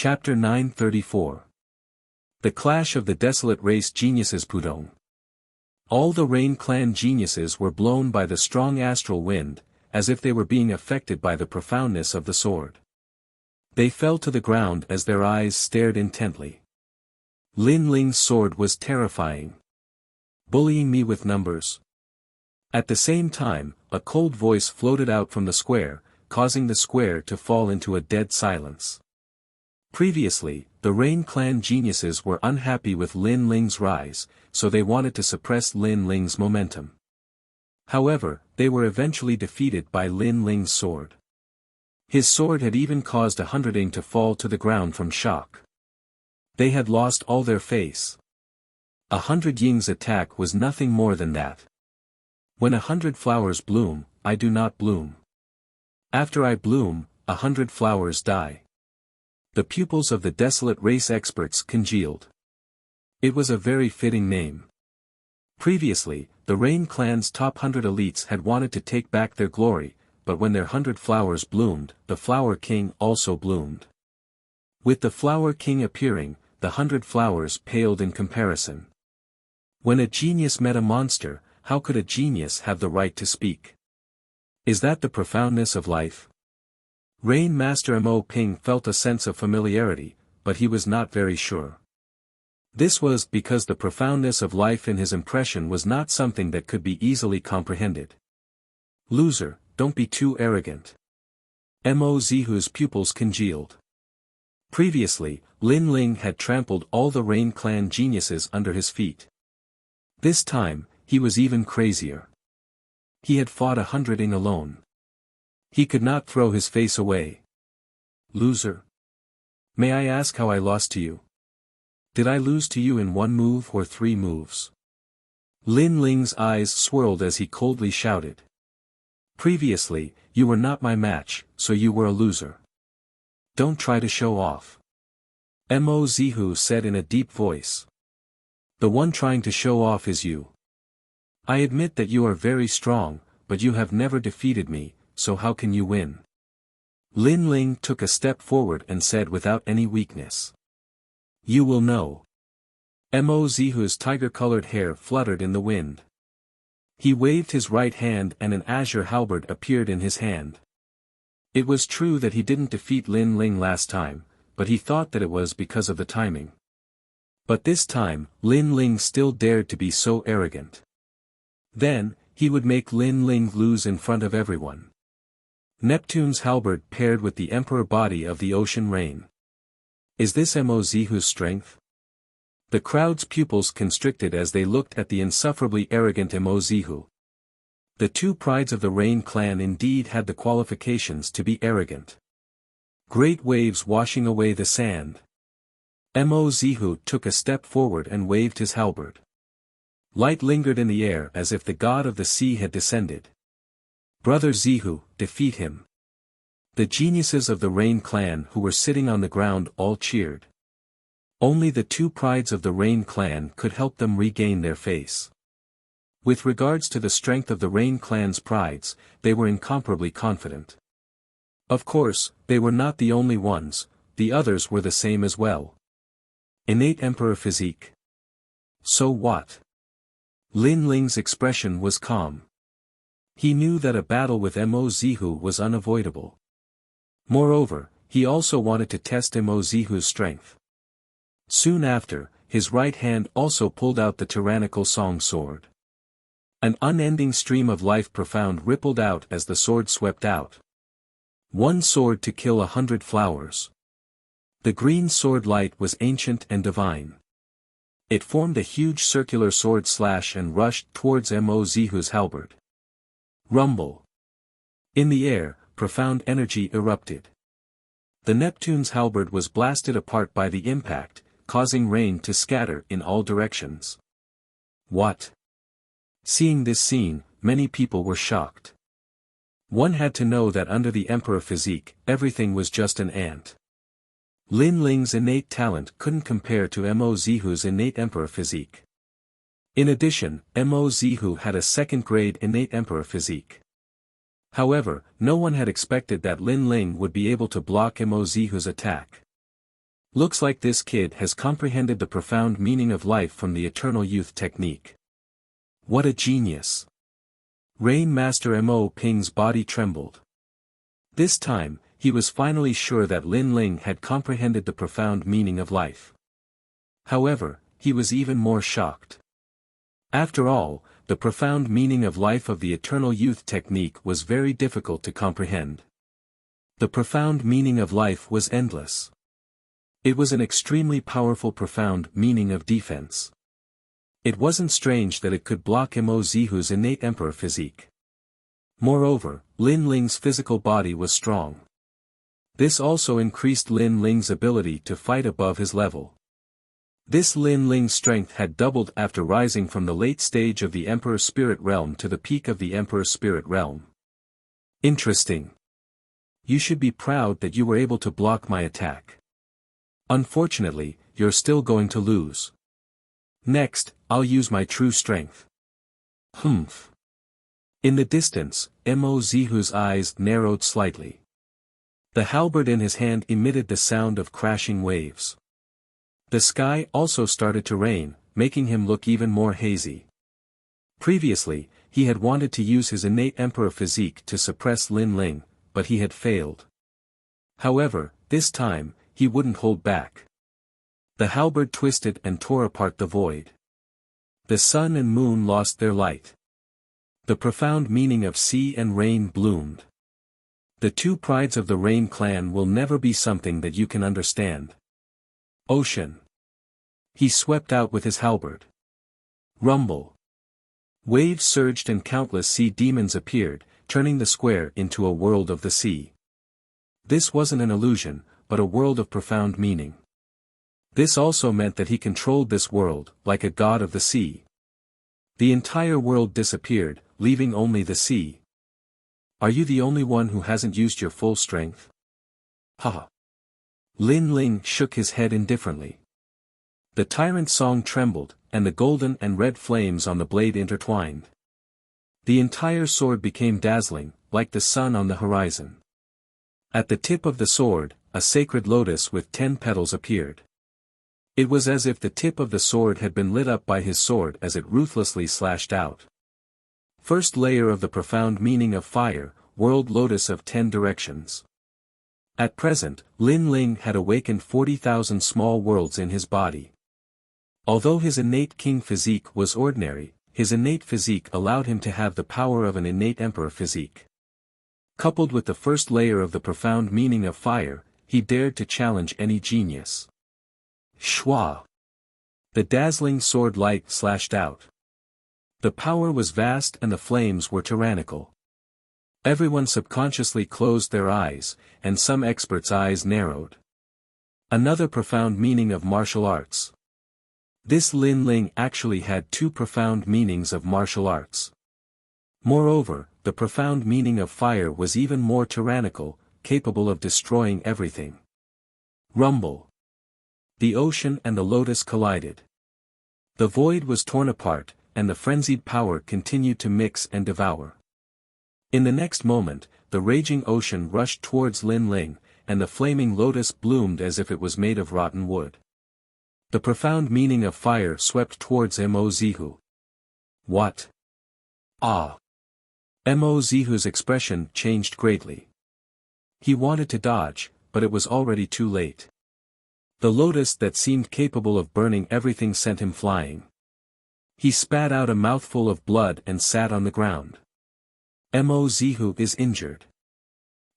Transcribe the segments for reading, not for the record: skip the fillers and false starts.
Chapter 934. The Clash of the Desolate Race Geniuses. Pudong. All the Rain Clan geniuses were blown by the strong astral wind, as if they were being affected by the profoundness of the sword. They fell to the ground as their eyes stared intently. Lin Ling's sword was terrifying. Bullying me with numbers. At the same time, a cold voice floated out from the square, causing the square to fall into a dead silence. Previously, the Rain Clan geniuses were unhappy with Lin Ling's rise, so they wanted to suppress Lin Ling's momentum. However, they were eventually defeated by Lin Ling's sword. His sword had even caused 100 to fall to the ground from shock. They had lost all their face. 100 Ying's attack was nothing more than that. When 100 flowers bloom, I do not bloom. After I bloom, 100 flowers die. The pupils of the Desolate Race experts congealed. It was a very fitting name. Previously, the Rain Clan's top 100 elites had wanted to take back their glory, but when their 100 flowers bloomed, the Flower King also bloomed. With the Flower King appearing, the 100 flowers paled in comparison. When a genius met a monster, how could a genius have the right to speak? Is that the profoundness of life? Rain Master Mo Ping felt a sense of familiarity, but he was not very sure. This was because the profoundness of life in his impression was not something that could be easily comprehended. Loser, don't be too arrogant. Mo Zihu's pupils congealed. Previously, Lin Ling had trampled all the Rain Clan geniuses under his feet. This time, he was even crazier. He had fought 100 alone. He could not throw his face away. Loser. May I ask how I lost to you? Did I lose to you in 1 move or 3 moves? Lin Ling's eyes swirled as he coldly shouted. Previously, you were not my match, so you were a loser. Don't try to show off. Mo Zihu said in a deep voice. The one trying to show off is you. I admit that you are very strong, but you have never defeated me, so how can you win? Lin Ling took a step forward and said without any weakness. You will know. Mo Zihu's tiger-colored hair fluttered in the wind. He waved his right hand and an azure halberd appeared in his hand. It was true that he didn't defeat Lin Ling last time, but he thought that it was because of the timing. But this time, Lin Ling still dared to be so arrogant. Then, he would make Lin Ling lose in front of everyone. Neptune's halberd paired with the emperor body of the ocean rain. Is this Mo Zihu's strength? The crowd's pupils constricted as they looked at the insufferably arrogant Mo Zihu. The 2 prides of the Rain Clan indeed had the qualifications to be arrogant. Great waves washing away the sand. Mo Zihu took a step forward and waved his halberd. Light lingered in the air as if the god of the sea had descended. Brother Zihu, defeat him. The geniuses of the Rain Clan who were sitting on the ground all cheered. Only the 2 prides of the Rain Clan could help them regain their face. With regards to the strength of the Rain Clan's prides, they were incomparably confident. Of course, they were not the only ones, the others were the same as well. Innate Emperor Physique. So what? Lin Ling's expression was calm. He knew that a battle with Mo Zihu was unavoidable. Moreover, he also wanted to test Mo Zihu's strength. Soon after, his right hand also pulled out the tyrannical song sword. An unending stream of life profound rippled out as the sword swept out. 1 sword to kill 100 flowers. The green sword light was ancient and divine. It formed a huge circular sword slash and rushed towards Mo Zihu's halberd. Rumble. In the air, profound energy erupted. The Neptune's halberd was blasted apart by the impact, causing rain to scatter in all directions. What? Seeing this scene, many people were shocked. One had to know that under the Emperor Physique, everything was just an ant. Lin Ling's innate talent couldn't compare to Mo Zihu's innate Emperor Physique. In addition, Mo Zihu had a 2nd-grade innate Emperor Physique. However, no one had expected that Lin Ling would be able to block Mo Zihu's attack. Looks like this kid has comprehended the profound meaning of life from the eternal youth technique. What a genius. Rain Master Mo Ping's body trembled. This time, he was finally sure that Lin Ling had comprehended the profound meaning of life. However, he was even more shocked. After all, the profound meaning of life of the eternal youth technique was very difficult to comprehend. The profound meaning of life was endless. It was an extremely powerful profound meaning of defense. It wasn't strange that it could block Mo Zihu's innate emperor physique. Moreover, Lin Ling's physical body was strong. This also increased Lin Ling's ability to fight above his level. This Lin Ling's strength had doubled after rising from the late stage of the Emperor Spirit Realm to the peak of the Emperor Spirit Realm. Interesting. You should be proud that you were able to block my attack. Unfortunately, you're still going to lose. Next, I'll use my true strength. Humph. In the distance, Mo Zihu's eyes narrowed slightly. The halberd in his hand emitted the sound of crashing waves. The sky also started to rain, making him look even more hazy. Previously, he had wanted to use his innate emperor physique to suppress Lin Ling, but he had failed. However, this time, he wouldn't hold back. The halberd twisted and tore apart the void. The sun and moon lost their light. The profound meaning of sea and rain bloomed. The two prides of the Rain clan will never be something that you can understand. Ocean. He swept out with his halberd. Rumble. Waves surged and countless sea demons appeared, turning the square into a world of the sea. This wasn't an illusion, but a world of profound meaning. This also meant that he controlled this world, like a god of the sea. The entire world disappeared, leaving only the sea. Are you the only one who hasn't used your full strength? Haha. Lin Ling shook his head indifferently. The tyrant song trembled, and the golden and red flames on the blade intertwined. The entire sword became dazzling, like the sun on the horizon. At the tip of the sword, a sacred lotus with 10 petals appeared. It was as if the tip of the sword had been lit up by his sword as it ruthlessly slashed out. First layer of the profound meaning of fire, world lotus of 10 directions. At present, Lin Ling had awakened 40,000 small worlds in his body. Although his innate king physique was ordinary, his innate physique allowed him to have the power of an innate emperor physique. Coupled with the first layer of the profound meaning of fire, he dared to challenge any genius. Shwa! The dazzling sword light slashed out. The power was vast and the flames were tyrannical. Everyone subconsciously closed their eyes, and some experts' eyes narrowed. Another profound meaning of martial arts. This Lin Ling actually had two profound meanings of martial arts. Moreover, the profound meaning of fire was even more tyrannical, capable of destroying everything. Rumble. The ocean and the lotus collided. The void was torn apart, and the frenzied power continued to mix and devour. In the next moment, the raging ocean rushed towards Lin Ling, and the flaming lotus bloomed as if it was made of rotten wood. The profound meaning of fire swept towards Mo Zihu. What? Ah! Mo Zihu's expression changed greatly. He wanted to dodge, but it was already too late. The lotus that seemed capable of burning everything sent him flying. He spat out a mouthful of blood and sat on the ground. Mo Zihu is injured.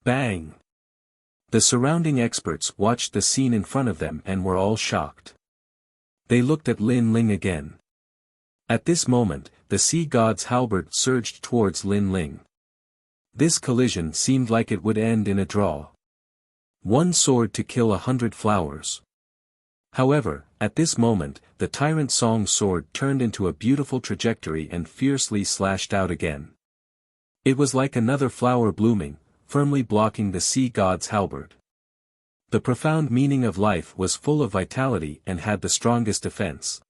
Bang! The surrounding experts watched the scene in front of them and were all shocked. They looked at Lin Ling again. At this moment, the sea god's halberd surged towards Lin Ling. This collision seemed like it would end in a draw. One sword to kill 100 flowers. However, at this moment, the Tyrant Song's sword turned into a beautiful trajectory and fiercely slashed out again. It was like another flower blooming, firmly blocking the sea god's halberd. The profound meaning of life was full of vitality and had the strongest defense.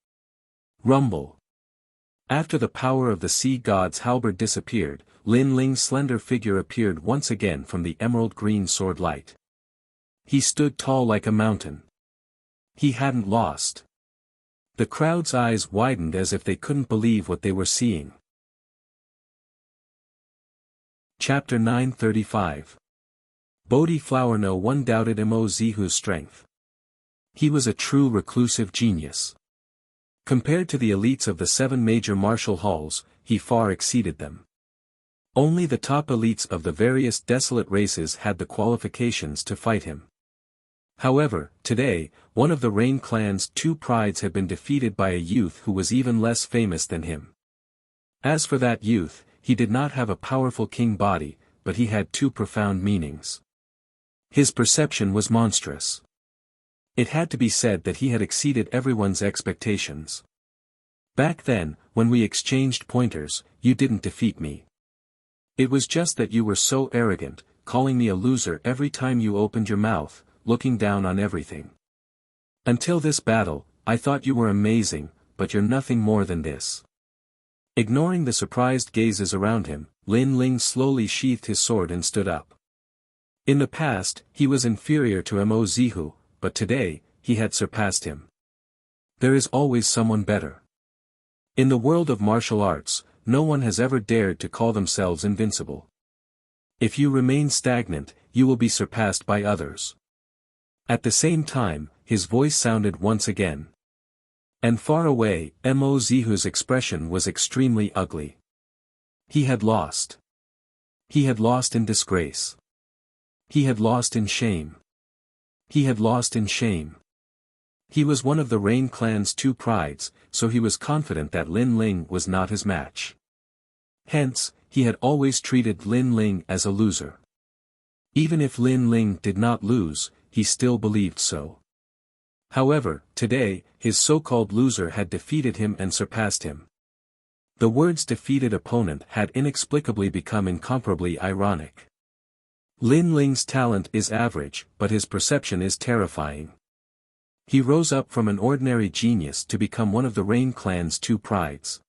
Rumble. After the power of the sea god's halberd disappeared, Lin Ling's slender figure appeared once again from the emerald green sword light. He stood tall like a mountain. He hadn't lost. The crowd's eyes widened as if they couldn't believe what they were seeing. Chapter 935. Bodhi Flower. No one doubted Mo Zihu's strength. He was a true reclusive genius. Compared to the elites of the 7 major martial halls, he far exceeded them. Only the top elites of the various desolate races had the qualifications to fight him. However, today, one of the Rain clan's 2 prides had been defeated by a youth who was even less famous than him. As for that youth, he did not have a powerful king body, but he had 2 profound meanings. His perception was monstrous. It had to be said that he had exceeded everyone's expectations. Back then, when we exchanged pointers, you didn't defeat me. It was just that you were so arrogant, calling me a loser every time you opened your mouth, looking down on everything. Until this battle, I thought you were amazing, but you're nothing more than this. Ignoring the surprised gazes around him, Lin Ling slowly sheathed his sword and stood up. In the past, he was inferior to Mo Zihu, but today, he had surpassed him. There is always someone better. In the world of martial arts, no one has ever dared to call themselves invincible. If you remain stagnant, you will be surpassed by others. At the same time, his voice sounded once again. And far away, Mo Zihu's expression was extremely ugly. He had lost. He had lost in disgrace. He had lost in shame. He had lost in shame. He was one of the Rain clan's 2 prides, so he was confident that Lin Ling was not his match. Hence, he had always treated Lin Ling as a loser. Even if Lin Ling did not lose, he still believed so. However, today, his so-called loser had defeated him and surpassed him. The words defeated opponent had inexplicably become incomparably ironic. Lin Ling's talent is average, but his perception is terrifying. He rose up from an ordinary genius to become one of the Rain clan's 2 prides.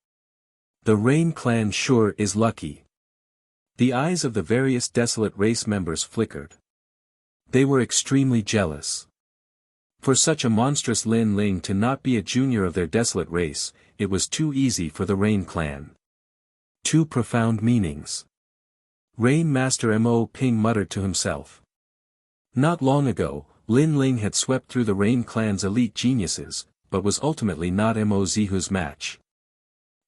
The Rain clan sure is lucky. The eyes of the various desolate race members flickered. They were extremely jealous. For such a monstrous Lin Ling to not be a junior of their desolate race, it was too easy for the Rain clan. 2 profound meanings. Rain Master Mo Ping muttered to himself. Not long ago, Lin Ling had swept through the Rain clan's elite geniuses, but was ultimately not Mo Zihu's match.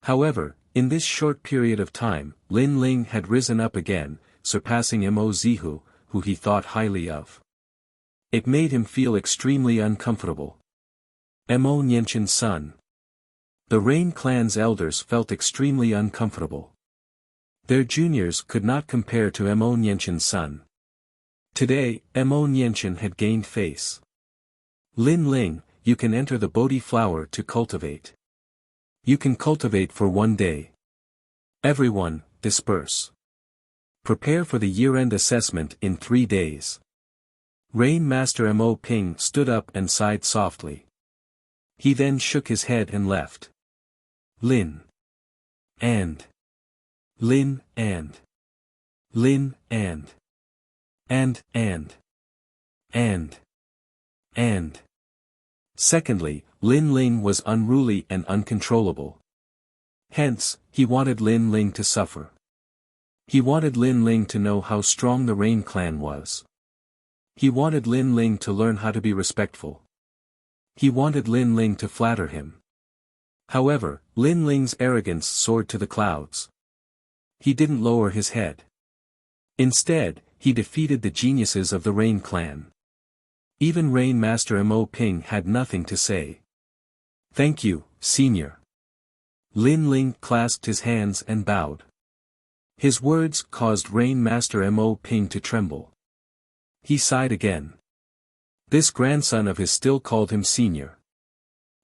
However, in this short period of time, Lin Ling had risen up again, surpassing Mo Zihu, who he thought highly of. It made him feel extremely uncomfortable. Mo Nianchen's son. The Rain clan's elders felt extremely uncomfortable. Their juniors could not compare to Mo Nianchen's son. Today, Mo Nianchen had gained face. Lin Ling, you can enter the Bodhi Flower to cultivate. You can cultivate for 1 day. Everyone, disperse. Prepare for the year-end assessment in 3 days. Rain Master Mo Ping stood up and sighed softly. He then shook his head and left. Lin. And. Lin and. Lin and. And. Secondly, Lin Ling was unruly and uncontrollable. Hence, he wanted Lin Ling to suffer. He wanted Lin Ling to know how strong the Rain clan was. He wanted Lin Ling to learn how to be respectful. He wanted Lin Ling to flatter him. However, Lin Ling's arrogance soared to the clouds. He didn't lower his head. Instead, he defeated the geniuses of the Rain clan. Even Rain Master Mo Ping had nothing to say. Thank you, senior. Lin Ling clasped his hands and bowed. His words caused Rain Master Mo Ping to tremble. He sighed again. This grandson of his still called him senior.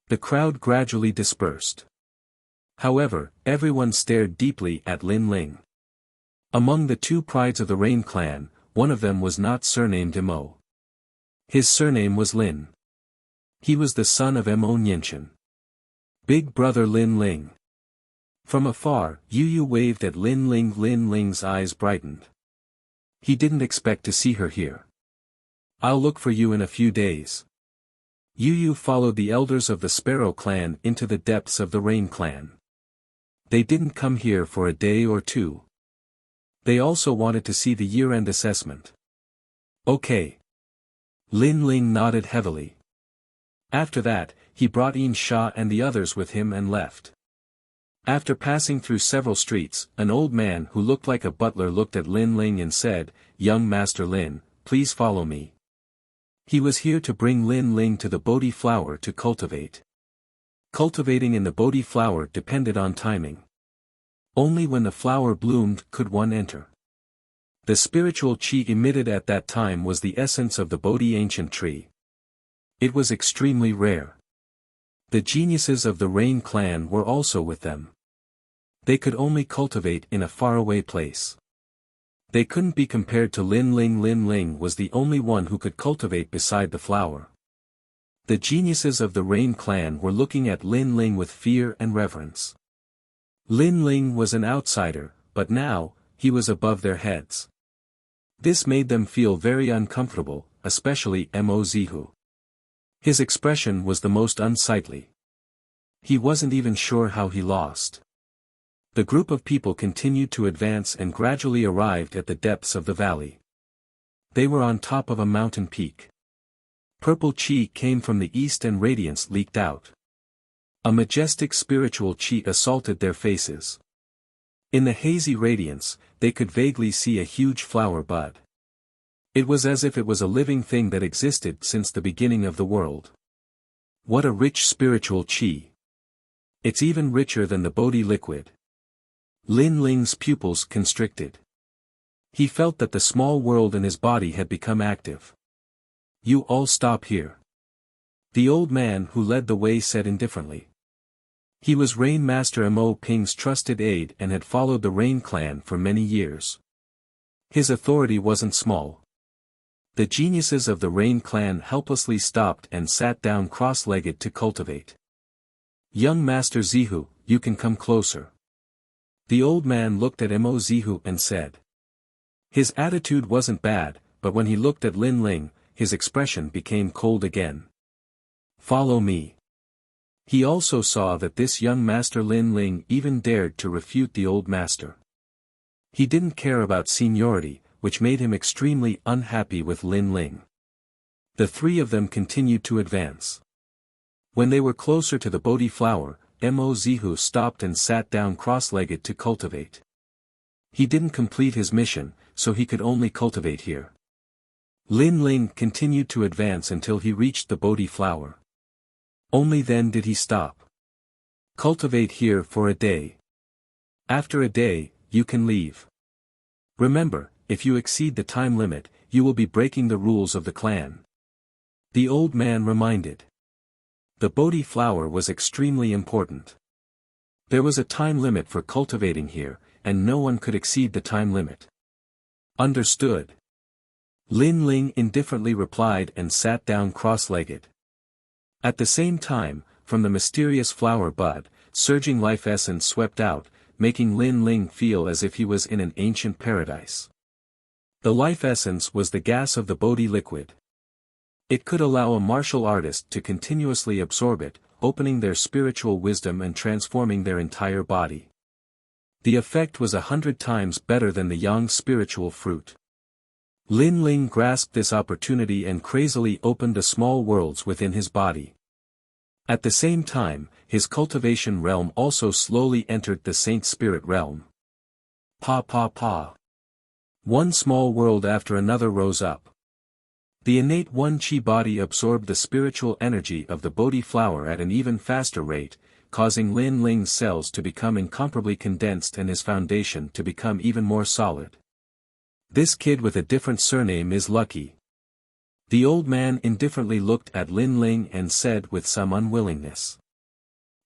The crowd gradually dispersed. However, everyone stared deeply at Lin Ling. Among the 2 prides of the Rain clan, one of them was not surnamed Mo. His surname was Lin. He was the son of Mo Nianchen. Big brother Lin Ling. From afar, Yu waved at Lin Ling. Lin Ling's eyes brightened. He didn't expect to see her here. I'll look for you in a few days. Yu followed the elders of the Sparrow clan into the depths of the Rain clan. They didn't come here for a day or two. They also wanted to see the year-end assessment. Okay. Lin Ling nodded heavily. After that, he brought In Sha and the others with him and left. After passing through several streets, an old man who looked like a butler looked at Lin Ling and said, "Young Master Lin, please follow me." He was here to bring Lin Ling to the Bodhi flower to cultivate. Cultivating in the Bodhi flower depended on timing. Only when the flower bloomed could one enter. The spiritual chi emitted at that time was the essence of the Bodhi ancient tree. It was extremely rare. The geniuses of the Rain clan were also with them. They could only cultivate in a faraway place. They couldn't be compared to Lin Ling. Lin Ling was the only one who could cultivate beside the flower. The geniuses of the Rain clan were looking at Lin Ling with fear and reverence. Lin Ling was an outsider, but now, he was above their heads. This made them feel very uncomfortable, especially Mo Zihu. His expression was the most unsightly. He wasn't even sure how he lost. The group of people continued to advance and gradually arrived at the depths of the valley. They were on top of a mountain peak. Purple chi came from the east and radiance leaked out. A majestic spiritual chi assaulted their faces. In the hazy radiance, they could vaguely see a huge flower bud. It was as if it was a living thing that existed since the beginning of the world. What a rich spiritual chi! It's even richer than the Bodhi liquid. Lin Ling's pupils constricted. He felt that the small world in his body had become active. "You all stop here." The old man who led the way said indifferently. He was Rain Master Mo Ping's trusted aide and had followed the Rain clan for many years. His authority wasn't small. The geniuses of the Rain clan helplessly stopped and sat down cross-legged to cultivate. "Young Master Zihu, you can come closer." The old man looked at Mo Zihu and said. His attitude wasn't bad, but when he looked at Lin Ling, his expression became cold again. "Follow me." He also saw that this young master Lin Ling even dared to refute the old master. He didn't care about seniority, which made him extremely unhappy with Lin Ling. The three of them continued to advance. When they were closer to the Bodhi flower, Mo Zihu stopped and sat down cross-legged to cultivate. He didn't complete his mission, so he could only cultivate here. Lin Ling continued to advance until he reached the Bodhi flower. Only then did he stop. "Cultivate here for a day. After a day, you can leave. Remember, if you exceed the time limit, you will be breaking the rules of the clan." The old man reminded. The Bodhi flower was extremely important. There was a time limit for cultivating here, and no one could exceed the time limit. "Understood." Lin Ling indifferently replied and sat down cross-legged. At the same time, from the mysterious flower bud, surging life essence swept out, making Lin Ling feel as if he was in an ancient paradise. The life essence was the gas of the Bodhi liquid. It could allow a martial artist to continuously absorb it, opening their spiritual wisdom and transforming their entire body. The effect was 100 times better than the Yang spiritual fruit. Lin Ling grasped this opportunity and crazily opened the small worlds within his body. At the same time, his cultivation realm also slowly entered the Saint Spirit realm. Pa pa pa. One small world after another rose up. The innate One Chi body absorbed the spiritual energy of the Bodhi flower at an even faster rate, causing Lin Ling's cells to become incomparably condensed and his foundation to become even more solid. "This kid with a different surname is lucky." The old man indifferently looked at Lin Ling and said with some unwillingness.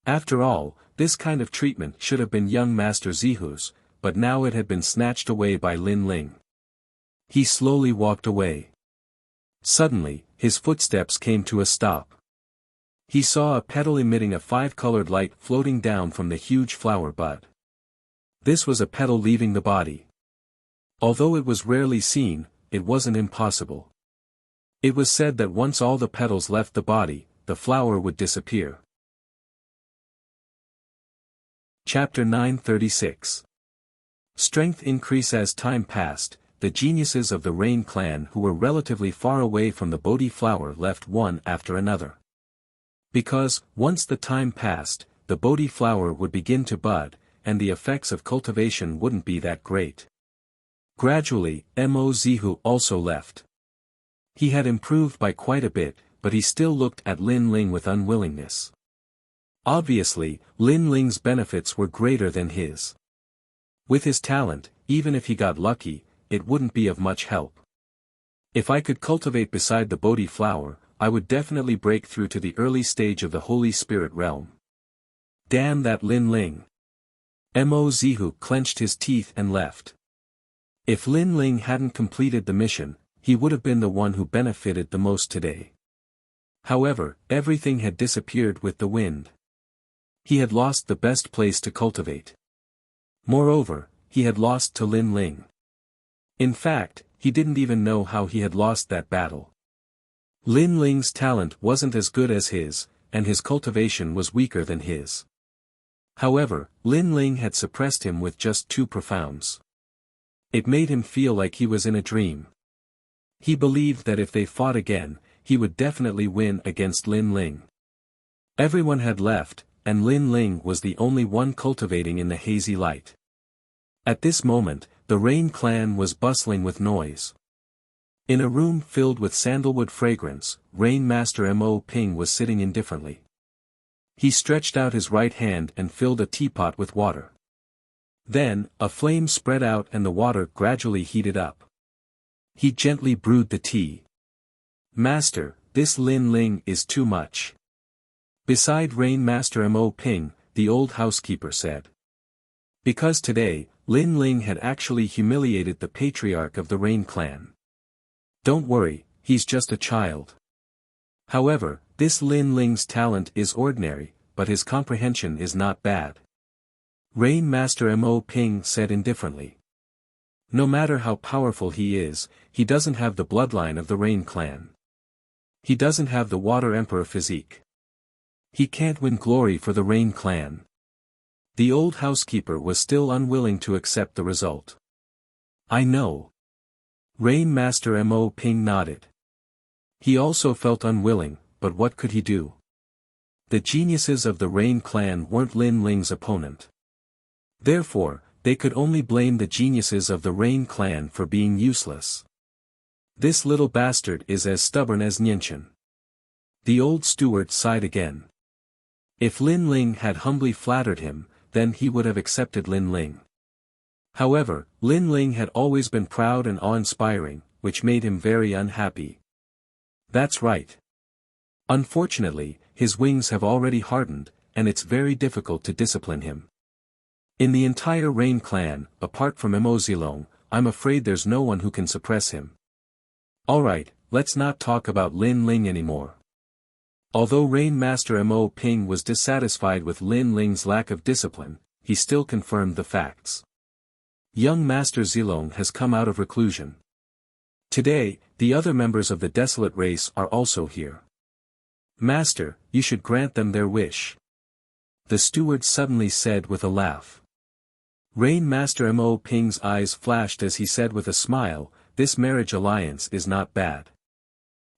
After all, this kind of treatment should have been young Master Zihu's, but now it had been snatched away by Lin Ling. He slowly walked away. Suddenly, his footsteps came to a stop. He saw a petal emitting a 5-colored light floating down from the huge flower bud. This was a petal leaving the body. Although it was rarely seen, it wasn't impossible. It was said that once all the petals left the body, the flower would disappear. Chapter 936. Strength increase. As time passed, the geniuses of the Rain clan who were relatively far away from the Bodhi flower left one after another. Because, once the time passed, the Bodhi flower would begin to bud, and the effects of cultivation wouldn't be that great. Gradually, Mo Zihu also left. He had improved by quite a bit, but he still looked at Lin Ling with unwillingness. Obviously, Lin Ling's benefits were greater than his. With his talent, even if he got lucky, it wouldn't be of much help. If I could cultivate beside the Bodhi flower, I would definitely break through to the early stage of the Holy Spirit realm. Damn that Lin Ling. Mo Zihu clenched his teeth and left. If Lin Ling hadn't completed the mission, he would have been the one who benefited the most today. However, everything had disappeared with the wind. He had lost the best place to cultivate. Moreover, he had lost to Lin Ling. In fact, he didn't even know how he had lost that battle. Lin Ling's talent wasn't as good as his, and his cultivation was weaker than his. However, Lin Ling had suppressed him with just 2 profounds. It made him feel like he was in a dream. He believed that if they fought again, he would definitely win against Lin Ling. Everyone had left, and Lin Ling was the only one cultivating in the hazy light. At this moment, the Rain clan was bustling with noise. In a room filled with sandalwood fragrance, Rain Master Mo Ping was sitting indifferently. He stretched out his right hand and filled a teapot with water. Then, a flame spread out and the water gradually heated up. He gently brewed the tea. "Master, this Lin Ling is too much." Beside Rain Master Mo Ping, the old housekeeper said. Because today, Lin Ling had actually humiliated the patriarch of the Rain clan. "Don't worry, he's just a child." However, this Lin Ling's talent is ordinary, but his comprehension is not bad. Rain Master Mo Ping said indifferently. No matter how powerful he is, he doesn't have the bloodline of the Rain clan. He doesn't have the Water Emperor physique. He can't win glory for the Rain clan. The old housekeeper was still unwilling to accept the result. "I know." Rain Master Mo Ping nodded. He also felt unwilling, but what could he do? The geniuses of the Rain clan weren't Lin Ling's opponent. Therefore, they could only blame the geniuses of the Rain clan for being useless. "This little bastard is as stubborn as Nianchen." The old steward sighed again. If Lin Ling had humbly flattered him, then he would have accepted Lin Ling. However, Lin Ling had always been proud and awe-inspiring, which made him very unhappy. That's right. Unfortunately, his wings have already hardened, and it's very difficult to discipline him. In the entire Rain clan, apart from Mo Zilong, I'm afraid there's no one who can suppress him. Alright, let's not talk about Lin Ling anymore. Although Rain Master Mo Ping was dissatisfied with Lin Ling's lack of discipline, he still confirmed the facts. Young Master Zilong has come out of reclusion. Today, the other members of the desolate race are also here. Master, you should grant them their wish. The steward suddenly said with a laugh. Rain Master Mo Ping's eyes flashed as he said with a smile, "This marriage alliance is not bad.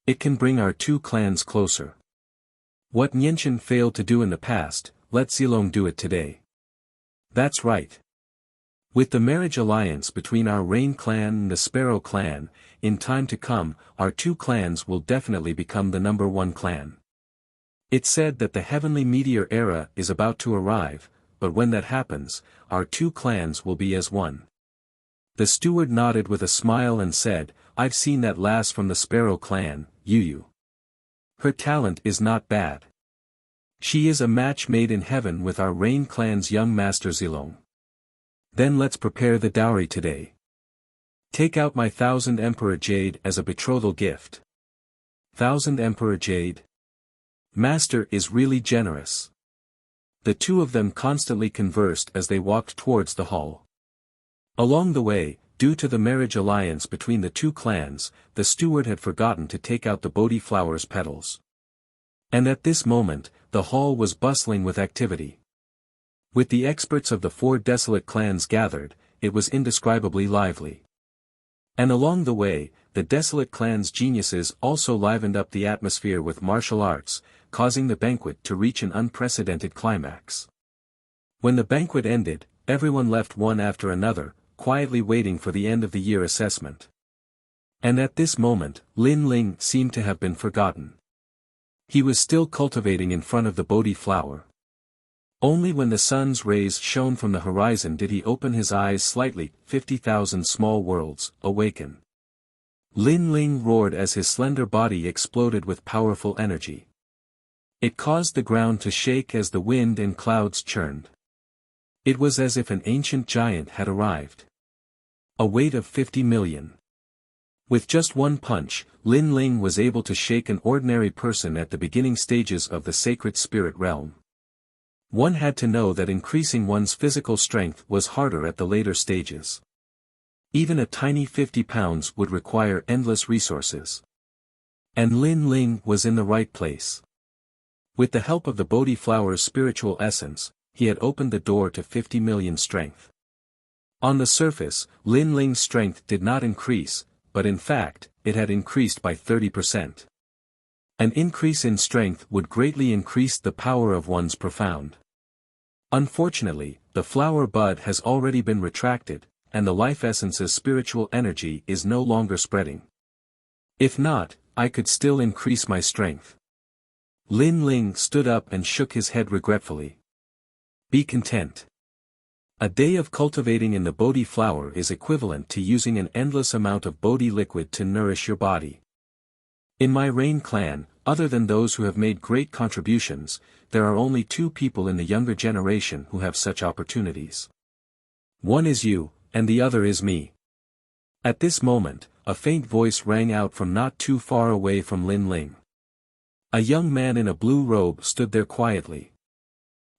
It can bring our 2 clans closer. What Nianchen failed to do in the past, let Zilong do it today." That's right. With the marriage alliance between our Rain clan and the Sparrow clan, in time to come, our 2 clans will definitely become the #1 clan. It's said that the heavenly meteor era is about to arrive, but when that happens, our 2 clans will be as one. The steward nodded with a smile and said, "I've seen that lass from the Sparrow clan, Yu. Her talent is not bad. She is a match made in heaven with our Rain clan's young Master Zilong. Then let's prepare the dowry today. Take out my 1000 Emperor Jade as a betrothal gift." 1000 Emperor Jade? Master is really generous. The 2 of them constantly conversed as they walked towards the hall. Along the way, due to the marriage alliance between the 2 clans, the steward had forgotten to take out the Bodhi flower's petals. And at this moment, the hall was bustling with activity. With the experts of the 4 desolate clans gathered, it was indescribably lively. And along the way, the desolate clan's geniuses also livened up the atmosphere with martial arts, causing the banquet to reach an unprecedented climax. When the banquet ended, everyone left one after another, quietly waiting for the end of the year assessment. And at this moment, Lin Ling seemed to have been forgotten. He was still cultivating in front of the Bodhi flower. Only when the sun's rays shone from the horizon did he open his eyes slightly. 50,000 small worlds, awaken. Lin Ling roared as his slender body exploded with powerful energy. It caused the ground to shake as the wind and clouds churned. It was as if an ancient giant had arrived. A weight of 50 million. With just one punch, Lin Ling was able to shake an ordinary person at the beginning stages of the sacred spirit realm. One had to know that increasing one's physical strength was harder at the later stages. Even a tiny 50 pounds would require endless resources. And Lin Ling was in the right place. With the help of the Bodhi flower's spiritual essence, he had opened the door to 50 million strength. On the surface, Lin Ling's strength did not increase, but in fact, it had increased by 30%. An increase in strength would greatly increase the power of one's profound. Unfortunately, the flower bud has already been retracted, and the life essence's spiritual energy is no longer spreading. If not, I could still increase my strength. Lin Ling stood up and shook his head regretfully. Be content. A day of cultivating in the Bodhi flower is equivalent to using an endless amount of Bodhi liquid to nourish your body. In my Rain clan, other than those who have made great contributions, there are only 2 people in the younger generation who have such opportunities. One is you, and the other is me. At this moment, a faint voice rang out from not too far away from Lin Ling. A young man in a blue robe stood there quietly.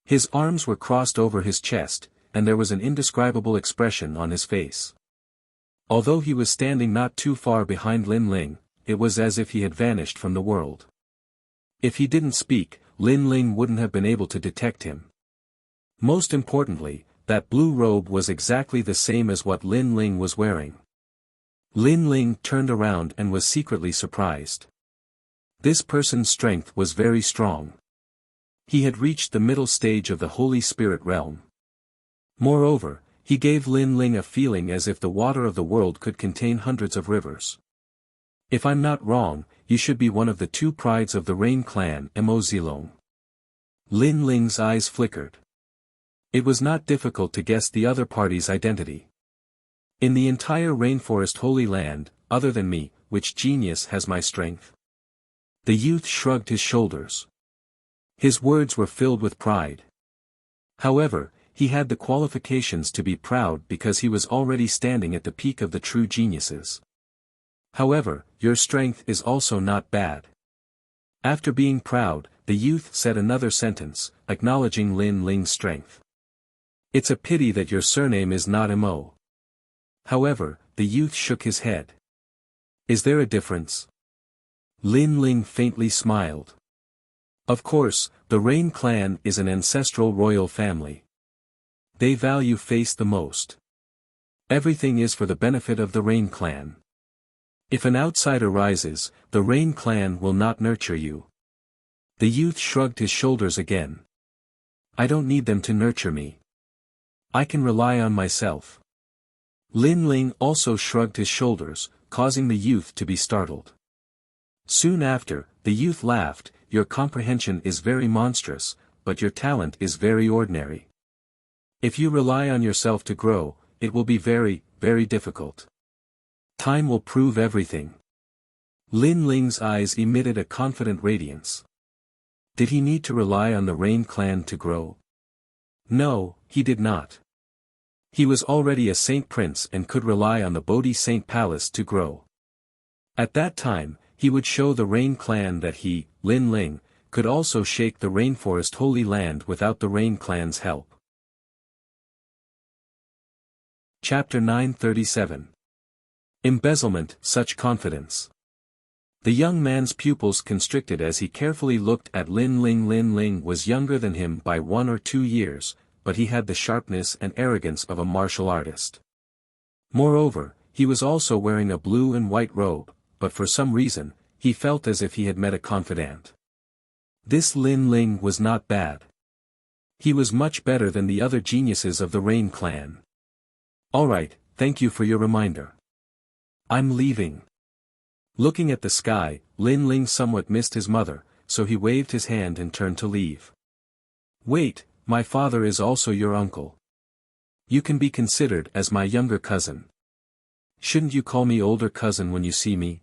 His arms were crossed over his chest, and there was an indescribable expression on his face. Although he was standing not too far behind Lin Ling, it was as if he had vanished from the world. If he didn't speak, Lin Ling wouldn't have been able to detect him. Most importantly, that blue robe was exactly the same as what Lin Ling was wearing. Lin Ling turned around and was secretly surprised. This person's strength was very strong. He had reached the middle stage of the Holy Spirit realm. Moreover, he gave Lin Ling a feeling as if the water of the world could contain hundreds of rivers. If I'm not wrong, you should be one of the 2 prides of the Rain clan, Mo Zilong. Lin Ling's eyes flickered. It was not difficult to guess the other party's identity. In the entire rainforest Holy Land, other than me, which genius has my strength? The youth shrugged his shoulders. His words were filled with pride. However, he had the qualifications to be proud because he was already standing at the peak of the true geniuses. However, your strength is also not bad. After being proud, the youth said another sentence, acknowledging Lin Ling's strength. It's a pity that your surname is not Mo. However, the youth shook his head. Is there a difference? Lin Ling faintly smiled. Of course, the Rain clan is an ancestral royal family. They value faith the most. Everything is for the benefit of the Rain clan. If an outsider rises, the Rain clan will not nurture you. The youth shrugged his shoulders again. I don't need them to nurture me. I can rely on myself. Lin Ling also shrugged his shoulders, causing the youth to be startled. Soon after, the youth laughed, your comprehension is very monstrous, but your talent is very ordinary. If you rely on yourself to grow, it will be very, very difficult. Time will prove everything. Lin Ling's eyes emitted a confident radiance. Did he need to rely on the Rain clan to grow? No, he did not. He was already a saint prince and could rely on the Bodhi Saint Palace to grow. At that time, he would show the Rain clan that he, Lin Ling, could also shake the rainforest Holy Land without the Rain clan's help. Chapter 937. Embezzlement, such confidence. The young man's pupils constricted as he carefully looked at Lin Ling. Lin Ling was younger than him by 1 or 2 years, but he had the sharpness and arrogance of a martial artist. Moreover, he was also wearing a blue and white robe, but for some reason, he felt as if he had met a confidant. This Lin Ling was not bad. He was much better than the other geniuses of the Rain clan. Alright, thank you for your reminder. I'm leaving. Looking at the sky, Lin Ling somewhat missed his mother, so he waved his hand and turned to leave. Wait, my father is also your uncle. You can be considered as my younger cousin. Shouldn't you call me older cousin when you see me?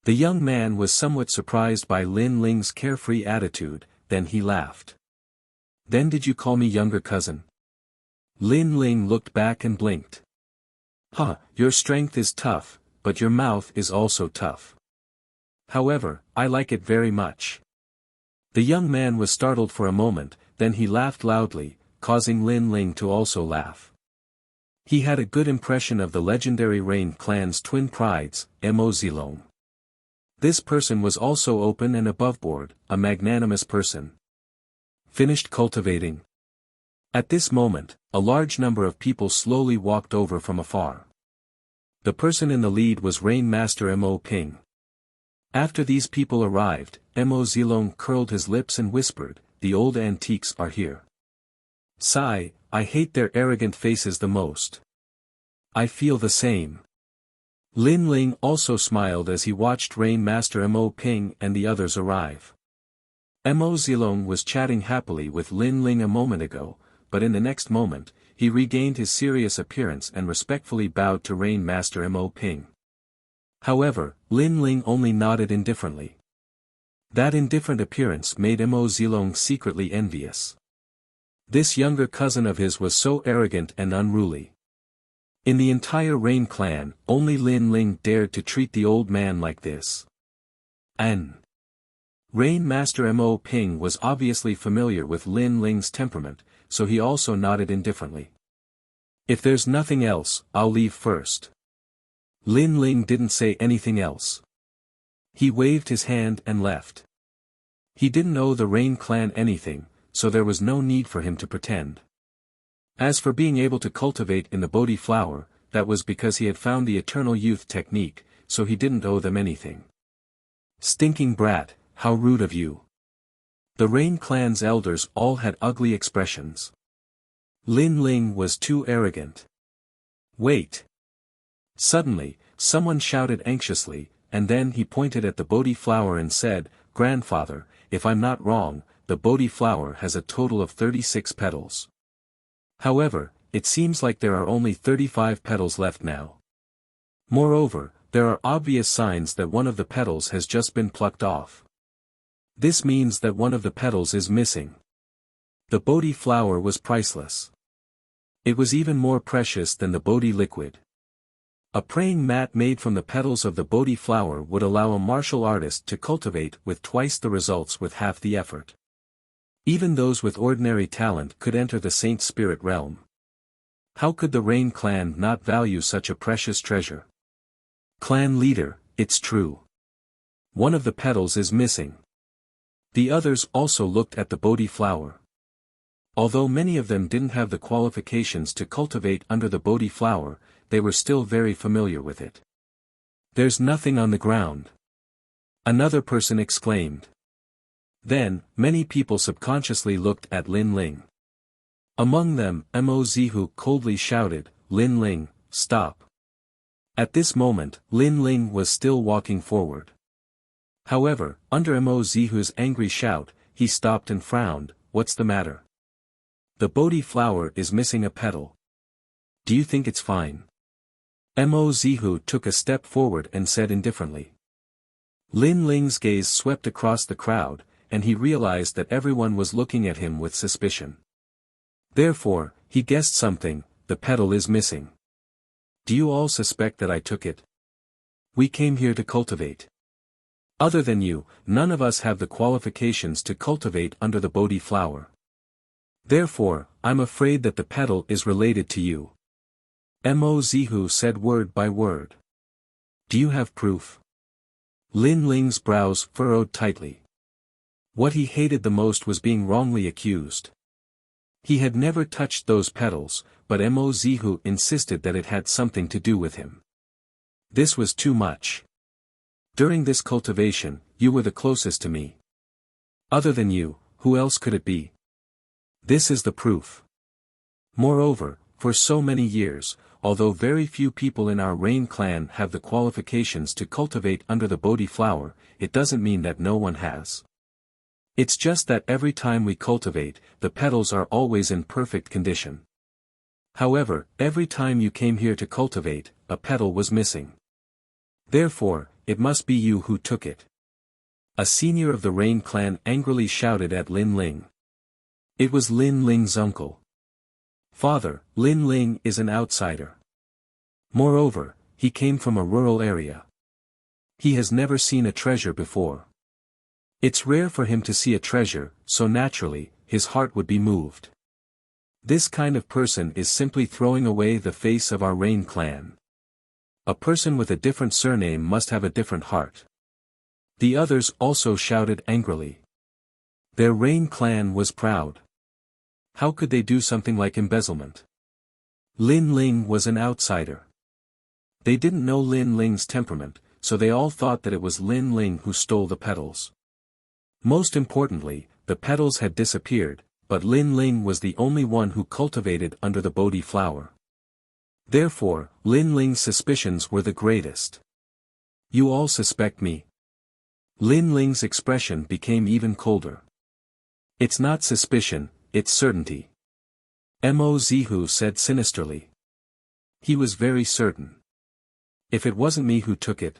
The young man was somewhat surprised by Lin Ling's carefree attitude, then he laughed. Then did you call me younger cousin? Lin Ling looked back and blinked. Huh, your strength is tough, but your mouth is also tough. However, I like it very much. The young man was startled for a moment, then he laughed loudly, causing Lin Ling to also laugh. He had a good impression of the legendary Rain clan's twin prides, Mo Zilong. This person was also open and aboveboard, a magnanimous person. Finished cultivating. At this moment, a large number of people slowly walked over from afar. The person in the lead was Rain Master Mo Ping. After these people arrived, Mo Zilong curled his lips and whispered, "The old antiques are here. Sigh, I hate their arrogant faces the most. I feel the same." Lin Ling also smiled as he watched Rain Master Mo Ping and the others arrive. Mo Zilong was chatting happily with Lin Ling a moment ago, but in the next moment, he regained his serious appearance and respectfully bowed to Rain Master Mo Ping. However, Lin Ling only nodded indifferently. That indifferent appearance made Mo Zilong secretly envious. This younger cousin of his was so arrogant and unruly. In the entire Rain clan, only Lin Ling dared to treat the old man like this. Rain Master Mo Ping was obviously familiar with Lin Ling's temperament, so he also nodded indifferently. If there's nothing else, I'll leave first. Lin Ling didn't say anything else. He waved his hand and left. He didn't owe the Rain clan anything, so there was no need for him to pretend. As for being able to cultivate in the Bodhi flower, that was because he had found the eternal youth technique, so he didn't owe them anything. Stinking brat, how rude of you. The Rain clan's elders all had ugly expressions. Lin Ling was too arrogant. Wait. Suddenly, someone shouted anxiously, and then he pointed at the Bodhi flower and said, "Grandfather, if I'm not wrong, the Bodhi flower has a total of 36 petals. However, it seems like there are only 35 petals left now. Moreover, there are obvious signs that one of the petals has just been plucked off. This means that one of the petals is missing." The Bodhi flower was priceless. It was even more precious than the Bodhi liquid. A praying mat made from the petals of the Bodhi flower would allow a martial artist to cultivate with twice the results with half the effort. Even those with ordinary talent could enter the Saint Spirit realm. How could the Rain clan not value such a precious treasure? Clan leader, it's true. One of the petals is missing. The others also looked at the Bodhi flower. Although many of them didn't have the qualifications to cultivate under the Bodhi flower, they were still very familiar with it. "There's nothing on the ground," another person exclaimed. Then, many people subconsciously looked at Lin Ling. Among them, Mo Zihu coldly shouted, "Lin Ling, stop." At this moment, Lin Ling was still walking forward. However, under Mo Zihu's angry shout, he stopped and frowned. "What's the matter?" "The Bodhi flower is missing a petal. Do you think it's fine?" Mo Zihu took a step forward and said indifferently. Lin Ling's gaze swept across the crowd, and he realized that everyone was looking at him with suspicion. Therefore, he guessed something: the petal is missing. "Do you all suspect that I took it? We came here to cultivate. Other than you, none of us have the qualifications to cultivate under the Bodhi flower. Therefore, I'm afraid that the petal is related to you." Mo Zihu said word by word. "Do you have proof?" Lin Ling's brows furrowed tightly. What he hated the most was being wrongly accused. He had never touched those petals, but Mo Zihu insisted that it had something to do with him. This was too much. During this cultivation, you were the closest to me. Other than you, who else could it be? This is the proof. Moreover, for so many years, although very few people in our Rain clan have the qualifications to cultivate under the Bodhi flower, it doesn't mean that no one has. It's just that every time we cultivate, the petals are always in perfect condition. However, every time you came here to cultivate, a petal was missing. Therefore, it must be you who took it. A senior of the Rain clan angrily shouted at Lin Ling. It was Lin Ling's uncle. Father, Lin Ling is an outsider. Moreover, he came from a rural area. He has never seen a treasure before. It's rare for him to see a treasure, so naturally, his heart would be moved. This kind of person is simply throwing away the face of our Rain clan. A person with a different surname must have a different heart. The others also shouted angrily. Their Rain clan was proud. How could they do something like embezzlement? Lin Ling was an outsider. They didn't know Lin Ling's temperament, so they all thought that it was Lin Ling who stole the petals. Most importantly, the petals had disappeared, but Lin Ling was the only one who cultivated under the Bodhi flower. Therefore, Lin Ling's suspicions were the greatest. You all suspect me? Lin Ling's expression became even colder. It's not suspicion, it's certainty. Mo Zihu said sinisterly. He was very certain. If it wasn't me who took it.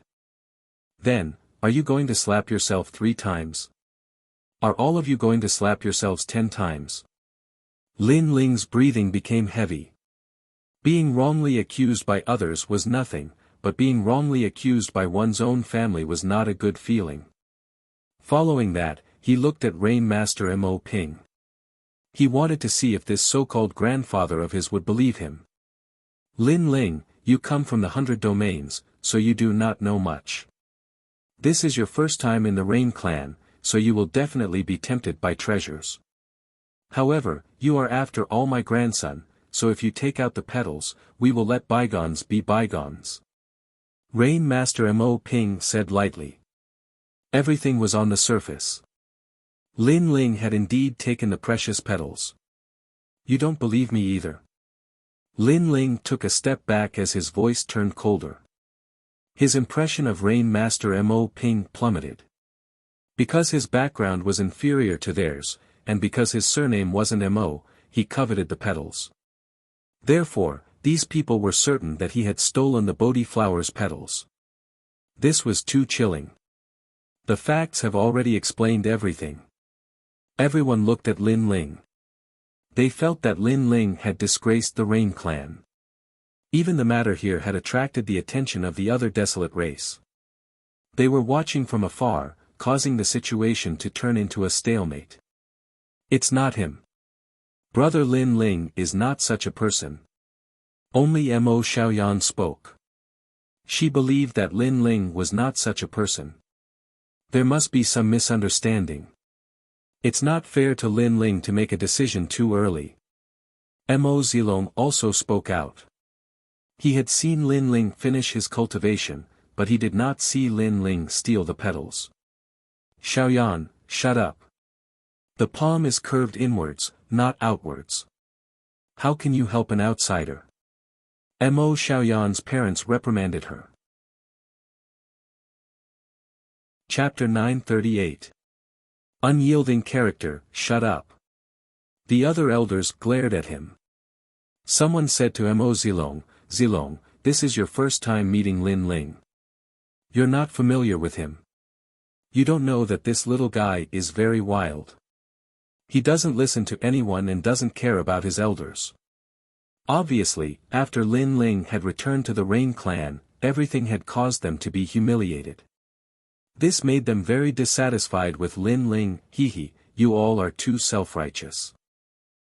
Then, are you going to slap yourself 3 times? Are all of you going to slap yourselves 10 times? Lin Ling's breathing became heavy. Being wrongly accused by others was nothing, but being wrongly accused by one's own family was not a good feeling. Following that, he looked at Rain Master Mo Ping. He wanted to see if this so-called grandfather of his would believe him. Lin Ling, you come from the 100 domains, so you do not know much. This is your first time in the Rain clan, so you will definitely be tempted by treasures. However, you are after all my grandson, so if you take out the petals, we will let bygones be bygones. Rain Master Mo Ping said lightly. Everything was on the surface. Lin Ling had indeed taken the precious petals. You don't believe me either. Lin Ling took a step back as his voice turned colder. His impression of Rain Master Mo Ping plummeted. Because his background was inferior to theirs, and because his surname wasn't Mo, he coveted the petals. Therefore, these people were certain that he had stolen the Bodhi flower's petals. This was too chilling. The facts have already explained everything. Everyone looked at Lin Ling. They felt that Lin Ling had disgraced the Rain clan. Even the matter here had attracted the attention of the other desolate race. They were watching from afar, causing the situation to turn into a stalemate. It's not him. Brother Lin Ling is not such a person. Only Mo Xiaoyan spoke. She believed that Lin Ling was not such a person. There must be some misunderstanding. It's not fair to Lin Ling to make a decision too early. Mo Zilong also spoke out. He had seen Lin Ling finish his cultivation, but he did not see Lin Ling steal the petals. Xiaoyan, shut up. The palm is curved inwards, not outwards. How can you help an outsider? Mo Xiaoyan's parents reprimanded her. Chapter 938. Unyielding character, shut up. The other elders glared at him. Someone said to Mo Zilong, Zilong, this is your first time meeting Lin Ling. You're not familiar with him. You don't know that this little guy is very wild. He doesn't listen to anyone and doesn't care about his elders. Obviously, after Lin Ling had returned to the Rain clan, everything had caused them to be humiliated. This made them very dissatisfied with Lin Ling. You all are too self-righteous.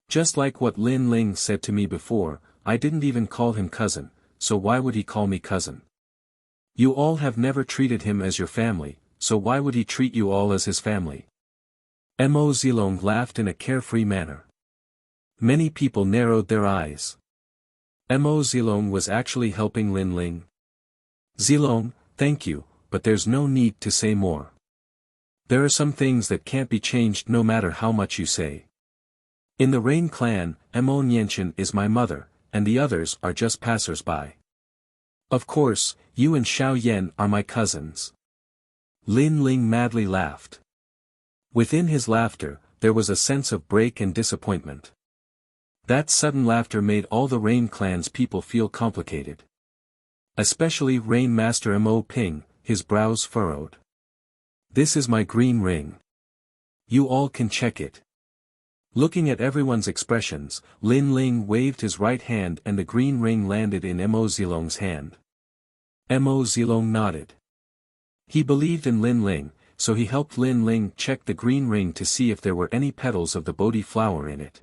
Just like what Lin Ling said to me before, I didn't even call him cousin, so why would he call me cousin? You all have never treated him as your family, so why would he treat you all as his family? Mo Zilong laughed in a carefree manner. Many people narrowed their eyes. Mo Zilong was actually helping Lin Ling. Zilong, thank you, but there's no need to say more. There are some things that can't be changed no matter how much you say. In the Rain clan, Mo Nianchen is my mother, and the others are just passers-by. Of course, you and Xiao Yan are my cousins. Lin Ling madly laughed. Within his laughter, there was a sense of break and disappointment. That sudden laughter made all the Rain clan's people feel complicated. Especially Rain Master Mo Ping, his brows furrowed. This is my green ring. You all can check it. Looking at everyone's expressions, Lin Ling waved his right hand and the green ring landed in Mo Zilong's hand. Mo Zilong nodded. He believed in Lin Ling, so he helped Lin Ling check the green ring to see if there were any petals of the Bodhi flower in it.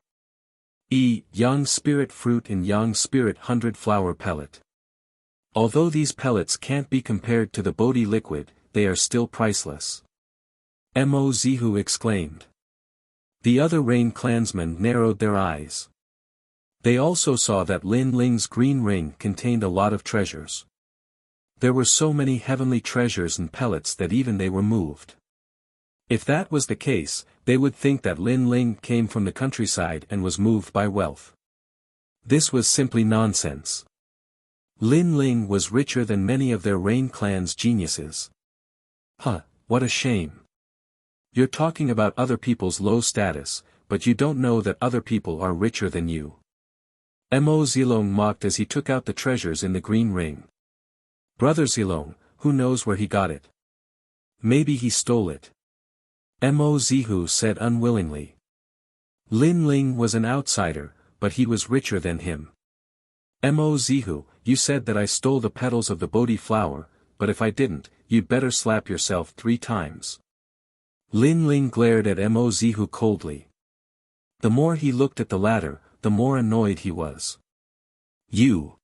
Yang spirit fruit and Yang spirit 100-flower pellet. Although these pellets can't be compared to the Bodhi liquid, they are still priceless. Mo Zihu exclaimed. The other Rain clansmen narrowed their eyes. They also saw that Lin Ling's green ring contained a lot of treasures. There were so many heavenly treasures and pellets that even they were moved. If that was the case, they would think that Lin Ling came from the countryside and was moved by wealth. This was simply nonsense. Lin Ling was richer than many of their Rain clan's geniuses. What a shame. You're talking about other people's low status, but you don't know that other people are richer than you. Mo Zilong mocked as he took out the treasures in the green ring. Brother Zilong, who knows where he got it? Maybe he stole it. Mo Zihu said unwillingly. Lin Ling was an outsider, but he was richer than him. Mo Zihu, you said that I stole the petals of the Bodhi flower, but if I didn't, you'd better slap yourself 3 times. Lin Ling glared at Mo Zihu coldly. The more he looked at the latter, the more annoyed he was. You.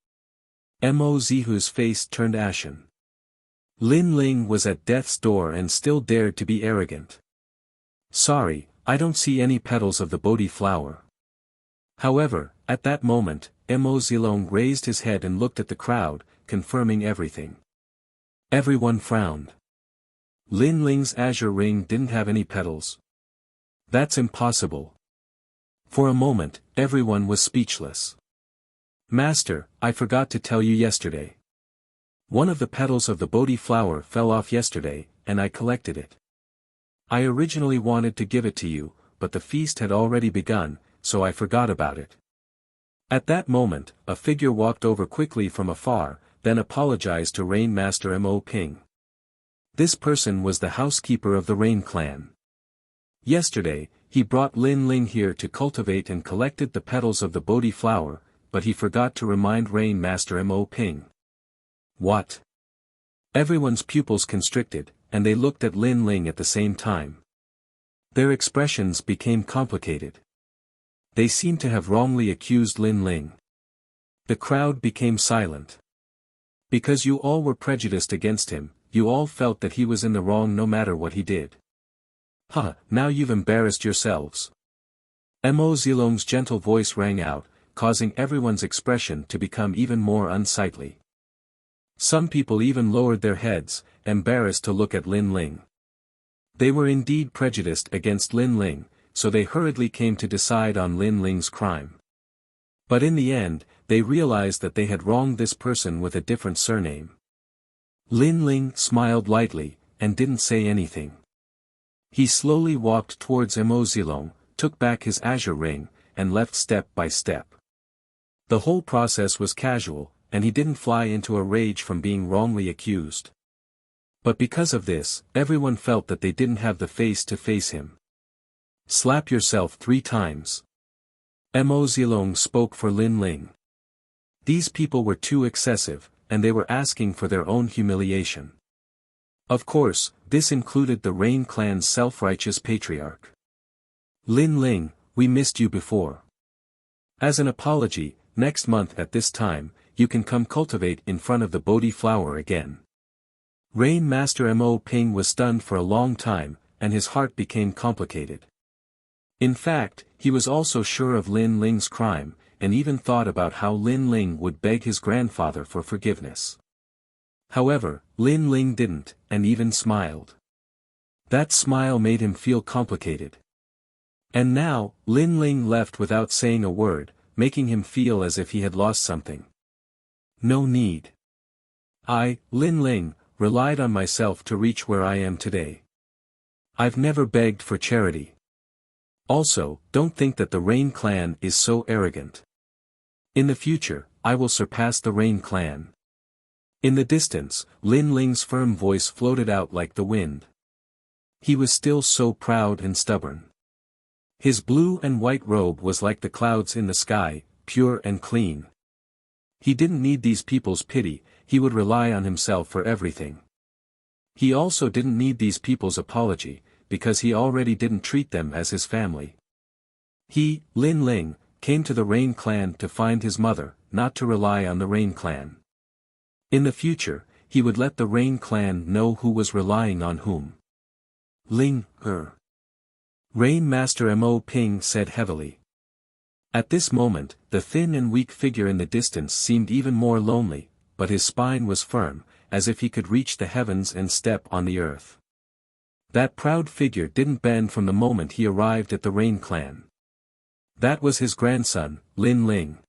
Mo Zihu's face turned ashen. Lin Ling was at death's door and still dared to be arrogant. Sorry, I don't see any petals of the Bodhi flower. However, at that moment, Mo Zilong raised his head and looked at the crowd, confirming everything. Everyone frowned. Lin Ling's azure ring didn't have any petals. That's impossible. For a moment, everyone was speechless. Master, I forgot to tell you yesterday. One of the petals of the Bodhi flower fell off yesterday, and I collected it. I originally wanted to give it to you, but the feast had already begun, so I forgot about it. At that moment, a figure walked over quickly from afar, then apologized to Rain Master Mo Ping. This person was the housekeeper of the Rain clan. Yesterday, he brought Lin Ling here to cultivate and collected the petals of the Bodhi flower, but he forgot to remind Rain Master Mo Ping. What? Everyone's pupils constricted, and they looked at Lin Ling at the same time. Their expressions became complicated. They seemed to have wrongly accused Lin Ling. The crowd became silent. Because you all were prejudiced against him, you all felt that he was in the wrong no matter what he did. Now you've embarrassed yourselves. Mo Zilong's gentle voice rang out, causing everyone's expression to become even more unsightly. Some people even lowered their heads, embarrassed to look at Lin Ling. They were indeed prejudiced against Lin Ling, so they hurriedly came to decide on Lin Ling's crime. But in the end, they realized that they had wronged this person with a different surname. Lin Ling smiled lightly, and didn't say anything. He slowly walked towards Mo Zilong, took back his azure ring, and left step by step. The whole process was casual, and he didn't fly into a rage from being wrongly accused. But because of this, everyone felt that they didn't have the face to face him. Slap yourself 3 times. Mo Zilong spoke for Lin Ling. These people were too excessive, and they were asking for their own humiliation. Of course, this included the Rain clan's self-righteous patriarch. Lin Ling, we missed you before. As an apology, next month at this time, you can come cultivate in front of the Bodhi flower again. Rain Master Mo Ping was stunned for a long time, and his heart became complicated. In fact, he was also sure of Lin Ling's crime, and even thought about how Lin Ling would beg his grandfather for forgiveness. However, Lin Ling didn't, and even smiled. That smile made him feel complicated. And now, Lin Ling left without saying a word, making him feel as if he had lost something. No need. I, Lin Ling, relied on myself to reach where I am today. I've never begged for charity. Also, don't think that the Rain clan is so arrogant. In the future, I will surpass the Rain clan. In the distance, Lin Ling's firm voice floated out like the wind. He was still so proud and stubborn. His blue and white robe was like the clouds in the sky, pure and clean. He didn't need these people's pity, he would rely on himself for everything. He also didn't need these people's apology, because he already didn't treat them as his family. He, Lin Ling, came to the Rain clan to find his mother, not to rely on the Rain clan. In the future, he would let the Rain clan know who was relying on whom. Ling, Rain Master Mo Ping said heavily. At this moment, the thin and weak figure in the distance seemed even more lonely, but his spine was firm, as if he could reach the heavens and step on the earth. That proud figure didn't bend from the moment he arrived at the Rain clan. That was his grandson, Lin Ling.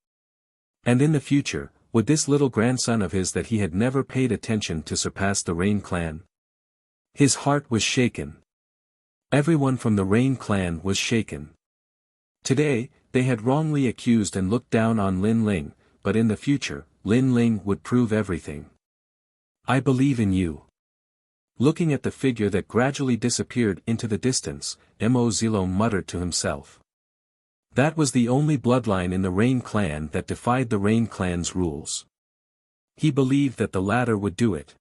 And in the future, would this little grandson of his that he had never paid attention to surpass the Rain clan? His heart was shaken. Everyone from the Rain clan was shaken. Today, they had wrongly accused and looked down on Lin Ling, but in the future, Lin Ling would prove everything. I believe in you. Looking at the figure that gradually disappeared into the distance, Mo Zilong muttered to himself. That was the only bloodline in the Rain clan that defied the Rain clan's rules. He believed that the latter would do it.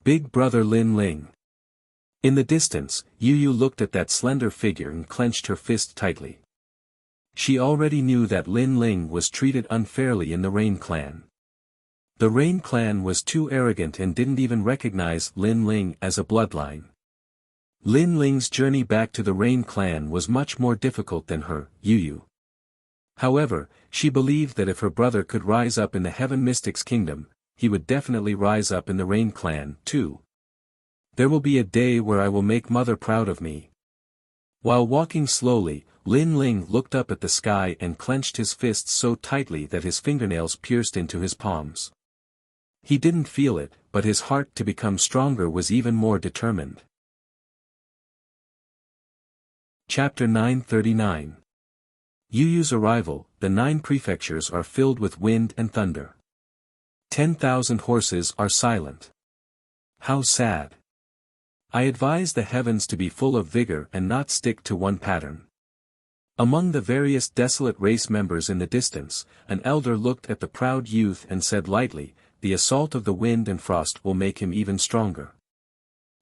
Big brother Lin Ling. In the distance, Yu Yu looked at that slender figure and clenched her fist tightly. She already knew that Lin Ling was treated unfairly in the Rain clan. The Rain clan was too arrogant and didn't even recognize Lin Ling as a bloodline. Lin Ling's journey back to the Rain clan was much more difficult than her, Yu Yu. However, she believed that if her brother could rise up in the Heaven Mystics Kingdom, he would definitely rise up in the Rain clan, too. There will be a day where I will make mother proud of me. While walking slowly, Lin Ling looked up at the sky and clenched his fists so tightly that his fingernails pierced into his palms. He didn't feel it, but his heart to become stronger was even more determined. Chapter 939. Yu Yu's arrival. The 9 prefectures are filled with wind and thunder. 10,000 horses are silent. How sad. I advise the heavens to be full of vigor and not stick to one pattern. Among the various desolate race members in the distance, an elder looked at the proud youth and said lightly, the assault of the wind and frost will make him even stronger.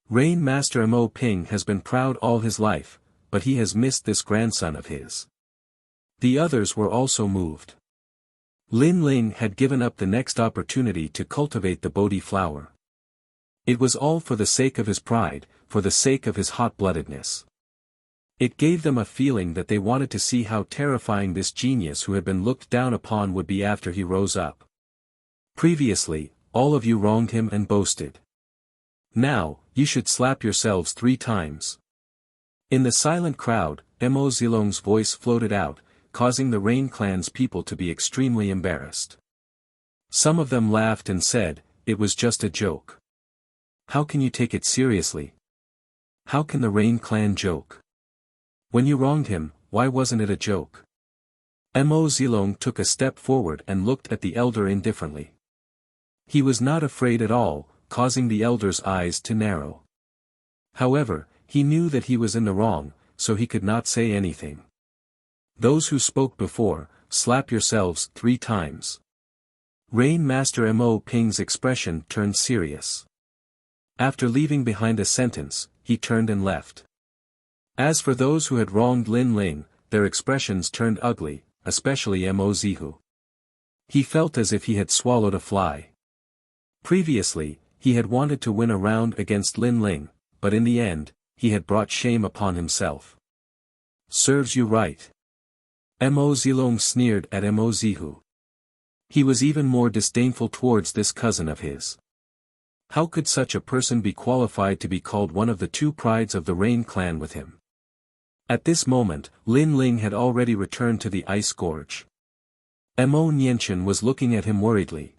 Rain Master Mo Ping has been proud all his life, but he has missed this grandson of his. The others were also moved. Lin Ling had given up the next opportunity to cultivate the Bodhi flower. It was all for the sake of his pride, for the sake of his hot-bloodedness. It gave them a feeling that they wanted to see how terrifying this genius who had been looked down upon would be after he rose up. Previously, all of you wronged him and boasted. Now, you should slap yourselves 3 times. In the silent crowd, Mo Zilong's voice floated out, causing the Rain clan's people to be extremely embarrassed. Some of them laughed and said, it was just a joke. How can you take it seriously? How can the Rain clan joke? When you wronged him, why wasn't it a joke? Mo Zilong took a step forward and looked at the elder indifferently. He was not afraid at all, causing the elder's eyes to narrow. However, he knew that he was in the wrong, so he could not say anything. Those who spoke before, slap yourselves 3 times. Rain Master Mo Ping's expression turned serious. After leaving behind a sentence, he turned and left. As for those who had wronged Lin Ling, their expressions turned ugly, especially Mo Zihu. He felt as if he had swallowed a fly. Previously, He had wanted to win a round against Lin Ling, but in the end, he had brought shame upon himself. Serves you right. Mo Zilong sneered at Mo Zihu. He was even more disdainful towards this cousin of his. How could such a person be qualified to be called one of the two prides of the Rain clan with him? At this moment, Lin Ling had already returned to the ice gorge. Mo Nianchen was looking at him worriedly.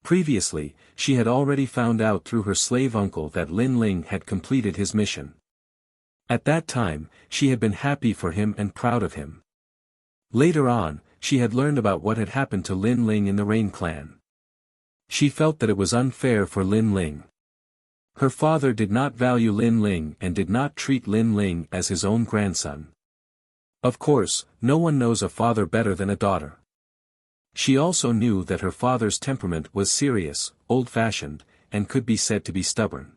Previously, she had already found out through her slave uncle that Lin Ling had completed his mission. At that time, she had been happy for him and proud of him. Later on, she had learned about what had happened to Lin Ling in the Rain clan. She felt that it was unfair for Lin Ling. Her father did not value Lin Ling and did not treat Lin Ling as his own grandson. Of course, no one knows a father better than a daughter. She also knew that her father's temperament was serious, old-fashioned, and could be said to be stubborn.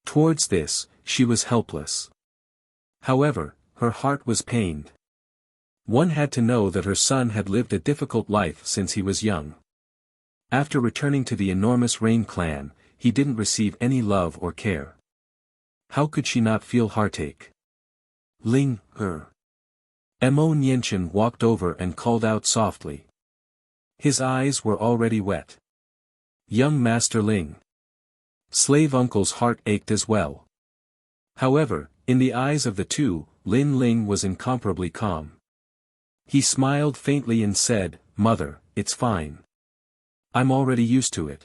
Towards this, she was helpless. However, her heart was pained. One had to know that her son had lived a difficult life since he was young. After returning to the enormous Rain clan, he didn't receive any love or care. How could she not feel heartache? Ling, her. Mo Nianchen walked over and called out softly. His eyes were already wet. Young Master Ling. Slave uncle's heart ached as well. However, in the eyes of the two, Lin Ling was incomparably calm. He smiled faintly and said, "Mother, it's fine. I'm already used to it."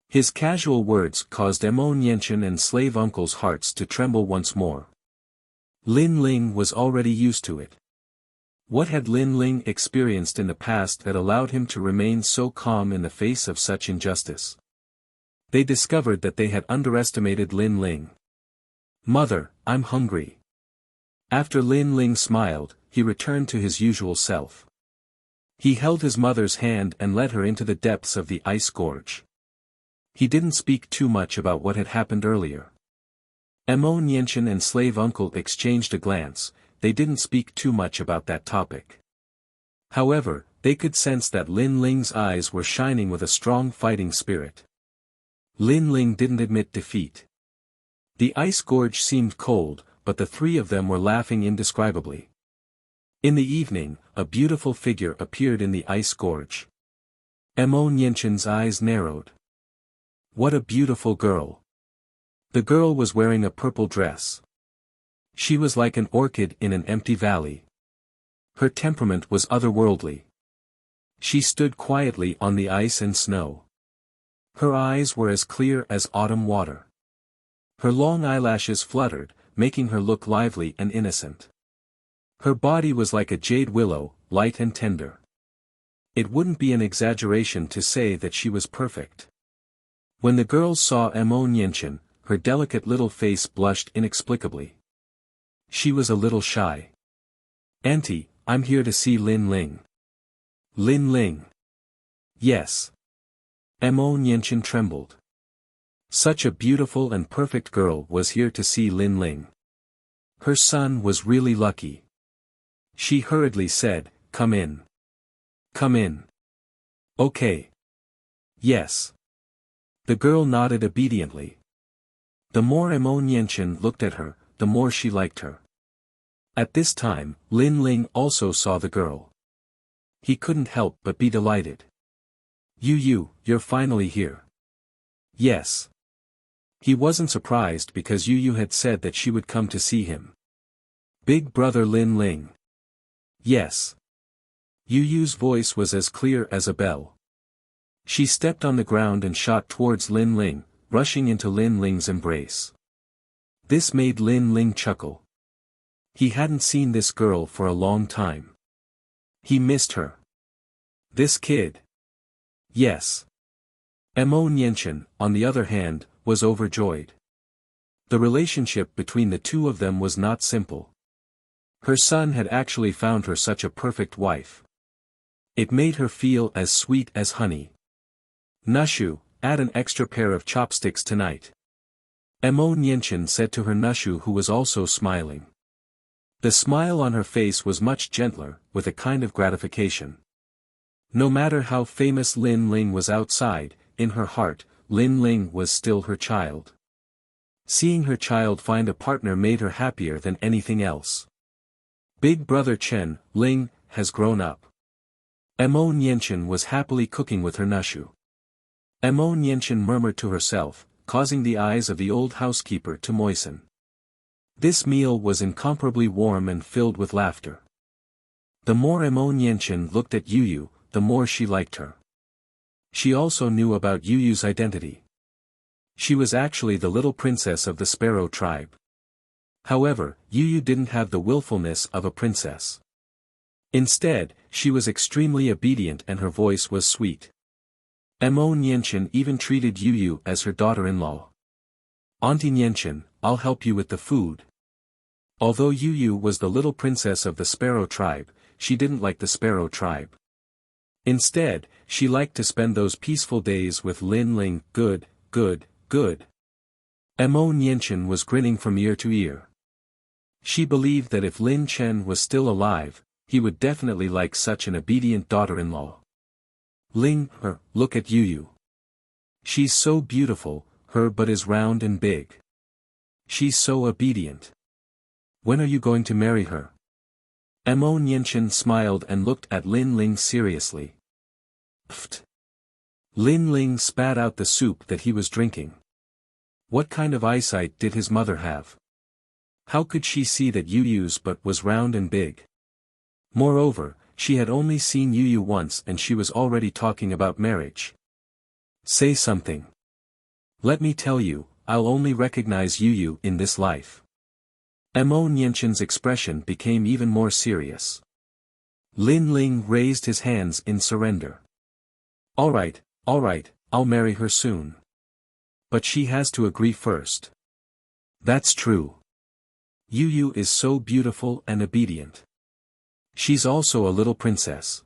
His casual words caused Mo Nianchen and slave uncle's hearts to tremble once more. Lin Ling was already used to it. What had Lin Ling experienced in the past that allowed him to remain so calm in the face of such injustice? They discovered that they had underestimated Lin Ling. "Mother, I'm hungry." After Lin Ling smiled, he returned to his usual self. He held his mother's hand and led her into the depths of the ice gorge. He didn't speak too much about what had happened earlier. Mo Nianchen and slave uncle exchanged a glance. They didn't speak too much about that topic. However, they could sense that Lin Ling's eyes were shining with a strong fighting spirit. Lin Ling didn't admit defeat. The ice gorge seemed cold, but the three of them were laughing indescribably. In the evening, a beautiful figure appeared in the ice gorge. Mo Nianchen's eyes narrowed. What a beautiful girl. The girl was wearing a purple dress. She was like an orchid in an empty valley. Her temperament was otherworldly. She stood quietly on the ice and snow. Her eyes were as clear as autumn water. Her long eyelashes fluttered, making her look lively and innocent. Her body was like a jade willow, light and tender. It wouldn't be an exaggeration to say that she was perfect. When the girls saw Mo Nianchen, her delicate little face blushed inexplicably. She was a little shy. "Auntie, I'm here to see Lin Ling." "Lin Ling?" "Yes." Mo Nianchen trembled. Such a beautiful and perfect girl was here to see Lin Ling. Her son was really lucky. She hurriedly said, "Come in. Come in." "Okay." "Yes." The girl nodded obediently. The more Mo Nianchen looked at her, the more she liked her. At this time, Lin Ling also saw the girl. He couldn't help but be delighted. You're finally here." "Yes." He wasn't surprised because Yu had said that she would come to see him. "Big brother Lin Ling." "Yes." Yu's voice was as clear as a bell. She stepped on the ground and shot towards Lin Ling, rushing into Lin Ling's embrace. This made Lin Ling chuckle. He hadn't seen this girl for a long time. He missed her. This kid? Yes. Mo Nianchen, on the other hand, was overjoyed. The relationship between the two of them was not simple. Her son had actually found her such a perfect wife. It made her feel as sweet as honey. "Nushu, add an extra pair of chopsticks tonight." Mo Nianchen said to her Nushu, who was also smiling. The smile on her face was much gentler, with a kind of gratification. No matter how famous Lin Ling was outside, in her heart, Lin Ling was still her child. Seeing her child find a partner made her happier than anything else. Big brother Chen, Ling, has grown up. Mo Nianchen was happily cooking with her Nushu. Mo Nianchen murmured to herself, causing the eyes of the old housekeeper to moisten. This meal was incomparably warm and filled with laughter. The more Mo Nianchen looked at Yu, the more she liked her. She also knew about Yu's identity. She was actually the little princess of the Sparrow tribe. However, Yu didn't have the willfulness of a princess. Instead, she was extremely obedient and her voice was sweet. Mo Nianchen even treated Yu as her daughter-in-law. Auntie Nianchen, I'll help you with the food. Although Yu was the little princess of the Sparrow tribe, she didn't like the Sparrow tribe. Instead, she liked to spend those peaceful days with Lin Ling. Good. Mo Nianchen was grinning from ear to ear. She believed that if Lin Chen was still alive, he would definitely like such an obedient daughter-in-law. Ling, look at Yu. She's so beautiful, her butt is round and big. She's so obedient. When are you going to marry her? Mo Nianchen smiled and looked at Lin Ling seriously. Pfft. Lin Ling spat out the soup that he was drinking. What kind of eyesight did his mother have? How could she see that Yu's butt was round and big? Moreover, she had only seen Yu once and she was already talking about marriage. Say something. Let me tell you, I'll only recognize Yu in this life. Mo Nianchen's expression became even more serious. Lin Ling raised his hands in surrender. Alright, I'll marry her soon. But she has to agree first. That's true. Yu is so beautiful and obedient. She's also a little princess.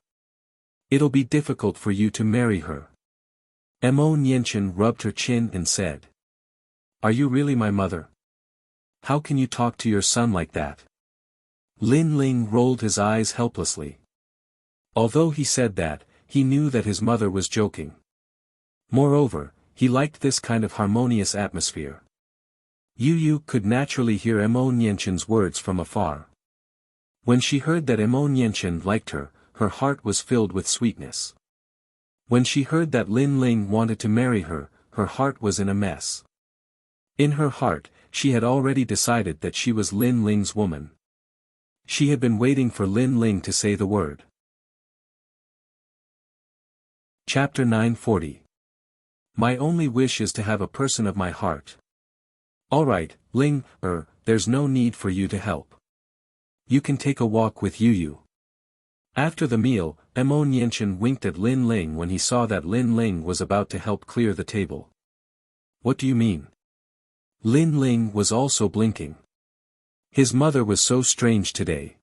It'll be difficult for you to marry her. Mo Nianchen rubbed her chin and said. Are you really my mother? How can you talk to your son like that? Lin Ling rolled his eyes helplessly. Although he said that, he knew that his mother was joking. Moreover, he liked this kind of harmonious atmosphere. Yu could naturally hear Mo Nianchen's words from afar. When she heard that Mo Nianchen liked her, her heart was filled with sweetness. When she heard that Lin Ling wanted to marry her, her heart was in a mess. In her heart, she had already decided that she was Lin Ling's woman. She had been waiting for Lin Ling to say the word. Chapter 940. My only wish is to have a person of my heart. Alright, Ling, there's no need for you to help. You can take a walk with Yu. After the meal, Mo Nianchen winked at Lin Ling when he saw that Lin Ling was about to help clear the table. What do you mean? Lin Ling was also blinking. His mother was so strange today.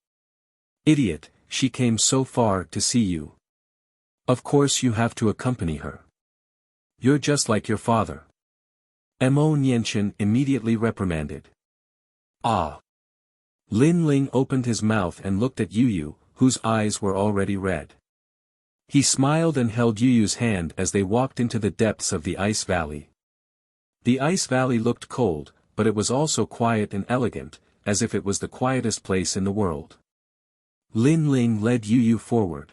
Idiot, she came so far to see you. Of course you have to accompany her. You're just like your father. Mo Nianchen immediately reprimanded. Ah! Lin Ling opened his mouth and looked at Yu, whose eyes were already red. He smiled and held Yu's hand as they walked into the depths of the ice valley. The ice valley looked cold, but it was also quiet and elegant, as if it was the quietest place in the world. Lin Ling led Yu forward.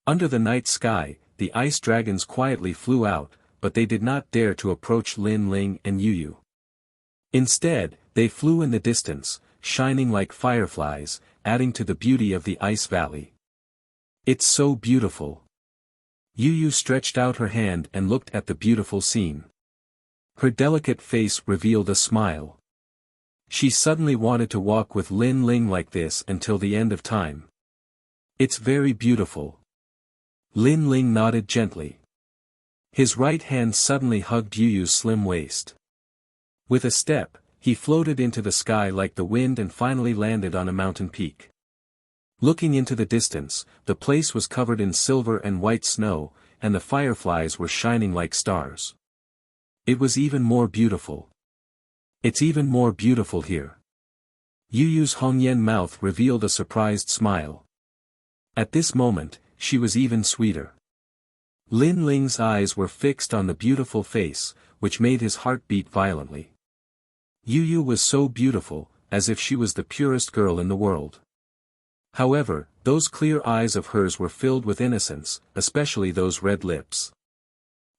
Under the night sky, the ice dragons quietly flew out, but they did not dare to approach Lin Ling and Yu. Instead, they flew in the distance, shining like fireflies, adding to the beauty of the ice valley. It's so beautiful. Yu stretched out her hand and looked at the beautiful scene. Her delicate face revealed a smile. She suddenly wanted to walk with Lin Ling like this until the end of time. It's very beautiful. Lin Ling nodded gently. His right hand suddenly hugged Yu's slim waist. With a step, he floated into the sky like the wind and finally landed on a mountain peak. Looking into the distance, the place was covered in silver and white snow, and the fireflies were shining like stars. It was even more beautiful. It's even more beautiful here. Yu's Hongyan mouth revealed a surprised smile. At this moment, she was even sweeter. Lin Ling's eyes were fixed on the beautiful face, which made his heart beat violently. Yu Yu was so beautiful, as if she was the purest girl in the world. However, those clear eyes of hers were filled with innocence, especially those red lips.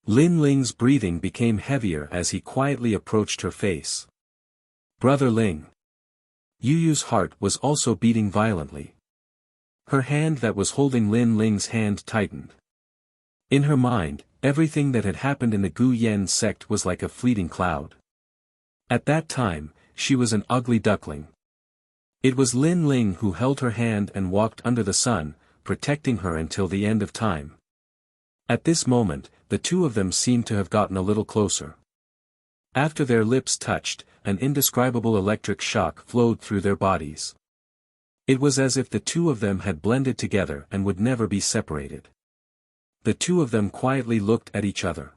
Lin Ling's breathing became heavier as he quietly approached her face. Brother Ling. Yu Yu's heart was also beating violently. Her hand that was holding Lin Ling's hand tightened. In her mind, everything that had happened in the Gu Yen sect was like a fleeting cloud. At that time, she was an ugly duckling. It was Lin Ling who held her hand and walked under the sun, protecting her until the end of time. At this moment, the two of them seemed to have gotten a little closer. After their lips touched, an indescribable electric shock flowed through their bodies. It was as if the two of them had blended together and would never be separated. The two of them quietly looked at each other.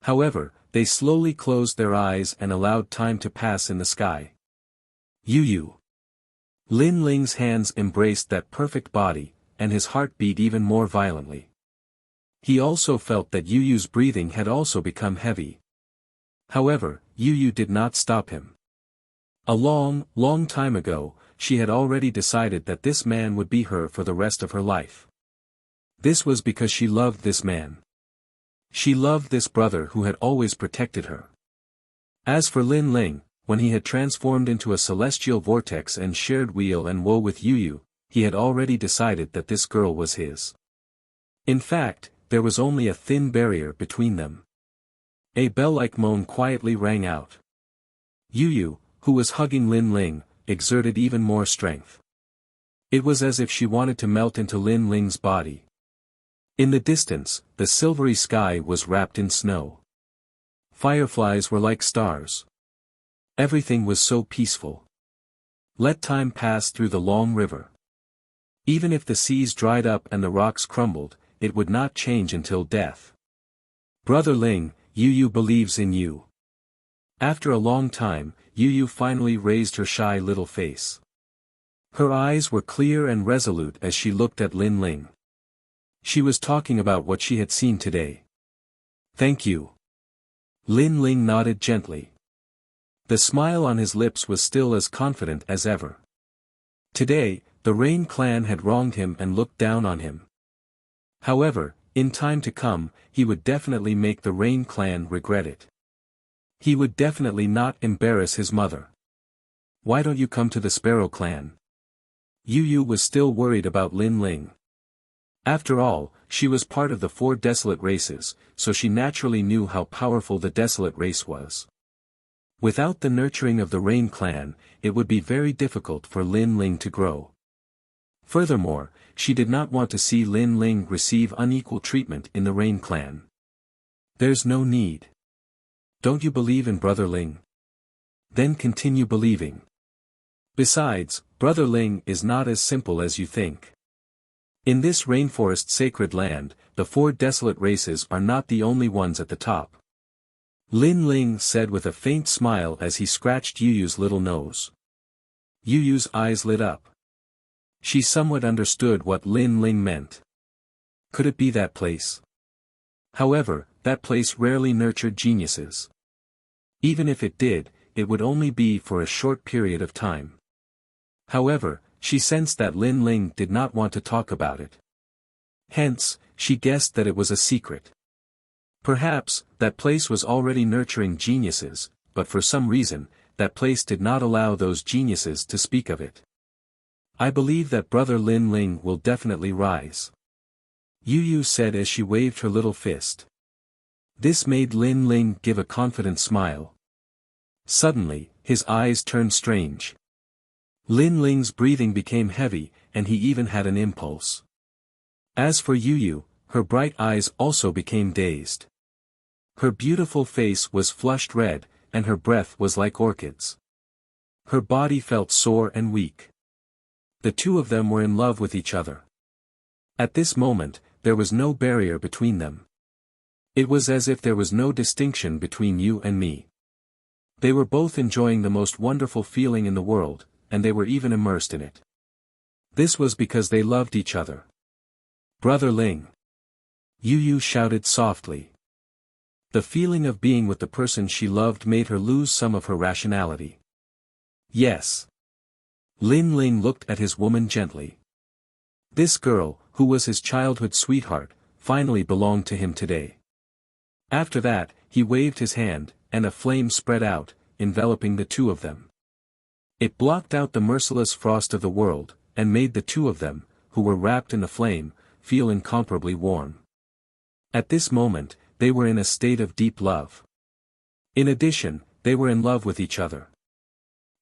However, they slowly closed their eyes and allowed time to pass in the sky. Yu Yu. Lin Ling's hands embraced that perfect body, and his heart beat even more violently. He also felt that Yu Yu's breathing had also become heavy. However, Yu Yu did not stop him. A long, long time ago, she had already decided that this man would be her for the rest of her life. This was because she loved this man. She loved this brother who had always protected her. As for Lin Ling, when he had transformed into a celestial vortex and shared weal and woe with Yu Yu, he had already decided that this girl was his. In fact, there was only a thin barrier between them. A bell-like moan quietly rang out. Yu Yu, who was hugging Lin Ling, exerted even more strength. It was as if she wanted to melt into Lin Ling's body. In the distance, the silvery sky was wrapped in snow. Fireflies were like stars. Everything was so peaceful. Let time pass through the long river. Even if the seas dried up and the rocks crumbled, it would not change until death. Brother Ling, Yu Yu believes in you. After a long time, Yu Yu finally raised her shy little face. Her eyes were clear and resolute as she looked at Lin Ling. She was talking about what she had seen today. Thank you. Lin Ling nodded gently. The smile on his lips was still as confident as ever. Today, the Rain clan had wronged him and looked down on him. However, in time to come, he would definitely make the Rain clan regret it. He would definitely not embarrass his mother. Why don't you come to the Sparrow clan? Yu Yu was still worried about Lin Ling. After all, she was part of the 4 desolate races, so she naturally knew how powerful the desolate race was. Without the nurturing of the Rain clan, it would be very difficult for Lin Ling to grow. Furthermore, she did not want to see Lin Ling receive unequal treatment in the Rain clan. There's no need. Don't you believe in Brother Ling? Then continue believing. Besides, Brother Ling is not as simple as you think. In this rainforest sacred land, the 4 desolate races are not the only ones at the top. Lin Ling said with a faint smile as he scratched Yu Yu's little nose. Yu Yu's eyes lit up. She somewhat understood what Lin Ling meant. Could it be that place? However, that place rarely nurtured geniuses. Even if it did, it would only be for a short period of time. However, she sensed that Lin Ling did not want to talk about it. Hence, she guessed that it was a secret. Perhaps, that place was already nurturing geniuses, but for some reason, that place did not allow those geniuses to speak of it. I believe that Brother Lin Ling will definitely rise. Yu Yu said as she waved her little fist. This made Lin Ling give a confident smile. Suddenly, his eyes turned strange. Lin Ling's breathing became heavy, and he even had an impulse. As for Yu Yu, her bright eyes also became dazed. Her beautiful face was flushed red, and her breath was like orchids. Her body felt sore and weak. The two of them were in love with each other. At this moment, there was no barrier between them. It was as if there was no distinction between you and me. They were both enjoying the most wonderful feeling in the world, and they were even immersed in it. This was because they loved each other. Brother Ling. Yu Yu shouted softly. The feeling of being with the person she loved made her lose some of her rationality. Yes. Lin Ling looked at his woman gently. This girl, who was his childhood sweetheart, finally belonged to him today. After that, he waved his hand, and a flame spread out, enveloping the two of them. It blocked out the merciless frost of the world, and made the two of them, who were wrapped in the flame, feel incomparably warm. At this moment, they were in a state of deep love. In addition, they were in love with each other.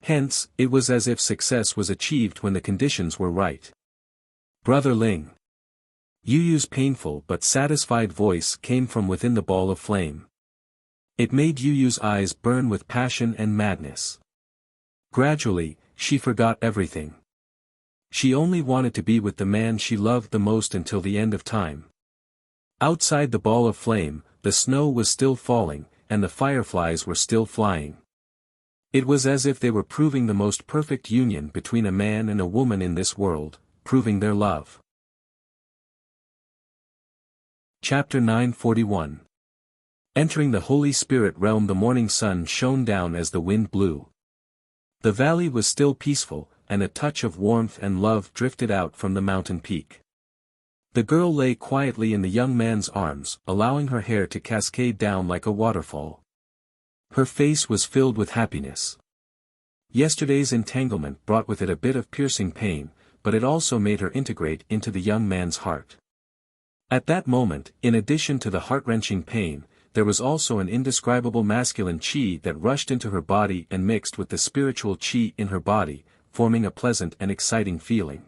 Hence, it was as if success was achieved when the conditions were right. Brother Ling. Yu Yu's painful but satisfied voice came from within the ball of flame. It made Yu Yu's eyes burn with passion and madness. Gradually, she forgot everything. She only wanted to be with the man she loved the most until the end of time. Outside the ball of flame, the snow was still falling, and the fireflies were still flying. It was as if they were proving the most perfect union between a man and a woman in this world, proving their love. Chapter 941. Entering the Holy Spirit realm, the morning sun shone down as the wind blew. The valley was still peaceful, and a touch of warmth and love drifted out from the mountain peak. The girl lay quietly in the young man's arms, allowing her hair to cascade down like a waterfall. Her face was filled with happiness. Yesterday's entanglement brought with it a bit of piercing pain, but it also made her integrate into the young man's heart. At that moment, in addition to the heart-wrenching pain, there was also an indescribable masculine qi that rushed into her body and mixed with the spiritual qi in her body, forming a pleasant and exciting feeling.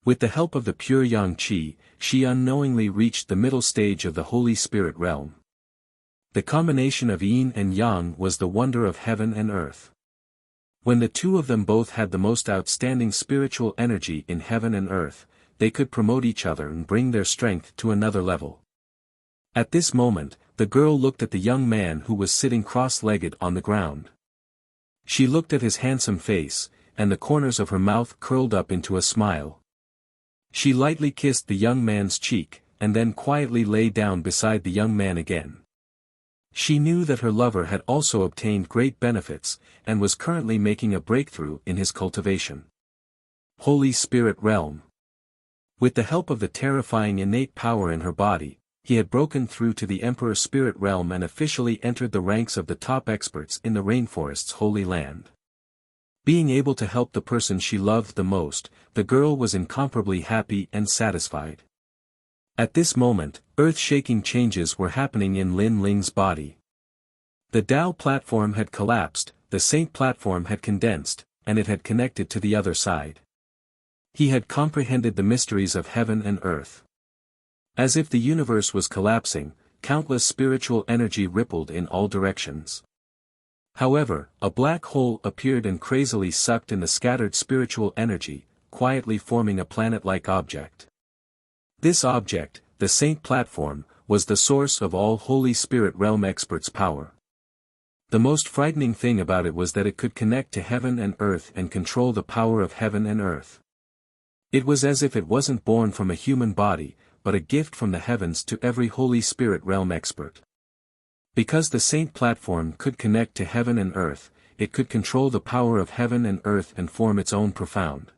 With the help of the pure yang qi, she unknowingly reached the middle stage of the Holy Spirit realm. The combination of yin and yang was the wonder of heaven and earth. When the two of them both had the most outstanding spiritual energy in heaven and earth, they could promote each other and bring their strength to another level. At this moment, the girl looked at the young man who was sitting cross-legged on the ground. She looked at his handsome face, and the corners of her mouth curled up into a smile. She lightly kissed the young man's cheek, and then quietly lay down beside the young man again. She knew that her lover had also obtained great benefits, and was currently making a breakthrough in his cultivation. Holy Spirit Realm. With the help of the terrifying innate power in her body, he had broken through to the Emperor Spirit Realm and officially entered the ranks of the top experts in the rainforest's holy land. Being able to help the person she loved the most, the girl was incomparably happy and satisfied. At this moment, earth-shaking changes were happening in Lin Ling's body. The Tao platform had collapsed, the Saint platform had condensed, and it had connected to the other side. He had comprehended the mysteries of heaven and earth. As if the universe was collapsing, countless spiritual energy rippled in all directions. However, a black hole appeared and crazily sucked in the scattered spiritual energy, quietly forming a planet-like object. This object, the Saint Platform, was the source of all Holy Spirit Realm experts' power. The most frightening thing about it was that it could connect to heaven and earth and control the power of heaven and earth. It was as if it wasn't born from a human body, but a gift from the heavens to every Holy Spirit Realm expert. Because the Saint Platform could connect to heaven and earth, it could control the power of heaven and earth and form its own profound.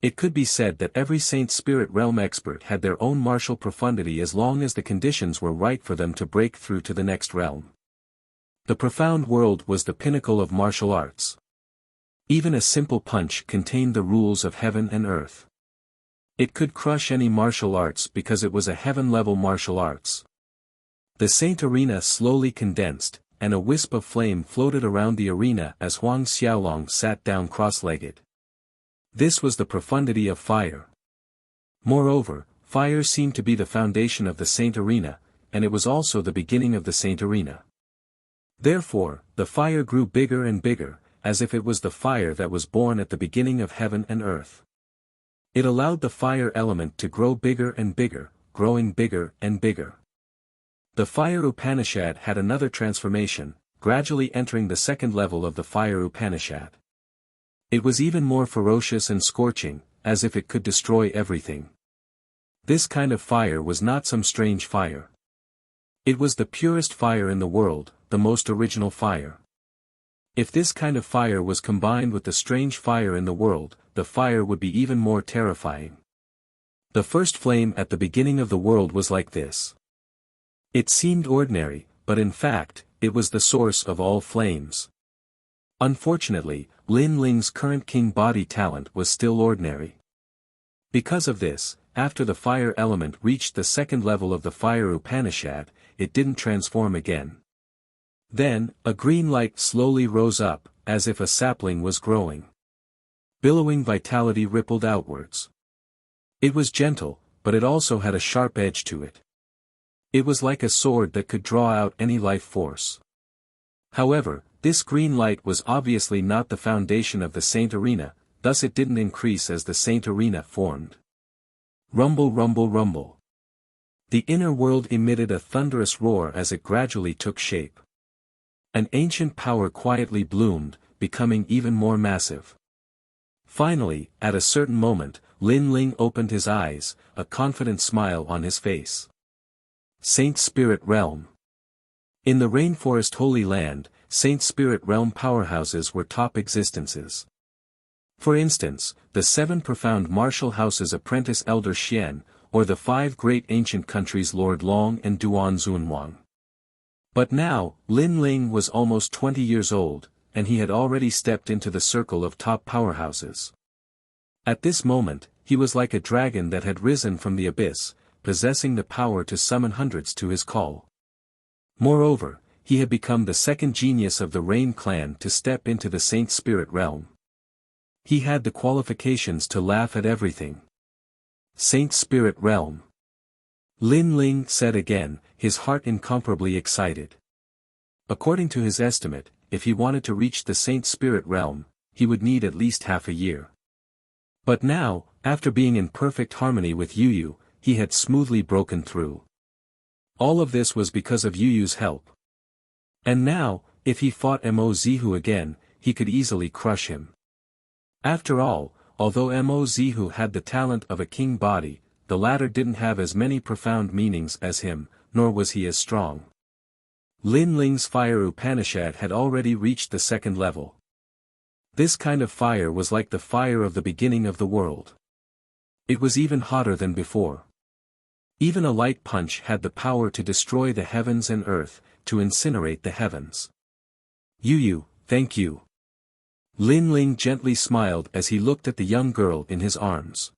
It could be said that every Saint Spirit Realm expert had their own martial profundity as long as the conditions were right for them to break through to the next realm. The profound world was the pinnacle of martial arts. Even a simple punch contained the rules of heaven and earth. It could crush any martial arts because it was a heaven-level martial arts. The Saint Arena slowly condensed, and a wisp of flame floated around the arena as Huang Xiaolong sat down cross-legged. This was the profundity of fire. Moreover, fire seemed to be the foundation of the Saint Arena, and it was also the beginning of the Saint Arena. Therefore, the fire grew bigger and bigger, as if it was the fire that was born at the beginning of heaven and earth. It allowed the fire element to grow bigger and bigger, growing bigger and bigger. The Fire Upanishad had another transformation, gradually entering the second level of the Fire Upanishad. It was even more ferocious and scorching, as if it could destroy everything. This kind of fire was not some strange fire. It was the purest fire in the world, the most original fire. If this kind of fire was combined with the strange fire in the world, the fire would be even more terrifying. The first flame at the beginning of the world was like this. It seemed ordinary, but in fact, it was the source of all flames. Unfortunately, Lin Ling's current king body talent was still ordinary. Because of this, after the fire element reached the second level of the fire Upanishad, it didn't transform again. Then, a green light slowly rose up, as if a sapling was growing. Billowing vitality rippled outwards. It was gentle, but it also had a sharp edge to it. It was like a sword that could draw out any life force. However, this green light was obviously not the foundation of the Saint Arena, thus it didn't increase as the Saint Arena formed. Rumble, rumble, rumble. The inner world emitted a thunderous roar as it gradually took shape. An ancient power quietly bloomed, becoming even more massive. Finally, at a certain moment, Lin Ling opened his eyes, a confident smile on his face. Saint Spirit Realm. In the Rainforest Holy Land, Saint Spirit Realm powerhouses were top existences. For instance, the 7 profound martial houses apprentice Elder Xian, or the 5 great ancient countries Lord Long and Duan Zunwang. But now, Lin Ling was almost 20 years old, and he had already stepped into the circle of top powerhouses. At this moment, he was like a dragon that had risen from the abyss, possessing the power to summon hundreds to his call. Moreover, he had become the second genius of the Rain clan to step into the Saint Spirit realm. He had the qualifications to laugh at everything. Saint Spirit realm. Lin Ling said again, his heart incomparably excited. According to his estimate, if he wanted to reach the Saint Spirit realm, he would need at least half a year. But now, after being in perfect harmony with Yu Yu, he had smoothly broken through. All of this was because of Yu Yu's help. And now, if he fought Mo Zihu again, he could easily crush him. After all, although Mo Zihu had the talent of a king body, the latter didn't have as many profound meanings as him, nor was he as strong. Lin Ling's fire Upanishad had already reached the second level. This kind of fire was like the fire of the beginning of the world. It was even hotter than before. Even a light punch had the power to destroy the heavens and earth, to incinerate the heavens. Yu Yu, thank you. Lin Ling gently smiled as he looked at the young girl in his arms.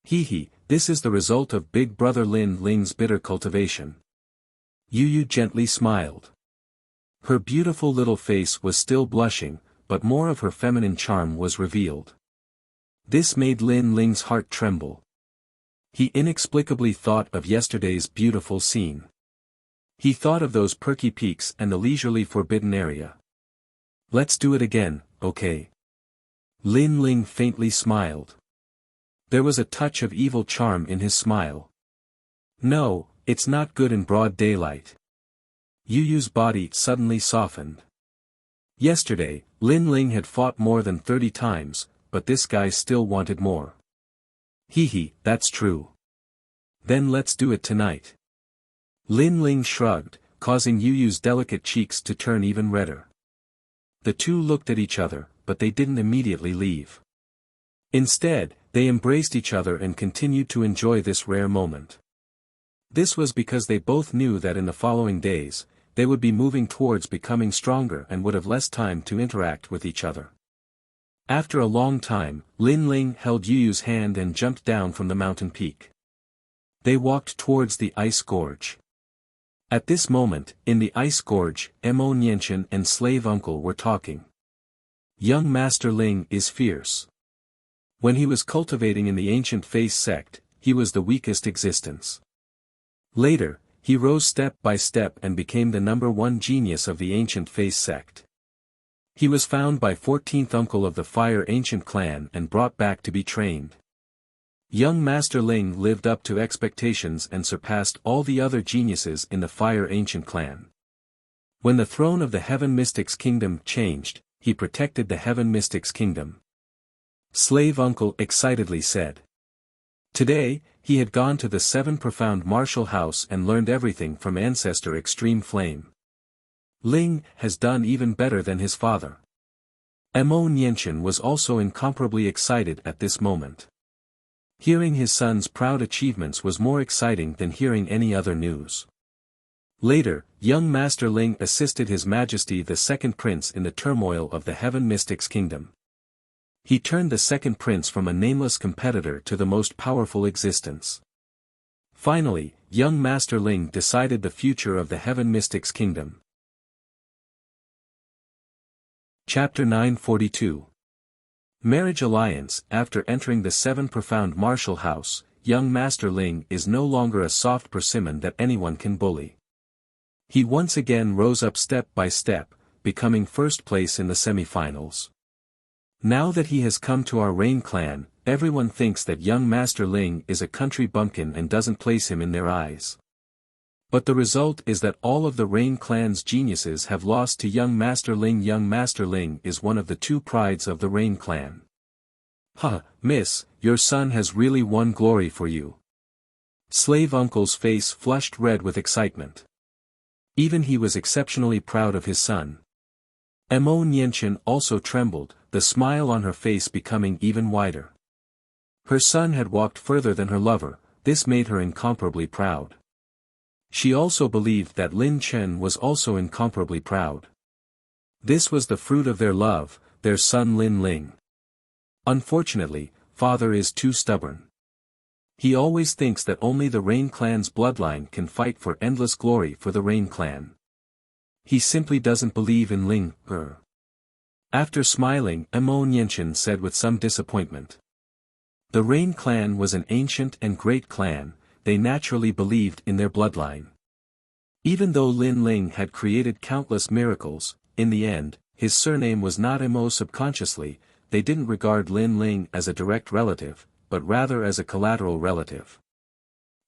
Hee, this is the result of Big Brother Lin Ling's bitter cultivation. Yu Yu gently smiled. Her beautiful little face was still blushing, but more of her feminine charm was revealed. This made Lin Ling's heart tremble. He inexplicably thought of yesterday's beautiful scene. He thought of those perky peaks and the leisurely forbidden area. Let's do it again, okay? Lin Ling faintly smiled. There was a touch of evil charm in his smile. No, it's not good in broad daylight. Yu Yu's body suddenly softened. Yesterday, Lin Ling had fought more than 30 times, but this guy still wanted more. Hee, that's true. Then let's do it tonight. Lin Ling shrugged, causing Yu Yu's delicate cheeks to turn even redder. The two looked at each other, but they didn't immediately leave. Instead, they embraced each other and continued to enjoy this rare moment. This was because they both knew that in the following days, they would be moving towards becoming stronger and would have less time to interact with each other. After a long time, Lin Ling held Yu Yu's hand and jumped down from the mountain peak. They walked towards the ice gorge. At this moment, in the ice gorge, Mo Nianchen and slave uncle were talking. Young Master Ling is fierce. When he was cultivating in the ancient face sect, he was the weakest existence. Later, he rose step by step and became the #1 genius of the ancient face sect. He was found by 14th uncle of the Fire Ancient clan and brought back to be trained. Young Master Ling lived up to expectations and surpassed all the other geniuses in the Fire Ancient clan. When the throne of the Heaven Mystics Kingdom changed, he protected the Heaven Mystics Kingdom. Slave uncle excitedly said. Today, he had gone to the Seven Profound Martial House and learned everything from Ancestor Extreme Flame. Ling has done even better than his father. Mo Nianchen was also incomparably excited at this moment. Hearing his son's proud achievements was more exciting than hearing any other news. Later, young Master Ling assisted His Majesty the Second Prince in the turmoil of the Heaven Mystics Kingdom. He turned the Second Prince from a nameless competitor to the most powerful existence. Finally, young Master Ling decided the future of the Heaven Mystics Kingdom. Chapter 942. Marriage Alliance. After entering the Seven Profound Martial House, young Master Ling is no longer a soft persimmon that anyone can bully. He once again rose up step by step, becoming first place in the semi-finals. Now that he has come to our Rain clan, everyone thinks that young Master Ling is a country bumpkin and doesn't place him in their eyes. But the result is that all of the Rain clan's geniuses have lost to young Master Ling. Young Master Ling is one of the two prides of the Rain clan. Huh, miss, your son has really won glory for you. Slave Uncle's face flushed red with excitement. Even he was exceptionally proud of his son. Mo Nianchen also trembled, the smile on her face becoming even wider. Her son had walked further than her lover, this made her incomparably proud. She also believed that Lin Chen was also incomparably proud. This was the fruit of their love, their son Lin Ling. Unfortunately, father is too stubborn. He always thinks that only the Rain clan's bloodline can fight for endless glory for the Rain clan. He simply doesn't believe in Ling, her. After smiling, Mo Nianchen said with some disappointment. The Rain clan was an ancient and great clan, they naturally believed in their bloodline. Even though Lin Ling had created countless miracles, in the end, his surname was not Mo. Subconsciously, they didn't regard Lin Ling as a direct relative, but rather as a collateral relative.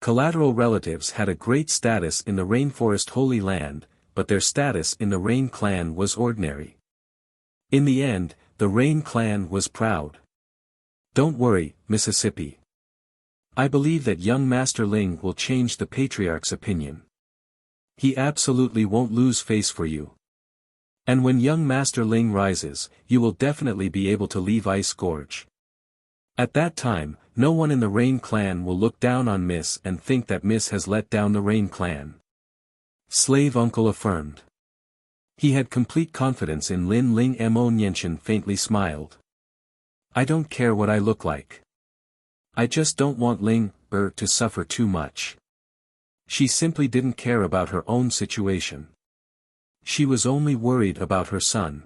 Collateral relatives had a great status in the Rainforest Holy Land, but their status in the Rain clan was ordinary. In the end, the Rain clan was proud. Don't worry, Mississippi. I believe that young Master Ling will change the Patriarch's opinion. He absolutely won't lose face for you. And when young Master Ling rises, you will definitely be able to leave Ice Gorge. At that time, no one in the Rain clan will look down on Miss and think that Miss has let down the Rain clan. Slave Uncle affirmed. He had complete confidence in Lin Ling. Mo Nianchen faintly smiled. I don't care what I look like. I just don't want Ling, to suffer too much. She simply didn't care about her own situation. She was only worried about her son.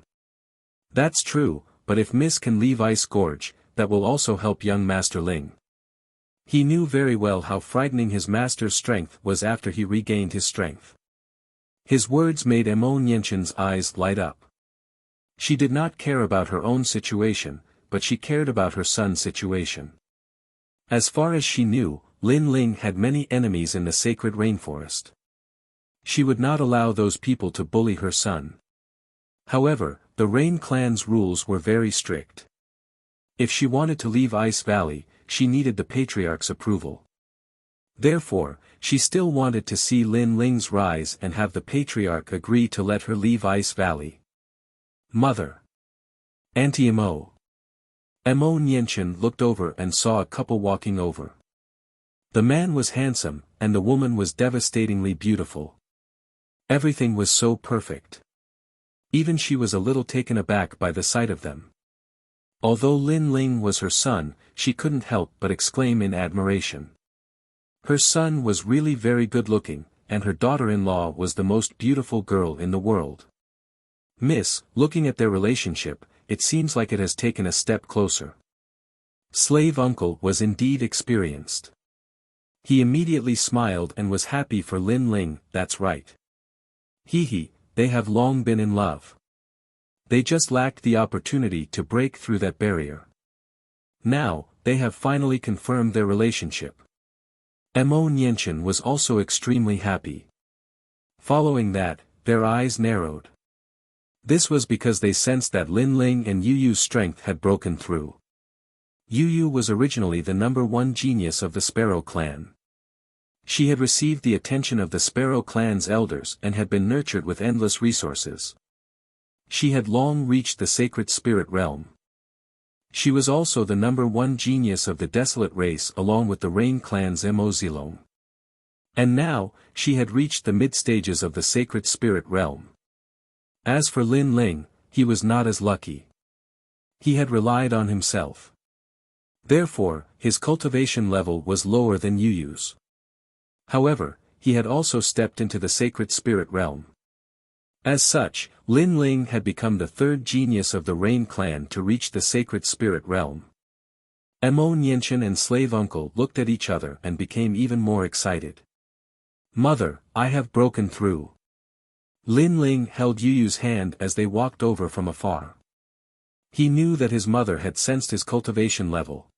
That's true, but if Miss can leave Ice Gorge, that will also help young Master Ling. He knew very well how frightening his master's strength was after he regained his strength. His words made Mo Nianchen's eyes light up. She did not care about her own situation, but she cared about her son's situation. As far as she knew, Lin Ling had many enemies in the sacred rainforest. She would not allow those people to bully her son. However, the Rain clan's rules were very strict. If she wanted to leave Ice Valley, she needed the Patriarch's approval. Therefore, she still wanted to see Lin Ling's rise and have the Patriarch agree to let her leave Ice Valley. Mother. Auntie Mo. Mo Nianchen looked over and saw a couple walking over. The man was handsome, and the woman was devastatingly beautiful. Everything was so perfect. Even she was a little taken aback by the sight of them. Although Lin Ling was her son, she couldn't help but exclaim in admiration. Her son was really very good-looking, and her daughter-in-law was the most beautiful girl in the world. Miss, looking at their relationship, it seems like it has taken a step closer. Slave Uncle was indeed experienced. He immediately smiled and was happy for Lin Ling. That's right. They have long been in love. They just lacked the opportunity to break through that barrier. Now, they have finally confirmed their relationship. Mo Nianchen was also extremely happy. Following that, their eyes narrowed. This was because they sensed that Lin Ling and Yu Yu's strength had broken through. Yu Yu was originally the #1 genius of the Sparrow clan. She had received the attention of the Sparrow clan's elders and had been nurtured with endless resources. She had long reached the sacred spirit realm. She was also the #1 genius of the desolate race along with the Rain clan's Mo Zilong. And now, she had reached the mid-stages of the sacred spirit realm. As for Lin Ling, he was not as lucky. He had relied on himself. Therefore, his cultivation level was lower than Yu Yu's. However, he had also stepped into the sacred spirit realm. As such, Lin Ling had become the third genius of the Rain clan to reach the sacred spirit realm. Mo Nianchen and slave uncle looked at each other and became even more excited. "Mother, I have broken through." Lin Ling held Yu Yu's hand as they walked over from afar. He knew that his mother had sensed his cultivation level.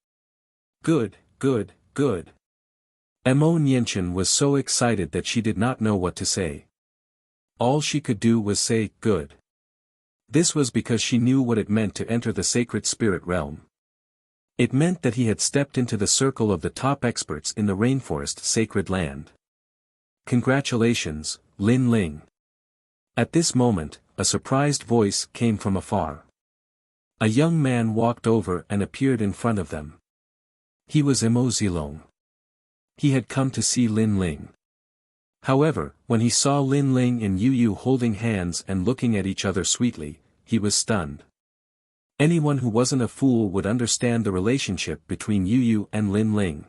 Good, good, good. Mo Nianchen was so excited that she did not know what to say. All she could do was say, good. This was because she knew what it meant to enter the sacred spirit realm. It meant that he had stepped into the circle of the top experts in the rainforest sacred land. Congratulations, Lin Ling. At this moment, a surprised voice came from afar. A young man walked over and appeared in front of them. He was Mo Zilong. He had come to see Lin Ling. However, when he saw Lin Ling and Yu Yu holding hands and looking at each other sweetly, he was stunned. Anyone who wasn't a fool would understand the relationship between Yu Yu and Lin Ling.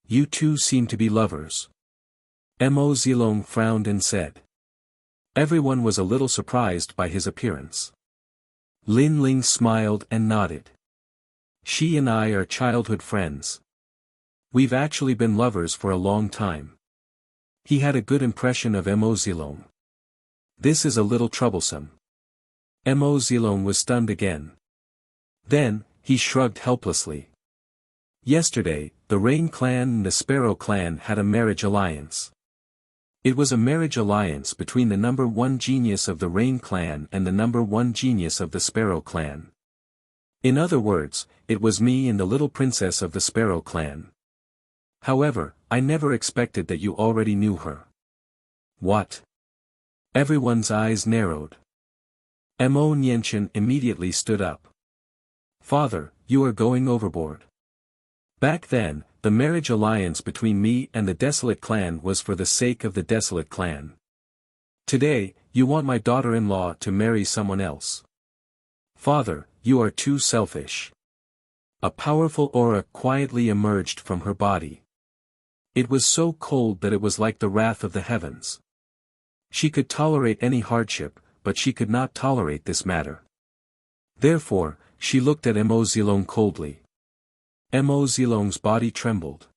You two seem to be lovers. Mo Zilong frowned and said. Everyone was a little surprised by his appearance. Lin Ling smiled and nodded. She and I are childhood friends. We've actually been lovers for a long time. He had a good impression of Mo Zilong. This is a little troublesome. Mo Zilong was stunned again. Then, he shrugged helplessly. Yesterday, the Rain clan and the Sparrow clan had a marriage alliance. It was a marriage alliance between the #1 genius of the Rain clan and the #1 genius of the Sparrow clan. In other words, it was me and the little princess of the Sparrow clan. However, I never expected that you already knew her. What? Everyone's eyes narrowed. Mo Nianchen immediately stood up. Father, you are going overboard. Back then, the marriage alliance between me and the Desolate clan was for the sake of the Desolate clan. Today, you want my daughter-in-law to marry someone else. Father, you are too selfish. A powerful aura quietly emerged from her body. It was so cold that it was like the wrath of the heavens. She could tolerate any hardship, but she could not tolerate this matter. Therefore, she looked at Mo Zilong coldly. Mo Zilong's body trembled.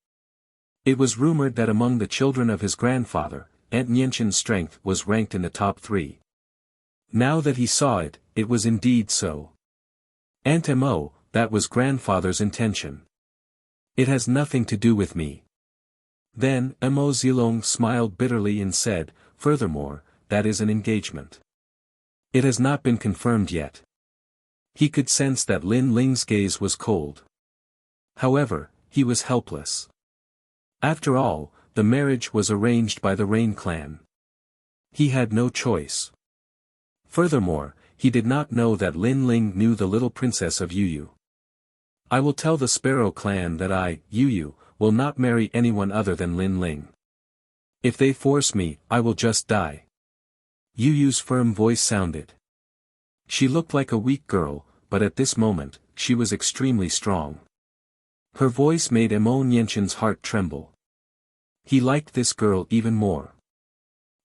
It was rumored that among the children of his grandfather, Aunt Nianchen's strength was ranked in the top 3. Now that he saw it, it was indeed so. Aunt Mo, that was grandfather's intention. It has nothing to do with me. Then, Mo Zilong smiled bitterly and said, furthermore, that is an engagement. It has not been confirmed yet. He could sense that Lin Ling's gaze was cold. However, he was helpless. After all, the marriage was arranged by the Rain clan. He had no choice. Furthermore, he did not know that Lin Ling knew the little princess of Yu Yu. I will tell the Sparrow clan that I, Yu Yu, will not marry anyone other than Lin Ling. If they force me, I will just die. Yu Yu's firm voice sounded. She looked like a weak girl, but at this moment, she was extremely strong. Her voice made Mo Nianchen's heart tremble. He liked this girl even more.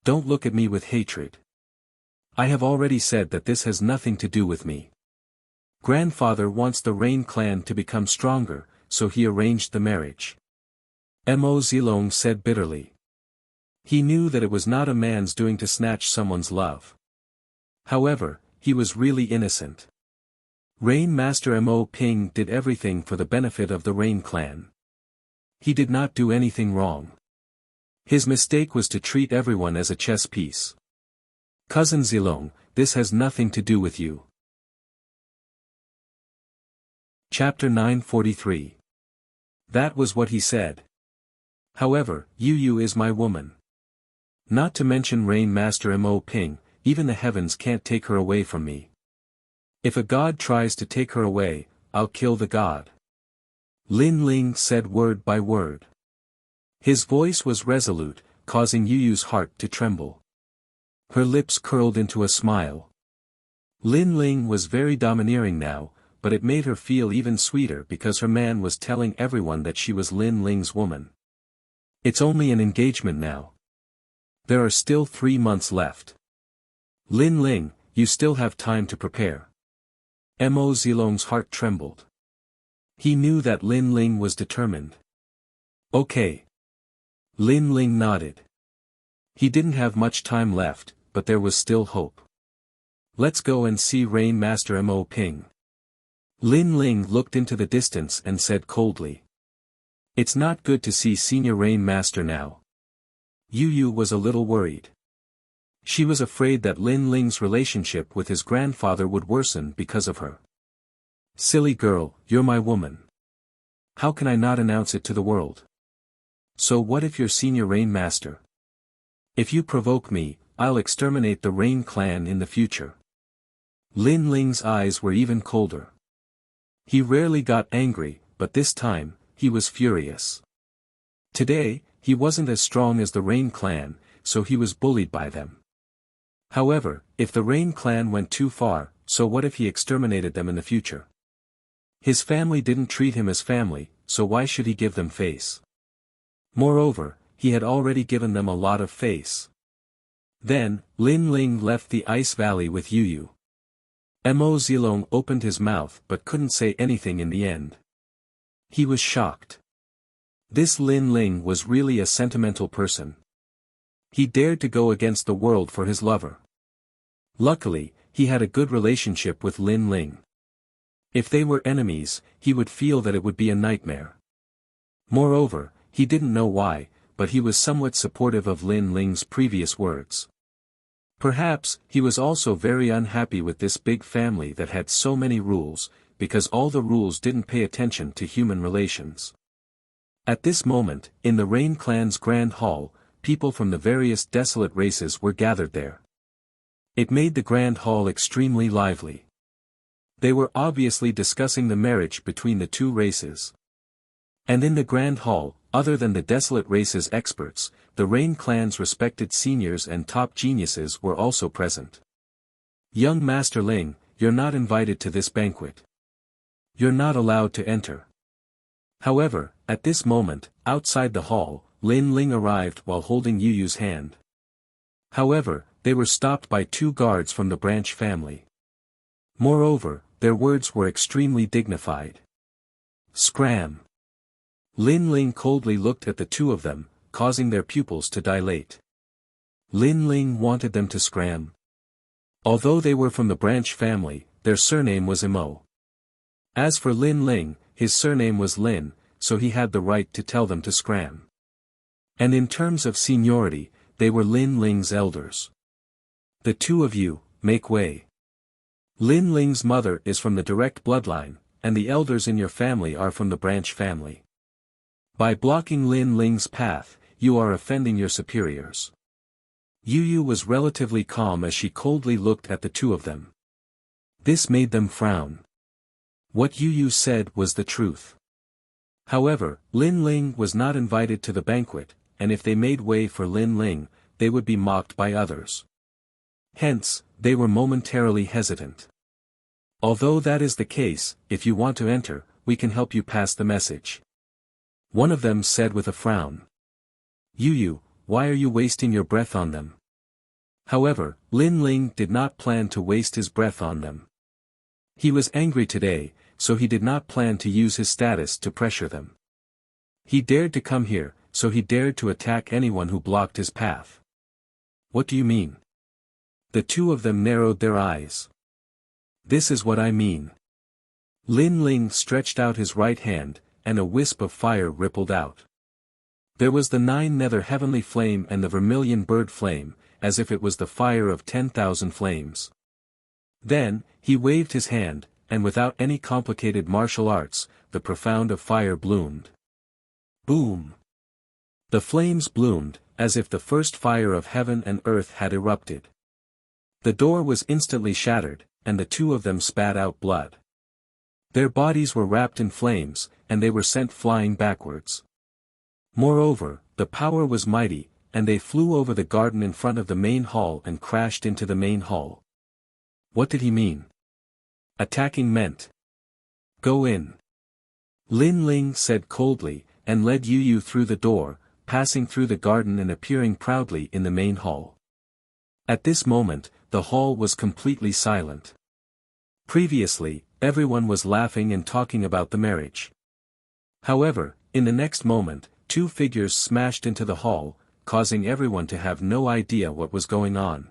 Don't look at me with hatred. I have already said that this has nothing to do with me. Grandfather wants the Rain clan to become stronger, so he arranged the marriage. Mo Zilong said bitterly. He knew that it was not a man's doing to snatch someone's love. However, he was really innocent. Rain Master Mo Ping did everything for the benefit of the Rain clan. He did not do anything wrong. His mistake was to treat everyone as a chess piece. Cousin Zilong, this has nothing to do with you. Chapter 943. That was what he said. However, Yu is my woman. Not to mention Rain Master Mo Ping, even the heavens can't take her away from me. If a god tries to take her away, I'll kill the god. Lin Ling said word by word. His voice was resolute, causing Yu's heart to tremble. Her lips curled into a smile. Lin Ling was very domineering now, but it made her feel even sweeter because her man was telling everyone that she was Lin Ling's woman. It's only an engagement now. There are still 3 months left. Lin Ling, you still have time to prepare. Mo Zilong's heart trembled. He knew that Lin Ling was determined. Okay. Lin Ling nodded. He didn't have much time left, but there was still hope. Let's go and see Rain Master Mo Ping. Lin Ling looked into the distance and said coldly. It's not good to see Senior Rain Master now. Yu was a little worried. She was afraid that Lin Ling's relationship with his grandfather would worsen because of her. Silly girl, you're my woman. How can I not announce it to the world? So what if you're Senior Rain Master? If you provoke me, I'll exterminate the Rain clan in the future. Lin Ling's eyes were even colder. He rarely got angry, but this time, he was furious. Today, he wasn't as strong as the Rain clan, so he was bullied by them. However, if the Rain clan went too far, so what if he exterminated them in the future? His family didn't treat him as family, so why should he give them face? Moreover, he had already given them a lot of face. Then, Lin Ling left the ice valley with Yu. Mo Zilong opened his mouth but couldn't say anything in the end. He was shocked. This Lin Ling was really a sentimental person. He dared to go against the world for his lover. Luckily, he had a good relationship with Lin Ling. If they were enemies, he would feel that it would be a nightmare. Moreover, he didn't know why, but he was somewhat supportive of Lin Ling's previous words. Perhaps, he was also very unhappy with this big family that had so many rules, because all the rules didn't pay attention to human relations. At this moment, in the Rain clan's grand hall, people from the various desolate races were gathered there. It made the grand hall extremely lively. They were obviously discussing the marriage between the two races. And in the grand hall, other than the desolate races experts, the Rain clan's respected seniors and top geniuses were also present. Young Master Ling, you're not invited to this banquet. You're not allowed to enter. However, at this moment, outside the hall, Lin Ling arrived while holding Yu's hand. However, they were stopped by 2 guards from the branch family. Moreover, their words were extremely dignified. Scram! Lin Ling coldly looked at the 2 of them, causing their pupils to dilate. Lin Ling wanted them to scram. Although they were from the branch family, their surname was Mo. As for Lin Ling, his surname was Lin, so he had the right to tell them to scram. And in terms of seniority, they were Lin Ling's elders. The 2 of you, make way. Lin Ling's mother is from the direct bloodline, and the elders in your family are from the branch family. By blocking Lin Ling's path, you are offending your superiors. Yu was relatively calm as she coldly looked at the 2 of them. This made them frown. What Yu said was the truth. However, Lin Ling was not invited to the banquet, and if they made way for Lin Ling, they would be mocked by others. Hence, they were momentarily hesitant. Although that is the case, if you want to enter, we can help you pass the message. One of them said with a frown. Yu, why are you wasting your breath on them? However, Lin Ling did not plan to waste his breath on them. He was angry today, so he did not plan to use his status to pressure them. He dared to come here, so he dared to attack anyone who blocked his path. What do you mean? The 2 of them narrowed their eyes. This is what I mean. Lin Ling stretched out his right hand, and a wisp of fire rippled out. There was the 9 nether heavenly flame and the vermilion bird flame, as if it was the fire of 10,000 flames. Then, he waved his hand, and without any complicated martial arts, the profound of fire bloomed. Boom! The flames bloomed, as if the first fire of heaven and earth had erupted. The door was instantly shattered, and the two of them spat out blood. Their bodies were wrapped in flames, and they were sent flying backwards. Moreover, the power was mighty, and they flew over the garden in front of the main hall and crashed into the main hall. What did he mean? Attacking meant. Go in. Lin Ling said coldly, and led Yu Yu through the door, passing through the garden and appearing proudly in the main hall. At this moment, the hall was completely silent. Previously, everyone was laughing and talking about the marriage. However, in the next moment, two figures smashed into the hall, causing everyone to have no idea what was going on.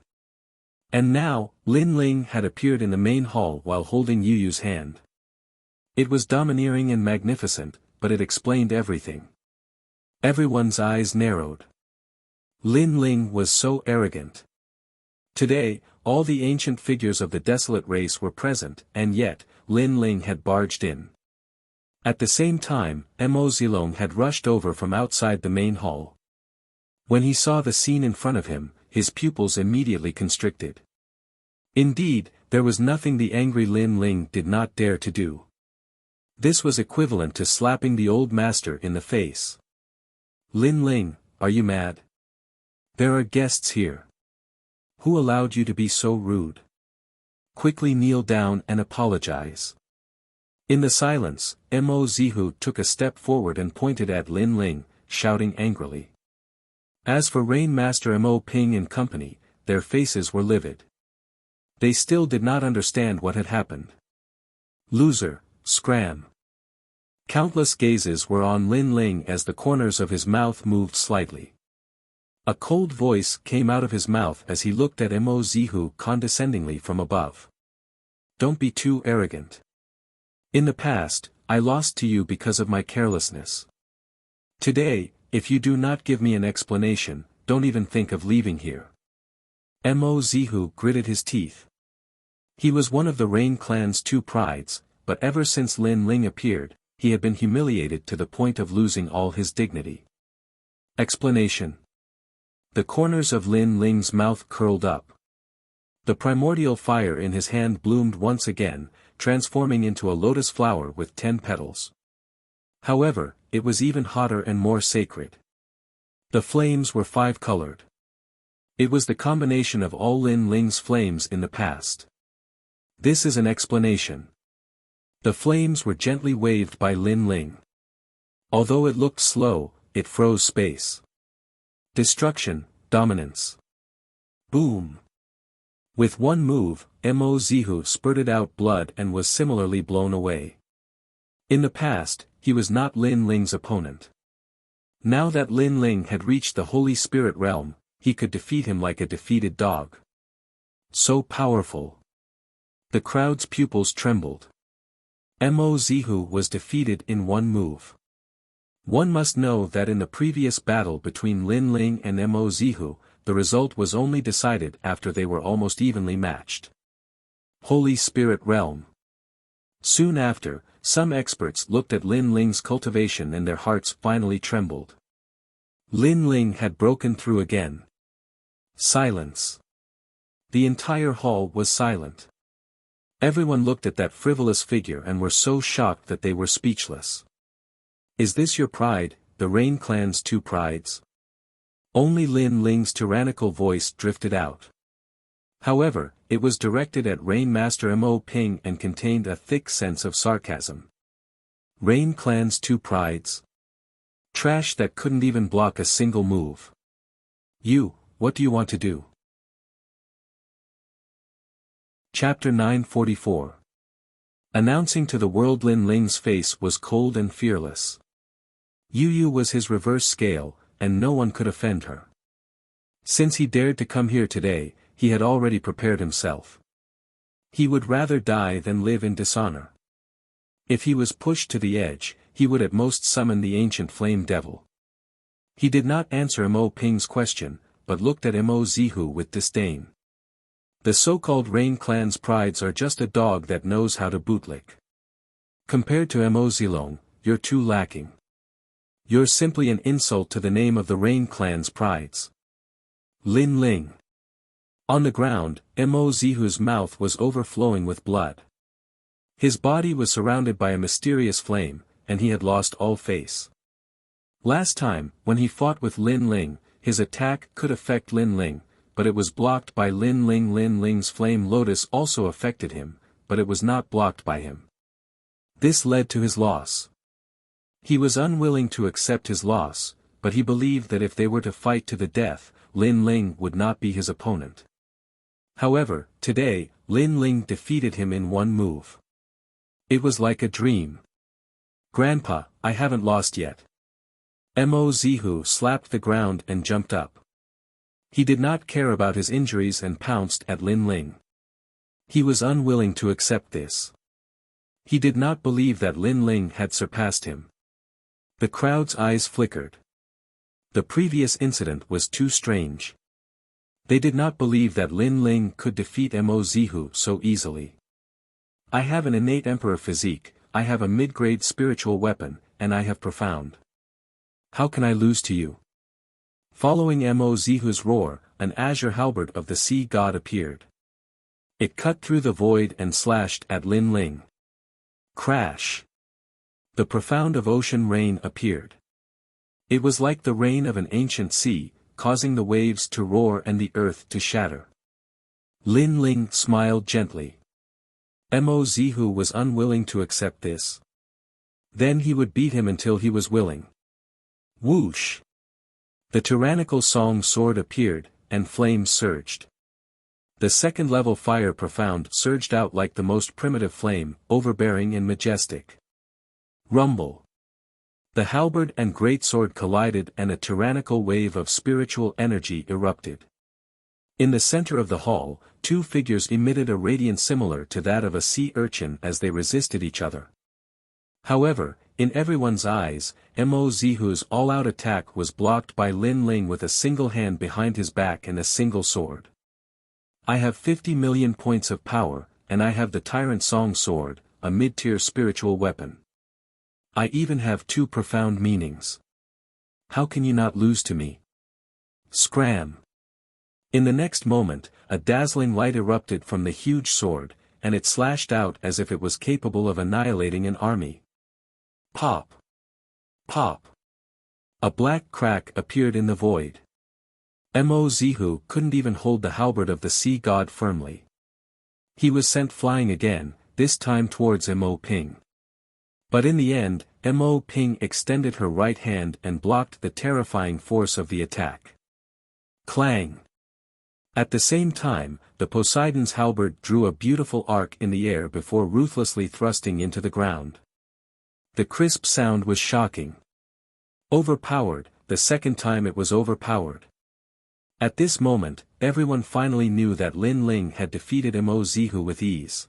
And now, Lin Ling had appeared in the main hall while holding Yu Yu's hand. It was domineering and magnificent, but it explained everything. Everyone's eyes narrowed. Lin Ling was so arrogant. Today, all the ancient figures of the desolate race were present, and yet, Lin Ling had barged in. At the same time, Mo Zilong had rushed over from outside the main hall. When he saw the scene in front of him, his pupils immediately constricted. Indeed, there was nothing the angry Lin Ling did not dare to do. This was equivalent to slapping the old master in the face. Lin Ling, are you mad? There are guests here. Who allowed you to be so rude? Quickly kneel down and apologize. In the silence, Mo Zihu took a step forward and pointed at Lin Ling, shouting angrily. As for Rain Master Mo Ping and company, their faces were livid. They still did not understand what had happened. Loser, scram. Countless gazes were on Lin Ling as the corners of his mouth moved slightly. A cold voice came out of his mouth as he looked at Mo Zihu condescendingly from above. Don't be too arrogant. In the past, I lost to you because of my carelessness. Today, if you do not give me an explanation, don't even think of leaving here. Mo Zihu gritted his teeth. He was one of the Rain clan's two prides, but ever since Lin Ling appeared, he had been humiliated to the point of losing all his dignity. Explanation. The corners of Lin Ling's mouth curled up. The primordial fire in his hand bloomed once again, transforming into a lotus flower with 10 petals. However, it was even hotter and more sacred. The flames were 5-colored. It was the combination of all Lin Ling's flames in the past. This is an explanation. The flames were gently waved by Lin Ling. Although it looked slow, it froze space. Destruction, dominance. Boom. With one move, Mo Zihu spurted out blood and was similarly blown away. In the past, he was not Lin Ling's opponent. Now that Lin Ling had reached the Holy Spirit realm, he could defeat him like a defeated dog. So powerful. The crowd's pupils trembled. Mo Zihu was defeated in one move. One must know that in the previous battle between Lin Ling and Mo Zihu, the result was only decided after they were almost evenly matched. Holy Spirit Realm. Soon after, some experts looked at Lin Ling's cultivation and their hearts finally trembled. Lin Ling had broken through again. Silence. The entire hall was silent. Everyone looked at that frivolous figure and were so shocked that they were speechless. Is this your pride, the Rain clan's two prides? Only Lin Ling's tyrannical voice drifted out. However, it was directed at Rain Master Mo Ping and contained a thick sense of sarcasm. Rain clan's two prides? Trash that couldn't even block a single move. You, what do you want to do? Chapter 944. Announcing to the world Lin Ling's face was cold and fearless. Yu Yu was his reverse scale, and no one could offend her. Since he dared to come here today, he had already prepared himself. He would rather die than live in dishonor. If he was pushed to the edge, he would at most summon the ancient flame devil. He did not answer Mo Ping's question, but looked at Mo Zihu with disdain. The so-called Rain Clan's prides are just a dog that knows how to bootlick. Compared to Mo Zilong, you're too lacking. You're simply an insult to the name of the Rain Clan's prides. Lin Ling. On the ground, Mo Zihu's mouth was overflowing with blood. His body was surrounded by a mysterious flame, and he had lost all face. Last time, when he fought with Lin Ling, his attack could affect Lin Ling, but it was blocked by Lin Ling. Lin Ling's flame lotus also affected him, but it was not blocked by him. This led to his loss. He was unwilling to accept his loss, but he believed that if they were to fight to the death, Lin Ling would not be his opponent. However, today, Lin Ling defeated him in one move. It was like a dream. Grandpa, I haven't lost yet. Mo Zihu slapped the ground and jumped up. He did not care about his injuries and pounced at Lin Ling. He was unwilling to accept this. He did not believe that Lin Ling had surpassed him. The crowd's eyes flickered. The previous incident was too strange. They did not believe that Lin Ling could defeat Mo Zihu so easily. I have an innate emperor physique, I have a mid-grade spiritual weapon, and I have profound. How can I lose to you? Following Mo Zihu's roar, an azure halberd of the sea god appeared. It cut through the void and slashed at Lin Ling. Crash! The profound of ocean rain appeared. It was like the rain of an ancient sea, causing the waves to roar and the earth to shatter. Lin Ling smiled gently. Mo Zihu was unwilling to accept this. Then he would beat him until he was willing. Whoosh! The tyrannical song sword appeared, and flames surged. The second-level fire profound surged out like the most primitive flame, overbearing and majestic. Rumble! The halberd and greatsword collided and a tyrannical wave of spiritual energy erupted. In the center of the hall, two figures emitted a radiance similar to that of a sea urchin as they resisted each other. However, in everyone's eyes, Mo Zihu's all-out attack was blocked by Lin Ling with a single hand behind his back and a single sword. I have 50 million points of power, and I have the Tyrant Song Sword, a mid-tier spiritual weapon. I even have two profound meanings. How can you not lose to me? Scram! In the next moment, a dazzling light erupted from the huge sword, and it slashed out as if it was capable of annihilating an army. Pop! Pop! A black crack appeared in the void. Mo Zihu couldn't even hold the halberd of the sea god firmly. He was sent flying again, this time towards Mo Ping. But in the end, Mo Ping extended her right hand and blocked the terrifying force of the attack. Clang! At the same time, the Poseidon's halberd drew a beautiful arc in the air before ruthlessly thrusting into the ground. The crisp sound was shocking. Overpowered, the second time it was overpowered. At this moment, everyone finally knew that Lin Ling had defeated Mo Zihu with ease.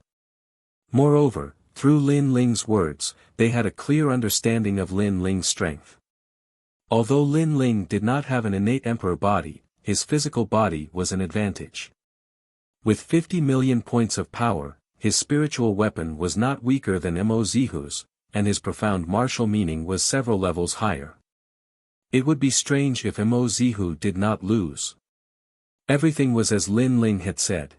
Moreover, through Lin Ling's words, they had a clear understanding of Lin Ling's strength. Although Lin Ling did not have an innate emperor body, his physical body was an advantage. With 50 million points of power, his spiritual weapon was not weaker than Mo Zihu's, and his profound martial meaning was several levels higher. It would be strange if Mo Zihu did not lose. Everything was as Lin Ling had said.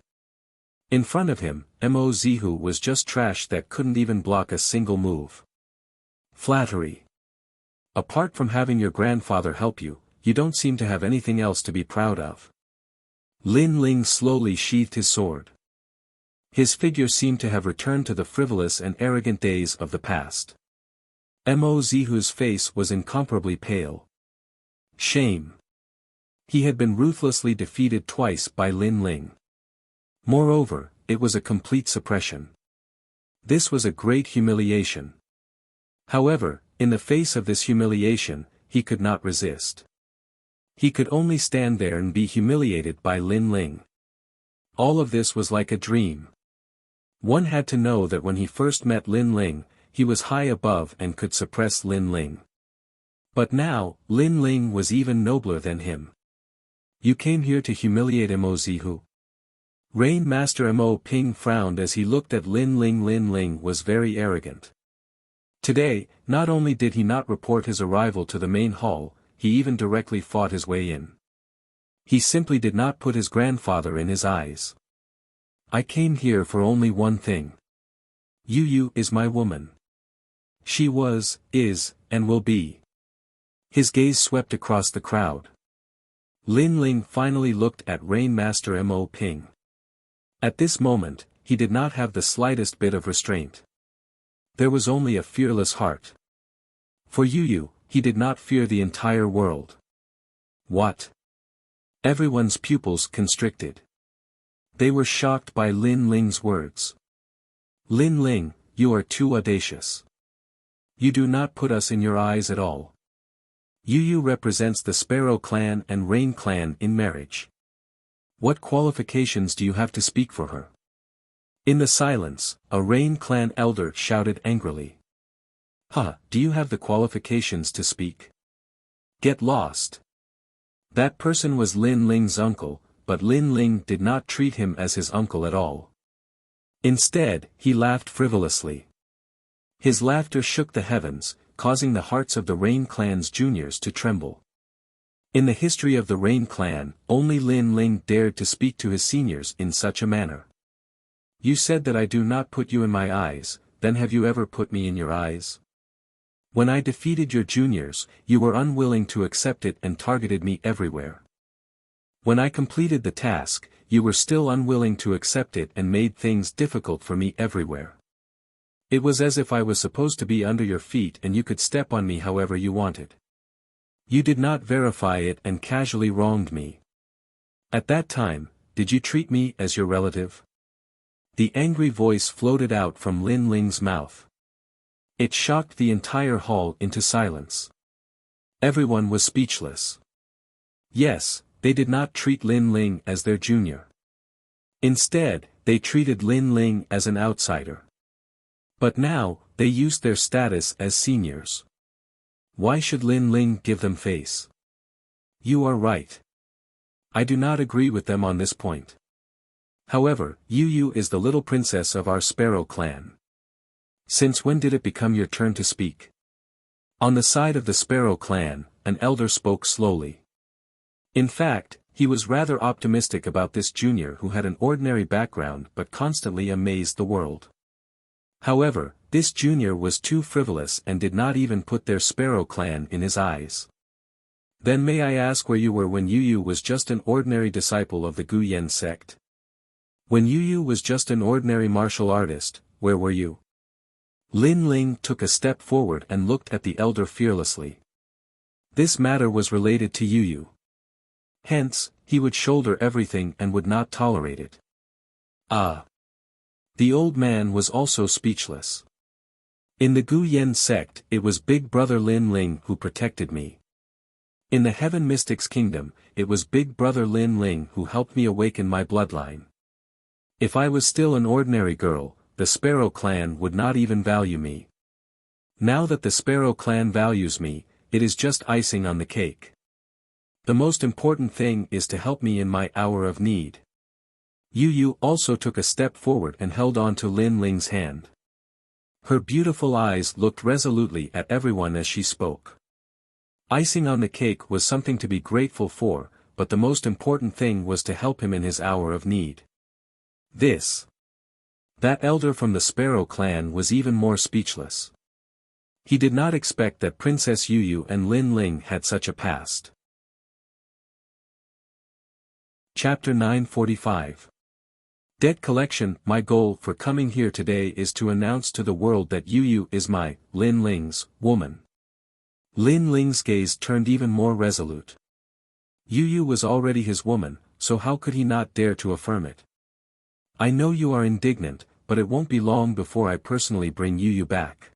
In front of him, Mo Zihu was just trash that couldn't even block a single move. Flattery. Apart from having your grandfather help you, you don't seem to have anything else to be proud of. Lin Ling slowly sheathed his sword. His figure seemed to have returned to the frivolous and arrogant days of the past. Mo Zihu's face was incomparably pale. Shame. He had been ruthlessly defeated twice by Lin Ling. Moreover, it was a complete suppression. This was a great humiliation. However, in the face of this humiliation, he could not resist. He could only stand there and be humiliated by Lin Ling. All of this was like a dream. One had to know that when he first met Lin Ling, he was high above and could suppress Lin Ling. But now, Lin Ling was even nobler than him. You came here to humiliate Mo Zihu? Rain Master Mo Ping frowned as he looked at Lin Ling. Lin Ling was very arrogant. Today, not only did he not report his arrival to the main hall, he even directly fought his way in. He simply did not put his grandfather in his eyes. I came here for only one thing. Yu Yu is my woman. She was, is, and will be. His gaze swept across the crowd. Lin Ling finally looked at Rain Master Mo Ping. At this moment, he did not have the slightest bit of restraint. There was only a fearless heart. For Yu Yu, he did not fear the entire world. What? Everyone's pupils constricted. They were shocked by Lin Ling's words. Lin Ling, you are too audacious. You do not put us in your eyes at all. Yu Yu represents the Sparrow clan and Rain clan in marriage. What qualifications do you have to speak for her? In the silence, a Rain clan elder shouted angrily. Do you have the qualifications to speak? Get lost. That person was Lin Ling's uncle, but Lin Ling did not treat him as his uncle at all. Instead, he laughed frivolously. His laughter shook the heavens, causing the hearts of the Rain clan's juniors to tremble. In the history of the Rain clan, only Lin Ling dared to speak to his seniors in such a manner. You said that I do not put you in my eyes, then have you ever put me in your eyes? When I defeated your juniors, you were unwilling to accept it and targeted me everywhere. When I completed the task, you were still unwilling to accept it and made things difficult for me everywhere. It was as if I was supposed to be under your feet and you could step on me however you wanted. You did not verify it and casually wronged me. At that time, did you treat me as your relative? The angry voice floated out from Lin Ling's mouth. It shocked the entire hall into silence. Everyone was speechless. Yes, they did not treat Lin Ling as their junior. Instead, they treated Lin Ling as an outsider. But now, they used their status as seniors. Why should Lin Ling give them face? You are right. I do not agree with them on this point. However, Yu Yu is the little princess of our Sparrow clan. Since when did it become your turn to speak? On the side of the Sparrow clan, an elder spoke slowly. In fact, he was rather optimistic about this junior who had an ordinary background but constantly amazed the world. However, this junior was too frivolous and did not even put their Sparrow clan in his eyes. Then may I ask where you were when Yu Yu was just an ordinary disciple of the Guyan sect? When Yu Yu was just an ordinary martial artist, where were you? Lin Ling took a step forward and looked at the elder fearlessly. This matter was related to Yu Yu. Hence, he would shoulder everything and would not tolerate it. The old man was also speechless. In the Guyan sect, it was Big Brother Lin Ling who protected me. In the Heaven Mystics Kingdom, it was Big Brother Lin Ling who helped me awaken my bloodline. If I was still an ordinary girl, the Sparrow clan would not even value me. Now that the Sparrow clan values me, it is just icing on the cake. The most important thing is to help me in my hour of need. Yu Yu also took a step forward and held on to Lin Ling's hand. Her beautiful eyes looked resolutely at everyone as she spoke. Icing on the cake was something to be grateful for, but the most important thing was to help him in his hour of need. That elder from the Sparrow clan was even more speechless. He did not expect that Princess Yu Yu and Lin Ling had such a past. Chapter 945. Debt collection. My goal for coming here today is to announce to the world that Yu Yu is my, Lin Ling's, woman. Lin Ling's gaze turned even more resolute. Yu Yu was already his woman, so how could he not dare to affirm it? I know you are indignant, but it won't be long before I personally bring Yu Yu back.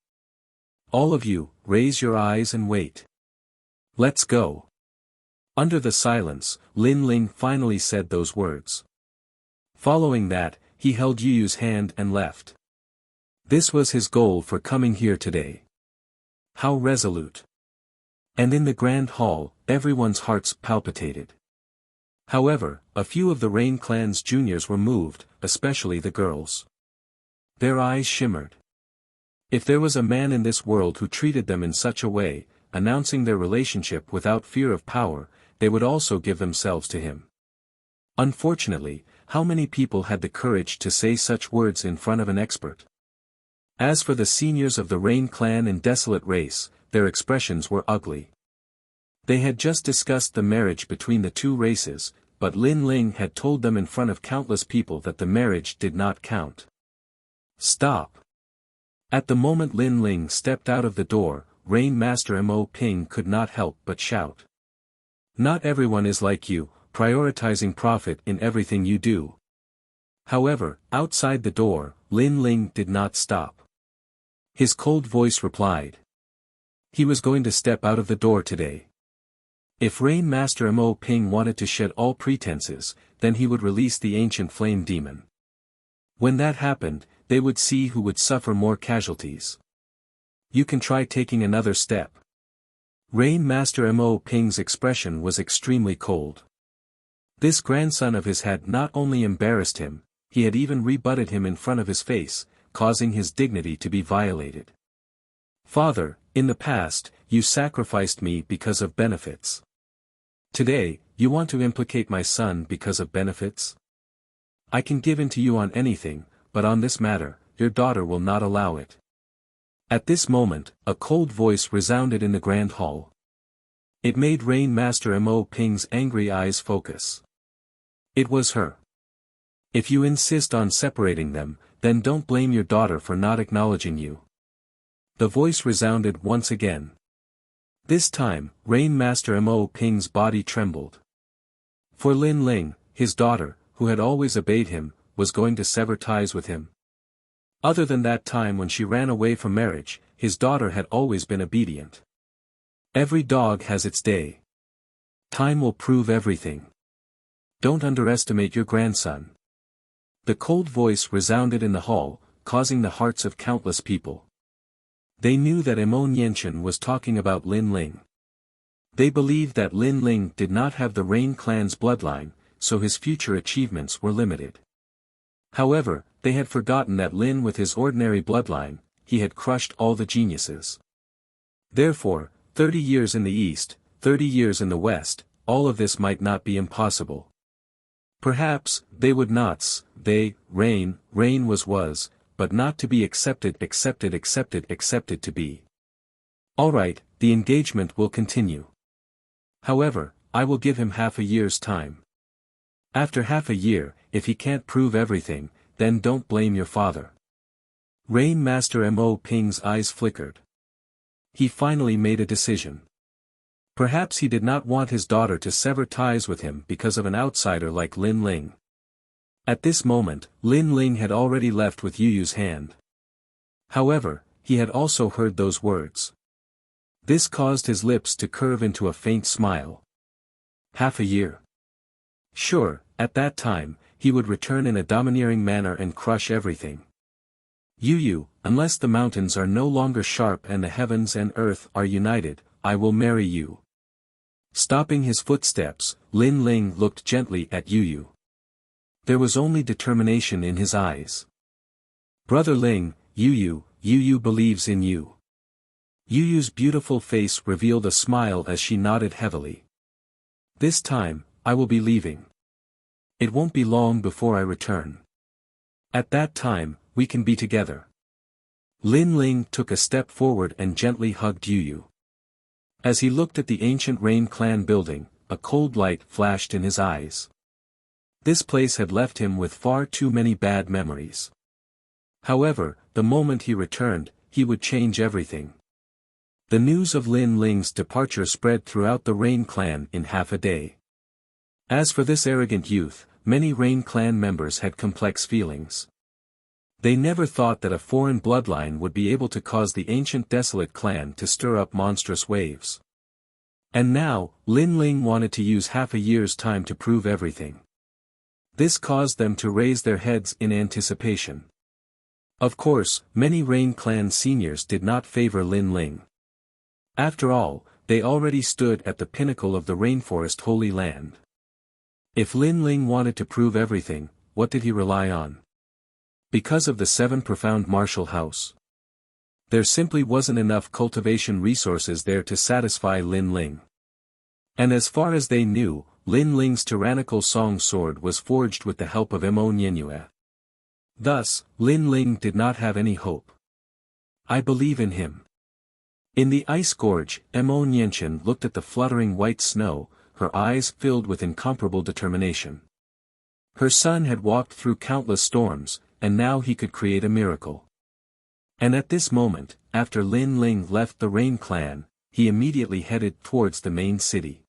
All of you, raise your eyes and wait. Let's go. Under the silence, Lin Ling finally said those words. Following that, he held Yu Yu's hand and left. This was his goal for coming here today. How resolute. And in the grand hall, everyone's hearts palpitated. However, a few of the Rain Clan's juniors were moved, especially the girls. Their eyes shimmered. If there was a man in this world who treated them in such a way, announcing their relationship without fear of power, they would also give themselves to him. Unfortunately, how many people had the courage to say such words in front of an expert? As for the seniors of the Rain Clan and Desolate Race, their expressions were ugly. They had just discussed the marriage between the two races, but Lin Ling had told them in front of countless people that the marriage did not count. Stop! At the moment Lin Ling stepped out of the door, Rain Master Mo Ping could not help but shout. Not everyone is like you, prioritizing profit in everything you do. However, outside the door, Lin Ling did not stop. His cold voice replied. He was going to step out of the door today. If Rain Master Mo Ping wanted to shed all pretenses, then he would release the ancient flame demon. When that happened, they would see who would suffer more casualties. You can try taking another step. Rain Master Mo Ping's expression was extremely cold. This grandson of his had not only embarrassed him, he had even rebutted him in front of his face, causing his dignity to be violated. Father, in the past, you sacrificed me because of benefits. Today, you want to implicate my son because of benefits? I can give in to you on anything, but on this matter, your daughter will not allow it. At this moment, a cold voice resounded in the grand hall. It made Rain Master Mo Ping's angry eyes focus. It was her. If you insist on separating them, then don't blame your daughter for not acknowledging you. The voice resounded once again. This time, Rain Master Mo Ping's body trembled. For Lin Ling, his daughter, who had always obeyed him, was going to sever ties with him. Other than that time when she ran away from marriage, his daughter had always been obedient. Every dog has its day. Time will prove everything. Don't underestimate your grandson. The cold voice resounded in the hall, causing the hearts of countless people. They knew that Mo Nianchen was talking about Lin Ling. They believed that Lin Ling did not have the Rain Clan's bloodline, so his future achievements were limited. However, they had forgotten that Lin with his ordinary bloodline, he had crushed all the geniuses. Therefore, 30 years in the east, 30 years in the west, all of this might not be impossible. Perhaps, they would not, Rain was, but not to be accepted to be. Alright, the engagement will continue. However, I will give him half a year's time. After half a year, if he can't prove everything, then don't blame your father. Rain Master Mo Ping's eyes flickered. He finally made a decision. Perhaps he did not want his daughter to sever ties with him because of an outsider like Lin Ling. At this moment, Lin Ling had already left with Yu Yu's hand. However, he had also heard those words. This caused his lips to curve into a faint smile. Half a year. Sure, at that time, he would return in a domineering manner and crush everything. Yu Yu, unless the mountains are no longer sharp and the heavens and earth are united, I will marry you. Stopping his footsteps, Lin Ling looked gently at Yu Yu. There was only determination in his eyes. Brother Ling, Yu Yu believes in you. Yu Yu's beautiful face revealed a smile as she nodded heavily. This time, I will be leaving. It won't be long before I return. At that time, we can be together. Lin Ling took a step forward and gently hugged Yu Yu. As he looked at the ancient Rain Clan building, a cold light flashed in his eyes. This place had left him with far too many bad memories. However, the moment he returned, he would change everything. The news of Lin Ling's departure spread throughout the Rain Clan in half a day. As for this arrogant youth, many Rain Clan members had complex feelings. They never thought that a foreign bloodline would be able to cause the ancient Desolate clan to stir up monstrous waves. And now, Lin Ling wanted to use half a year's time to prove everything. This caused them to raise their heads in anticipation. Of course, many Rain Clan seniors did not favor Lin Ling. After all, they already stood at the pinnacle of the rainforest Holy Land. If Lin Ling wanted to prove everything, what did he rely on? Because of the 7 profound martial house. There simply wasn't enough cultivation resources there to satisfy Lin Ling. And as far as they knew, Lin Ling's tyrannical song sword was forged with the help of Mo Nianyue. Thus, Lin Ling did not have any hope. I believe in him. In the ice gorge, Mo Nianchen looked at the fluttering white snow, her eyes filled with incomparable determination. Her son had walked through countless storms, and now he could create a miracle. And at this moment, after Lin Ling left the Rain Clan, he immediately headed towards the main city.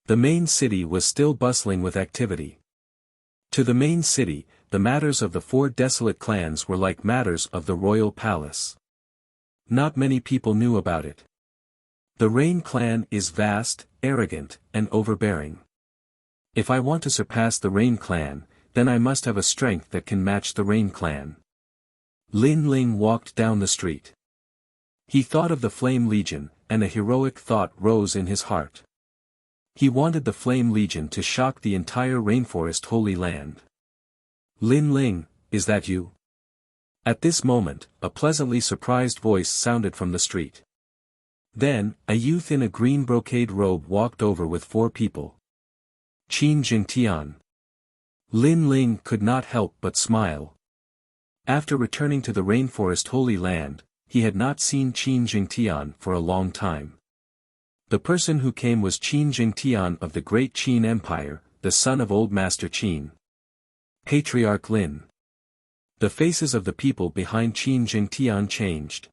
The main city was still bustling with activity. To the main city, the matters of the 4 desolate clans were like matters of the royal palace. Not many people knew about it. The Rain Clan is vast, arrogant, and overbearing. If I want to surpass the Rain Clan, then I must have a strength that can match the Rain Clan. Lin Ling walked down the street. He thought of the Flame Legion, and a heroic thought rose in his heart. He wanted the Flame Legion to shock the entire rainforest Holy Land. Lin Ling, is that you? At this moment, a pleasantly surprised voice sounded from the street. Then, a youth in a green brocade robe walked over with 4 people. Qin Jingtian. Lin Ling could not help but smile. After returning to the rainforest Holy Land, he had not seen Qin Jingtian for a long time. The person who came was Qin Jingtian of the Great Qin Empire, the son of Old Master Qin. Patriarch Lin. The faces of the people behind Qin Jingtian changed.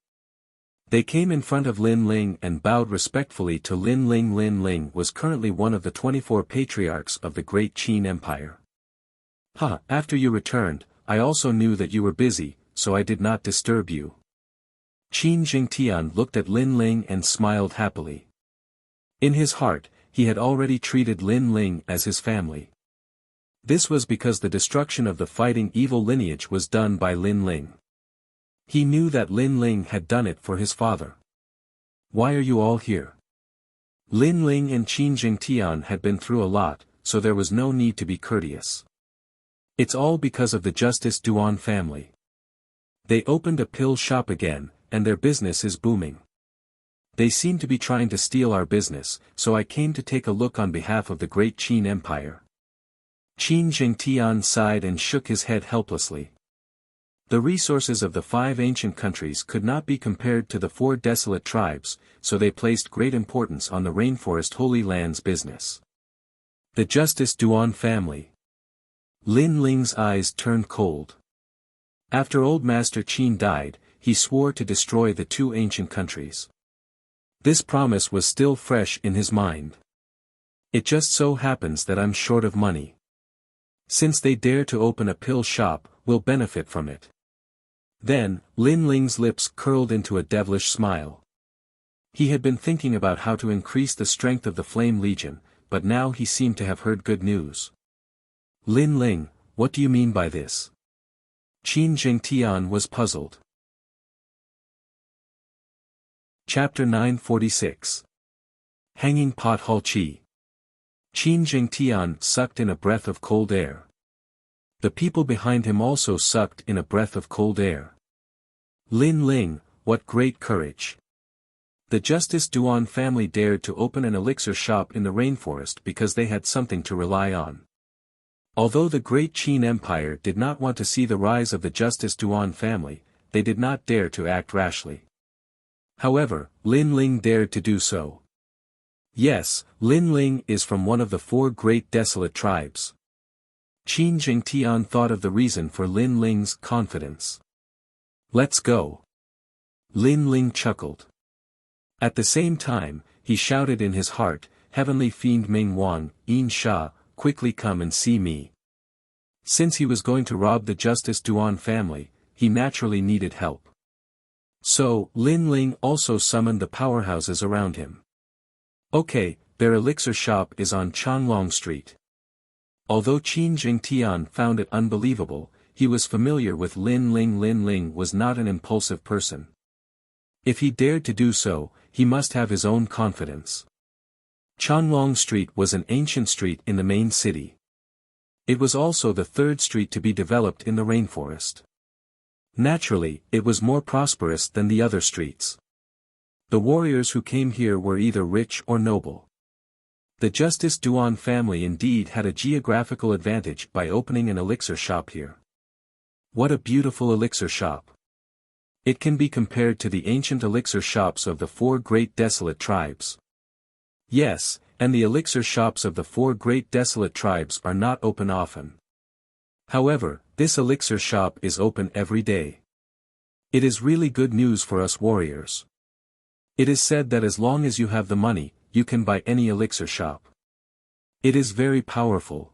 They came in front of Lin Ling and bowed respectfully to Lin Ling. Lin Ling was currently one of the 24 patriarchs of the Great Qin Empire. After you returned, I also knew that you were busy, so I did not disturb you. Qin Jingtian looked at Lin Ling and smiled happily. In his heart, he had already treated Lin Ling as his family. This was because the destruction of the fighting evil lineage was done by Lin Ling. He knew that Lin Ling had done it for his father. Why are you all here? Lin Ling and Qin Jingtian had been through a lot, so there was no need to be courteous. It's all because of the Justice Duan family. They opened a pill shop again, and their business is booming. They seem to be trying to steal our business, so I came to take a look on behalf of the Great Qin Empire. Qin Jingtian sighed and shook his head helplessly. The resources of the 5 ancient countries could not be compared to the 4 desolate tribes, so they placed great importance on the rainforest Holy Land's business. The Justice Duan family. Lin Ling's eyes turned cold. After Old Master Qin died, he swore to destroy the 2 ancient countries. This promise was still fresh in his mind. It just so happens that I'm short of money. Since they dare to open a pill shop, we'll benefit from it. Then, Lin Ling's lips curled into a devilish smile. He had been thinking about how to increase the strength of the Flame Legion, but now he seemed to have heard good news. Lin Ling, what do you mean by this? Qin Jingtian was puzzled. Chapter 946. Hanging Pot Hall Qi. Qin Jingtian sucked in a breath of cold air. The people behind him also sucked in a breath of cold air. Lin Ling, what great courage! The Justice Duan family dared to open an elixir shop in the rainforest because they had something to rely on. Although the Great Qin Empire did not want to see the rise of the Justice Duan family, they did not dare to act rashly. However, Lin Ling dared to do so. Yes, Lin Ling is from one of the 4 great desolate tribes. Qin Jingtian thought of the reason for Lin Ling's confidence. Let's go. Lin Ling chuckled. At the same time, he shouted in his heart, Heavenly Fiend Ming Wang, Yin Sha, quickly come and see me. Since he was going to rob the Justice Duan family, he naturally needed help. So, Lin Ling also summoned the powerhouses around him. Okay, their elixir shop is on Changlong Street. Although Qin Jingtian found it unbelievable, he was familiar with Lin Ling. Lin Ling was not an impulsive person. If he dared to do so, he must have his own confidence. Changlong Street was an ancient street in the main city. It was also the third street to be developed in the rainforest. Naturally, it was more prosperous than the other streets. The warriors who came here were either rich or noble. The Justice Duan family indeed had a geographical advantage by opening an elixir shop here. What a beautiful elixir shop! It can be compared to the ancient elixir shops of the four great desolate tribes. Yes, and the elixir shops of the four great desolate tribes are not open often. However, this elixir shop is open every day. It is really good news for us warriors. It is said that as long as you have the money, you can buy any elixir shop. It is very powerful.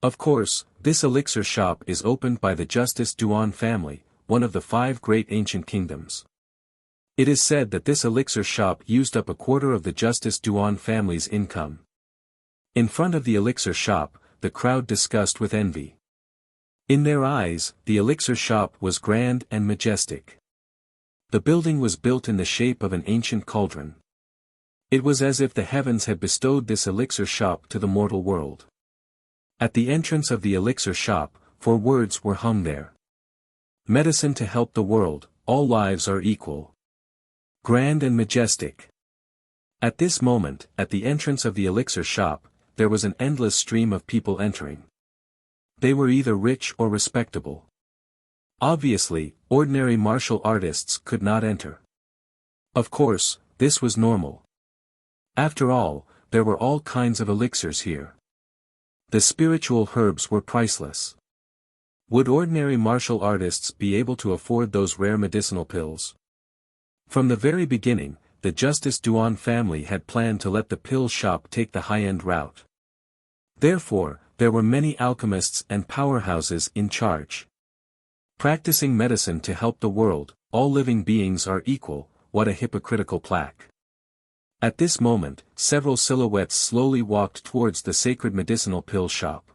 Of course, this elixir shop is opened by the Justice Duan family, one of the 5 great ancient kingdoms. It is said that this elixir shop used up a quarter of the Justice Duan family's income. In front of the elixir shop, the crowd discussed with envy. In their eyes, the elixir shop was grand and majestic. The building was built in the shape of an ancient cauldron. It was as if the heavens had bestowed this elixir shop to the mortal world. At the entrance of the elixir shop, 4 words were hung there. Medicine to help the world, all lives are equal. Grand and majestic. At this moment, at the entrance of the elixir shop, there was an endless stream of people entering. They were either rich or respectable. Obviously, ordinary martial artists could not enter. Of course, this was normal. After all, there were all kinds of elixirs here. The spiritual herbs were priceless. Would ordinary martial artists be able to afford those rare medicinal pills? From the very beginning, the Justice Duan family had planned to let the pill shop take the high-end route. Therefore, there were many alchemists and powerhouses in charge. Practicing medicine to help the world, all living beings are equal, what a hypocritical plaque. At this moment, several silhouettes slowly walked towards the sacred medicinal pill shop.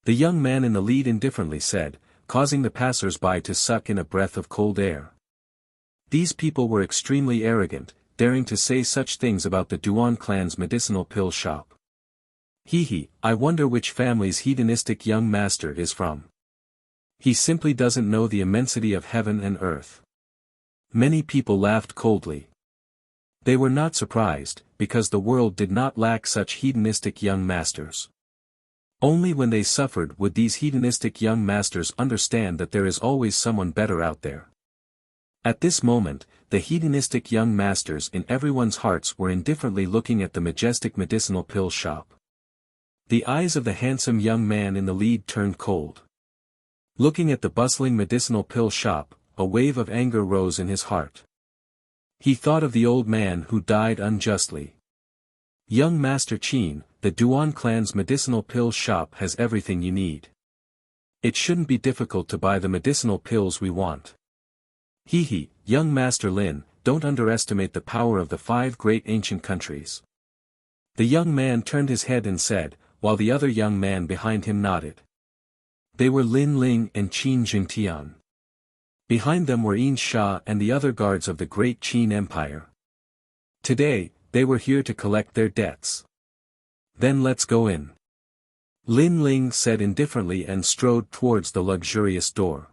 The young man in the lead indifferently said, causing the passers-by to suck in a breath of cold air. These people were extremely arrogant, daring to say such things about the Duan clan's medicinal pill shop. I wonder which family's hedonistic young master is from. He simply doesn't know the immensity of heaven and earth. Many people laughed coldly. They were not surprised, because the world did not lack such hedonistic young masters. Only when they suffered would these hedonistic young masters understand that there is always someone better out there. At this moment, the hedonistic young masters in everyone's hearts were indifferently looking at the majestic medicinal pill shop. The eyes of the handsome young man in the lead turned cold. Looking at the bustling medicinal pill shop, a wave of anger rose in his heart. He thought of the old man who died unjustly. Young Master Qin, the Duan clan's medicinal pill shop has everything you need. It shouldn't be difficult to buy the medicinal pills we want. Young Master Lin, don't underestimate the power of the 5 great ancient countries. The young man turned his head and said, while the other young man behind him nodded. They were Lin Ling and Qin Jingtian. Behind them were Yin Sha and the other guards of the great Qin Empire. Today, they were here to collect their debts. Then let's go in. Lin Ling said indifferently and strode towards the luxurious door.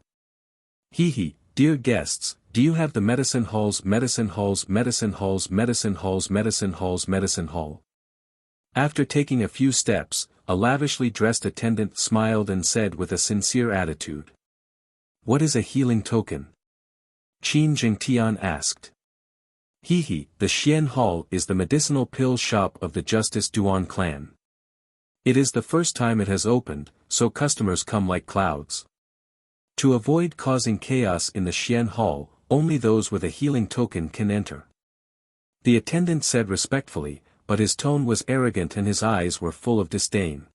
Dear guests, do you have the medicine halls, medicine halls, medicine halls, medicine halls, medicine halls, medicine hall? After taking a few steps, a lavishly dressed attendant smiled and said with a sincere attitude. What is a healing token? Qin Jingtian asked. The Xian Hall is the medicinal pill shop of the Justice Duan clan. It is the first time it has opened, so customers come like clouds. To avoid causing chaos in the Xian Hall, only those with a healing token can enter. The attendant said respectfully, but his tone was arrogant and his eyes were full of disdain.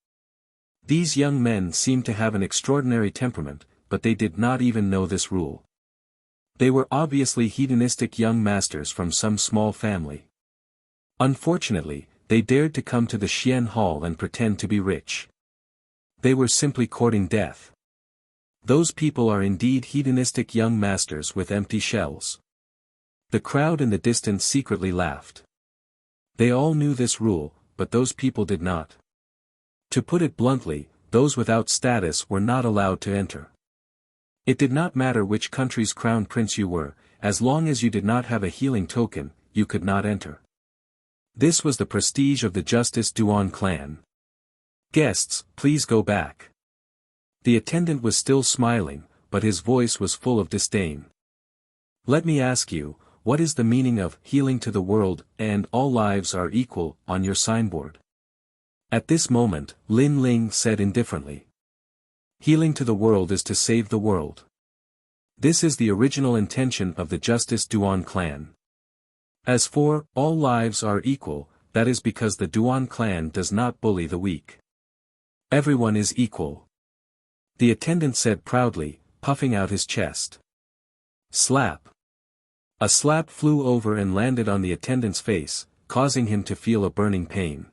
These young men seemed to have an extraordinary temperament, but they did not even know this rule. They were obviously hedonistic young masters from some small family. Unfortunately, they dared to come to the Xian Hall and pretend to be rich. They were simply courting death. Those people are indeed hedonistic young masters with empty shells. The crowd in the distance secretly laughed. They all knew this rule, but those people did not. To put it bluntly, those without status were not allowed to enter. It did not matter which country's crown prince you were, as long as you did not have a healing token, you could not enter. This was the prestige of the Justice Duan clan. Guests, please go back. The attendant was still smiling, but his voice was full of disdain. Let me ask you, what is the meaning of healing to the world and all lives are equal on your signboard? At this moment, Lin Ling said indifferently. Healing to the world is to save the world. This is the original intention of the Justice Duan clan. As for, all lives are equal, that is because the Duan clan does not bully the weak. Everyone is equal. The attendant said proudly, puffing out his chest. Slap. A slap flew over and landed on the attendant's face, causing him to feel a burning pain.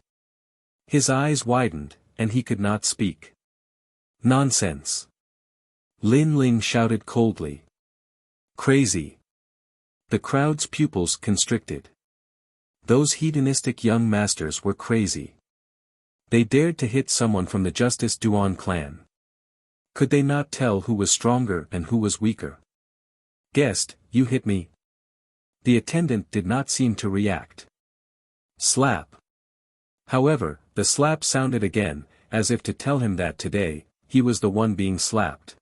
His eyes widened, and he could not speak. Nonsense. Lin Ling shouted coldly. Crazy. The crowd's pupils constricted. Those hedonistic young masters were crazy. They dared to hit someone from the Justice Duan clan. Could they not tell who was stronger and who was weaker? Guest, you hit me. The attendant did not seem to react. Slap. However, the slap sounded again, as if to tell him that today, he was the one being slapped.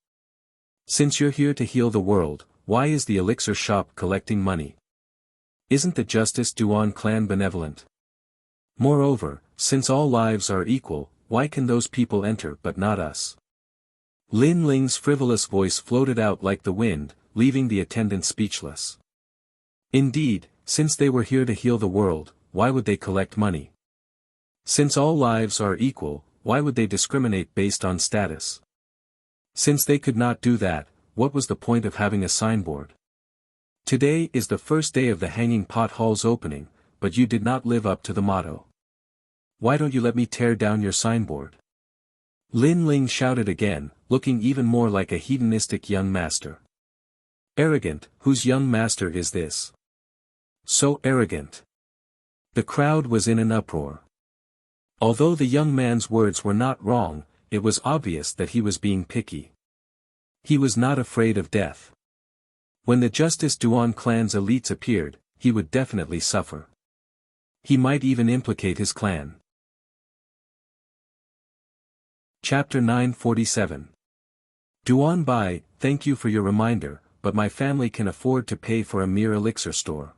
Since you're here to heal the world, why is the elixir shop collecting money? Isn't the Justice Duan clan benevolent? Moreover, since all lives are equal, why can those people enter but not us? Lin Ling's frivolous voice floated out like the wind, leaving the attendant speechless. Indeed, since they were here to heal the world, why would they collect money? Since all lives are equal, why would they discriminate based on status? Since they could not do that, what was the point of having a signboard? Today is the first day of the Hanging Pot Hall's opening, but you did not live up to the motto. Why don't you let me tear down your signboard? Lin Ling shouted again, looking even more like a hedonistic young master. Arrogant, whose young master is this? So arrogant. The crowd was in an uproar. Although the young man's words were not wrong, it was obvious that he was being picky. He was not afraid of death. When the Justice Duan clan's elites appeared, he would definitely suffer. He might even implicate his clan. Chapter 947. Duan Bai, thank you for your reminder, but my family can afford to pay for a mere elixir store.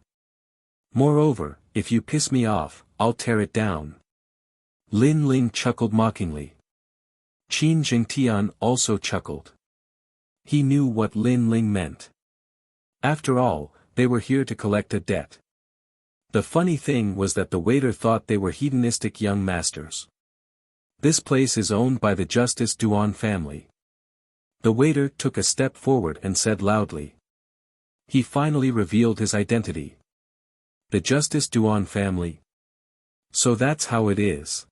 Moreover, if you piss me off, I'll tear it down. Lin Ling chuckled mockingly. Qin Jingtian also chuckled. He knew what Lin Ling meant. After all, they were here to collect a debt. The funny thing was that the waiter thought they were hedonistic young masters. This place is owned by the Justice Duan family. The waiter took a step forward and said loudly. He finally revealed his identity. The Justice Duan family? So that's how it is.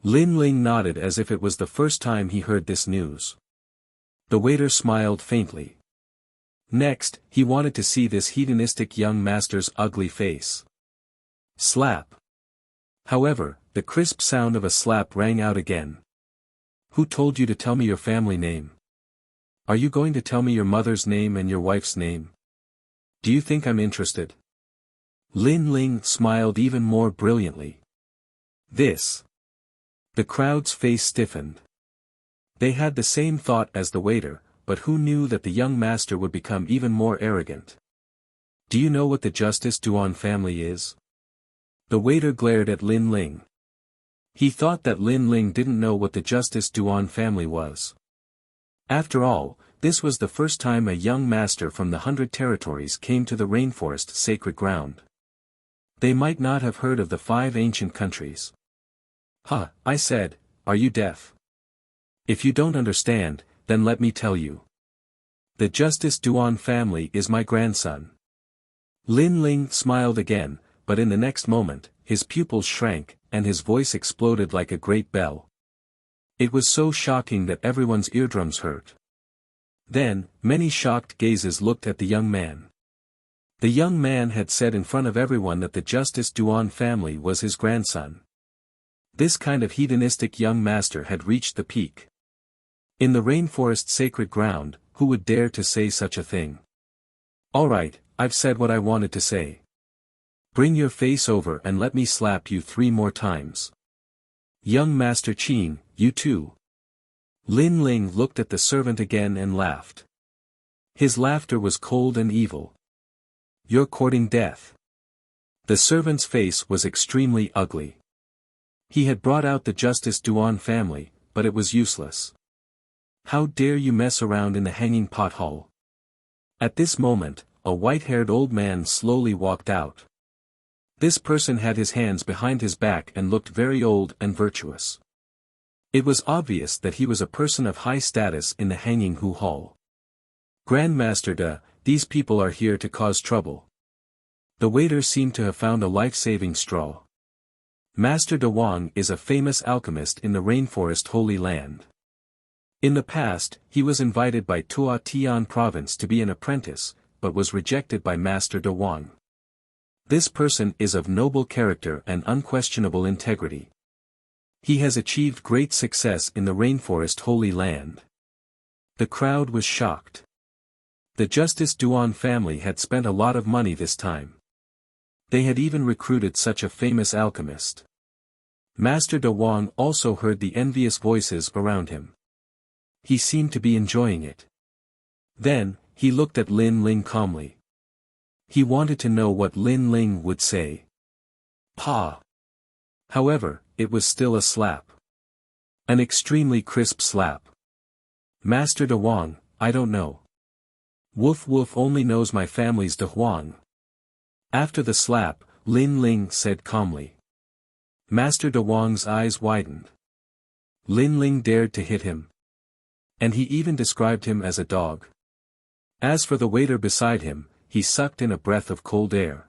Lin Ling nodded as if it was the first time he heard this news. The waiter smiled faintly. Next, he wanted to see this hedonistic young master's ugly face. Slap. However, the crisp sound of a slap rang out again. Who told you to tell me your family name? Are you going to tell me your mother's name and your wife's name? Do you think I'm interested? Lin Ling smiled even more brilliantly. This. The crowd's face stiffened. They had the same thought as the waiter, but who knew that the young master would become even more arrogant? Do you know what the Justice Duan family is? The waiter glared at Lin Ling. He thought that Lin Ling didn't know what the Justice Duan family was. After all, this was the first time a young master from the 100 territories came to the rainforest sacred ground. They might not have heard of the 5 ancient countries. Huh, I said, are you deaf? If you don't understand, then let me tell you. The Justice Duan family is my grandson. Lin Ling smiled again, but in the next moment, his pupils shrank, and his voice exploded like a great bell. It was so shocking that everyone's eardrums hurt. Then, many shocked gazes looked at the young man. The young man had said in front of everyone that the Justice Duan family was his grandson. This kind of hedonistic young master had reached the peak. In the rainforest's sacred ground, who would dare to say such a thing? All right, I've said what I wanted to say. Bring your face over and let me slap you 3 more times. Young Master Qin, you too. Lin Ling looked at the servant again and laughed. His laughter was cold and evil. You're courting death. The servant's face was extremely ugly. He had brought out the Justice Duan family, but it was useless. How dare you mess around in the hanging pot hall? At this moment, a white-haired old man slowly walked out. This person had his hands behind his back and looked very old and virtuous. It was obvious that he was a person of high status in the Hanging Hu Hall. Grandmaster De, these people are here to cause trouble. The waiter seemed to have found a life-saving straw. Master De Wang is a famous alchemist in the Rainforest Holy Land. In the past, he was invited by Tua Tian Province to be an apprentice, but was rejected by Master De Wang. This person is of noble character and unquestionable integrity. He has achieved great success in the Rainforest Holy Land. The crowd was shocked. The Justice Duan family had spent a lot of money this time. They had even recruited such a famous alchemist. Master De Wang also heard the envious voices around him. He seemed to be enjoying it. Then, he looked at Lin Ling calmly. He wanted to know what Lin Ling would say. Pa! However, it was still a slap. An extremely crisp slap. Master De Wang, I don't know. Woof Woof only knows my family's De Huang. After the slap, Lin Ling said calmly. Master De Wang's eyes widened. Lin Ling dared to hit him. And he even described him as a dog. As for the waiter beside him, he sucked in a breath of cold air.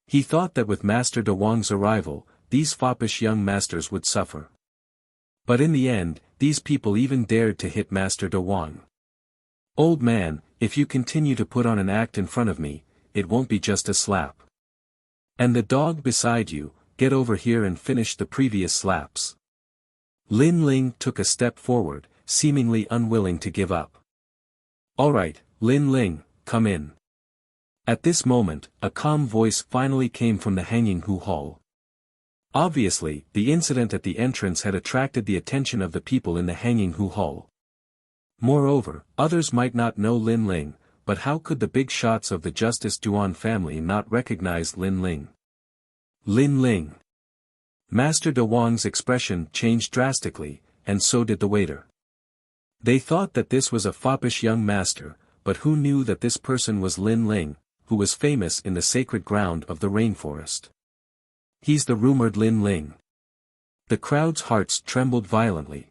He thought that with Master De Wang's arrival, these foppish young masters would suffer. But in the end, these people even dared to hit Master De Wang. Old man, if you continue to put on an act in front of me, it won't be just a slap. And the dog beside you, get over here and finish the previous slaps. Lin Ling took a step forward, seemingly unwilling to give up. All right, Lin Ling, come in. At this moment, a calm voice finally came from the Hanging Hu Hall. Obviously, the incident at the entrance had attracted the attention of the people in the Hanging Hu Hall. Moreover, others might not know Lin Ling, but how could the big shots of the Justice Duan family not recognize Lin Ling? Lin Ling. Master De Wang's expression changed drastically, and so did the waiter. They thought that this was a foppish young master, but who knew that this person was Lin Ling, who was famous in the sacred ground of the rainforest. He's the rumored Lin Ling. The crowd's hearts trembled violently.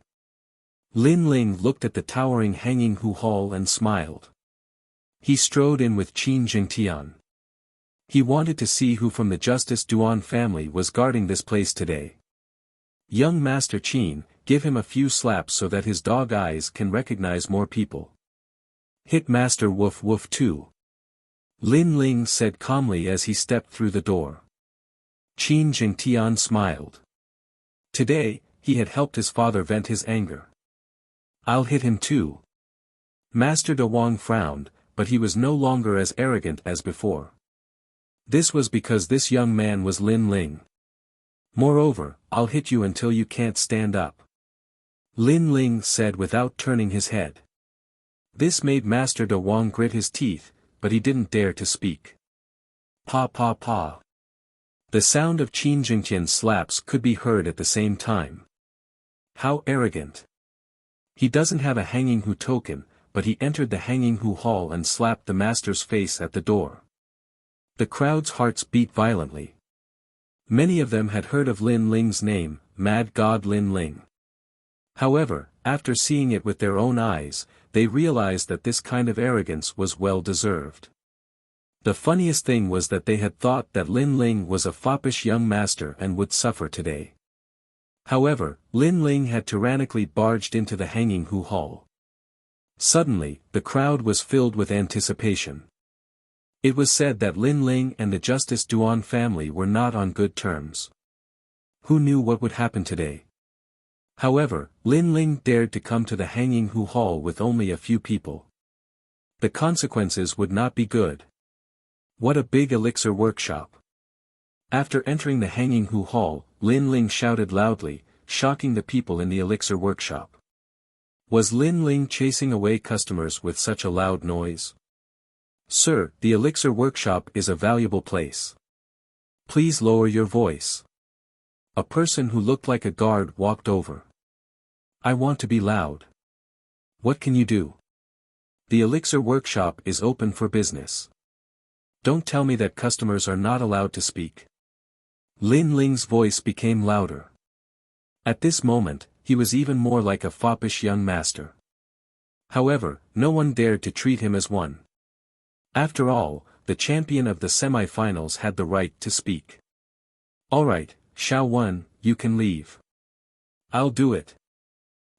Lin Ling looked at the towering Hanging Hu Hall and smiled. He strode in with Qin Jingtian. He wanted to see who from the Justice Duan family was guarding this place today. Young Master Qin, give him a few slaps so that his dog eyes can recognize more people. Hit Master Woof Woof too. Lin Ling said calmly as he stepped through the door. Qin Jingtian smiled. Today, he had helped his father vent his anger. I'll hit him too. Master De Wang frowned, but he was no longer as arrogant as before. This was because this young man was Lin Ling. Moreover, I'll hit you until you can't stand up. Lin Ling said without turning his head. This made Master De Wang grit his teeth, but he didn't dare to speak. Pa pa pa. The sound of Qin Jingtian's slaps could be heard at the same time. How arrogant. He doesn't have a Hanging Hu token, but he entered the Hanging Hu Hall and slapped the master's face at the door. The crowd's hearts beat violently. Many of them had heard of Lin Ling's name, Mad God Lin Ling. However, after seeing it with their own eyes, they realized that this kind of arrogance was well deserved. The funniest thing was that they had thought that Lin Ling was a foppish young master and would suffer today. However, Lin Ling had tyrannically barged into the Hanging Hu Hall. Suddenly, the crowd was filled with anticipation. It was said that Lin Ling and the Justice Duan family were not on good terms. Who knew what would happen today? However, Lin Ling dared to come to the Hanging Hu Hall with only a few people. The consequences would not be good. What a big elixir workshop. After entering the Hanging Hu Hall, Lin Ling shouted loudly, shocking the people in the elixir workshop. Was Lin Ling chasing away customers with such a loud noise? Sir, the elixir workshop is a valuable place. Please lower your voice. A person who looked like a guard walked over. I want to be loud. What can you do? The elixir workshop is open for business. Don't tell me that customers are not allowed to speak. Lin Ling's voice became louder. At this moment, he was even more like a foppish young master. However, no one dared to treat him as one. After all, the champion of the semi-finals had the right to speak. Alright, Xiao Wen, you can leave. I'll do it.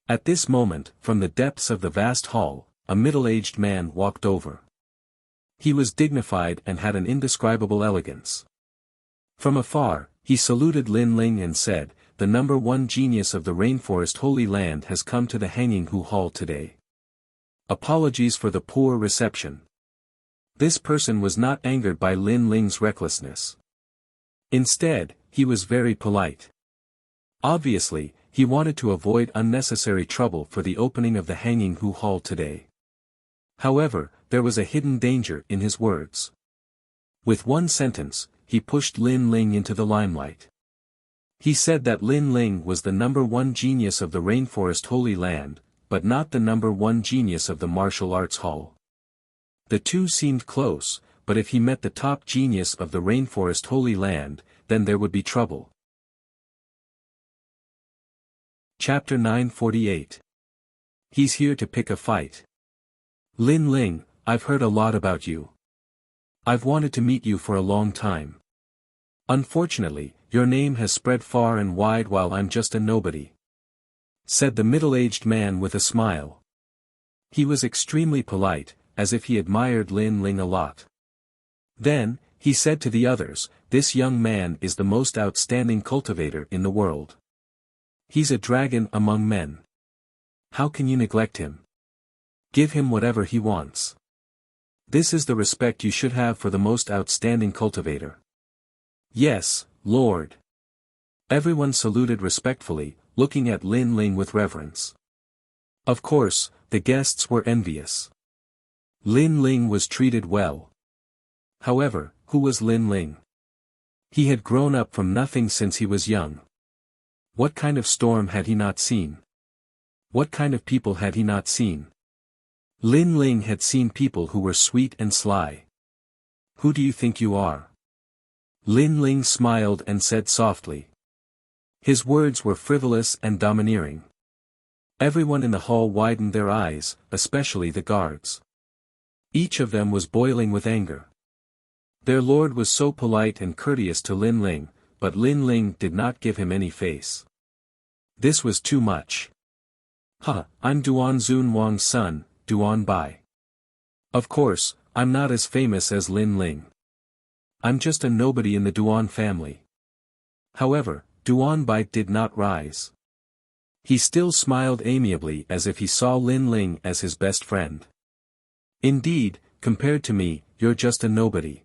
At this moment, from the depths of the vast hall, a middle-aged man walked over. He was dignified and had an indescribable elegance. From afar, he saluted Lin Ling and said, "The number one genius of the Rainforest Holy Land has come to the Hanging Hu Hall today. Apologies for the poor reception." This person was not angered by Lin Ling's recklessness. Instead, he was very polite. Obviously, he wanted to avoid unnecessary trouble for the opening of the Hanging Hu Hall today. However, there was a hidden danger in his words. With one sentence, he pushed Lin Ling into the limelight. He said that Lin Ling was the number one genius of the Rainforest Holy Land, but not the number one genius of the martial arts hall. The two seemed close, but if he met the top genius of the Rainforest Holy Land, then there would be trouble. Chapter 948. He's here to pick a fight. Lin Ling, I've heard a lot about you. I've wanted to meet you for a long time. Unfortunately, your name has spread far and wide while I'm just a nobody," said the middle-aged man with a smile. He was extremely polite, as if he admired Lin Ling a lot. Then, he said to the others, "This young man is the most outstanding cultivator in the world. He's a dragon among men. How can you neglect him? Give him whatever he wants. This is the respect you should have for the most outstanding cultivator." "Yes, Lord." Everyone saluted respectfully, looking at Lin Ling with reverence. Of course, the guests were envious. Lin Ling was treated well. However, who was Lin Ling? He had grown up from nothing since he was young. What kind of storm had he not seen? What kind of people had he not seen? Lin Ling had seen people who were sweet and sly. "Who do you think you are?" Lin Ling smiled and said softly. His words were frivolous and domineering. Everyone in the hall widened their eyes, especially the guards. Each of them was boiling with anger. Their lord was so polite and courteous to Lin Ling, but Lin Ling did not give him any face. This was too much. I'm Duan Zun Wang's son, Duan Bai. Of course, I'm not as famous as Lin Ling. I'm just a nobody in the Duan family." However, Duan Bai did not rise. He still smiled amiably as if he saw Lin Ling as his best friend. "Indeed, compared to me, you're just a nobody."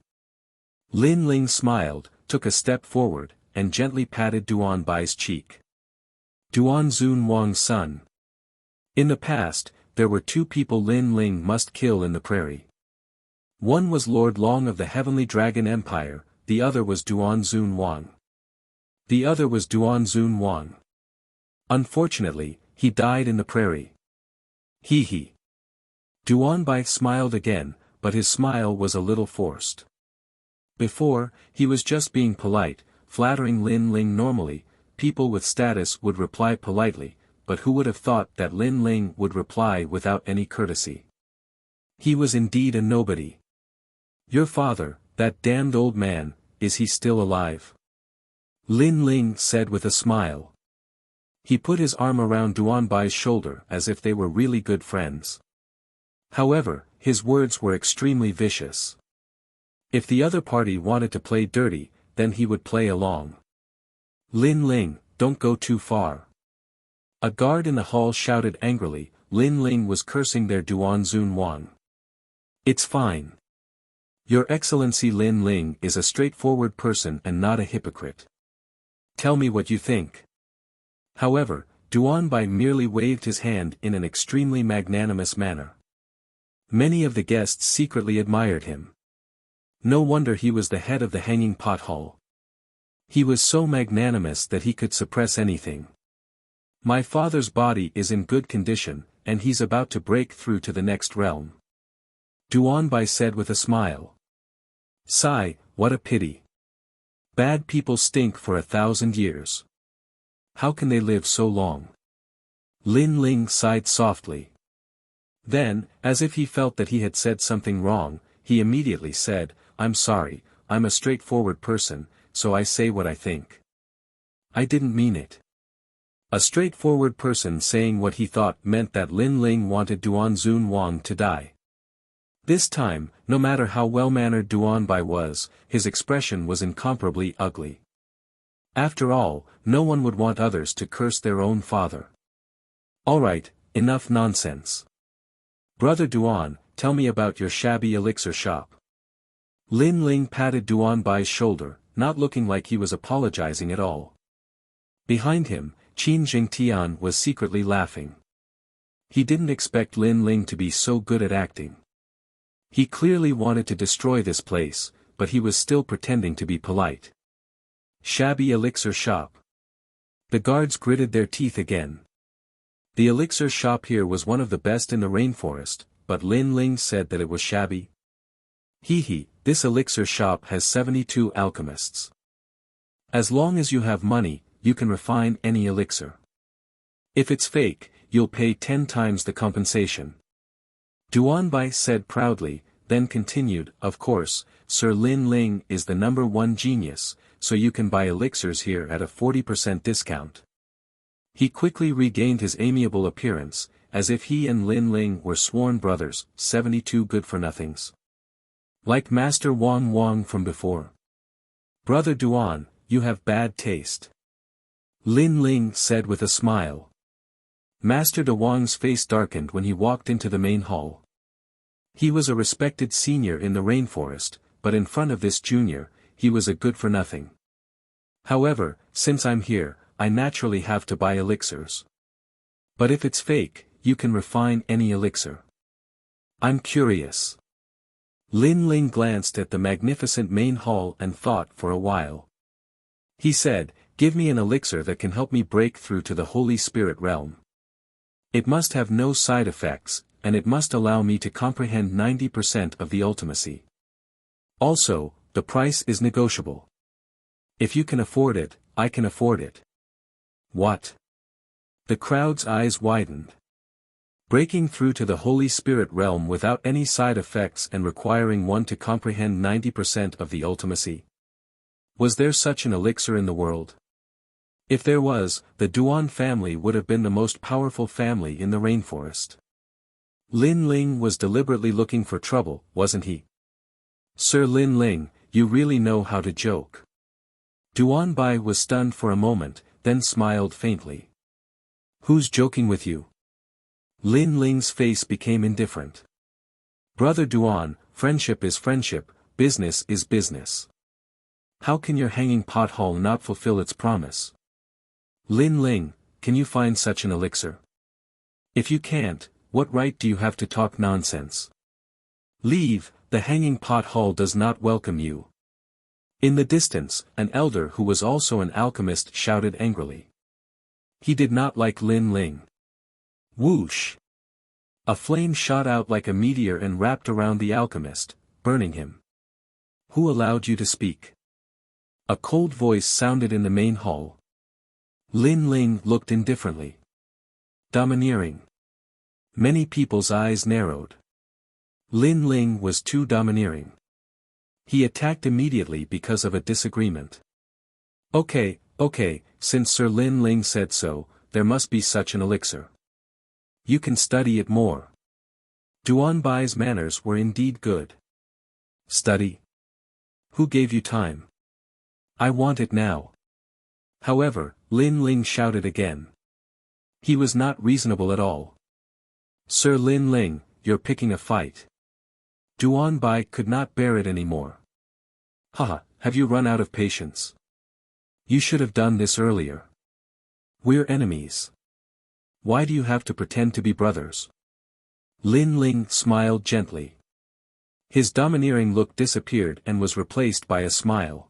Lin Ling smiled, took a step forward, and gently patted Duan Bai's cheek. Duan Zun Wang's son. In the past, there were two people Lin Ling must kill in the prairie. One was Lord Long of the Heavenly Dragon Empire, the other was Duan Zun Wang. The other was Duan Zun Wang. Unfortunately, he died in the prairie. Hee. Duan Bai smiled again, but his smile was a little forced. Before, he was just being polite, flattering Lin Ling normally. People with status would reply politely, but who would have thought that Lin Ling would reply without any courtesy? He was indeed a nobody. "Your father, that damned old man, is he still alive?" Lin Ling said with a smile. He put his arm around Duan Bai's shoulder as if they were really good friends. However, his words were extremely vicious. If the other party wanted to play dirty, then he would play along. Lin Ling, don't go too far. A guard in the hall shouted angrily. Lin Ling was cursing their Duan Zun Wang. It's fine. Your Excellency Lin Ling is a straightforward person and not a hypocrite. Tell me what you think. However, Duan Bai merely waved his hand in an extremely magnanimous manner. Many of the guests secretly admired him. No wonder he was the head of the hanging pot hall. He was so magnanimous that he could suppress anything. My father's body is in good condition, and he's about to break through to the next realm. Duan Bai said with a smile. Sigh, what a pity. Bad people stink for 1,000 years. How can they live so long? Lin Ling sighed softly. Then, as if he felt that he had said something wrong, he immediately said, I'm sorry, I'm a straightforward person, so I say what I think. I didn't mean it. A straightforward person saying what he thought meant that Lin Ling wanted Duan Zun Wang to die. This time, no matter how well-mannered Duan Bai was, his expression was incomparably ugly. After all, no one would want others to curse their own father. Alright, enough nonsense. Brother Duan, tell me about your shabby elixir shop. Lin Ling patted Duan Bai's shoulder, not looking like he was apologizing at all. Behind him, Qin Jingtian was secretly laughing. He didn't expect Lin Ling to be so good at acting. He clearly wanted to destroy this place, but he was still pretending to be polite. Shabby elixir shop. The guards gritted their teeth again. The elixir shop here was one of the best in the rainforest, but Lin Ling said that it was shabby. Hee, this elixir shop has 72 alchemists. As long as you have money, you can refine any elixir. If it's fake, you'll pay 10 times the compensation. Duan Bai said proudly, then continued, of course, Sir Lin Ling is the #1 genius, so you can buy elixirs here at a 40% discount. He quickly regained his amiable appearance, as if he and Lin Ling were sworn brothers, 72 good-for-nothings. Like Master Wang from before. Brother Duan, you have bad taste. Lin Ling said with a smile. Master De Wang's face darkened when he walked into the main hall. He was a respected senior in the rainforest, but in front of this junior, he was a good-for-nothing. However, since I'm here, I naturally have to buy elixirs. But if it's fake, you can refine any elixir. I'm curious. Lin Ling glanced at the magnificent main hall and thought for a while. He said, give me an elixir that can help me break through to the Holy Spirit realm. It must have no side effects, and it must allow me to comprehend 90% of the ultimacy. Also, the price is negotiable. If you can afford it, I can afford it. What? The crowd's eyes widened. Breaking through to the Holy Spirit realm without any side effects and requiring one to comprehend 90% of the ultimacy. Was there such an elixir in the world? If there was, the Duan family would have been the most powerful family in the rainforest. Lin Ling was deliberately looking for trouble, wasn't he? Sir Lin Ling, you really know how to joke. Duan Bai was stunned for a moment, then smiled faintly. Who's joking with you? Lin Ling's face became indifferent. Brother Duan, friendship is friendship, business is business. How can your hanging pot hall not fulfill its promise? Lin Ling, can you find such an elixir? If you can't, what right do you have to talk nonsense? Leave, the hanging pot hall does not welcome you. In the distance, an elder who was also an alchemist shouted angrily. He did not like Lin Ling. Whoosh! A flame shot out like a meteor and wrapped around the alchemist, burning him. Who allowed you to speak? A cold voice sounded in the main hall. Lin Ling looked indifferently. Domineering. Many people's eyes narrowed. Lin Ling was too domineering. He attacked immediately because of a disagreement. Okay, since Sir Lin Ling said so, there must be such an elixir. You can study it more. Duan Bai's manners were indeed good. Study? Who gave you time? I want it now. However, Lin Ling shouted again. He was not reasonable at all. Sir Lin Ling, you're picking a fight. Duan Bai could not bear it anymore. Haha, have you run out of patience? You should have done this earlier. We're enemies. Why do you have to pretend to be brothers? Lin Ling smiled gently. His domineering look disappeared and was replaced by a smile.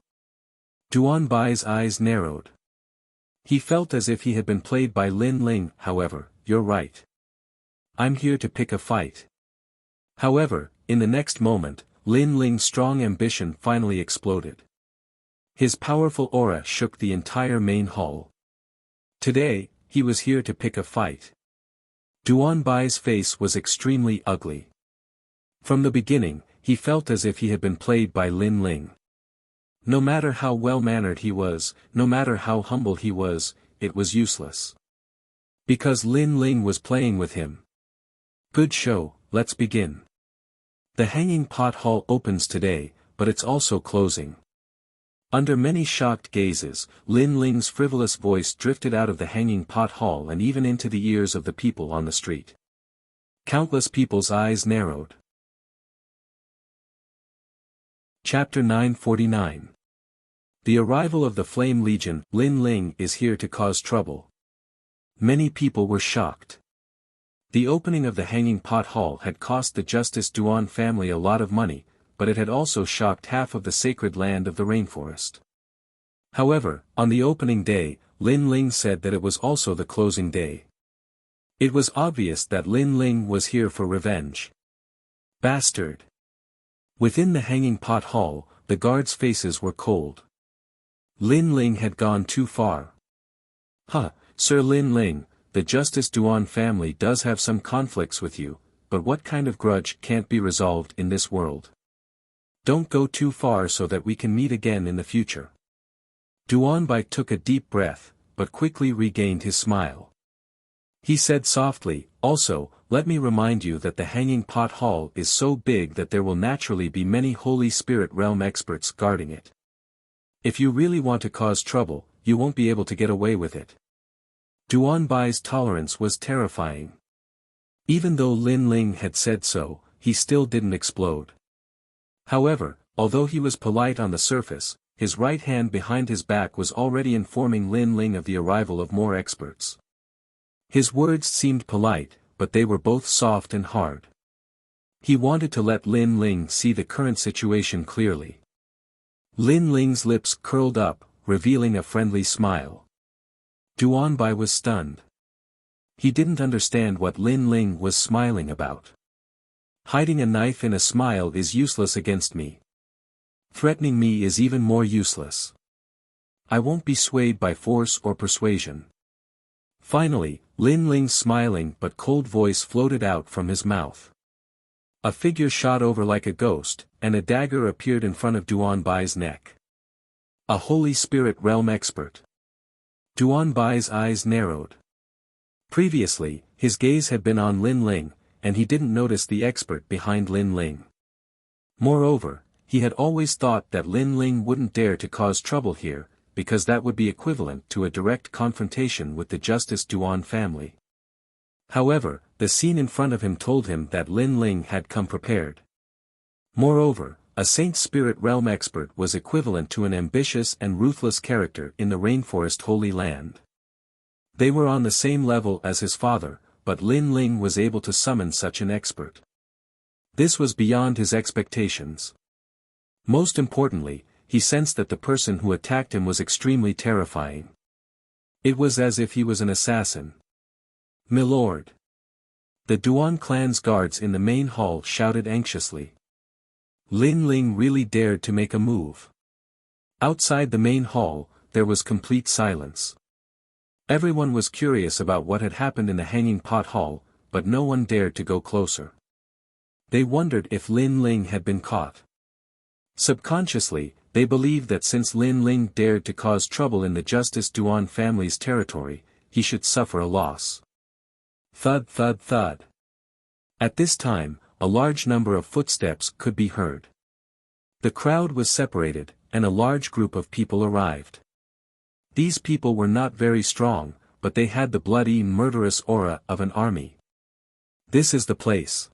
Duan Bai's eyes narrowed. He felt as if he had been played by Lin Ling. However, you're right. I'm here to pick a fight. However, in the next moment, Lin Ling's strong ambition finally exploded. His powerful aura shook the entire main hall. Today, he was here to pick a fight. Duan Bai's face was extremely ugly. From the beginning, he felt as if he had been played by Lin Ling. No matter how well-mannered he was, no matter how humble he was, it was useless. Because Lin Ling was playing with him. Good show, let's begin. The Hanging Pot Hall opens today, but it's also closing. Under many shocked gazes, Lin Ling's frivolous voice drifted out of the Hanging Pot Hall and even into the ears of the people on the street. Countless people's eyes narrowed. Chapter 949. The arrival of the Flame Legion. Lin Ling is here to cause trouble. Many people were shocked. The opening of the Hanging Pot Hall had cost the Justice Duan family a lot of money, but it had also shocked half of the sacred land of the rainforest. However, on the opening day, Lin Ling said that it was also the closing day. It was obvious that Lin Ling was here for revenge. Bastard! Within the Hanging Pot Hall, the guards' faces were cold. Lin Ling had gone too far. Sir Lin Ling, the Justice Duan family does have some conflicts with you, but what kind of grudge can't be resolved in this world? Don't go too far so that we can meet again in the future. Duan Bai took a deep breath, but quickly regained his smile. He said softly, also, let me remind you that the Hanging Pot Hall is so big that there will naturally be many Holy Spirit Realm experts guarding it. If you really want to cause trouble, you won't be able to get away with it. Duan Bai's tolerance was terrifying. Even though Lin Ling had said so, he still didn't explode. However, although he was polite on the surface, his right hand behind his back was already informing Lin Ling of the arrival of more experts. His words seemed polite, but they were both soft and hard. He wanted to let Lin Ling see the current situation clearly. Lin Ling's lips curled up, revealing a friendly smile. Duan Bai was stunned. He didn't understand what Lin Ling was smiling about. Hiding a knife in a smile is useless against me. Threatening me is even more useless. I won't be swayed by force or persuasion. Finally, Lin Ling's smiling but cold voice floated out from his mouth. A figure shot over like a ghost, and a dagger appeared in front of Duan Bai's neck. A Holy Spirit Realm expert. Duan Bai's eyes narrowed. Previously, his gaze had been on Lin Ling, and he didn't notice the expert behind Lin Ling. Moreover, he had always thought that Lin Ling wouldn't dare to cause trouble here, because that would be equivalent to a direct confrontation with the Justice Duan family. However, the scene in front of him told him that Lin Ling had come prepared. Moreover, a Saint Spirit Realm expert was equivalent to an ambitious and ruthless character in the Rainforest Holy Land. They were on the same level as his father, but Lin Ling was able to summon such an expert. This was beyond his expectations. Most importantly, he sensed that the person who attacked him was extremely terrifying. It was as if he was an assassin. "Milord!" The Duan clan's guards in the main hall shouted anxiously. Lin Ling really dared to make a move. Outside the main hall, there was complete silence. Everyone was curious about what had happened in the Hanging Pot Hall, but no one dared to go closer. They wondered if Lin Ling had been caught. Subconsciously, they believed that since Lin Ling dared to cause trouble in the Justice Duan family's territory, he should suffer a loss. Thud thud thud. At this time, a large number of footsteps could be heard. The crowd was separated, and a large group of people arrived. These people were not very strong, but they had the bloody, murderous aura of an army. This is the place.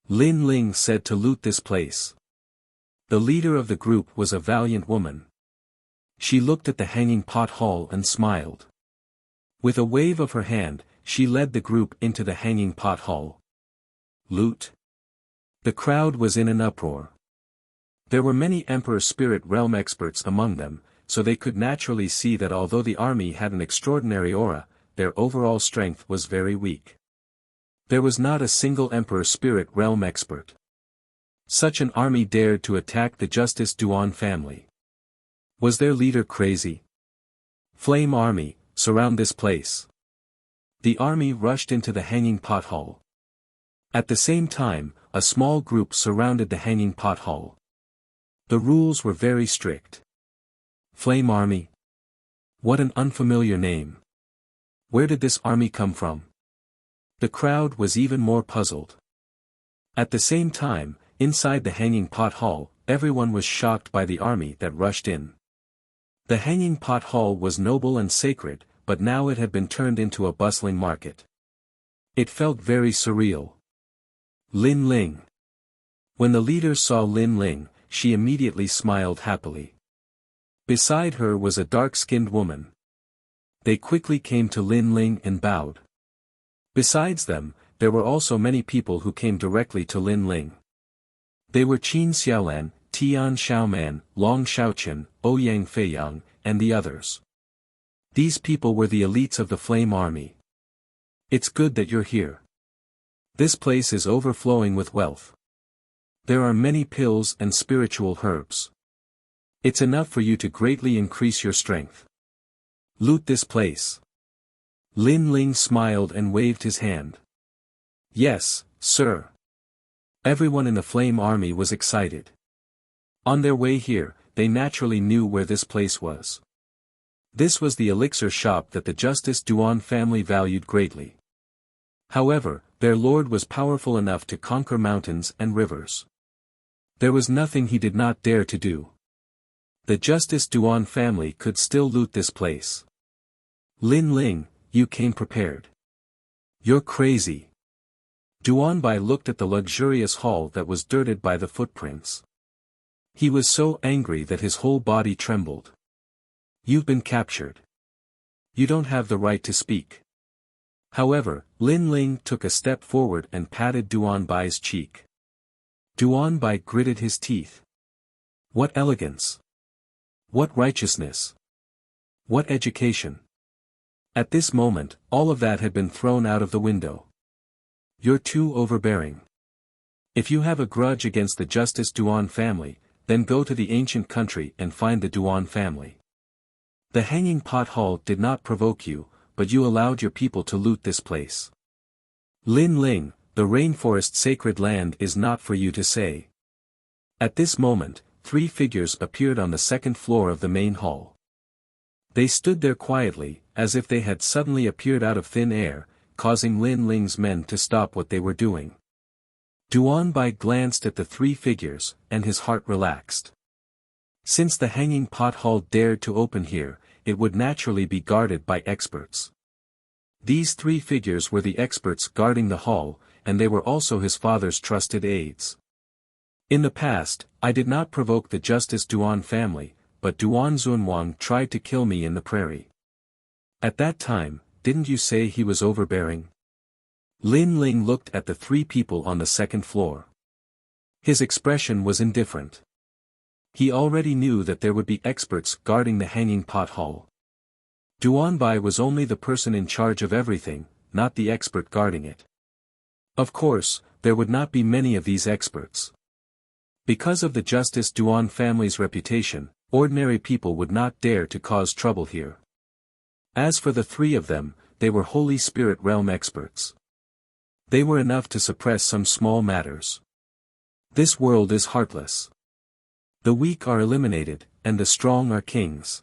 Lin Ling said to loot this place. The leader of the group was a valiant woman. She looked at the hanging pot hall and smiled. With a wave of her hand, she led the group into the hanging pot hall. Loot. The crowd was in an uproar. There were many Emperor Spirit Realm experts among them, so they could naturally see that although the army had an extraordinary aura, their overall strength was very weak. There was not a single Emperor Spirit Realm expert. Such an army dared to attack the Justice Duan family. Was their leader crazy? Flame army, surround this place. The army rushed into the hanging pot hall. At the same time, a small group surrounded the hanging pot hall. The rules were very strict. Flame army? What an unfamiliar name. Where did this army come from? The crowd was even more puzzled. At the same time, inside the hanging pot hall, everyone was shocked by the army that rushed in. The hanging pot hall was noble and sacred, but now it had been turned into a bustling market. It felt very surreal. Lin Ling. When the leader saw Lin Ling, she immediately smiled happily. Beside her was a dark-skinned woman. They quickly came to Lin Ling and bowed. Besides them, there were also many people who came directly to Lin Ling. They were Qin Xiaolan, Tian Xiaoman, Long Xiaoqian, Ouyang Feiyang, and the others. These people were the elites of the Flame Army. It's good that you're here. This place is overflowing with wealth. There are many pills and spiritual herbs. It's enough for you to greatly increase your strength. Loot this place. Lin Ling smiled and waved his hand. Yes, sir. Everyone in the Flame Army was excited. On their way here, they naturally knew where this place was. This was the elixir shop that the Justice Duan family valued greatly. However, their lord was powerful enough to conquer mountains and rivers. There was nothing he did not dare to do. The Justice Duan family could still loot this place. Lin Ling, you came prepared. You're crazy. Duanbai looked at the luxurious hall that was dirted by the footprints. He was so angry that his whole body trembled. You've been captured. You don't have the right to speak. However, Lin Ling took a step forward and patted Duanbai's cheek. Duanbai gritted his teeth. What elegance! What righteousness! What education! At this moment, all of that had been thrown out of the window. You're too overbearing. If you have a grudge against the Justice Duan family, then go to the ancient country and find the Duan family. The hanging pot hall did not provoke you, but you allowed your people to loot this place. Lin Ling, the rainforest sacred land is not for you to say. At this moment, 3 figures appeared on the second floor of the main hall. They stood there quietly, as if they had suddenly appeared out of thin air, causing Lin Ling's men to stop what they were doing. Duanbai glanced at the 3 figures, and his heart relaxed. Since the hanging pot hall dared to open here, it would naturally be guarded by experts. These 3 figures were the experts guarding the hall, and they were also his father's trusted aides. In the past, I did not provoke the Justice Duan family, but Duan Zunwang tried to kill me in the prairie. At that time, didn't you say he was overbearing? Lin Ling looked at the 3 people on the second floor. His expression was indifferent. He already knew that there would be experts guarding the hanging pot hall. Duanbai was only the person in charge of everything, not the expert guarding it. Of course, there would not be many of these experts. Because of the Justice Duan family's reputation, ordinary people would not dare to cause trouble here. As for the 3 of them, they were Holy Spirit Realm experts. They were enough to suppress some small matters. This world is heartless. The weak are eliminated, and the strong are kings.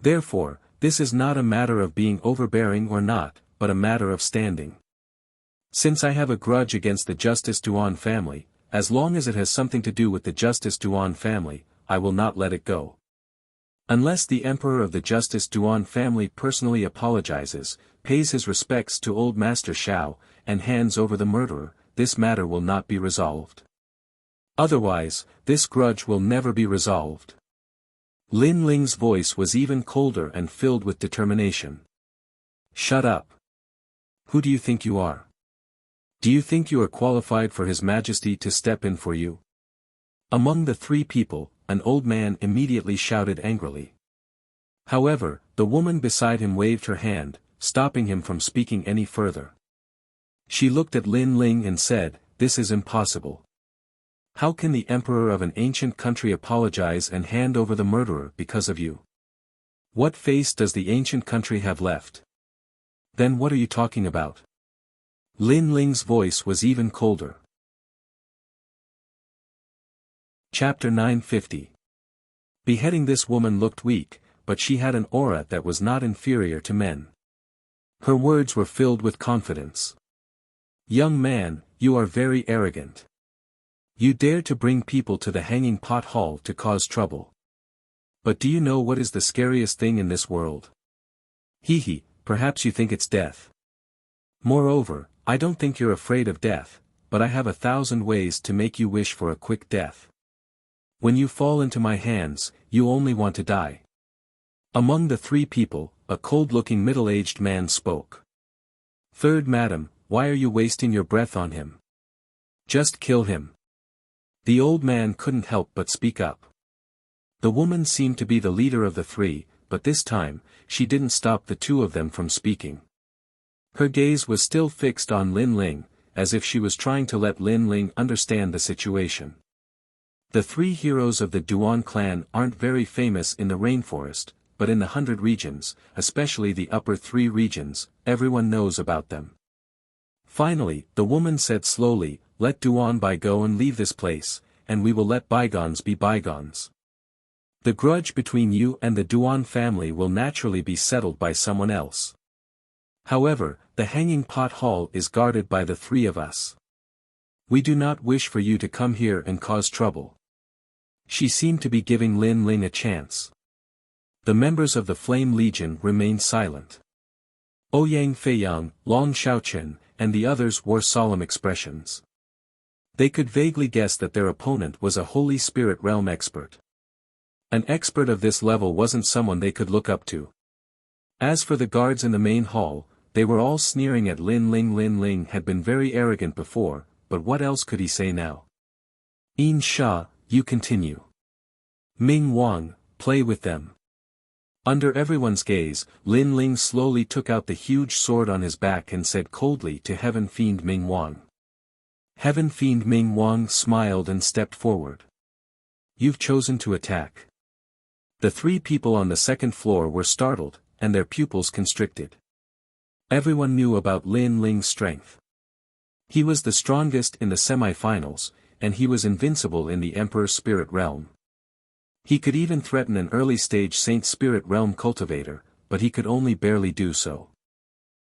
Therefore, this is not a matter of being overbearing or not, but a matter of standing. Since I have a grudge against the Justice Duan family, as long as it has something to do with the Justice Duan family, I will not let it go. Unless the Emperor of the Justice Duan family personally apologizes, pays his respects to Old Master Shao, and hands over the murderer, this matter will not be resolved. Otherwise, this grudge will never be resolved. Lin Ling's voice was even colder and filled with determination. Shut up. Who do you think you are? Do you think you are qualified for His Majesty to step in for you? Among the three people, an old man immediately shouted angrily. However, the woman beside him waved her hand, stopping him from speaking any further. She looked at Lin Ling and said, "This is impossible. How can the emperor of an ancient country apologize and hand over the murderer because of you? What face does the ancient country have left? Then what are you talking about?" Lin Ling's voice was even colder. Chapter 950. Beheading. This woman looked weak, but she had an aura that was not inferior to men. Her words were filled with confidence. "Young man, you are very arrogant. You dare to bring people to the hanging pot hall to cause trouble. But do you know what is the scariest thing in this world? Hee, perhaps you think it's death. Moreover, I don't think you're afraid of death, but I have 1,000 ways to make you wish for a quick death. When you fall into my hands, you only want to die." Among the three people, a cold-looking middle-aged man spoke. "Third madam, why are you wasting your breath on him? Just kill him." The old man couldn't help but speak up. The woman seemed to be the leader of the three, but this time, she didn't stop the two of them from speaking. Her gaze was still fixed on Lin Ling, as if she was trying to let Lin Ling understand the situation. The three heroes of the Duan clan aren't very famous in the rainforest, but in the 100 regions, especially the upper 3 regions, everyone knows about them. Finally, the woman said slowly, "Let Duan Bai go and leave this place, and we will let bygones be bygones. The grudge between you and the Duan family will naturally be settled by someone else. However, the hanging pot hall is guarded by the three of us. We do not wish for you to come here and cause trouble." She seemed to be giving Lin Ling a chance. The members of the Flame Legion remained silent. Ouyang Feiyang, Long Shaochen, and the others wore solemn expressions. They could vaguely guess that their opponent was a Holy Spirit realm expert. An expert of this level wasn't someone they could look up to. As for the guards in the main hall, they were all sneering at Lin Ling. Lin Ling had been very arrogant before, but what else could he say now? "In Sha, you continue. Ming Wang, play with them." Under everyone's gaze, Lin Ling slowly took out the huge sword on his back and said coldly to Heaven Fiend Ming Wang. Heaven Fiend Ming Wang smiled and stepped forward. "You've chosen to attack." The three people on the second floor were startled, and their pupils constricted. Everyone knew about Lin Ling's strength. He was the strongest in the semi-finals, and he was invincible in the Emperor's Spirit Realm. He could even threaten an early-stage Saint Spirit Realm cultivator, but he could only barely do so.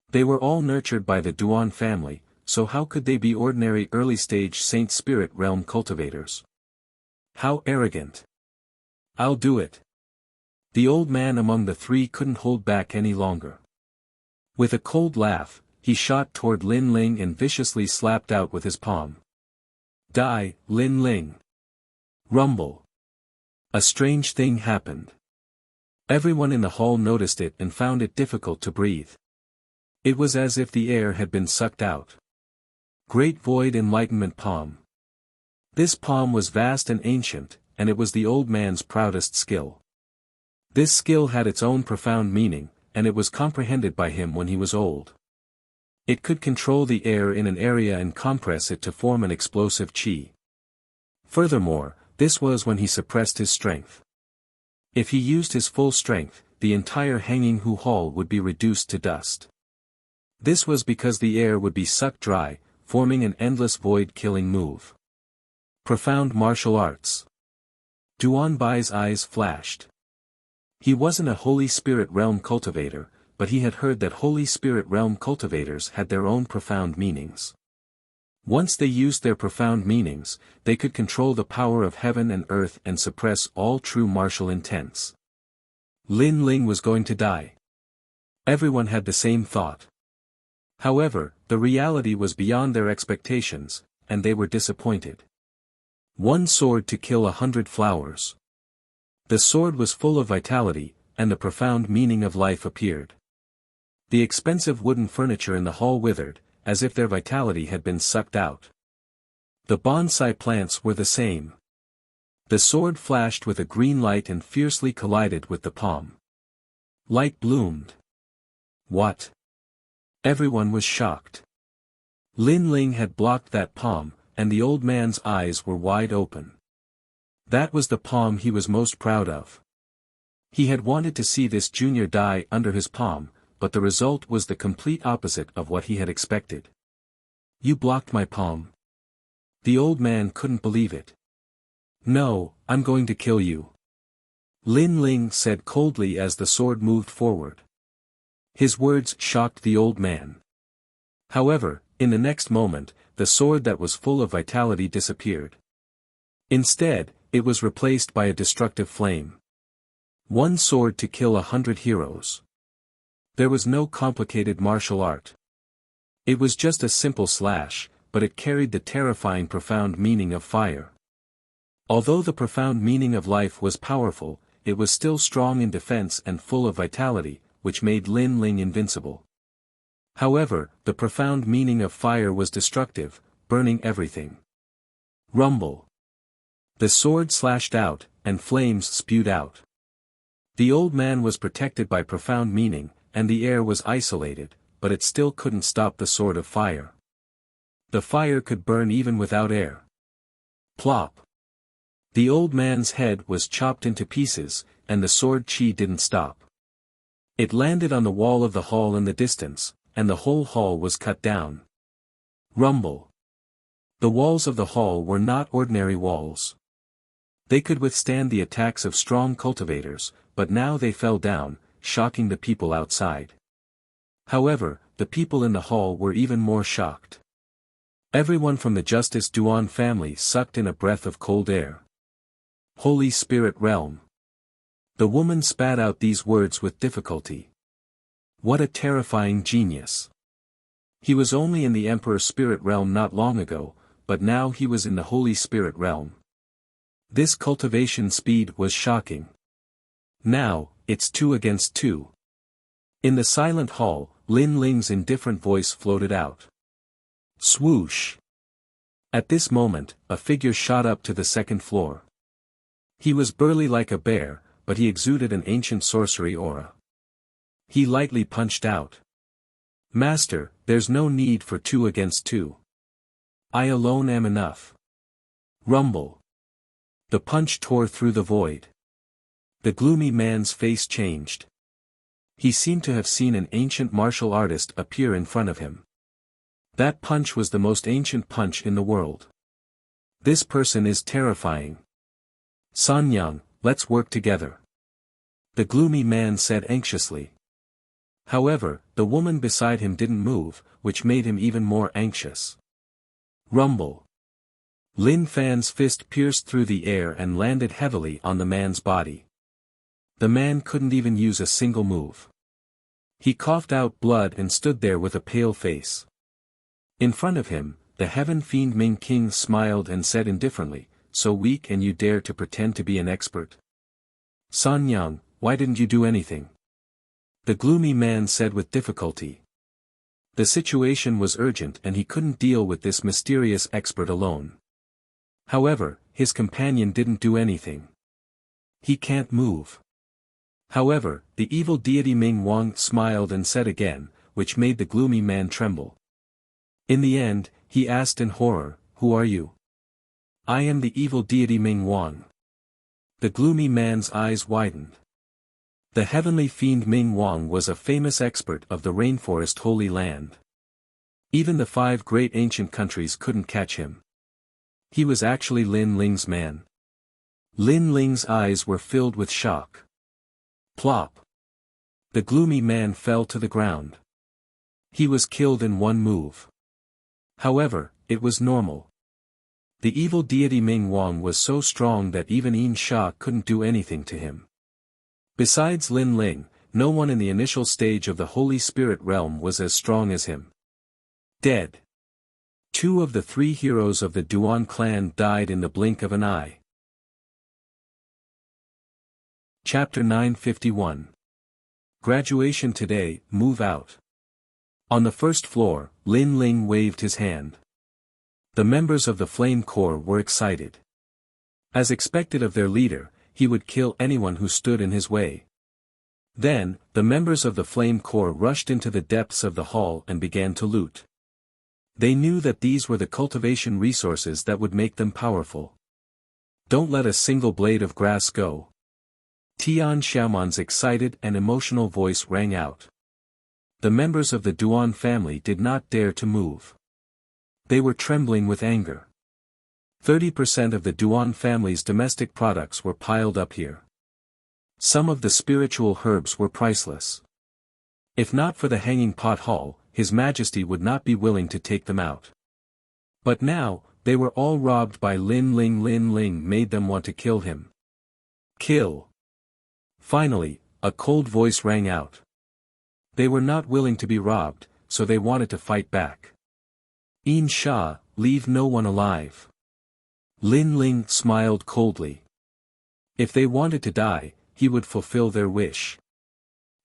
They were all nurtured by the Duan family, so how could they be ordinary early-stage Saint Spirit Realm cultivators? How arrogant! "I'll do it." The old man among the three couldn't hold back any longer. With a cold laugh, he shot toward Lin Ling and viciously slapped out with his palm. "Die, Lin Ling!" Rumble. A strange thing happened. Everyone in the hall noticed it and found it difficult to breathe. It was as if the air had been sucked out. Great Void Enlightenment Palm. This palm was vast and ancient, and it was the old man's proudest skill. This skill had its own profound meaning, and it was comprehended by him when he was old. It could control the air in an area and compress it to form an explosive chi. Furthermore, this was when he suppressed his strength. If he used his full strength, the entire Hanging Hu Hall would be reduced to dust. This was because the air would be sucked dry, forming an endless void-killing move. Profound martial arts. Duan Bai's eyes flashed. He wasn't a Holy Spirit Realm cultivator, but he had heard that Holy Spirit Realm cultivators had their own profound meanings. Once they used their profound meanings, they could control the power of heaven and earth and suppress all true martial intents. Lin Ling was going to die. Everyone had the same thought. However, the reality was beyond their expectations, and they were disappointed. One sword to kill 100 flowers. The sword was full of vitality, and the profound meaning of life appeared. The expensive wooden furniture in the hall withered, as if their vitality had been sucked out. The bonsai plants were the same. The sword flashed with a green light and fiercely collided with the palm. Light bloomed. What? Everyone was shocked. Lin Ling had blocked that palm, and the old man's eyes were wide open. That was the palm he was most proud of. He had wanted to see this junior die under his palm, but the result was the complete opposite of what he had expected. You blocked my palm. The old man couldn't believe it. No, I'm going to kill you. Lin Ling said coldly as the sword moved forward. His words shocked the old man. However, in the next moment, the sword that was full of vitality disappeared. Instead, it was replaced by a destructive flame. One sword to kill 100 heroes. There was no complicated martial art. It was just a simple slash, but it carried the terrifying profound meaning of fire. Although the profound meaning of life was powerful, it was still strong in defense and full of vitality, which made Lin Ling invincible. However, the profound meaning of fire was destructive, burning everything. Rumble. The sword slashed out, and flames spewed out. The old man was protected by profound meaning, and the air was isolated, but it still couldn't stop the sword of fire. The fire could burn even without air. Plop. The old man's head was chopped into pieces, and the sword chi didn't stop. It landed on the wall of the hall in the distance, and the whole hall was cut down. Rumble. The walls of the hall were not ordinary walls. They could withstand the attacks of strong cultivators, but now they fell down, shocking the people outside. However, the people in the hall were even more shocked. Everyone from the Justice Duan family sucked in a breath of cold air. Holy Spirit Realm. The woman spat out these words with difficulty. What a terrifying genius. He was only in the Emperor's Spirit Realm not long ago, but now he was in the Holy Spirit Realm. This cultivation speed was shocking. Now, it's 2 against 2. In the silent hall, Lin Ling's indifferent voice floated out. Swoosh. At this moment, a figure shot up to the second floor. He was burly like a bear, but he exuded an ancient sorcery aura. He lightly punched out. Master, there's no need for 2 against 2. I alone am enough. Rumble. The punch tore through the void. The gloomy man's face changed. He seemed to have seen an ancient martial artist appear in front of him. That punch was the most ancient punch in the world. This person is terrifying. Sanyang, let's work together. The gloomy man said anxiously. However, the woman beside him didn't move, which made him even more anxious. Rumble. Lin Fan's fist pierced through the air and landed heavily on the man's body. The man couldn't even use a single move. He coughed out blood and stood there with a pale face. In front of him, the Heaven Fiend Ming King smiled and said indifferently, so weak and you dare to pretend to be an expert? Sanyang, why didn't you do anything? The gloomy man said with difficulty. The situation was urgent and he couldn't deal with this mysterious expert alone. However, his companion didn't do anything. He can't move. However, the evil deity Ming Wang smiled and said again, which made the gloomy man tremble. In the end, he asked in horror, who are you? I am the evil deity Ming Wang. The gloomy man's eyes widened. The heavenly fiend Ming Wang was a famous expert of the rainforest Holy Land. Even the 5 great ancient countries couldn't catch him. He was actually Lin Ling's man. Lin Ling's eyes were filled with shock. Plop. The gloomy man fell to the ground. He was killed in one move. However, it was normal. The evil deity Ming Wang was so strong that even Yin Sha couldn't do anything to him. Besides Lin Ling, no one in the initial stage of the Holy Spirit realm was as strong as him. Dead. 2 of the 3 heroes of the Duan clan died in the blink of an eye. Chapter 951. Graduation today, move out. On the first floor, Lin Ling waved his hand. The members of the Flame Corps were excited. As expected of their leader, he would kill anyone who stood in his way. Then, the members of the Flame Corps rushed into the depths of the hall and began to loot. They knew that these were the cultivation resources that would make them powerful. Don't let a single blade of grass go. Tian Xiaoman's excited and emotional voice rang out. The members of the Duan family did not dare to move. They were trembling with anger. 30% of the Duan family's domestic products were piled up here. Some of the spiritual herbs were priceless. If not for the hanging pot hall, His Majesty would not be willing to take them out. But now, they were all robbed by Lin Ling. Lin Ling made them want to kill him. Kill. Finally, a cold voice rang out. They were not willing to be robbed, so they wanted to fight back. In Sha, leave no one alive. Lin Ling smiled coldly. If they wanted to die, he would fulfill their wish.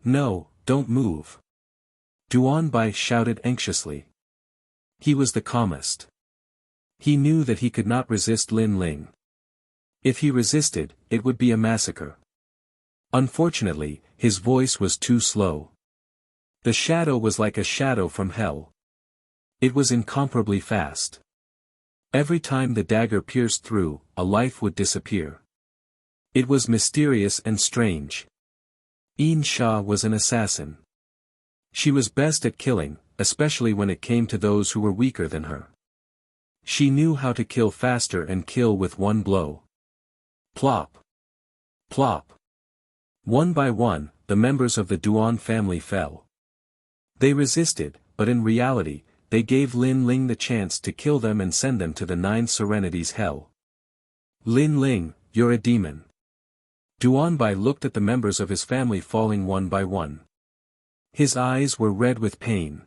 No, don't move. Duan Bai shouted anxiously. He was the calmest. He knew that he could not resist Lin Ling. If he resisted, it would be a massacre. Unfortunately, his voice was too slow. The shadow was like a shadow from hell. It was incomparably fast. Every time the dagger pierced through, a life would disappear. It was mysterious and strange. In Sha was an assassin. She was best at killing, especially when it came to those who were weaker than her. She knew how to kill faster and kill with one blow. Plop. Plop. One by one, the members of the Duan family fell. They resisted, but in reality, they gave Lin Ling the chance to kill them and send them to the 9 Serenities hell. Lin Ling, you're a demon. Duan Bai looked at the members of his family falling one by one. His eyes were red with pain.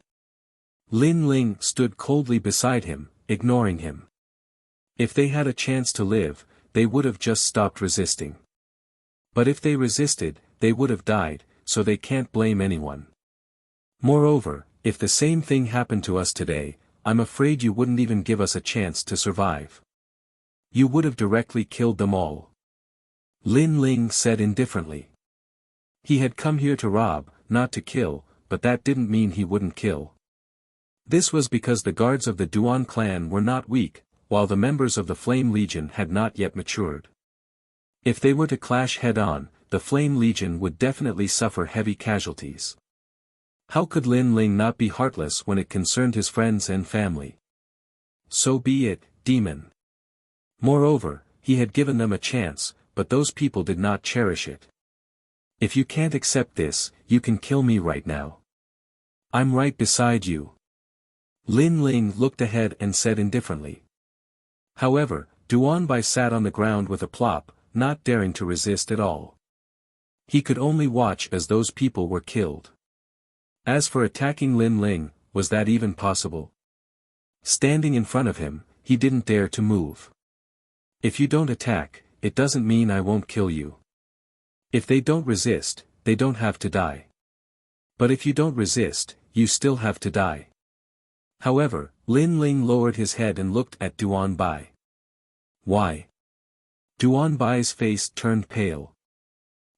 Lin Ling stood coldly beside him, ignoring him. If they had a chance to live, they would have just stopped resisting. But if they resisted, they would have died, so they can't blame anyone. Moreover, if the same thing happened to us today, I'm afraid you wouldn't even give us a chance to survive. You would have directly killed them all. Lin Ling said indifferently. He had come here to rob, not to kill, but that didn't mean he wouldn't kill. This was because the guards of the Duan clan were not weak, while the members of the Flame Legion had not yet matured. If they were to clash head-on, the Flame Legion would definitely suffer heavy casualties. How could Lin Ling not be heartless when it concerned his friends and family? So be it, demon. Moreover, he had given them a chance, but those people did not cherish it. If you can't accept this, you can kill me right now. I'm right beside you. Lin Ling looked ahead and said indifferently. However, Duan Bai sat on the ground with a plop, not daring to resist at all. He could only watch as those people were killed. As for attacking Lin Ling, was that even possible? Standing in front of him, he didn't dare to move. If you don't attack, it doesn't mean I won't kill you. If they don't resist, they don't have to die. But if you don't resist, you still have to die. However, Lin Ling lowered his head and looked at Duan Bai. Why? Duan Bai's face turned pale.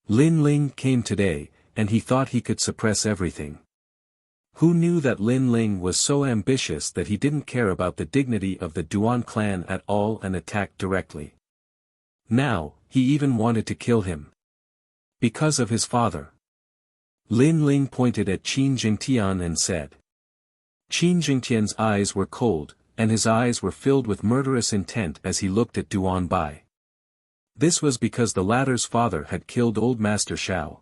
Lin Ling came today, and he thought he could suppress everything. Who knew that Lin Ling was so ambitious that he didn't care about the dignity of the Duan clan at all and attacked directly? Now, he even wanted to kill him. Because of his father. Lin Ling pointed at Qin Jingtian and said. Qin Jingtian's eyes were cold, and his eyes were filled with murderous intent as he looked at Duan Bai. This was because the latter's father had killed old Master Shao.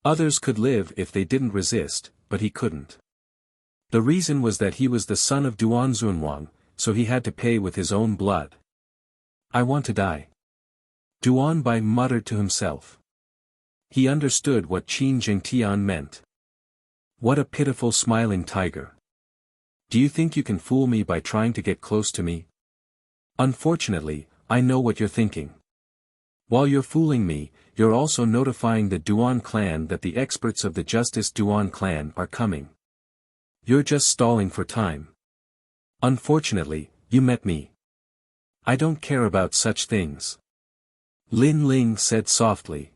Others could live if they didn't resist, but he couldn't. The reason was that he was the son of Duan Zunwang, so he had to pay with his own blood. I want to die. Duan Bai muttered to himself. He understood what Qin Jingtian meant. What a pitiful smiling tiger. Do you think you can fool me by trying to get close to me? Unfortunately, I know what you're thinking. While you're fooling me, you're also notifying the Duan clan that the experts of the Justice Duan clan are coming. You're just stalling for time. Unfortunately, you met me. I don't care about such things. Lin Ling said softly.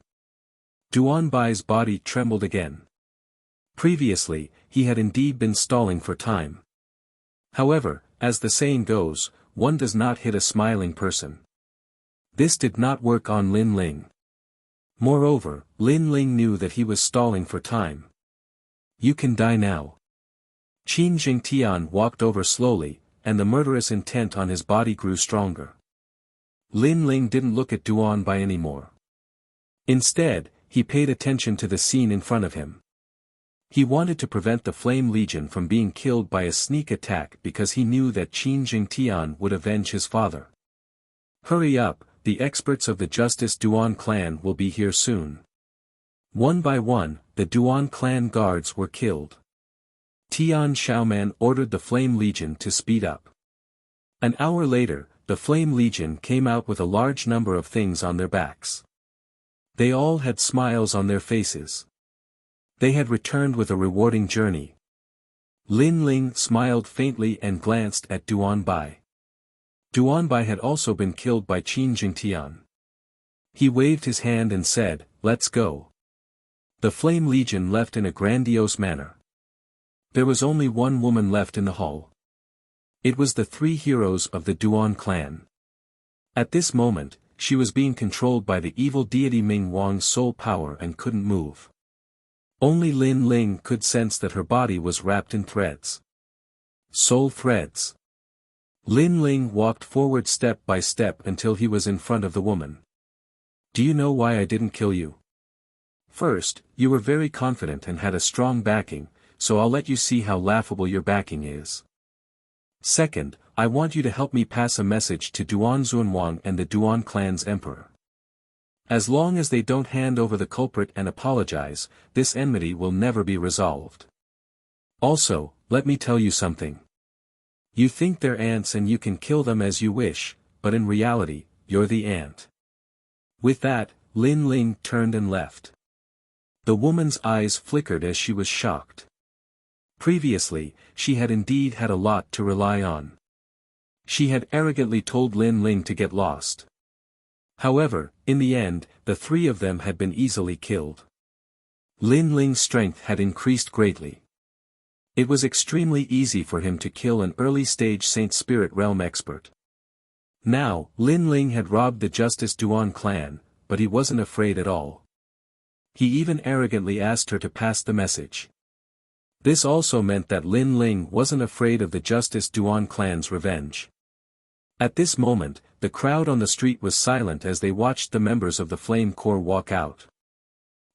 Duan Bai's body trembled again. Previously, he had indeed been stalling for time. However, as the saying goes, one does not hit a smiling person. This did not work on Lin Ling. Moreover, Lin Ling knew that he was stalling for time. You can die now. Qin Jingtian walked over slowly, and the murderous intent on his body grew stronger. Lin Ling didn't look at Duan Bai anymore. Instead, he paid attention to the scene in front of him. He wanted to prevent the Flame Legion from being killed by a sneak attack because he knew that Qin Jingtian would avenge his father. Hurry up, the experts of the Justice Duan clan will be here soon. One by one, the Duan clan guards were killed. Tian Xiaoman ordered the Flame Legion to speed up. An hour later, the Flame Legion came out with a large number of things on their backs. They all had smiles on their faces. They had returned with a rewarding journey. Lin Ling smiled faintly and glanced at Duan Bai. Duan Bai had also been killed by Qin Jingtian. He waved his hand and said, "Let's go." The Flame Legion left in a grandiose manner. There was only one woman left in the hall. It was the three heroes of the Duan clan. At this moment, she was being controlled by the evil deity Ming Wang's soul power and couldn't move. Only Lin Ling could sense that her body was wrapped in threads. Soul threads. Lin Ling walked forward step by step until he was in front of the woman. Do you know why I didn't kill you? First, you were very confident and had a strong backing, so I'll let you see how laughable your backing is. Second, I want you to help me pass a message to Duan Zunwang and the Duan clan's emperor. As long as they don't hand over the culprit and apologize, this enmity will never be resolved. Also, let me tell you something. You think they're ants and you can kill them as you wish, but in reality, you're the ant. With that, Lin Ling turned and left. The woman's eyes flickered as she was shocked. Previously, she had indeed had a lot to rely on. She had arrogantly told Lin Ling to get lost. However, in the end, the three of them had been easily killed. Lin Ling's strength had increased greatly. It was extremely easy for him to kill an early-stage Saint Spirit Realm expert. Now, Lin Ling had robbed the Justice Duan clan, but he wasn't afraid at all. He even arrogantly asked her to pass the message. This also meant that Lin Ling wasn't afraid of the Justice Duan clan's revenge. At this moment, the crowd on the street was silent as they watched the members of the Flame Corps walk out.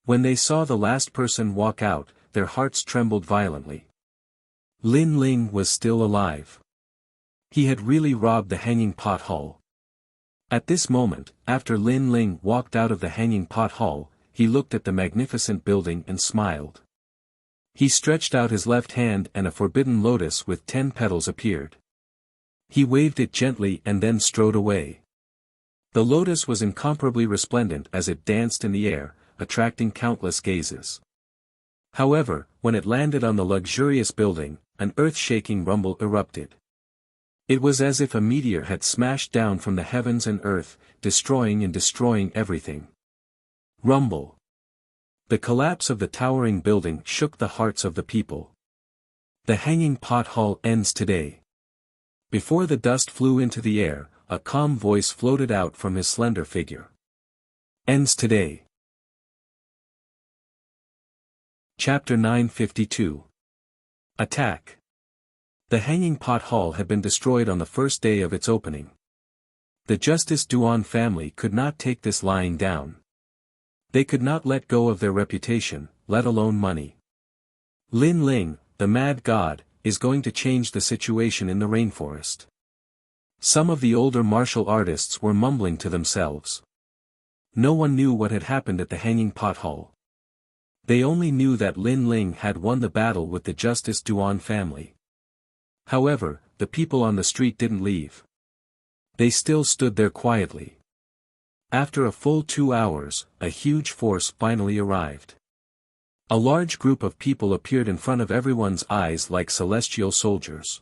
When they saw the last person walk out, their hearts trembled violently. Lin Ling was still alive. He had really robbed the Hanging Pot Hall. At this moment, after Lin Ling walked out of the Hanging Pot Hall, he looked at the magnificent building and smiled. He stretched out his left hand and a forbidden lotus with 10 petals appeared. He waved it gently and then strode away. The lotus was incomparably resplendent as it danced in the air, attracting countless gazes. However, when it landed on the luxurious building, an earth-shaking rumble erupted. It was as if a meteor had smashed down from the heavens and earth, destroying everything. Rumble. The collapse of the towering building shook the hearts of the people. The Hanging Pot Hall ends today. Before the dust flew into the air, a calm voice floated out from his slender figure. Ends today. Chapter 952. Attack. The Hanging Pot Hall had been destroyed on the first day of its opening. The Justice Duan family could not take this lying down. They could not let go of their reputation, let alone money. Lin Ling, the mad god, is going to change the situation in the rainforest. Some of the older martial artists were mumbling to themselves. No one knew what had happened at the Hanging Pot Hall. They only knew that Lin Ling had won the battle with the Justice Duan family. However, the people on the street didn't leave. They still stood there quietly. After a full 2 hours, a huge force finally arrived. A large group of people appeared in front of everyone's eyes like celestial soldiers.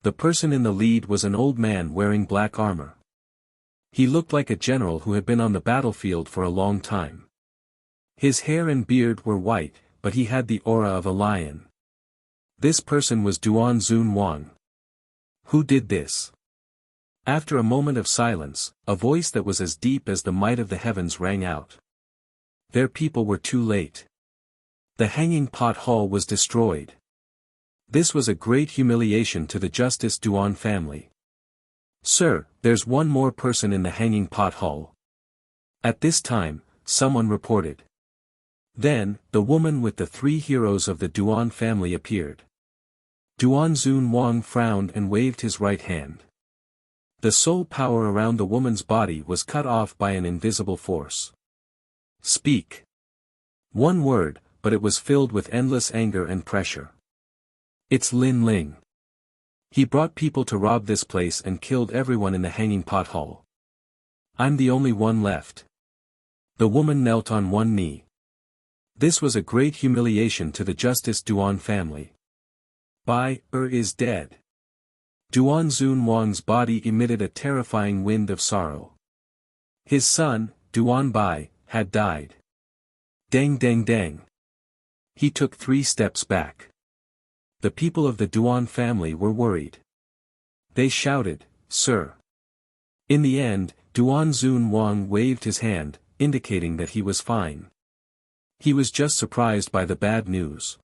The person in the lead was an old man wearing black armor. He looked like a general who had been on the battlefield for a long time. His hair and beard were white, but he had the aura of a lion. This person was Duan Zun Wang. Who did this? After a moment of silence, a voice that was as deep as the might of the heavens rang out. Their people were too late. The Hanging Pot Hall was destroyed. This was a great humiliation to the Justice Duan family. Sir, there's one more person in the Hanging Pot Hall. At this time, someone reported. Then, the woman with the 3 heroes of the Duan family appeared. Duan Zun Wang frowned and waved his right hand. The soul power around the woman's body was cut off by an invisible force. Speak. One word, but it was filled with endless anger and pressure. It's Lin Ling. He brought people to rob this place and killed everyone in the Hanging Pot Hall. I'm the only one left. The woman knelt on one knee. This was a great humiliation to the Justice Duan family. Bai is dead. Duan Zun Wang's body emitted a terrifying wind of sorrow. His son, Duan Bai, had died. Dang dang dang. He took 3 steps back. The people of the Duan family were worried. They shouted, "Sir!" In the end, Duan Zun Wang waved his hand, indicating that he was fine. He was just surprised by the bad news.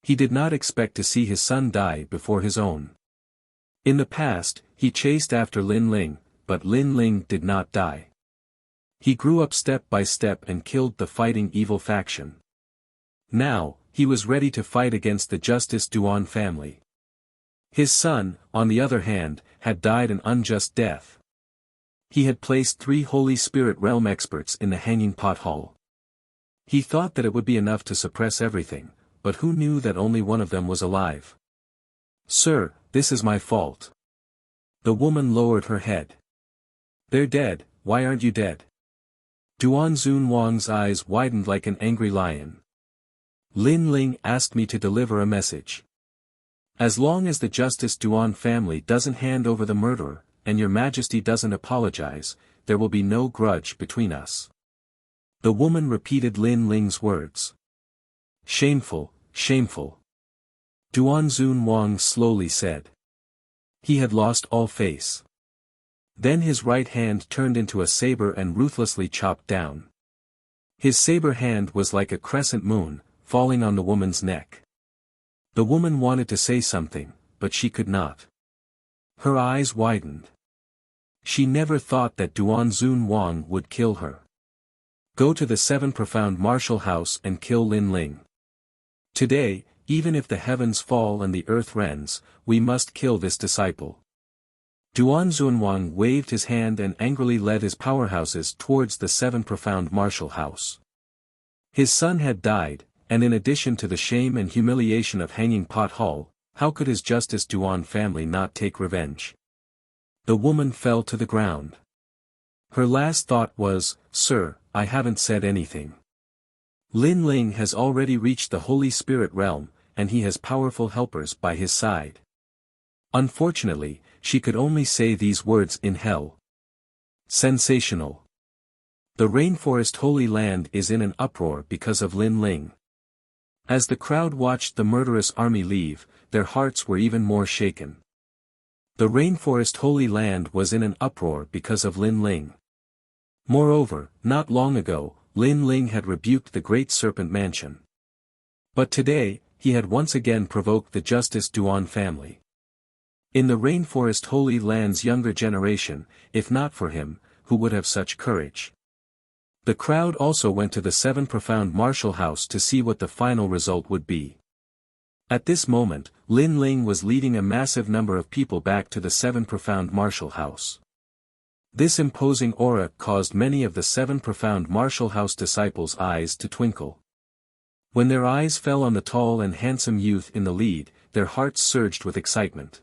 He did not expect to see his son die before his own. In the past, he chased after Lin Ling, but Lin Ling did not die. He grew up step by step and killed the fighting evil faction. Now, he was ready to fight against the Justice Duan family. His son, on the other hand, had died an unjust death. He had placed 3 Holy Spirit Realm experts in the Hanging Pot Hall. He thought that it would be enough to suppress everything, but who knew that only one of them was alive? Sir, this is my fault. The woman lowered her head. They're dead, why aren't you dead? Duan Zun Wang's eyes widened like an angry lion. Lin Ling asked me to deliver a message. As long as the Justice Duan family doesn't hand over the murderer, and your majesty doesn't apologize, there will be no grudge between us. The woman repeated Lin Ling's words. Shameful, shameful. Duan Zun Wang slowly said. He had lost all face. Then his right hand turned into a saber and ruthlessly chopped down. His saber hand was like a crescent moon, falling on the woman's neck. The woman wanted to say something, but she could not. Her eyes widened. She never thought that Duan Zun Wang would kill her. Go to the 7 Profound Martial House and kill Lin Ling. Today, even if the heavens fall and the earth rends, we must kill this disciple. Duan Zun Wang waved his hand and angrily led his powerhouses towards the 7 Profound Martial House. His son had died, and in addition to the shame and humiliation of Hanging Pot Hall, how could his Justice Duan family not take revenge? The woman fell to the ground. Her last thought was, "Sir, I haven't said anything." Lin Ling has already reached the Holy Spirit realm, and he has powerful helpers by his side. Unfortunately, she could only say these words in hell. Sensational. The Rainforest Holy Land is in an uproar because of Lin Ling. As the crowd watched the murderous army leave, their hearts were even more shaken. The Rainforest Holy Land was in an uproar because of Lin Ling. Moreover, not long ago, Lin Ling had rebuked the Great Serpent Mansion. But today, he had once again provoked the Justice Duan family. In the Rainforest Holy Land's younger generation, if not for him, who would have such courage? The crowd also went to the 7 Profound Martial House to see what the final result would be. At this moment, Lin Ling was leading a massive number of people back to the 7 Profound Martial House. This imposing aura caused many of the 7 profound martial house disciples' eyes to twinkle. When their eyes fell on the tall and handsome youth in the lead, their hearts surged with excitement.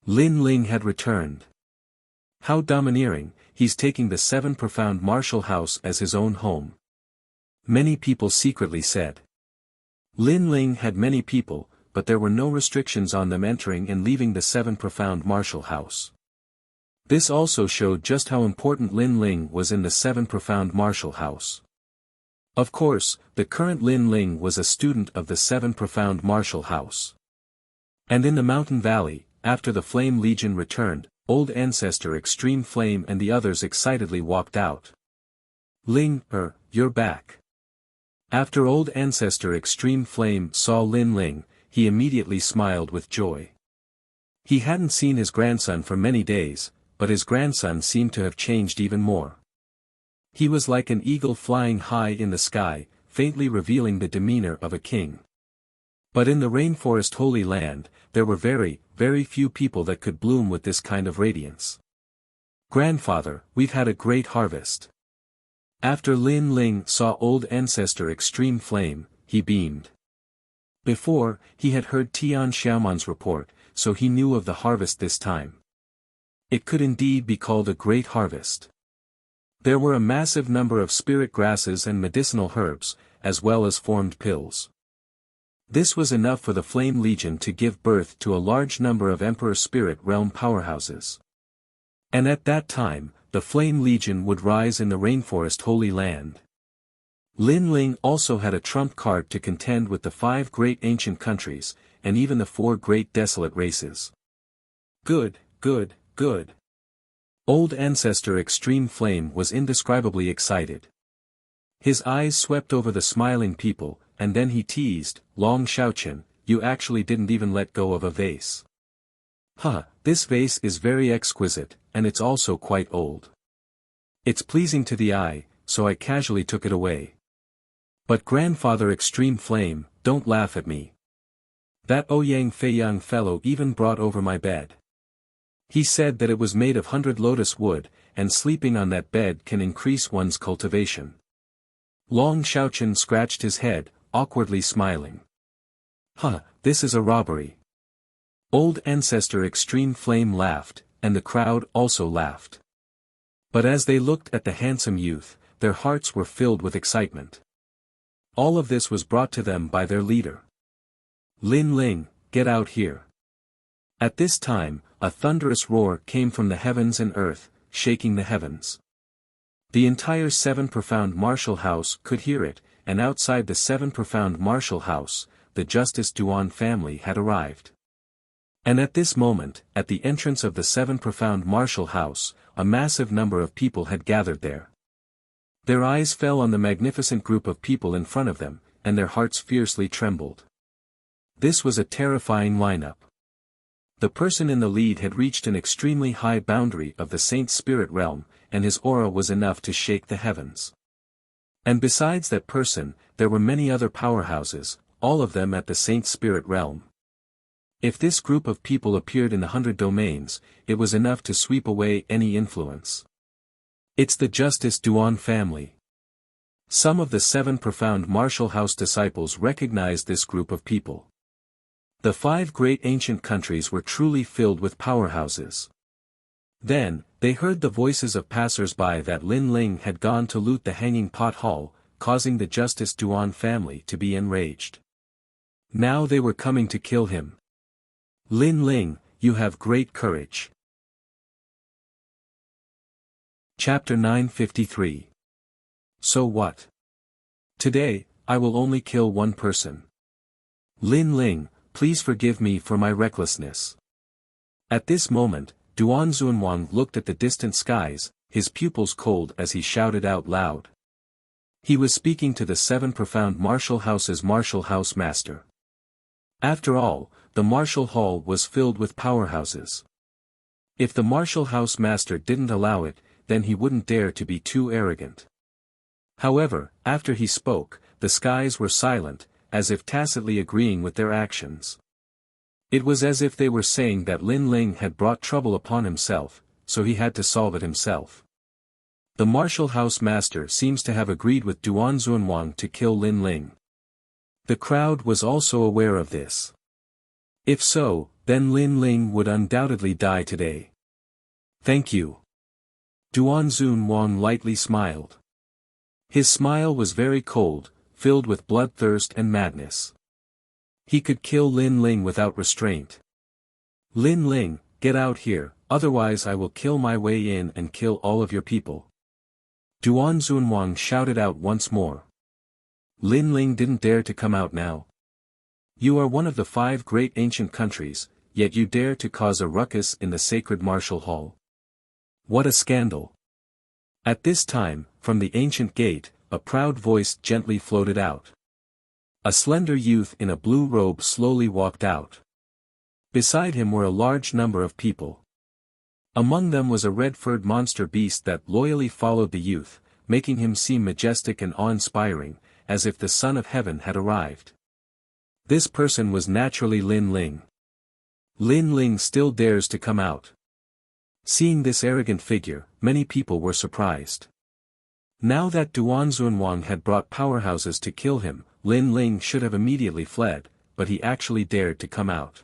Lin Ling had returned. How domineering, he's taking the 7 profound martial house as his own home. Many people secretly said. Lin Ling had many people, but there were no restrictions on them entering and leaving the 7 profound martial house. This also showed just how important Lin Ling was in the 7 profound martial house. Of course, the current Lin Ling was a student of the 7 profound martial house. And in the mountain valley, after the Flame Legion returned, Old Ancestor Extreme Flame and the others excitedly walked out. Ling, you're back. After Old Ancestor Extreme Flame saw Lin Ling, he immediately smiled with joy. He hadn't seen his grandson for many days, but his grandson seemed to have changed even more. He was like an eagle flying high in the sky, faintly revealing the demeanor of a king. But in the rainforest Holy Land, there were very, very few people that could bloom with this kind of radiance. Grandfather, we've had a great harvest. After Lin Ling saw Old Ancestor Extreme Flame, he beamed. Before, he had heard Tian Xiaoman's report, so he knew of the harvest this time. It could indeed be called a great harvest. There were a massive number of spirit grasses and medicinal herbs, as well as formed pills. This was enough for the Flame Legion to give birth to a large number of Emperor Spirit Realm powerhouses. And at that time, the Flame Legion would rise in the rainforest Holy Land. Lin Ling also had a trump card to contend with the 5 great ancient countries, and even the 4 great desolate races. Good, good, good. Old Ancestor Extreme Flame was indescribably excited. His eyes swept over the smiling people, and then he teased, Long Xiaoqian, you actually didn't even let go of a vase. This vase is very exquisite, and it's also quite old. It's pleasing to the eye, so I casually took it away. But Grandfather Extreme Flame, don't laugh at me. That Ouyang Feiyang fellow even brought over my bed. He said that it was made of 100 lotus wood, and sleeping on that bed can increase one's cultivation. Long Xiaoqian scratched his head, awkwardly smiling. This is a robbery. Old Ancestor Extreme Flame laughed, and the crowd also laughed. But as they looked at the handsome youth, their hearts were filled with excitement. All of this was brought to them by their leader. Lin Ling, get out here. At this time, a thunderous roar came from the heavens and earth, shaking the heavens. The entire 7 profound martial house could hear it, and outside the 7 profound martial house, the Justice Duan family had arrived. And at this moment, at the entrance of the 7 profound martial house, a massive number of people had gathered there. Their eyes fell on the magnificent group of people in front of them, and their hearts fiercely trembled. This was a terrifying lineup. The person in the lead had reached an extremely high boundary of the Saint Spirit Realm, and his aura was enough to shake the heavens. And besides that person, there were many other powerhouses, all of them at the Saint Spirit Realm. If this group of people appeared in the 100 domains, it was enough to sweep away any influence. It's the Justice Duan family. Some of the 7 profound martial house disciples recognized this group of people. The 5 great ancient countries were truly filled with powerhouses. Then, they heard the voices of passers-by that Lin Ling had gone to loot the Hanging Pot Hall, causing the Justice Duan family to be enraged. Now they were coming to kill him. Lin Ling, you have great courage. Chapter 953. So what? Today, I will only kill one person. Lin Ling, please forgive me for my recklessness. At this moment, Duan Zunwang looked at the distant skies, his pupils cold as he shouted out loud. He was speaking to the 7 profound martial house's martial house master. After all, the martial hall was filled with powerhouses. If the martial house master didn't allow it, then he wouldn't dare to be too arrogant. However, after he spoke, the skies were silent, as if tacitly agreeing with their actions. It was as if they were saying that Lin Ling had brought trouble upon himself, so he had to solve it himself. The martial house master seems to have agreed with Duan Zunwang to kill Lin Ling. The crowd was also aware of this. If so, then Lin Ling would undoubtedly die today. Thank you. Duan Zunwang lightly smiled. His smile was very cold, filled with bloodthirst and madness. He could kill Lin Ling without restraint. Lin Ling, get out here, otherwise I will kill my way in and kill all of your people. Duan Zunwang shouted out once more. Lin Ling didn't dare to come out now. You are one of the 5 great ancient countries, yet you dare to cause a ruckus in the sacred martial hall. What a scandal! At this time, from the ancient gate, a proud voice gently floated out. A slender youth in a blue robe slowly walked out. Beside him were a large number of people. Among them was a red-furred monster beast that loyally followed the youth, making him seem majestic and awe-inspiring, as if the Son of Heaven had arrived. This person was naturally Lin Ling. Lin Ling still dares to come out. Seeing this arrogant figure, many people were surprised. Now that Duan Zunwang had brought powerhouses to kill him, Lin Ling should have immediately fled, but he actually dared to come out.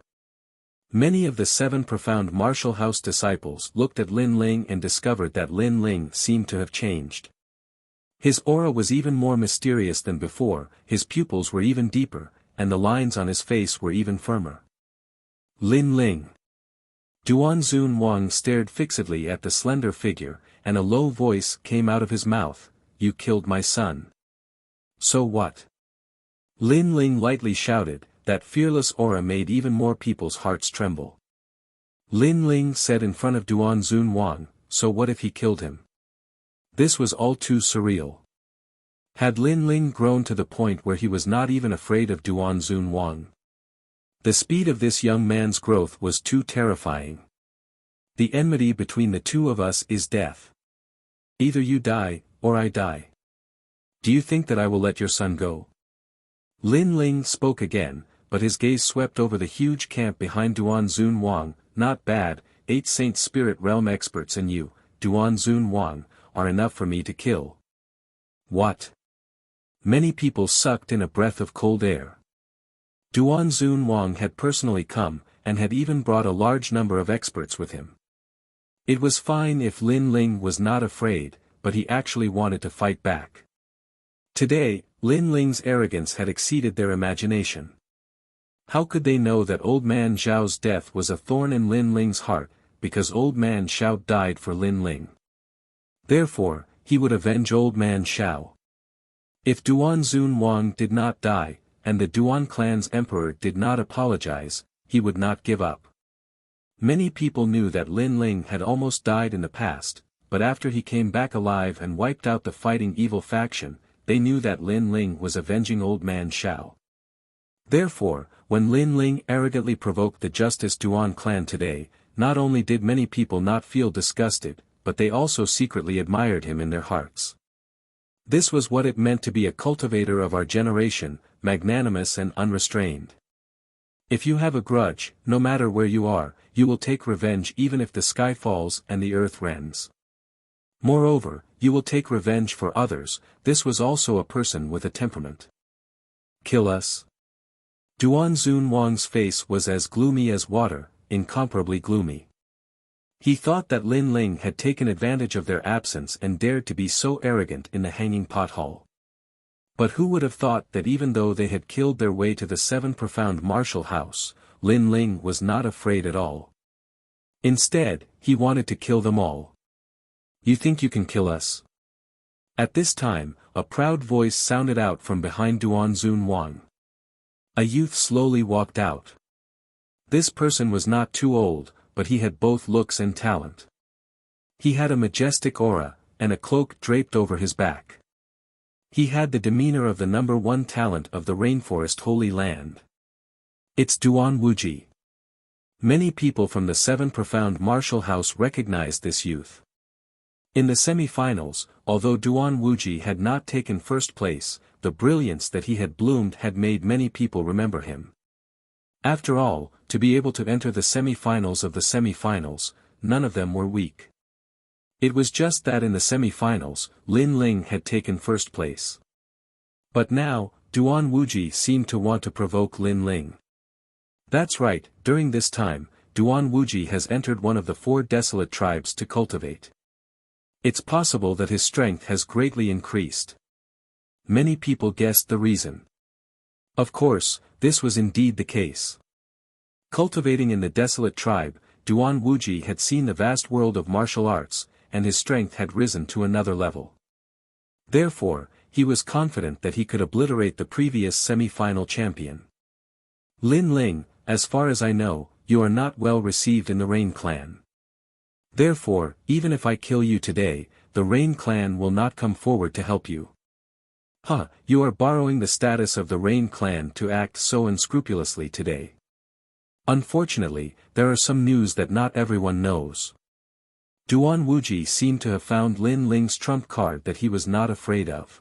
Many of the 7 profound martial house disciples looked at Lin Ling and discovered that Lin Ling seemed to have changed. His aura was even more mysterious than before, his pupils were even deeper, and the lines on his face were even firmer. Lin Ling. Duan Zunwang stared fixedly at the slender figure, and a low voice came out of his mouth, "You killed my son. So what?" Lin Ling lightly shouted, that fearless aura made even more people's hearts tremble. Lin Ling said in front of Duan Zunwang, "So what if he killed him?" This was all too surreal. Had Lin Ling grown to the point where he was not even afraid of Duan Zunwang? The speed of this young man's growth was too terrifying. The enmity between the two of us is death. Either you die, or I die. Do you think that I will let your son go? Lin Ling spoke again, but his gaze swept over the huge camp behind Duan Zunwang. Not bad, 8 Saint Spirit Realm experts and you, Duan Zunwang, are enough for me to kill. What? Many people sucked in a breath of cold air. Duan Zunwang had personally come, and had even brought a large number of experts with him. It was fine if Lin Ling was not afraid, but he actually wanted to fight back. Today, Lin Ling's arrogance had exceeded their imagination. How could they know that Old Man Zhao's death was a thorn in Lin Ling's heart, because Old Man Zhao died for Lin Ling. Therefore, he would avenge Old Man Zhao. If Duan Zunwang did not die, and the Duan clan's emperor did not apologize, he would not give up. Many people knew that Lin Ling had almost died in the past, but after he came back alive and wiped out the fighting evil faction, they knew that Lin Ling was avenging Old Man Zhao. Therefore, when Lin Ling arrogantly provoked the Justice Duan clan today, not only did many people not feel disgusted, but they also secretly admired him in their hearts. This was what it meant to be a cultivator of our generation, magnanimous and unrestrained. If you have a grudge, no matter where you are, you will take revenge even if the sky falls and the earth rends. Moreover, you will take revenge for others. This was also a person with a temperament. Kill us? Duan Zunwang's face was as gloomy as water, incomparably gloomy. He thought that Lin Ling had taken advantage of their absence and dared to be so arrogant in the hanging pot hall. But who would have thought that even though they had killed their way to the 7 profound martial house, Lin Ling was not afraid at all. Instead, he wanted to kill them all. You think you can kill us? At this time, a proud voice sounded out from behind Duan Zunwang. A youth slowly walked out. This person was not too old, but he had both looks and talent. He had a majestic aura, and a cloak draped over his back. He had the demeanor of the number 1 talent of the rainforest Holy Land. It's Duan Wuji. Many people from the 7 profound martial house recognized this youth. In the semi-finals, although Duan Wuji had not taken first place, the brilliance that he had bloomed had made many people remember him. After all, to be able to enter the semi-finals of the semi-finals, none of them were weak. It was just that in the semi-finals, Lin Ling had taken first place. But now, Duan Wuji seemed to want to provoke Lin Ling. That's right, during this time, Duan Wuji has entered one of the 4 desolate tribes to cultivate. It's possible that his strength has greatly increased. Many people guessed the reason. Of course, this was indeed the case. Cultivating in the desolate tribe, Duan Wuji had seen the vast world of martial arts, and his strength had risen to another level. Therefore, he was confident that he could obliterate the previous semi-final champion. Lin Ling, as far as I know, you are not well received in the Rain Clan. Therefore, even if I kill you today, the Rain Clan will not come forward to help you. You are borrowing the status of the Rain Clan to act so unscrupulously today. Unfortunately, there are some news that not everyone knows. Duan Wuji seemed to have found Lin Ling's trump card that he was not afraid of.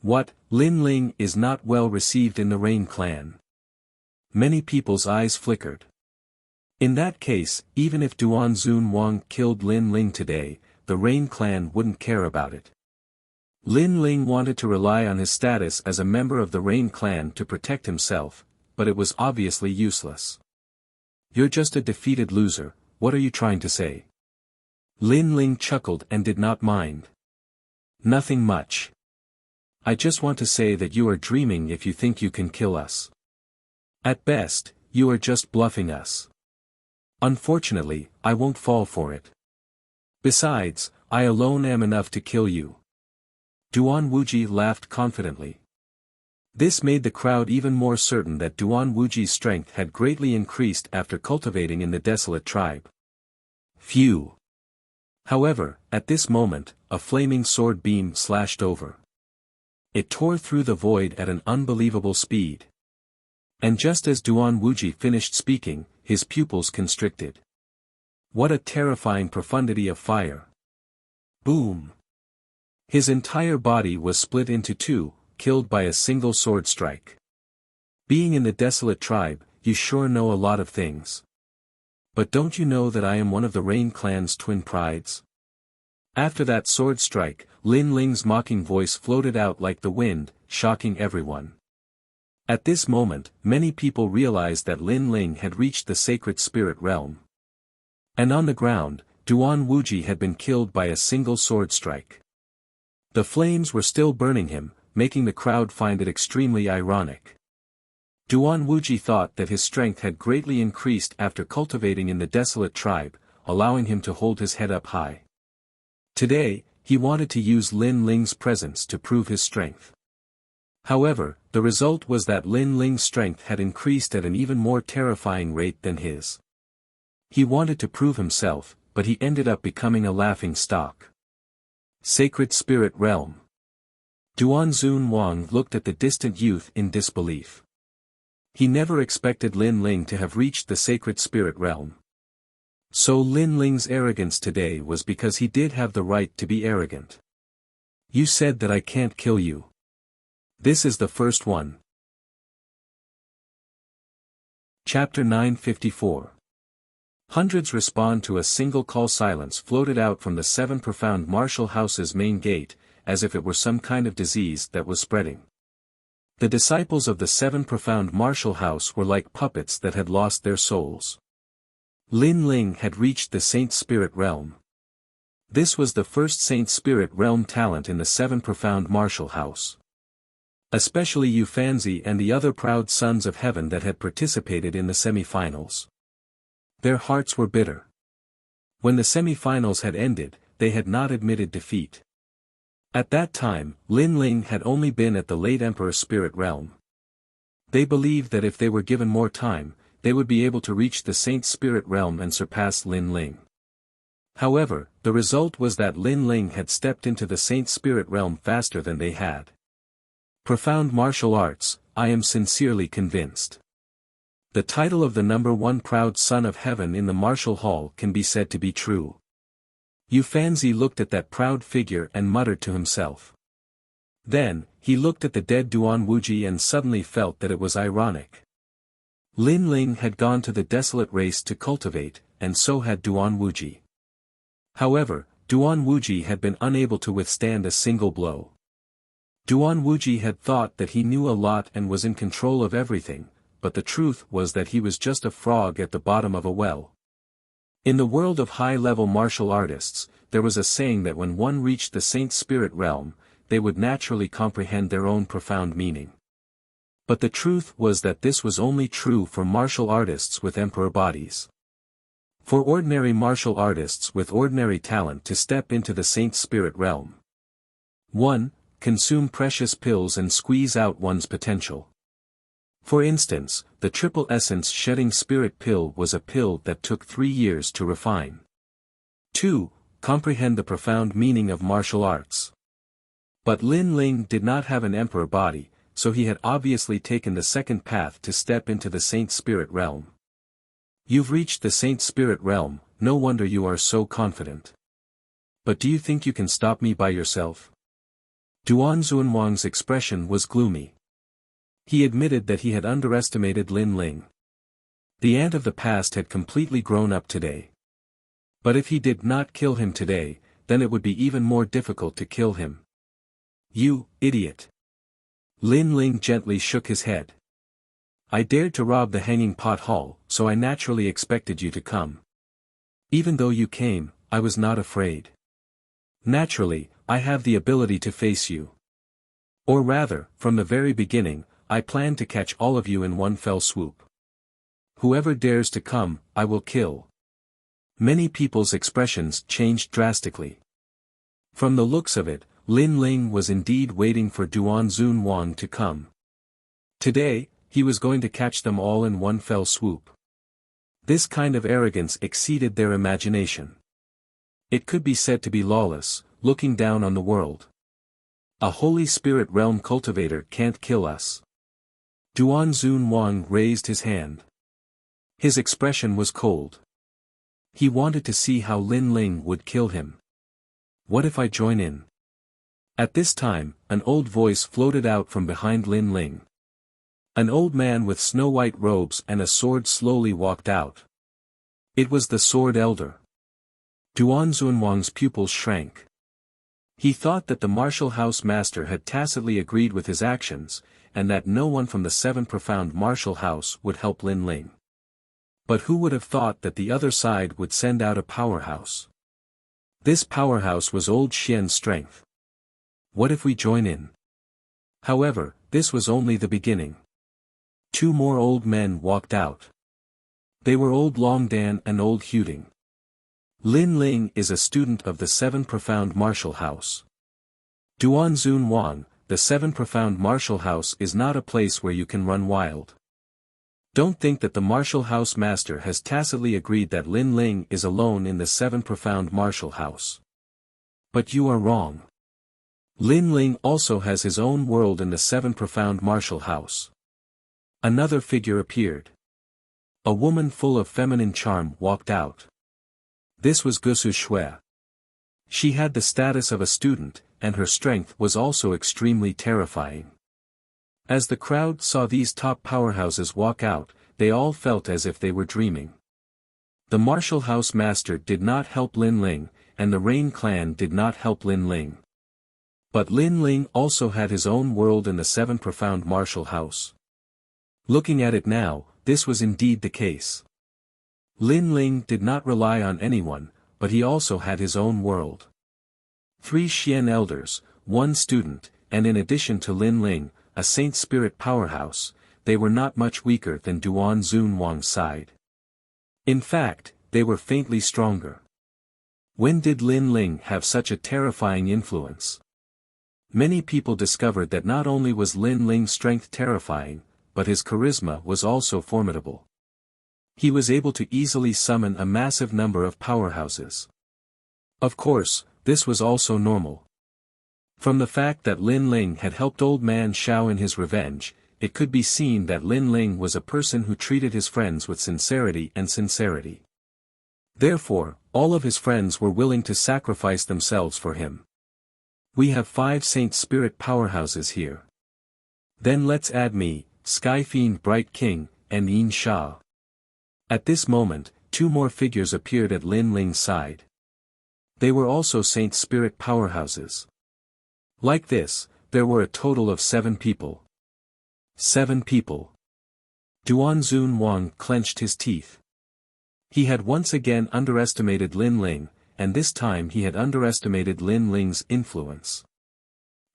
What, Lin Ling is not well received in the Rain Clan? Many people's eyes flickered. In that case, even if Duan Zun Wang killed Lin Ling today, the Rain Clan wouldn't care about it. Lin Ling wanted to rely on his status as a member of the Rain Clan to protect himself, but it was obviously useless. You're just a defeated loser, what are you trying to say? Lin Ling chuckled and did not mind. Nothing much. I just want to say that you are dreaming if you think you can kill us. At best, you are just bluffing us. Unfortunately, I won't fall for it. Besides, I alone am enough to kill you. Duan Wuji laughed confidently. This made the crowd even more certain that Duan Wuji's strength had greatly increased after cultivating in the desolate tribe. Phew! However, at this moment, a flaming sword beam slashed over. It tore through the void at an unbelievable speed. And just as Duan Wuji finished speaking, his pupils constricted. What a terrifying profundity of fire! Boom! His entire body was split into 2, killed by a single sword strike. Being in the desolate tribe, you sure know a lot of things. But don't you know that I am one of the Rain Clan's twin prides? After that sword strike, Lin Ling's mocking voice floated out like the wind, shocking everyone. At this moment, many people realized that Lin Ling had reached the sacred spirit realm. And on the ground, Duan Wuji had been killed by a single sword strike. The flames were still burning him, making the crowd find it extremely ironic. Duan Wuji thought that his strength had greatly increased after cultivating in the desolate tribe, allowing him to hold his head up high. Today, he wanted to use Lin Ling's presence to prove his strength. However, the result was that Lin Ling's strength had increased at an even more terrifying rate than his. He wanted to prove himself, but he ended up becoming a laughing stock. Sacred Spirit Realm. Duan Zun Wang looked at the distant youth in disbelief. He never expected Lin Ling to have reached the Sacred Spirit Realm. So Lin Ling's arrogance today was because he did have the right to be arrogant. You said that I can't kill you. This is the first one. Chapter 954. Hundreds respond to a single call. Silence floated out from the 7 profound martial house's main gate, as if it were some kind of disease that was spreading. The disciples of the 7 profound martial house were like puppets that had lost their souls. Lin Ling had reached the Saint Spirit Realm. This was the first Saint Spirit Realm talent in the 7 profound martial house. Especially Yu Fanzi and the other proud sons of heaven that had participated in the semi-finals. Their hearts were bitter. When the semi-finals had ended, they had not admitted defeat. At that time, Lin Ling had only been at the late Emperor Spirit Realm. They believed that if they were given more time, they would be able to reach the Saint Spirit Realm and surpass Lin Ling. However, the result was that Lin Ling had stepped into the Saint Spirit Realm faster than they had. Profound martial arts, I am sincerely convinced. The title of the number 1 proud son of heaven in the martial hall can be said to be true. Yu Fanzi looked at that proud figure and muttered to himself. Then, he looked at the dead Duan Wuji and suddenly felt that it was ironic. Lin Ling had gone to the desolate race to cultivate, and so had Duan Wuji. However, Duan Wuji had been unable to withstand a single blow. Duan Wuji had thought that he knew a lot and was in control of everything, but the truth was that he was just a frog at the bottom of a well. In the world of high-level martial artists, there was a saying that when one reached the Saint Spirit realm, they would naturally comprehend their own profound meaning. But the truth was that this was only true for martial artists with emperor bodies. For ordinary martial artists with ordinary talent to step into the Saint Spirit realm. 1. Consume precious pills and squeeze out one's potential. For instance, the triple essence shedding spirit pill was a pill that took 3 years to refine. 2. Comprehend the profound meaning of martial arts. But Lin Ling did not have an emperor body, so he had obviously taken the second path to step into the Saint Spirit realm. You've reached the Saint Spirit realm, no wonder you are so confident. But do you think you can stop me by yourself? Duan Zunwang's expression was gloomy. He admitted that he had underestimated Lin Ling. The ant of the past had completely grown up today. But if he did not kill him today, then it would be even more difficult to kill him. You, idiot. Lin Ling gently shook his head. I dared to rob the hanging pot hall, so I naturally expected you to come. Even though you came, I was not afraid. Naturally, I have the ability to face you. Or rather, from the very beginning, I planned to catch all of you in one fell swoop. Whoever dares to come, I will kill. Many people's expressions changed drastically. From the looks of it, Lin Ling was indeed waiting for Duan Zunwang to come. Today, he was going to catch them all in one fell swoop. This kind of arrogance exceeded their imagination. It could be said to be lawless, looking down on the world. A Holy Spirit realm cultivator can't kill us. Duan Zunwang raised his hand. His expression was cold. He wanted to see how Lin Ling would kill him. What if I join in? At this time, an old voice floated out from behind Lin Ling. An old man with snow-white robes and a sword slowly walked out. It was the Sword Elder. Duan Zunwang's pupils shrank. He thought that the martial house master had tacitly agreed with his actions, and that no one from the 7 profound martial house would help Lin Ling. But who would have thought that the other side would send out a powerhouse? This powerhouse was old Xian's strength. What if we join in? However, this was only the beginning. 2 more old men walked out. They were old Longdan and old Huding. Lin Ling is a student of the 7 profound martial house. Duan Zunwang, the 7 profound martial house is not a place where you can run wild. Don't think that the martial house master has tacitly agreed that Lin Ling is alone in the 7 profound martial house. But you are wrong. Lin Ling also has his own world in the 7 profound martial house. Another figure appeared. A woman full of feminine charm walked out. This was Gusu Shui. She had the status of a student, and her strength was also extremely terrifying. As the crowd saw these top powerhouses walk out, they all felt as if they were dreaming. The martial house master did not help Lin Ling, and the Rain clan did not help Lin Ling. But Lin Ling also had his own world in the 7 profound martial house. Looking at it now, this was indeed the case. Lin Ling did not rely on anyone, but he also had his own world. 3 Xian elders, 1 student, and in addition to Lin Ling, a Saint Spirit powerhouse, they were not much weaker than Duan Zunwang's side. In fact, they were faintly stronger. When did Lin Ling have such a terrifying influence? Many people discovered that not only was Lin Ling's strength terrifying, but his charisma was also formidable. He was able to easily summon a massive number of powerhouses. Of course, this was also normal. From the fact that Lin Ling had helped Old Man Shao in his revenge, it could be seen that Lin Ling was a person who treated his friends with sincerity. Therefore, all of his friends were willing to sacrifice themselves for him. We have 5 Saint Spirit powerhouses here. Then let's add me, Sky Fiend Bright King, and Yin Sha. At this moment, 2 more figures appeared at Lin Ling's side. They were also Saint Spirit powerhouses. Like this, there were a total of 7 people. 7 people. Duanzun Wang clenched his teeth. He had once again underestimated Lin Ling, and this time he had underestimated Lin Ling's influence.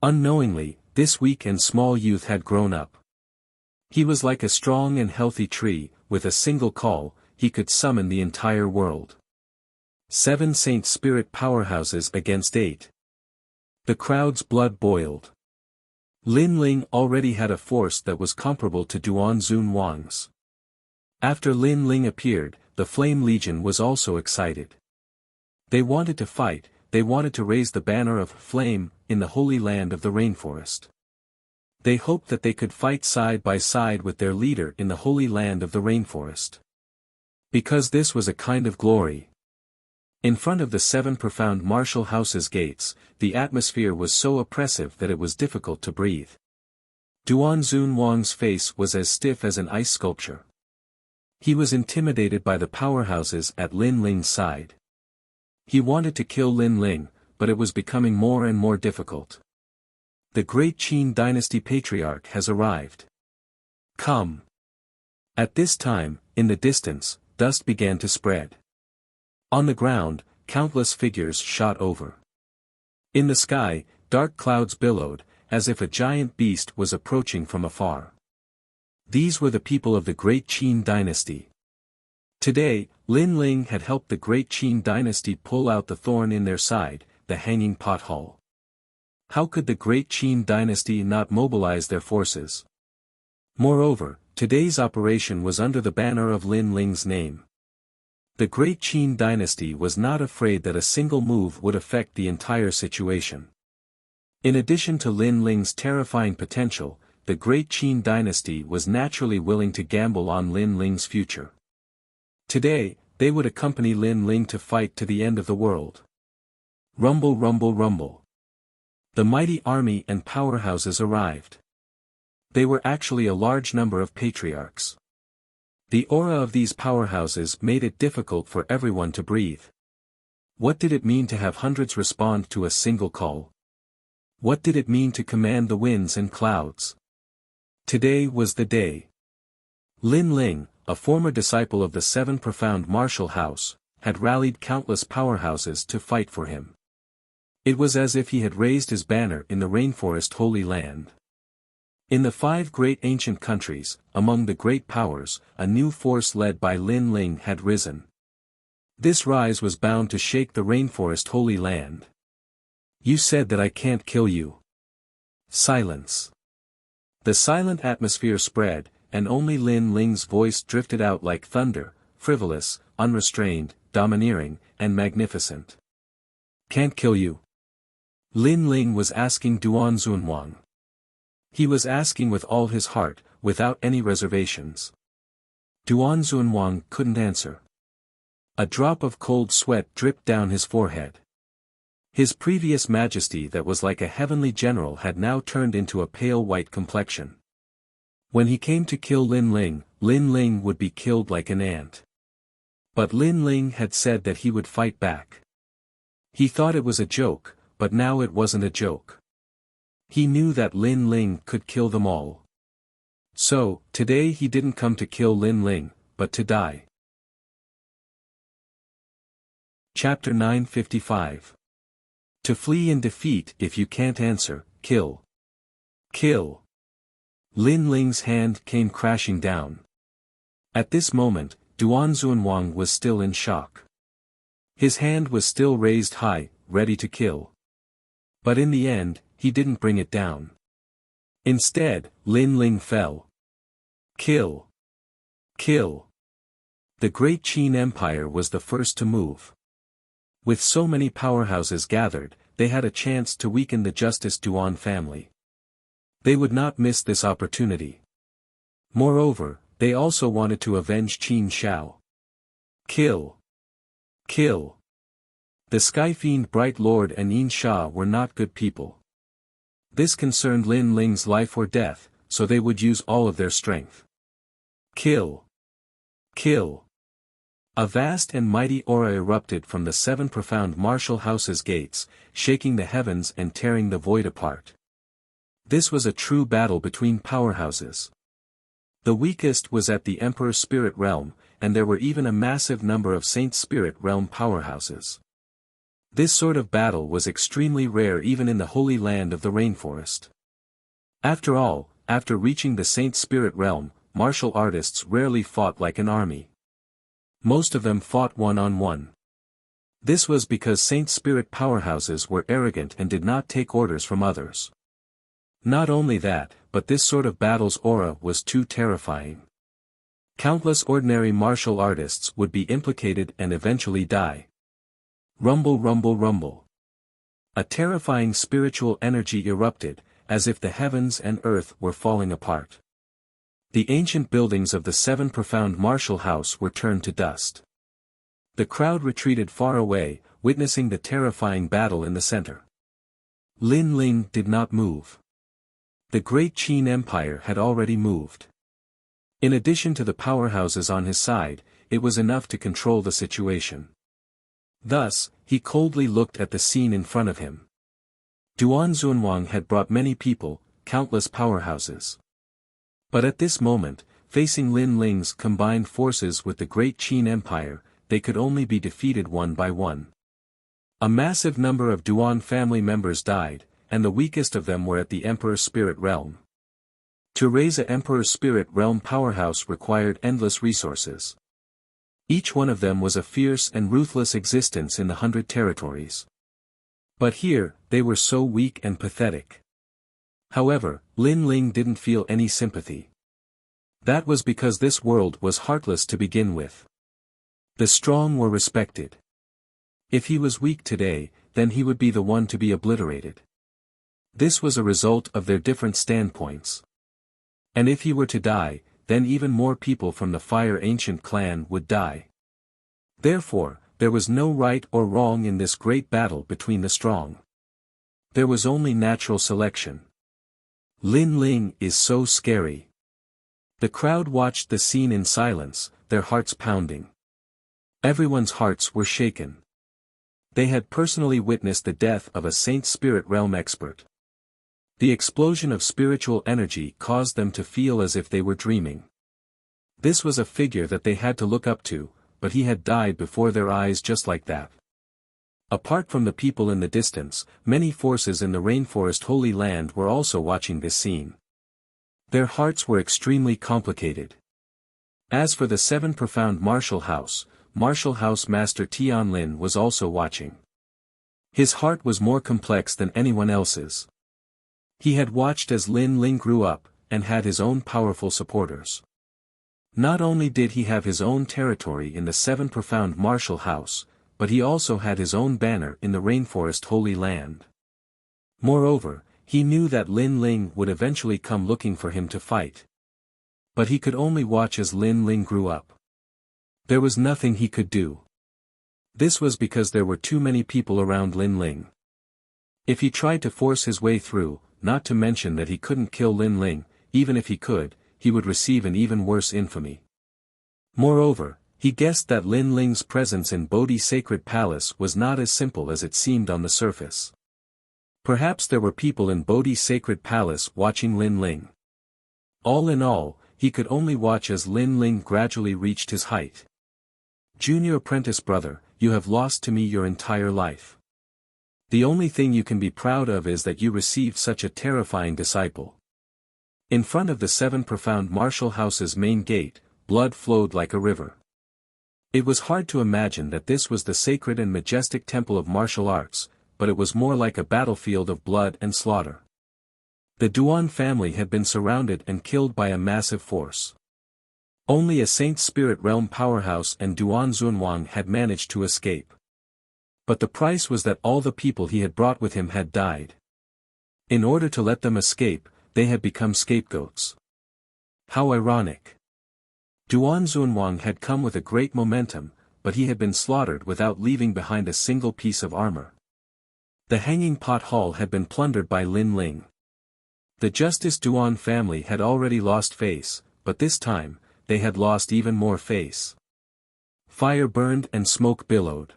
Unknowingly, this weak and small youth had grown up. He was like a strong and healthy tree, with a single call, he could summon the entire world. 7 Saint Spirit powerhouses against 8. The crowd's blood boiled. Lin Ling already had a force that was comparable to Duanzun Wang's. After Lin Ling appeared, the Flame Legion was also excited. They wanted to fight, they wanted to raise the banner of flame in the holy land of the rainforest. They hoped that they could fight side by side with their leader in the holy land of the rainforest. Because this was a kind of glory. In front of the 7 profound martial houses' gates, the atmosphere was so oppressive that it was difficult to breathe. Duanzun Wang's face was as stiff as an ice sculpture. He was intimidated by the powerhouses at Lin Ling's side. He wanted to kill Lin Ling, but it was becoming more and more difficult. The great Qin dynasty patriarch has arrived. Come. At this time, in the distance, dust began to spread. On the ground, countless figures shot over. In the sky, dark clouds billowed, as if a giant beast was approaching from afar. These were the people of the great Qin dynasty. Today, Lin Ling had helped the great Qin dynasty pull out the thorn in their side, the hanging pothole. How could the great Qin dynasty not mobilize their forces? Moreover, today's operation was under the banner of Lin Ling's name. The great Qin dynasty was not afraid that a single move would affect the entire situation. In addition to Lin Ling's terrifying potential, the great Qin dynasty was naturally willing to gamble on Lin Ling's future. Today, they would accompany Lin Ling to fight to the end of the world. Rumble, rumble, rumble. The mighty army and powerhouses arrived. They were actually a large number of patriarchs. The aura of these powerhouses made it difficult for everyone to breathe. What did it mean to have hundreds respond to a single call? What did it mean to command the winds and clouds? Today was the day. Lin Ling, a former disciple of the 7 profound martial house, had rallied countless powerhouses to fight for him. It was as if he had raised his banner in the rainforest holy land. In the 5 great ancient countries, among the great powers, a new force led by Lin Ling had risen. This rise was bound to shake the rainforest holy land. You said that I can't kill you. Silence. The silent atmosphere spread, and only Lin Ling's voice drifted out like thunder, frivolous, unrestrained, domineering, and magnificent. Can't kill you. Lin Ling was asking Duanzun Wang. He was asking with all his heart, without any reservations. Duanzun Wang couldn't answer. A drop of cold sweat dripped down his forehead. His previous majesty that was like a heavenly general had now turned into a pale white complexion. When he came to kill Lin Ling would be killed like an ant. But Lin Ling had said that he would fight back. He thought it was a joke, but now it wasn't a joke. He knew that Lin Ling could kill them all. So, today he didn't come to kill Lin Ling, but to die. Chapter 955. To flee in defeat. If you can't answer, kill. Kill. Lin Ling's hand came crashing down. At this moment, Duanzun Wang was still in shock. His hand was still raised high, ready to kill. But in the end, he didn't bring it down. Instead, Lin Ling fell. Kill. Kill. The great Qin Empire was the first to move. With so many powerhouses gathered, they had a chance to weaken the Justice Duan family. They would not miss this opportunity. Moreover, they also wanted to avenge Qin Shao. Kill. Kill. The Sky Fiend Bright Lord and Yin Sha were not good people. This concerned Lin Ling's life or death, so they would use all of their strength. Kill. Kill. A vast and mighty aura erupted from the 7 profound martial houses' gates, shaking the heavens and tearing the void apart. This was a true battle between powerhouses. The weakest was at the Emperor's spirit realm, and there were even a massive number of Saint spirit realm powerhouses. This sort of battle was extremely rare even in the holy land of the rainforest. After all, after reaching the Saint spirit realm, martial artists rarely fought like an army. Most of them fought one-on-one. This was because Saint spirit powerhouses were arrogant and did not take orders from others. Not only that, but this sort of battle's aura was too terrifying. Countless ordinary martial artists would be implicated and eventually die. Rumble, rumble, rumble. A terrifying spiritual energy erupted, as if the heavens and earth were falling apart. The ancient buildings of the 7 profound martial house were turned to dust. The crowd retreated far away, witnessing the terrifying battle in the center. Lin Ling did not move. The great Qin Empire had already moved. In addition to the powerhouses on his side, it was enough to control the situation. Thus, he coldly looked at the scene in front of him. Duan Zunwang had brought many people, countless powerhouses. But at this moment, facing Lin Ling's combined forces with the great Qin Empire, they could only be defeated one by one. A massive number of Duan family members died, and the weakest of them were at the Emperor's spirit realm. To raise an Emperor's spirit realm powerhouse required endless resources. Each one of them was a fierce and ruthless existence in the 100 territories. But here, they were so weak and pathetic. However, Lin Ling didn't feel any sympathy. That was because this world was heartless to begin with. The strong were respected. If he was weak today, then he would be the one to be obliterated. This was a result of their different standpoints. And if he were to die, then even more people from the Fire Ancient clan would die. Therefore, there was no right or wrong in this great battle between the strong. There was only natural selection. Lin Ling is so scary. The crowd watched the scene in silence, their hearts pounding. Everyone's hearts were shaken. They had personally witnessed the death of a Saint Spirit Realm expert. The explosion of spiritual energy caused them to feel as if they were dreaming. This was a figure that they had to look up to, but he had died before their eyes just like that. Apart from the people in the distance, many forces in the rainforest Holy Land were also watching this scene. Their hearts were extremely complicated. As for the 7 profound Martial House Master Tian Lin was also watching. His heart was more complex than anyone else's. He had watched as Lin Ling grew up, and had his own powerful supporters. Not only did he have his own territory in the 7 profound Martial House, but he also had his own banner in the Rainforest Holy Land. Moreover, he knew that Lin Ling would eventually come looking for him to fight. But he could only watch as Lin Ling grew up. There was nothing he could do. This was because there were too many people around Lin Ling. If he tried to force his way through, not to mention that he couldn't kill Lin Ling, even if he could, he would receive an even worse infamy. Moreover, he guessed that Lin Ling's presence in Bodhi Sacred Palace was not as simple as it seemed on the surface. Perhaps there were people in Bodhi Sacred Palace watching Lin Ling. All in all, he could only watch as Lin Ling gradually reached his height. Junior apprentice brother, you have lost to me your entire life. The only thing you can be proud of is that you received such a terrifying disciple. In front of the 7 profound Martial House's main gate, blood flowed like a river. It was hard to imagine that this was the sacred and majestic temple of martial arts, but it was more like a battlefield of blood and slaughter. The Duan family had been surrounded and killed by a massive force. Only a Saint Spirit Realm powerhouse and Duan Zunwang had managed to escape. But the price was that all the people he had brought with him had died. In order to let them escape, they had become scapegoats. How ironic. Duan Zunwang had come with a great momentum, but he had been slaughtered without leaving behind a single piece of armor. The Hanging Pot Hall had been plundered by Lin Ling. The Justice Duan family had already lost face, but this time, they had lost even more face. Fire burned and smoke billowed.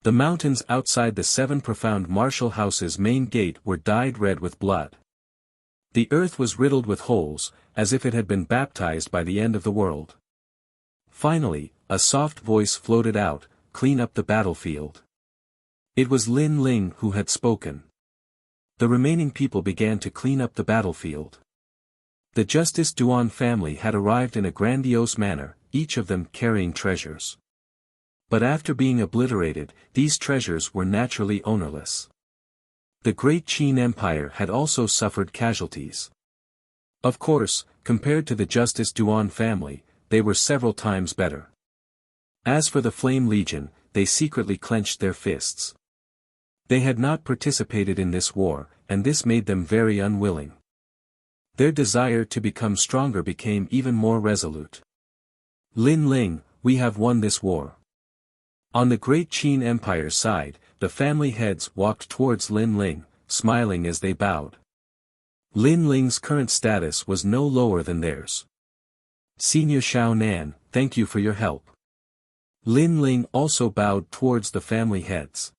The mountains outside the 7 profound martial house's main gate were dyed red with blood. The earth was riddled with holes, as if it had been baptized by the end of the world. Finally, a soft voice floated out, "Clean up the battlefield." It was Lin Ling who had spoken. The remaining people began to clean up the battlefield. The Justice Duan family had arrived in a grandiose manner, each of them carrying treasures. But after being obliterated, these treasures were naturally ownerless. The Great Qin Empire had also suffered casualties. Of course, compared to the Justice Duan family, they were several times better. As for the Flame Legion, they secretly clenched their fists. They had not participated in this war, and this made them very unwilling. Their desire to become stronger became even more resolute. "Lin Ling, we have won this war." On the Great Qin Empire's side, the family heads walked towards Lin Ling, smiling as they bowed. Lin Ling's current status was no lower than theirs. "Senior Xiao Nan, thank you for your help." Lin Ling also bowed towards the family heads.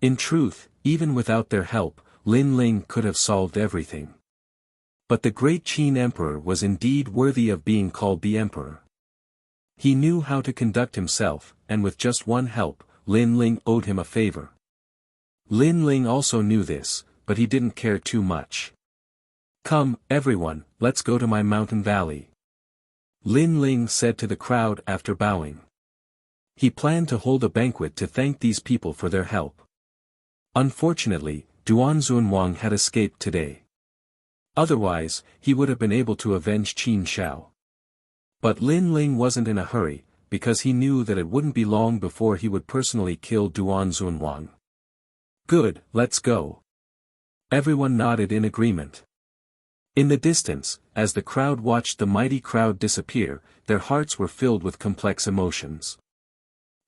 In truth, even without their help, Lin Ling could have solved everything. But the Great Qin Emperor was indeed worthy of being called the Emperor. He knew how to conduct himself, and with just one help, Lin Ling owed him a favor. Lin Ling also knew this, but he didn't care too much. "Come, everyone, let's go to my mountain valley," Lin Ling said to the crowd after bowing. He planned to hold a banquet to thank these people for their help. Unfortunately, Duan Zunwang had escaped today. Otherwise, he would have been able to avenge Qin Shao. But Lin Ling wasn't in a hurry, because he knew that it wouldn't be long before he would personally kill Duan Zunwang. "Good, let's go." Everyone nodded in agreement. In the distance, as the crowd watched the mighty crowd disappear, their hearts were filled with complex emotions.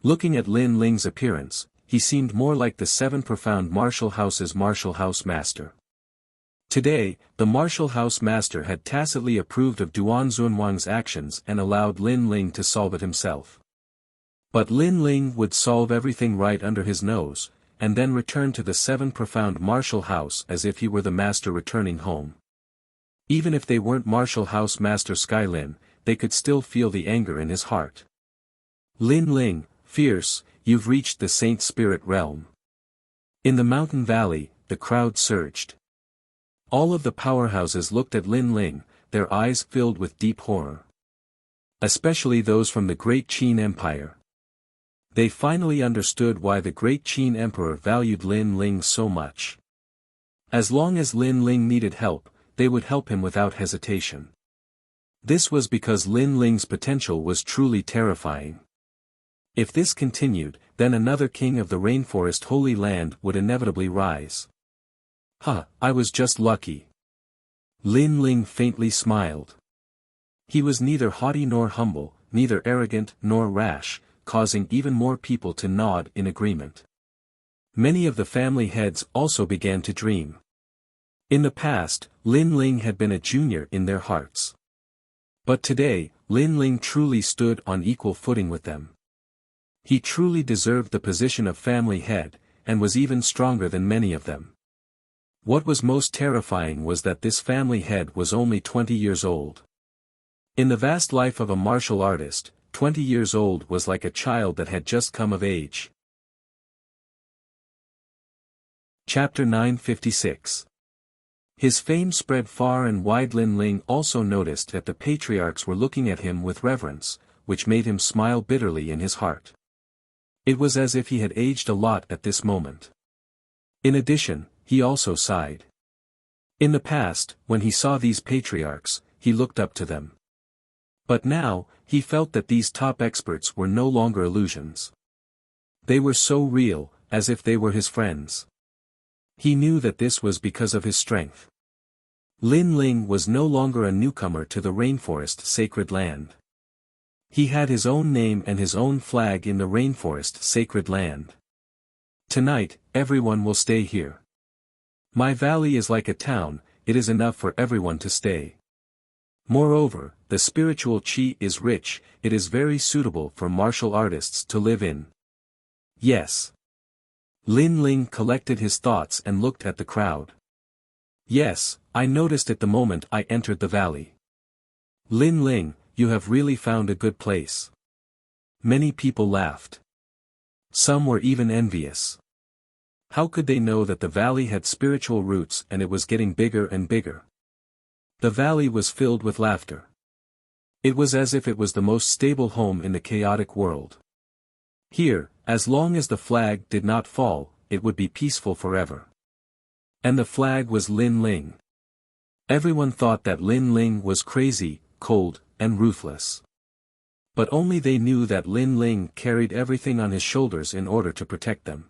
Looking at Lin Ling's appearance, he seemed more like the 7 profound martial house's martial house master. Today, the martial house master had tacitly approved of Duan Zunwang's actions and allowed Lin Ling to solve it himself. But Lin Ling would solve everything right under his nose, and then return to the 7 profound martial house as if he were the master returning home. Even if they weren't martial house master Skylin, they could still feel the anger in his heart. "Lin Ling, fierce, you've reached the Saint Spirit realm." In the mountain valley, the crowd surged. All of the powerhouses looked at Lin Ling, their eyes filled with deep horror. Especially those from the Great Qin Empire. They finally understood why the Great Qin Emperor valued Lin Ling so much. As long as Lin Ling needed help, they would help him without hesitation. This was because Lin Ling's potential was truly terrifying. If this continued, then another king of the Rainforest Holy Land would inevitably rise. I was just lucky." Lin Ling faintly smiled. He was neither haughty nor humble, neither arrogant nor rash, causing even more people to nod in agreement. Many of the family heads also began to dream. In the past, Lin Ling had been a junior in their hearts. But today, Lin Ling truly stood on equal footing with them. He truly deserved the position of family head, and was even stronger than many of them. What was most terrifying was that this family head was only 20 years old. In the vast life of a martial artist, 20 years old was like a child that had just come of age. Chapter 956. His fame spread far and wide. Lin Ling also noticed that the patriarchs were looking at him with reverence, which made him smile bitterly in his heart. It was as if he had aged a lot at this moment. In addition, he also sighed. In the past, when he saw these patriarchs, he looked up to them. But now, he felt that these top experts were no longer illusions. They were so real, as if they were his friends. He knew that this was because of his strength. Lin Ling was no longer a newcomer to the Rainforest Sacred Land. He had his own name and his own flag in the Rainforest Sacred Land. "Tonight, everyone will stay here. My valley is like a town, it is enough for everyone to stay." Moreover, the spiritual chi is rich, it is very suitable for martial artists to live in. Yes. Lin Ling collected his thoughts and looked at the crowd. Yes, I noticed it the moment I entered the valley. Lin Ling, you have really found a good place. Many people laughed. Some were even envious. How could they know that the valley had spiritual roots and it was getting bigger and bigger? The valley was filled with laughter. It was as if it was the most stable home in the chaotic world. Here, as long as the flag did not fall, it would be peaceful forever. And the flag was Lin Ling. Everyone thought that Lin Ling was crazy, cold, and ruthless. But only they knew that Lin Ling carried everything on his shoulders in order to protect them.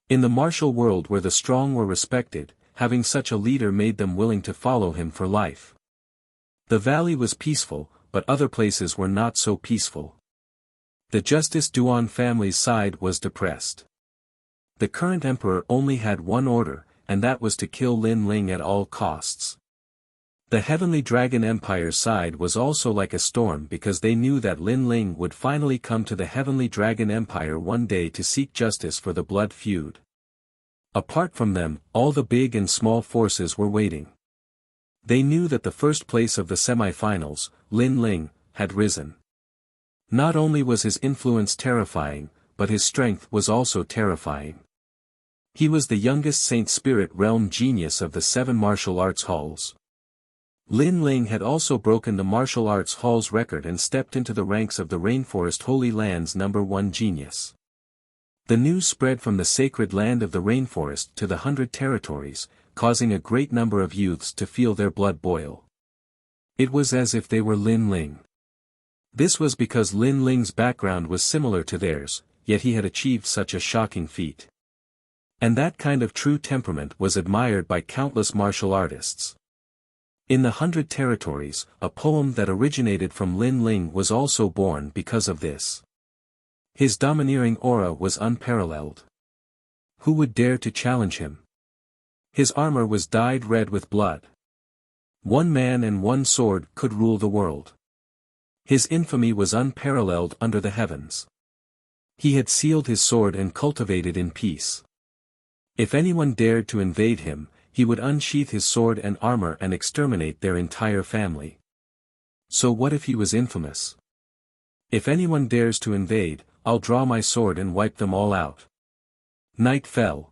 In the martial world where the strong were respected, having such a leader made them willing to follow him for life. The valley was peaceful, but other places were not so peaceful. The Justice Duan family's side was depressed. The current emperor only had one order, and that was to kill Lin Ling at all costs. The Heavenly Dragon Empire's side was also like a storm because they knew that Lin Ling would finally come to the Heavenly Dragon Empire one day to seek justice for the blood feud. Apart from them, all the big and small forces were waiting. They knew that the first place of the semi-finals, Lin Ling, had risen. Not only was his influence terrifying, but his strength was also terrifying. He was the youngest Saint Spirit Realm genius of the 7 martial arts halls. Lin Ling had also broken the martial arts hall's record and stepped into the ranks of the Rainforest Holy Land's #1 genius. The news spread from the sacred land of the rainforest to the 100 territories, causing a great number of youths to feel their blood boil. It was as if they were Lin Ling. This was because Lin Ling's background was similar to theirs, yet he had achieved such a shocking feat. And that kind of true temperament was admired by countless martial artists. In the 100 territories, a poem that originated from Lin Ling was also born because of this. His domineering aura was unparalleled. Who would dare to challenge him? His armor was dyed red with blood. One man and one sword could rule the world. His infamy was unparalleled under the heavens. He had sealed his sword and cultivated in peace. If anyone dared to invade him, he would unsheath his sword and armor and exterminate their entire family. So what if he was infamous? If anyone dares to invade, I'll draw my sword and wipe them all out. Night fell.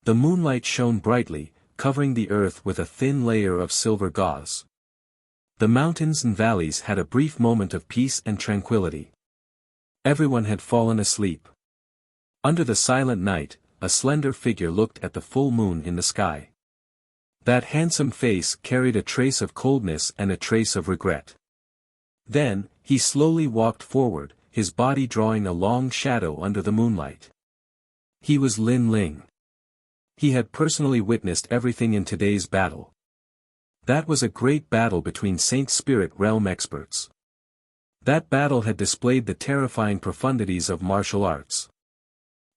The moonlight shone brightly, covering the earth with a thin layer of silver gauze. The mountains and valleys had a brief moment of peace and tranquility. Everyone had fallen asleep. Under the silent night, a slender figure looked at the full moon in the sky. That handsome face carried a trace of coldness and a trace of regret. Then, he slowly walked forward, his body drawing a long shadow under the moonlight. He was Lin Ling. He had personally witnessed everything in today's battle. That was a great battle between Saint Spirit Realm experts. That battle had displayed the terrifying profundities of martial arts.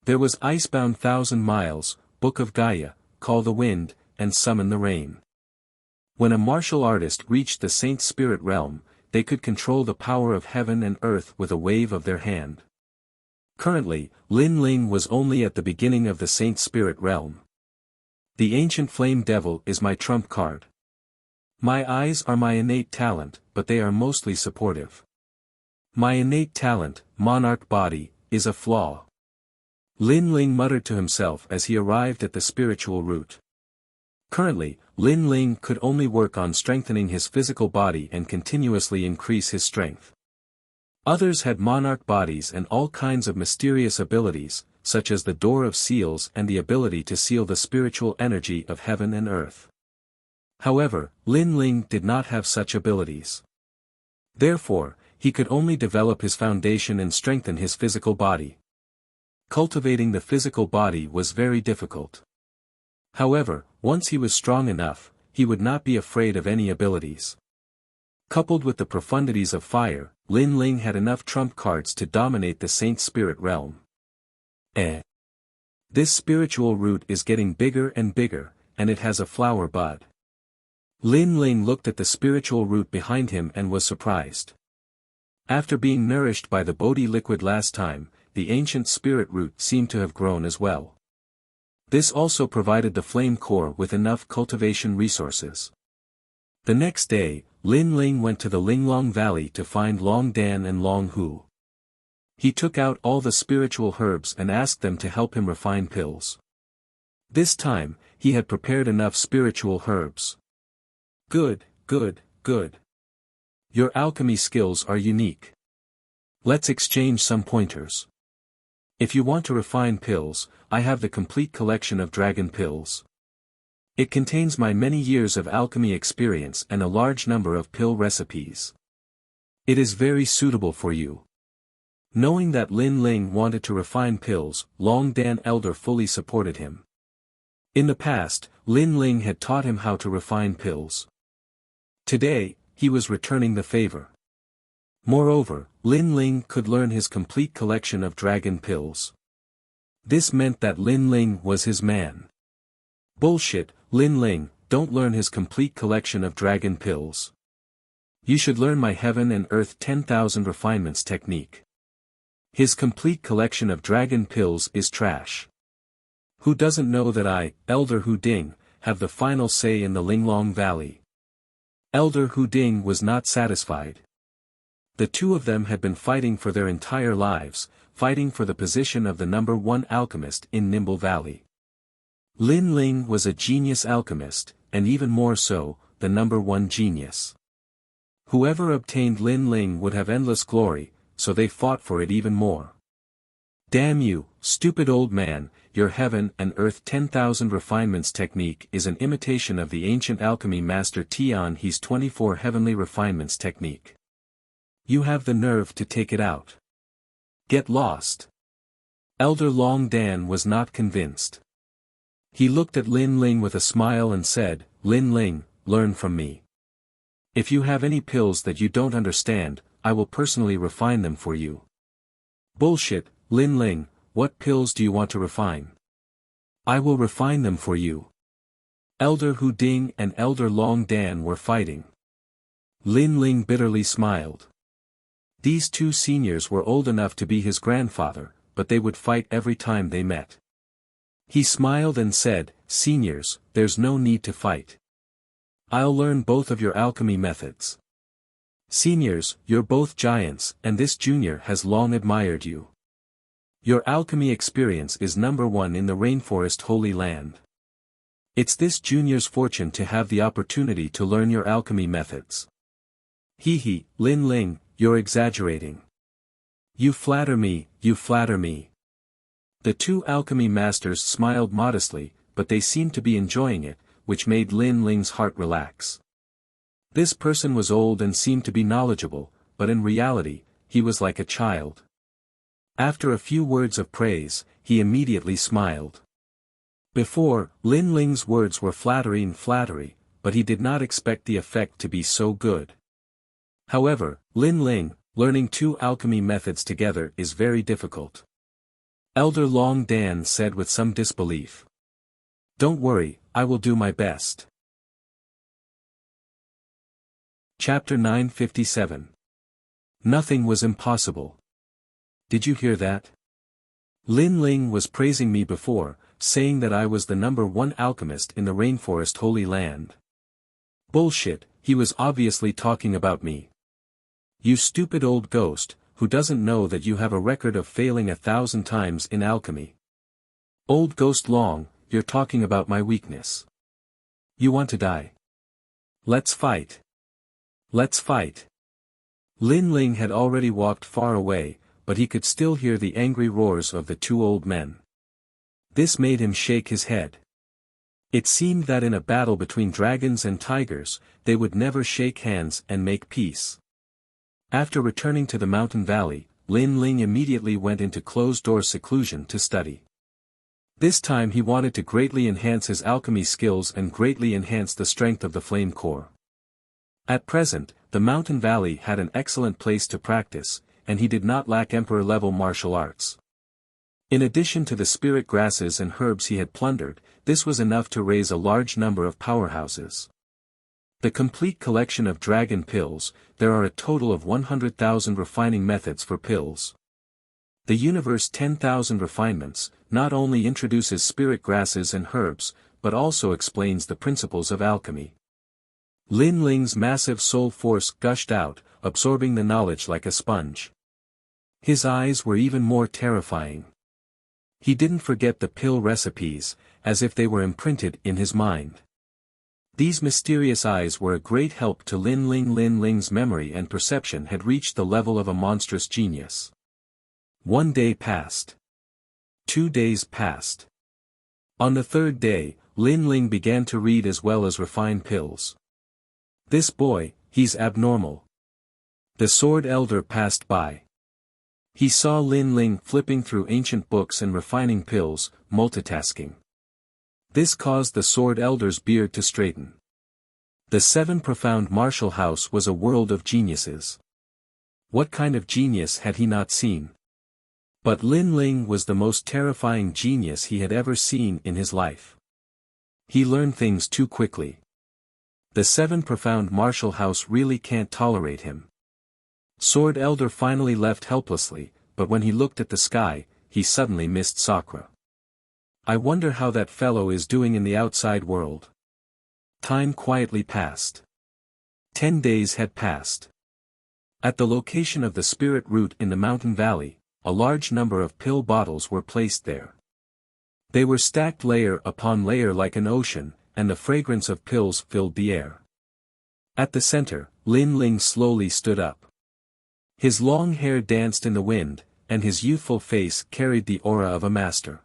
There was Icebound 1,000 Miles, Book of Gaia, Call the Wind, and Summon the Rain. When a martial artist reached the Saint Spirit Realm, they could control the power of heaven and earth with a wave of their hand. Currently, Lin Ling was only at the beginning of the Saint Spirit Realm. The Ancient Flame Devil is my trump card. My eyes are my innate talent, but they are mostly supportive. My innate talent, Monarch Body, is a flaw. Lin Ling muttered to himself as he arrived at the spiritual root. Currently, Lin Ling could only work on strengthening his physical body and continuously increase his strength. Others had monarch bodies and all kinds of mysterious abilities, such as the Door of Seals and the ability to seal the spiritual energy of heaven and earth. However, Lin Ling did not have such abilities. Therefore, he could only develop his foundation and strengthen his physical body. Cultivating the physical body was very difficult. However, once he was strong enough, he would not be afraid of any abilities. Coupled with the profundities of fire, Lin Ling had enough trump cards to dominate the Saint Spirit Realm. This spiritual root is getting bigger and bigger, and it has a flower bud. Lin Ling looked at the spiritual root behind him and was surprised. After being nourished by the Bodhi liquid last time, the ancient spirit root seemed to have grown as well. This also provided the flame core with enough cultivation resources. The next day, Lin Ling went to the Linglong Valley to find Long Dan and Long Hu. He took out all the spiritual herbs and asked them to help him refine pills. This time, he had prepared enough spiritual herbs. Good, good, good. Your alchemy skills are unique. Let's exchange some pointers. If you want to refine pills, I have the complete collection of dragon pills. It contains my many years of alchemy experience and a large number of pill recipes. It is very suitable for you. Knowing that Lin Ling wanted to refine pills, Long Dan Elder fully supported him. In the past, Lin Ling had taught him how to refine pills. Today, he was returning the favor. Moreover, Lin Ling could learn his complete collection of dragon pills. This meant that Lin Ling was his man. Bullshit, Lin Ling, don't learn his complete collection of dragon pills. You should learn my Heaven and Earth 10,000 refinements technique. His complete collection of dragon pills is trash. Who doesn't know that I, Elder Hu Ding, have the final say in the Linglong Valley? Elder Hu Ding was not satisfied. The two of them had been fighting for their entire lives, fighting for the position of the number one alchemist in Nimble Valley. Lin Ling was a genius alchemist, and even more so, the number one genius. Whoever obtained Lin Ling would have endless glory, so they fought for it even more. Damn you, stupid old man, your Heaven and Earth 10,000 refinements technique is an imitation of the ancient alchemy master Tian He's 24 heavenly refinements technique. You have the nerve to take it out. Get lost. Elder Long Dan was not convinced. He looked at Lin Ling with a smile and said, Lin Ling, learn from me. If you have any pills that you don't understand, I will personally refine them for you. Bullshit, Lin Ling, what pills do you want to refine? I will refine them for you. Elder Hu Ding and Elder Long Dan were fighting. Lin Ling bitterly smiled. These two seniors were old enough to be his grandfather, but they would fight every time they met. He smiled and said, Seniors, there's no need to fight. I'll learn both of your alchemy methods. Seniors, you're both giants, and this junior has long admired you. Your alchemy experience is number one in the Rainforest Holy Land. It's this junior's fortune to have the opportunity to learn your alchemy methods. Hee, Lin Ling, you're exaggerating. You flatter me, you flatter me. The two alchemy masters smiled modestly, but they seemed to be enjoying it, which made Lin Ling's heart relax. This person was old and seemed to be knowledgeable, but in reality, he was like a child. After a few words of praise, he immediately smiled. Before, Lin Ling's words were flattery, but he did not expect the effect to be so good. However, Lin Ling, learning two alchemy methods together is very difficult. Elder Long Dan said with some disbelief. Don't worry, I will do my best. Chapter 957. Nothing was impossible. Did you hear that? Lin Ling was praising me before, saying that I was the number one alchemist in the Rainforest Holy Land. Bullshit, he was obviously talking about me. You stupid old ghost, who doesn't know that you have a record of failing 1,000 times in alchemy. Old Ghost Long, you're talking about my weakness. You want to die? Let's fight. Let's fight. Lin Ling had already walked far away, but he could still hear the angry roars of the two old men. This made him shake his head. It seemed that in a battle between dragons and tigers, they would never shake hands and make peace. After returning to the mountain valley, Lin Ling immediately went into closed-door seclusion to study. This time he wanted to greatly enhance his alchemy skills and greatly enhance the strength of the flame core. At present, the mountain valley had an excellent place to practice, and he did not lack emperor-level martial arts. In addition to the spirit grasses and herbs he had plundered, this was enough to raise a large number of powerhouses. The complete collection of dragon pills. There are a total of 100,000 refining methods for pills. The universe 10,000 refinements not only introduces spirit grasses and herbs, but also explains the principles of alchemy. Lin Ling's massive soul force gushed out, absorbing the knowledge like a sponge. His eyes were even more terrifying. He didn't forget the pill recipes, as if they were imprinted in his mind. These mysterious eyes were a great help to Lin Ling. Lin Ling's memory and perception had reached the level of a monstrous genius. 1 day passed. 2 days passed. On the 3rd day, Lin Ling began to read as well as refine pills. This boy, he's abnormal. The Sword Elder passed by. He saw Lin Ling flipping through ancient books and refining pills, multitasking. This caused the Sword Elder's beard to straighten. The 7 profound martial house was a world of geniuses. What kind of genius had he not seen? But Lin Ling was the most terrifying genius he had ever seen in his life. He learned things too quickly. The 7 profound martial house really can't tolerate him. Sword Elder finally left helplessly, but when he looked at the sky, he suddenly missed Sakura. I wonder how that fellow is doing in the outside world. Time quietly passed. 10 days had passed. At the location of the spirit root in the mountain valley, a large number of pill bottles were placed there. They were stacked layer upon layer like an ocean, and the fragrance of pills filled the air. At the center, Lin Ling slowly stood up. His long hair danced in the wind, and his youthful face carried the aura of a master.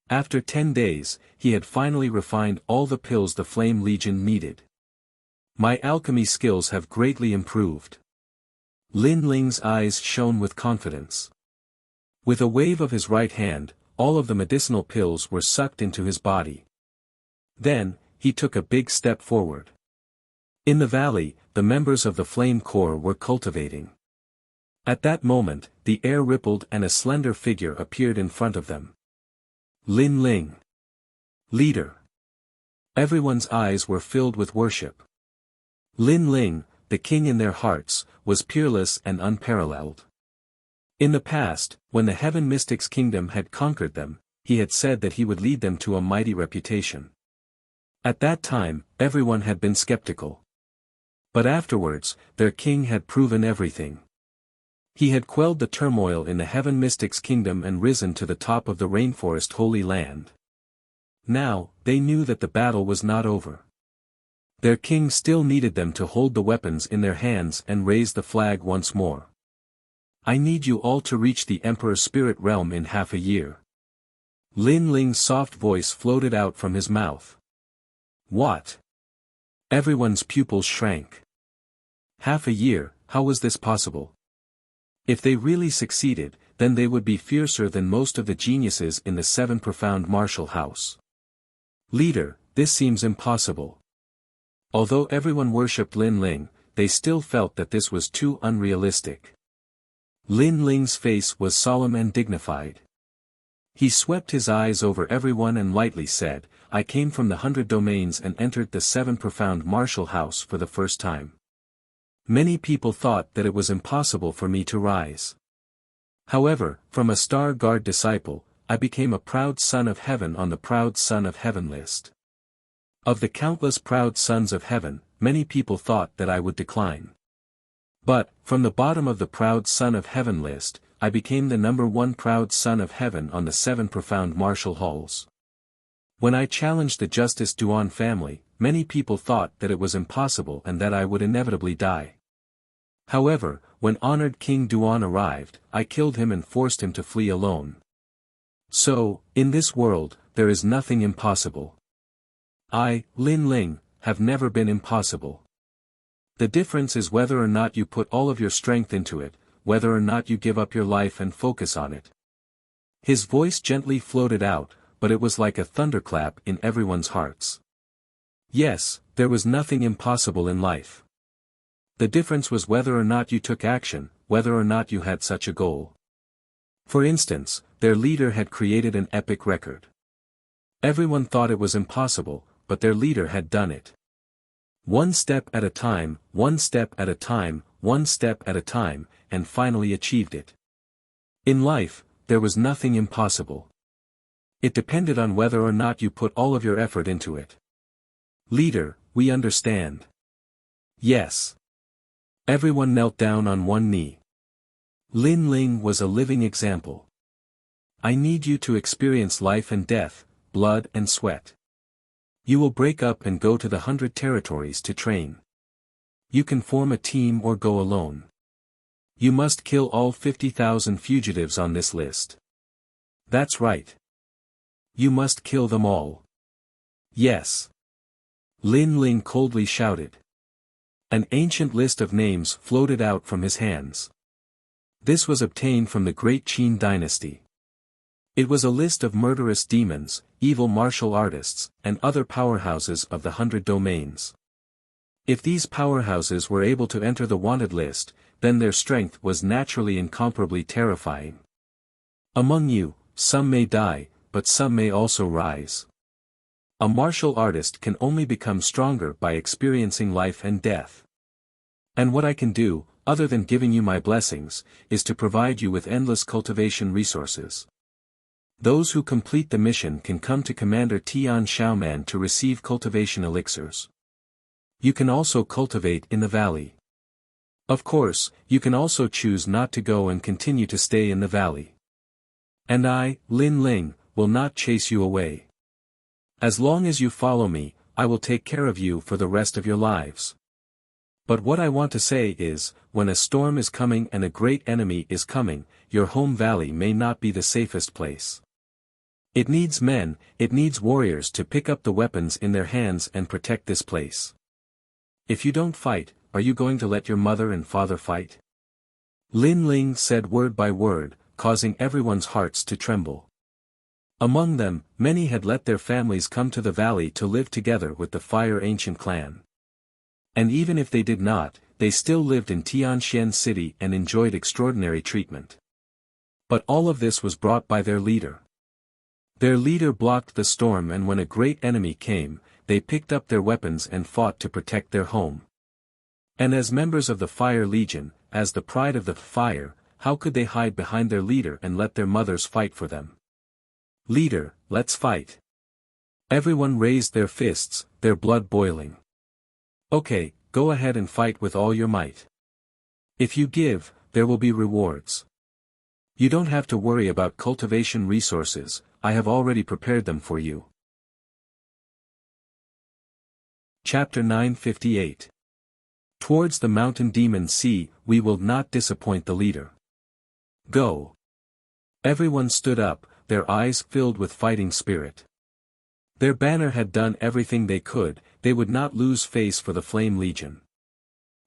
After 10 days, he had finally refined all the pills the Flame Legion needed. My alchemy skills have greatly improved. Lin Ling's eyes shone with confidence. With a wave of his right hand, all of the medicinal pills were sucked into his body. Then, he took a big step forward. In the valley, the members of the Flame Corps were cultivating. At that moment, the air rippled and a slender figure appeared in front of them. Lin Ling. Leader. Everyone's eyes were filled with worship. Lin Ling, the king in their hearts, was peerless and unparalleled. In the past, when the Heaven Mystics Kingdom had conquered them, he had said that he would lead them to a mighty reputation. At that time, everyone had been skeptical. But afterwards, their king had proven everything. He had quelled the turmoil in the Heaven Mystics Kingdom and risen to the top of the rainforest Holy Land. Now, they knew that the battle was not over. Their king still needed them to hold the weapons in their hands and raise the flag once more. I need you all to reach the Emperor's spirit realm in half a year. Lin Ling's soft voice floated out from his mouth. What? Everyone's pupils shrank. Half a year, how was this possible? If they really succeeded, then they would be fiercer than most of the geniuses in the 7 profound martial house. Leader, this seems impossible. Although everyone worshipped Lin Ling, they still felt that this was too unrealistic. Lin Ling's face was solemn and dignified. He swept his eyes over everyone and lightly said, I came from the 100 domains and entered the 7 profound martial house for the first time. Many people thought that it was impossible for me to rise. However, from a Star Guard disciple, I became a proud son of heaven on the Proud Son of Heaven list. Of the countless proud sons of heaven, many people thought that I would decline. But, from the bottom of the Proud Son of Heaven list, I became the number 1 proud son of heaven on the 7 profound martial halls. When I challenged the Justice Duan family, many people thought that it was impossible and that I would inevitably die. However, when honored King Duan arrived, I killed him and forced him to flee alone. So, in this world, there is nothing impossible. I, Lin Ling, have never been impossible. The difference is whether or not you put all of your strength into it, whether or not you give up your life and focus on it. His voice gently floated out, but it was like a thunderclap in everyone's hearts. Yes, there was nothing impossible in life. The difference was whether or not you took action, whether or not you had such a goal. For instance, their leader had created an epic record. Everyone thought it was impossible, but their leader had done it. One step at a time, one step at a time, one step at a time, and finally achieved it. In life, there was nothing impossible. It depended on whether or not you put all of your effort into it. Leader, we understand. Yes. Everyone knelt down on one knee. Lin Ling was a living example. I need you to experience life and death, blood and sweat. You will break up and go to the 100 territories to train. You can form a team or go alone. You must kill all 50,000 fugitives on this list. That's right. You must kill them all. Yes. Lin Ling coldly shouted. An ancient list of names floated out from his hands. This was obtained from the Great Qin dynasty. It was a list of murderous demons, evil martial artists, and other powerhouses of the 100 domains. If these powerhouses were able to enter the wanted list, then their strength was naturally incomparably terrifying. Among you, some may die, but some may also rise. A martial artist can only become stronger by experiencing life and death. And what I can do, other than giving you my blessings, is to provide you with endless cultivation resources. Those who complete the mission can come to Commander Tian Xiaoman to receive cultivation elixirs. You can also cultivate in the valley. Of course, you can also choose not to go and continue to stay in the valley. And I, Lin Ling, will not chase you away. As long as you follow me, I will take care of you for the rest of your lives. But what I want to say is, when a storm is coming and a great enemy is coming, your home valley may not be the safest place. It needs men, it needs warriors to pick up the weapons in their hands and protect this place. If you don't fight, are you going to let your mother and father fight? Lin Ling said word by word, causing everyone's hearts to tremble. Among them, many had let their families come to the valley to live together with the Fire Ancient clan. And even if they did not, they still lived in Tianxian City and enjoyed extraordinary treatment. But all of this was brought by their leader. Their leader blocked the storm, and when a great enemy came, they picked up their weapons and fought to protect their home. And as members of the Fire Legion, as the pride of the Fire, how could they hide behind their leader and let their mothers fight for them? Leader, let's fight. Everyone raised their fists, their blood boiling. Okay, go ahead and fight with all your might. If you give, there will be rewards. You don't have to worry about cultivation resources, I have already prepared them for you. Chapter 958. Towards the mountain demon sea, we will not disappoint the leader. Go. Everyone stood up, their eyes filled with fighting spirit. Their banner had done everything they could, they would not lose face for the Flame Legion.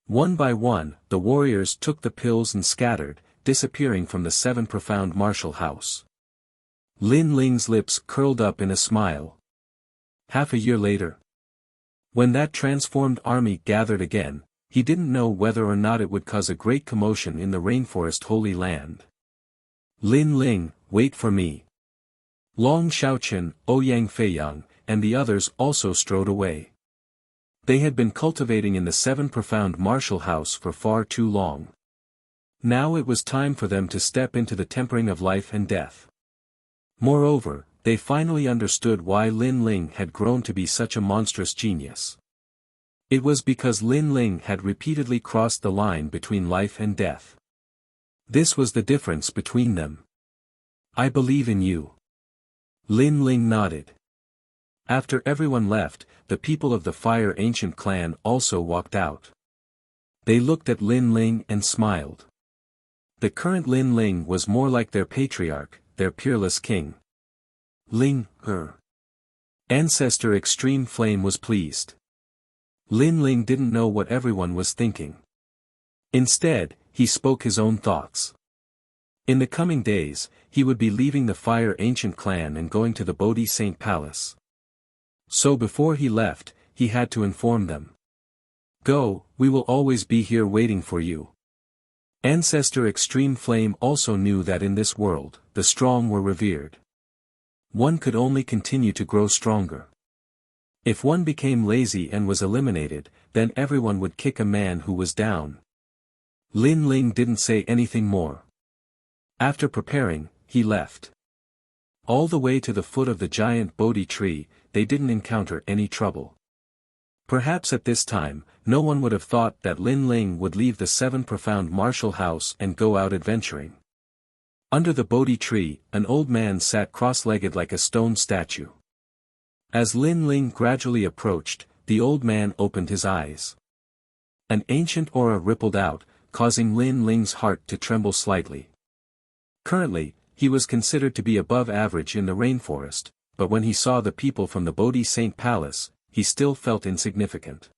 One by one, the warriors took the pills and scattered, disappearing from the 7 profound martial house. Lin Ling's lips curled up in a smile. Half a year later, when that transformed army gathered again, he didn't know whether or not it would cause a great commotion in the rainforest Holy Land. Lin Ling, wait for me. Long Xiaoqian, Ouyang Feiyang, and the others also strode away. They had been cultivating in the 7 profound martial house for far too long. Now it was time for them to step into the tempering of life and death. Moreover, they finally understood why Lin Ling had grown to be such a monstrous genius. It was because Lin Ling had repeatedly crossed the line between life and death. This was the difference between them. I believe in you. Lin Ling nodded. After everyone left, the people of the Fire Ancient clan also walked out. They looked at Lin Ling and smiled. The current Lin Ling was more like their patriarch, their peerless king. Ling, her ancestor Extreme Flame was pleased. Lin Ling didn't know what everyone was thinking. Instead, he spoke his own thoughts. In the coming days, he would be leaving the Fire Ancient clan and going to the Bodhi Saint Palace. So before he left, he had to inform them. Go, we will always be here waiting for you. Ancestor Extreme Flame also knew that in this world, the strong were revered. One could only continue to grow stronger. If one became lazy and was eliminated, then everyone would kick a man who was down. Lin Ling didn't say anything more. After preparing, he left. All the way to the foot of the giant Bodhi tree, they didn't encounter any trouble. Perhaps at this time, no one would have thought that Lin Ling would leave the seven profound martial house and go out adventuring. Under the Bodhi tree, an old man sat cross-legged like a stone statue. As Lin Ling gradually approached, the old man opened his eyes. An ancient aura rippled out, causing Lin Ling's heart to tremble slightly. Currently, he was considered to be above average in the rainforest, but when he saw the people from the Bodhi Saint Palace, he still felt insignificant.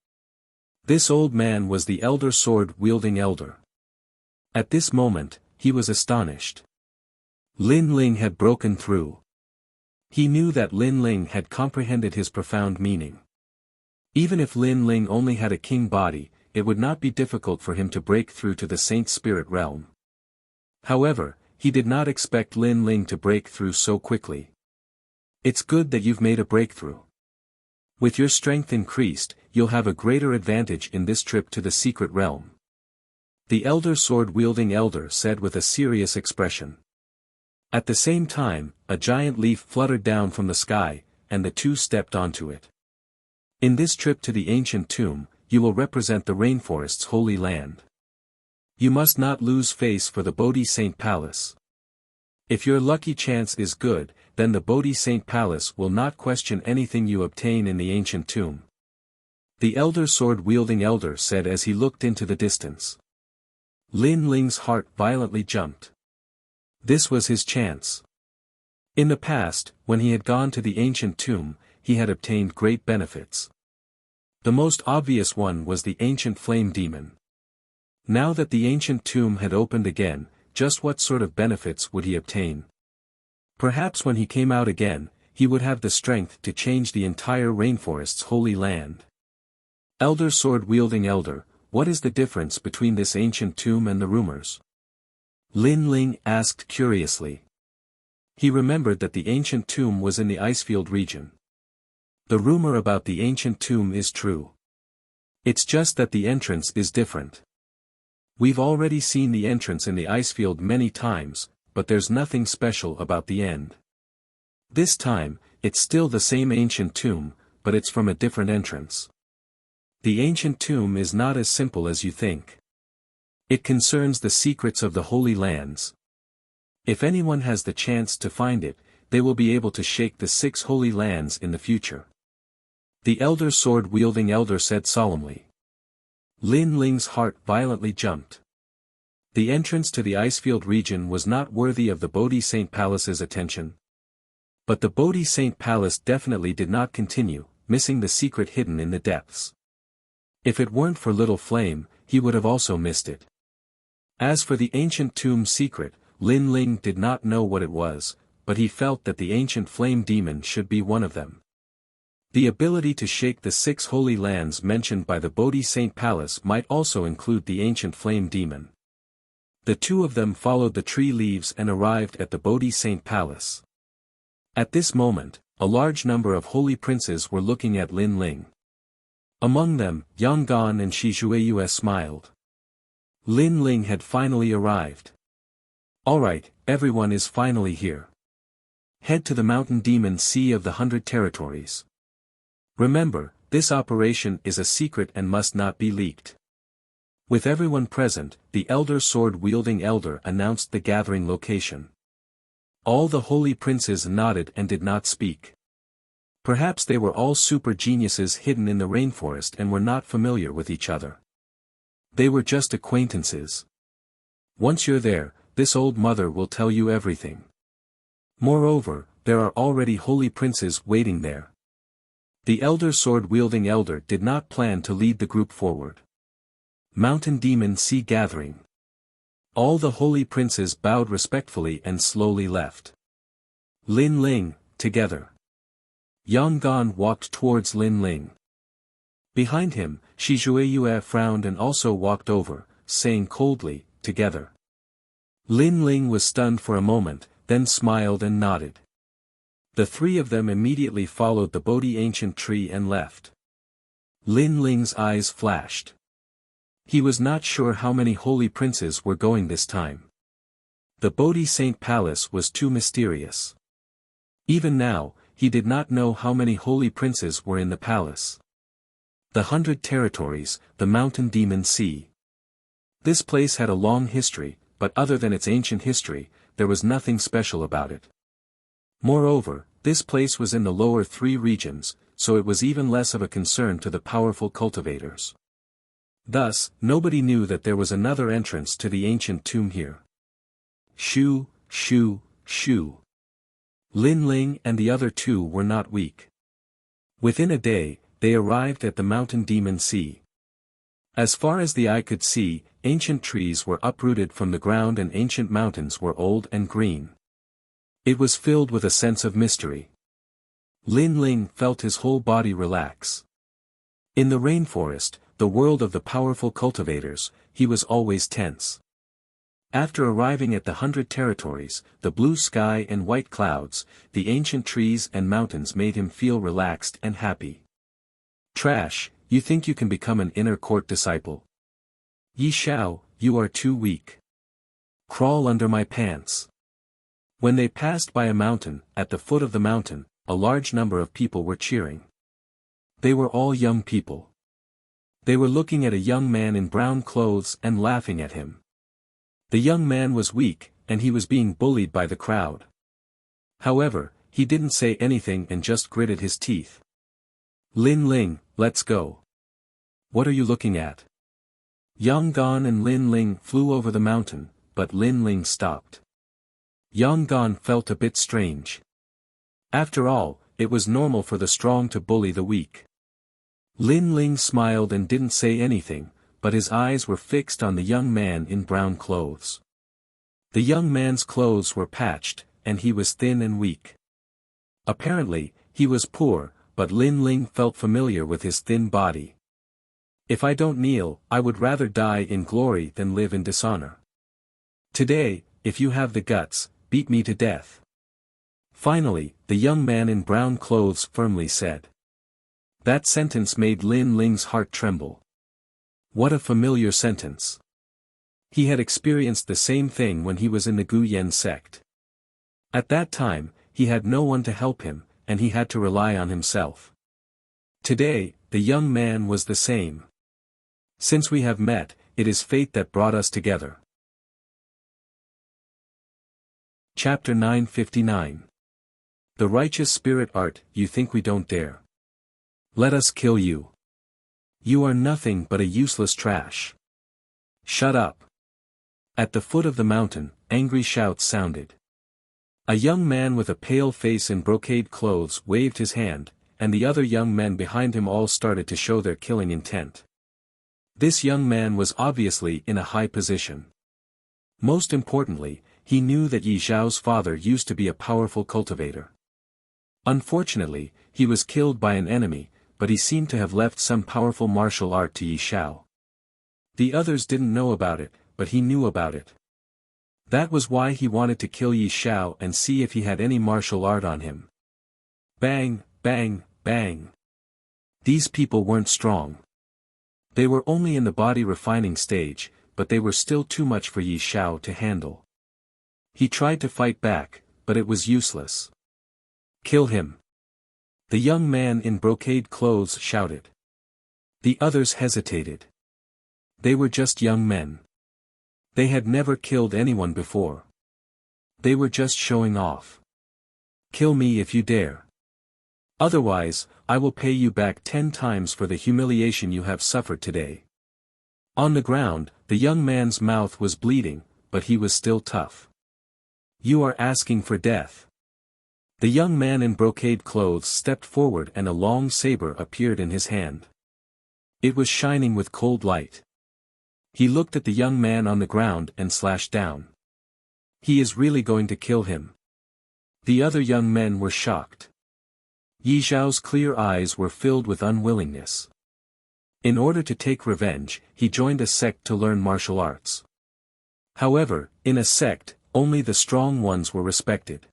This old man was the elder sword-wielding elder. At this moment, he was astonished. Lin Ling had broken through. He knew that Lin Ling had comprehended his profound meaning. Even if Lin Ling only had a king body, it would not be difficult for him to break through to the saint spirit realm. However, he did not expect Lin Ling to break through so quickly. It's good that you've made a breakthrough. With your strength increased, you'll have a greater advantage in this trip to the secret realm. The elder sword-wielding elder said with a serious expression. At the same time, a giant leaf fluttered down from the sky, and the two stepped onto it. In this trip to the ancient tomb, you will represent the rainforest's holy land. You must not lose face for the Bodhi Saint Palace. If your lucky chance is good, then the Bodhi Saint Palace will not question anything you obtain in the ancient tomb. The elder sword-wielding elder said as he looked into the distance. Lin Ling's heart violently jumped. This was his chance. In the past, when he had gone to the ancient tomb, he had obtained great benefits. The most obvious one was the ancient flame demon. Now that the ancient tomb had opened again, just what sort of benefits would he obtain? Perhaps when he came out again, he would have the strength to change the entire rainforest's holy land. Elder sword-wielding elder, what is the difference between this ancient tomb and the rumors? Lin Ling asked curiously. He remembered that the ancient tomb was in the Icefield region. The rumor about the ancient tomb is true. It's just that the entrance is different. We've already seen the entrance in the Icefield many times, but there's nothing special about the end. This time, it's still the same ancient tomb, but it's from a different entrance. The ancient tomb is not as simple as you think. It concerns the secrets of the Holy Lands. If anyone has the chance to find it, they will be able to shake the 6 Holy Lands in the future. The elder sword-wielding elder said solemnly. Lin Ling's heart violently jumped. The entrance to the Icefield region was not worthy of the Bodhi Saint Palace's attention. But the Bodhi Saint Palace definitely did not continue, missing the secret hidden in the depths. If it weren't for Little Flame, he would have also missed it. As for the ancient tomb secret, Lin Ling did not know what it was, but he felt that the ancient flame demon should be one of them. The ability to shake the 6 holy lands mentioned by the Bodhi Saint Palace might also include the ancient flame demon. The two of them followed the tree leaves and arrived at the Bodhi Saint Palace. At this moment, a large number of holy princes were looking at Lin Ling. Among them, Yang Gan and Shi Jueyue smiled. Lin Ling had finally arrived. Alright, everyone is finally here. Head to the Mountain Demon Sea of the 100 Territories. Remember, this operation is a secret and must not be leaked. With everyone present, the elder sword-wielding elder announced the gathering location. All the holy princes nodded and did not speak. Perhaps they were all super geniuses hidden in the rainforest and were not familiar with each other. They were just acquaintances. Once you're there, this old mother will tell you everything. Moreover, there are already holy princes waiting there. The elder sword-wielding elder did not plan to lead the group forward. Mountain Demon Sea Gathering. All the holy princes bowed respectfully and slowly left. Lin Ling, together. Yang Gan walked towards Lin Ling. Behind him, Shi Jueyue frowned and also walked over, saying coldly, together. Lin Ling was stunned for a moment, then smiled and nodded. The three of them immediately followed the Bodhi ancient tree and left. Lin Ling's eyes flashed. He was not sure how many holy princes were going this time. The Bodhi Saint Palace was too mysterious. Even now, he did not know how many holy princes were in the palace. The 100 Territories, the Mountain Demon Sea. This place had a long history, but other than its ancient history, there was nothing special about it. Moreover, this place was in the lower 3 regions, so it was even less of a concern to the powerful cultivators. Thus, nobody knew that there was another entrance to the ancient tomb here. Shoo, shoo, shoo. Lin Ling and the other 2 were not weak. Within a day, they arrived at the Mountain Demon Sea. As far as the eye could see, ancient trees were uprooted from the ground and ancient mountains were old and green. It was filled with a sense of mystery. Lin Ling felt his whole body relax. In the rainforest, the world of the powerful cultivators, he was always tense. After arriving at the 100 Territories, the blue sky and white clouds, the ancient trees and mountains made him feel relaxed and happy. Trash, you think you can become an inner court disciple? Yi Xiao, you are too weak. Crawl under my pants. When they passed by a mountain, at the foot of the mountain, a large number of people were cheering. They were all young people. They were looking at a young man in brown clothes and laughing at him. The young man was weak, and he was being bullied by the crowd. However, he didn't say anything and just gritted his teeth. Lin Ling, let's go. What are you looking at? Yang Gan and Lin Ling flew over the mountain, but Lin Ling stopped. Yang Gan felt a bit strange. After all, it was normal for the strong to bully the weak. Lin Ling smiled and didn't say anything, but his eyes were fixed on the young man in brown clothes. The young man's clothes were patched, and he was thin and weak. Apparently, he was poor, but Lin Ling felt familiar with his thin body. If I don't kneel, I would rather die in glory than live in dishonor. Today, if you have the guts, beat me to death. Finally, the young man in brown clothes firmly said. That sentence made Lin Ling's heart tremble. What a familiar sentence. He had experienced the same thing when he was in the Gu Yen sect. At that time, he had no one to help him, and he had to rely on himself. Today, the young man was the same. Since we have met, it is fate that brought us together. Chapter 959. The righteous spirit art, you think we don't dare. Let us kill you. You are nothing but a useless trash. Shut up. At the foot of the mountain, angry shouts sounded. A young man with a pale face and brocade clothes waved his hand, and the other young men behind him all started to show their killing intent. This young man was obviously in a high position. Most importantly, he knew that Yi Xiao's father used to be a powerful cultivator. Unfortunately, he was killed by an enemy, but he seemed to have left some powerful martial art to Yi Xiao. The others didn't know about it, but he knew about it. That was why he wanted to kill Yi Xiao and see if he had any martial art on him. Bang, bang, bang. These people weren't strong. They were only in the body refining stage, but they were still too much for Yi Xiao to handle. He tried to fight back, but it was useless. Kill him. The young man in brocade clothes shouted. The others hesitated. They were just young men. They had never killed anyone before. They were just showing off. Kill me if you dare. Otherwise, I will pay you back 10 times for the humiliation you have suffered today. On the ground, the young man's mouth was bleeding, but he was still tough. You are asking for death. The young man in brocade clothes stepped forward and a long saber appeared in his hand. It was shining with cold light. He looked at the young man on the ground and slashed down. He is really going to kill him. The other young men were shocked. Yi Xiao's clear eyes were filled with unwillingness. In order to take revenge, he joined a sect to learn martial arts. However, in a sect, only the strong ones were respected.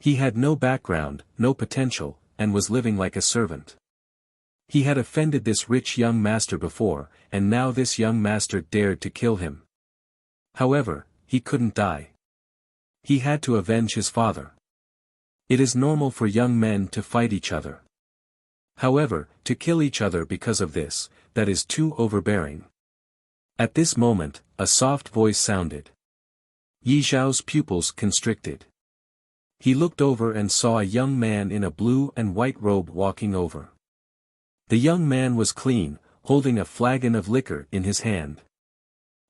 He had no background, no potential, and was living like a servant. He had offended this rich young master before, and now this young master dared to kill him. However, he couldn't die. He had to avenge his father. It is normal for young men to fight each other. However, to kill each other because of this, that is too overbearing. At this moment, a soft voice sounded. Yi Zhao's pupils constricted. He looked over and saw a young man in a blue and white robe walking over. The young man was clean, holding a flagon of liquor in his hand.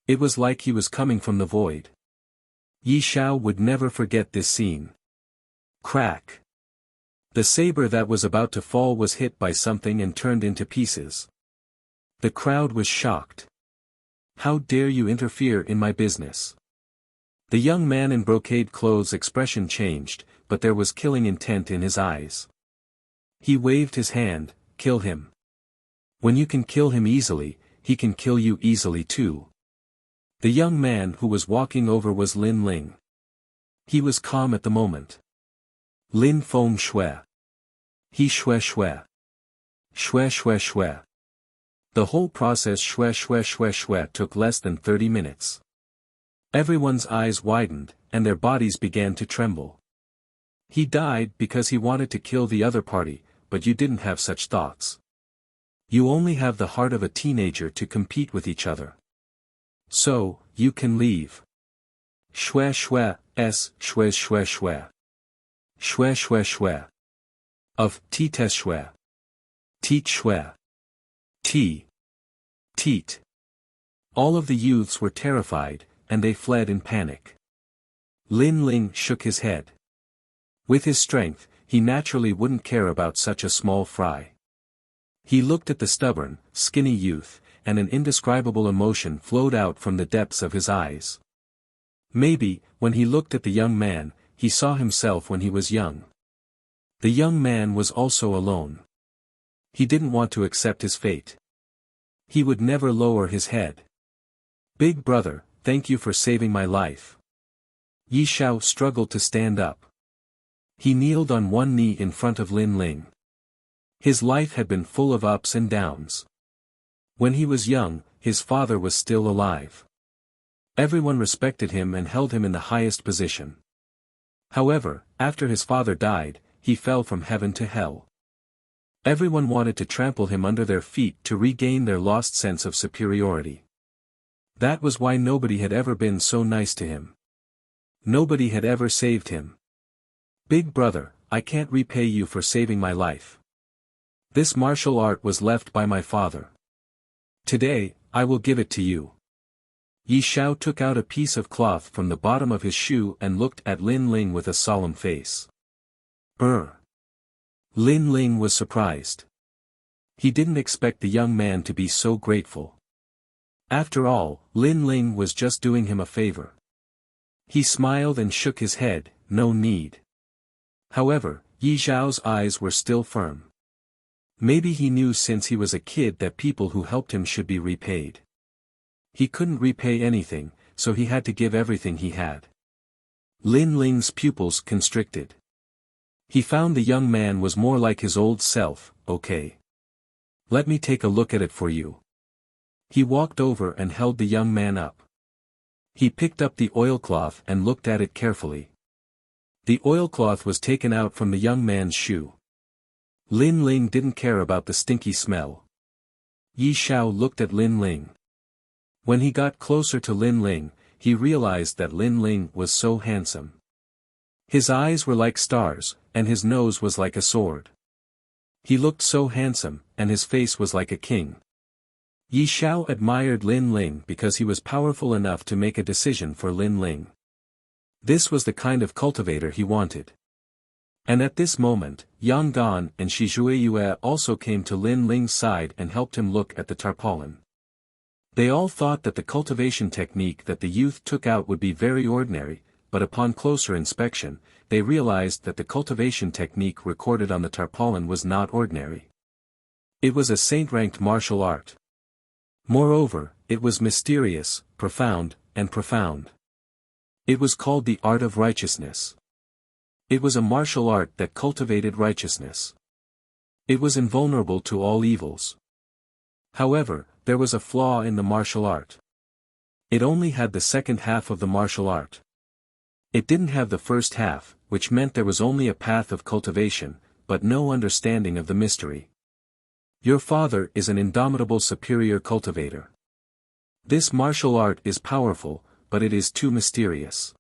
It was like he was coming from the void. Yi Zhao would never forget this scene. Crack! The saber that was about to fall was hit by something and turned into pieces. The crowd was shocked. How dare you interfere in my business? The young man in brocade clothes' expression changed, but there was killing intent in his eyes. He waved his hand, kill him. When you can kill him easily, he can kill you easily too. The young man who was walking over was Lin Ling. He was calm at the moment. Lin Feng Shui. He Shui Shui. Shui Shui Shui. The whole process Shui Shui Shui Shui took less than 30 minutes. Everyone's eyes widened, and their bodies began to tremble. He died because he wanted to kill the other party, but you didn't have such thoughts. You only have the heart of a teenager to compete with each other. So, you can leave. Shui Shui, S Shui Shui Shui. Shui Shui Shui. Of Ti Tes Shui. Teat Shui. Ti. Teat. All of the youths were terrified, and they fled in panic. Lin Ling shook his head. With his strength, he naturally wouldn't care about such a small fry. He looked at the stubborn, skinny youth, and an indescribable emotion flowed out from the depths of his eyes. Maybe, when he looked at the young man, he saw himself when he was young. The young man was also alone. He didn't want to accept his fate. He would never lower his head. Big brother, thank you for saving my life. Yi Zhao struggled to stand up. He kneeled on one knee in front of Lin Ling. His life had been full of ups and downs. When he was young, his father was still alive. Everyone respected him and held him in the highest position. However, after his father died, he fell from heaven to hell. Everyone wanted to trample him under their feet to regain their lost sense of superiority. That was why nobody had ever been so nice to him. Nobody had ever saved him. Big brother, I can't repay you for saving my life. This martial art was left by my father. Today, I will give it to you. Yi Zhao took out a piece of cloth from the bottom of his shoe and looked at Lin Ling with a solemn face. Lin Ling was surprised. He didn't expect the young man to be so grateful. After all, Lin Ling was just doing him a favor. He smiled and shook his head, no need. However, Yi Zhao's eyes were still firm. Maybe he knew since he was a kid that people who helped him should be repaid. He couldn't repay anything, so he had to give everything he had. Lin Ling's pupils constricted. He found the young man was more like his old self. Okay. Let me take a look at it for you. He walked over and held the young man up. He picked up the oilcloth and looked at it carefully. The oilcloth was taken out from the young man's shoe. Lin Ling didn't care about the stinky smell. Yi Zhao looked at Lin Ling. When he got closer to Lin Ling, he realized that Lin Ling was so handsome. His eyes were like stars, and his nose was like a sword. He looked so handsome, and his face was like a king. Yi Zhao admired Lin Ling because he was powerful enough to make a decision for Lin Ling. This was the kind of cultivator he wanted. And at this moment, Yang Gan and Shi Zhuiyue also came to Lin Ling's side and helped him look at the tarpaulin. They all thought that the cultivation technique that the youth took out would be very ordinary, but upon closer inspection, they realized that the cultivation technique recorded on the tarpaulin was not ordinary. It was a saint-ranked martial art. Moreover, it was mysterious, profound, and profound. It was called the art of righteousness. It was a martial art that cultivated righteousness. It was invulnerable to all evils. However, there was a flaw in the martial art. It only had the second half of the martial art. It didn't have the first half, which meant there was only a path of cultivation, but no understanding of the mystery. Your father is an indomitable superior cultivator. This martial art is powerful, but it is too mysterious.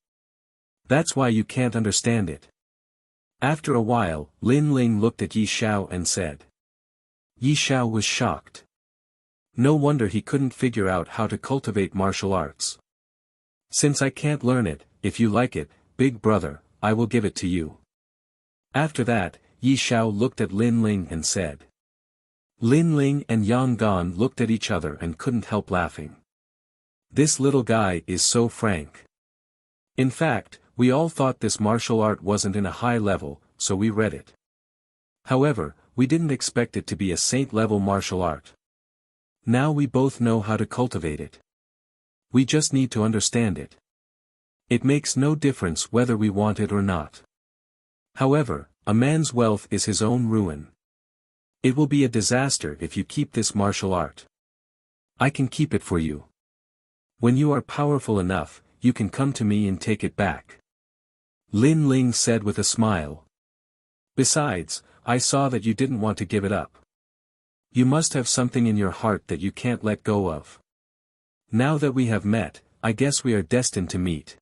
That's why you can't understand it. After a while, Lin Ling looked at Yi Xiao and said. Yi Xiao was shocked. No wonder he couldn't figure out how to cultivate martial arts. Since I can't learn it, if you like it, big brother, I will give it to you. After that, Yi Xiao looked at Lin Ling and said. Lin Ling and Yang Gan looked at each other and couldn't help laughing. This little guy is so frank. In fact, we all thought this martial art wasn't in a high level, so we read it. However, we didn't expect it to be a saint-level martial art. Now we both know how to cultivate it. We just need to understand it. It makes no difference whether we want it or not. However, a man's wealth is his own ruin. It will be a disaster if you keep this martial art. I can keep it for you. When you are powerful enough, you can come to me and take it back. Lin Ling said with a smile. Besides, I saw that you didn't want to give it up. You must have something in your heart that you can't let go of. Now that we have met, I guess we are destined to meet.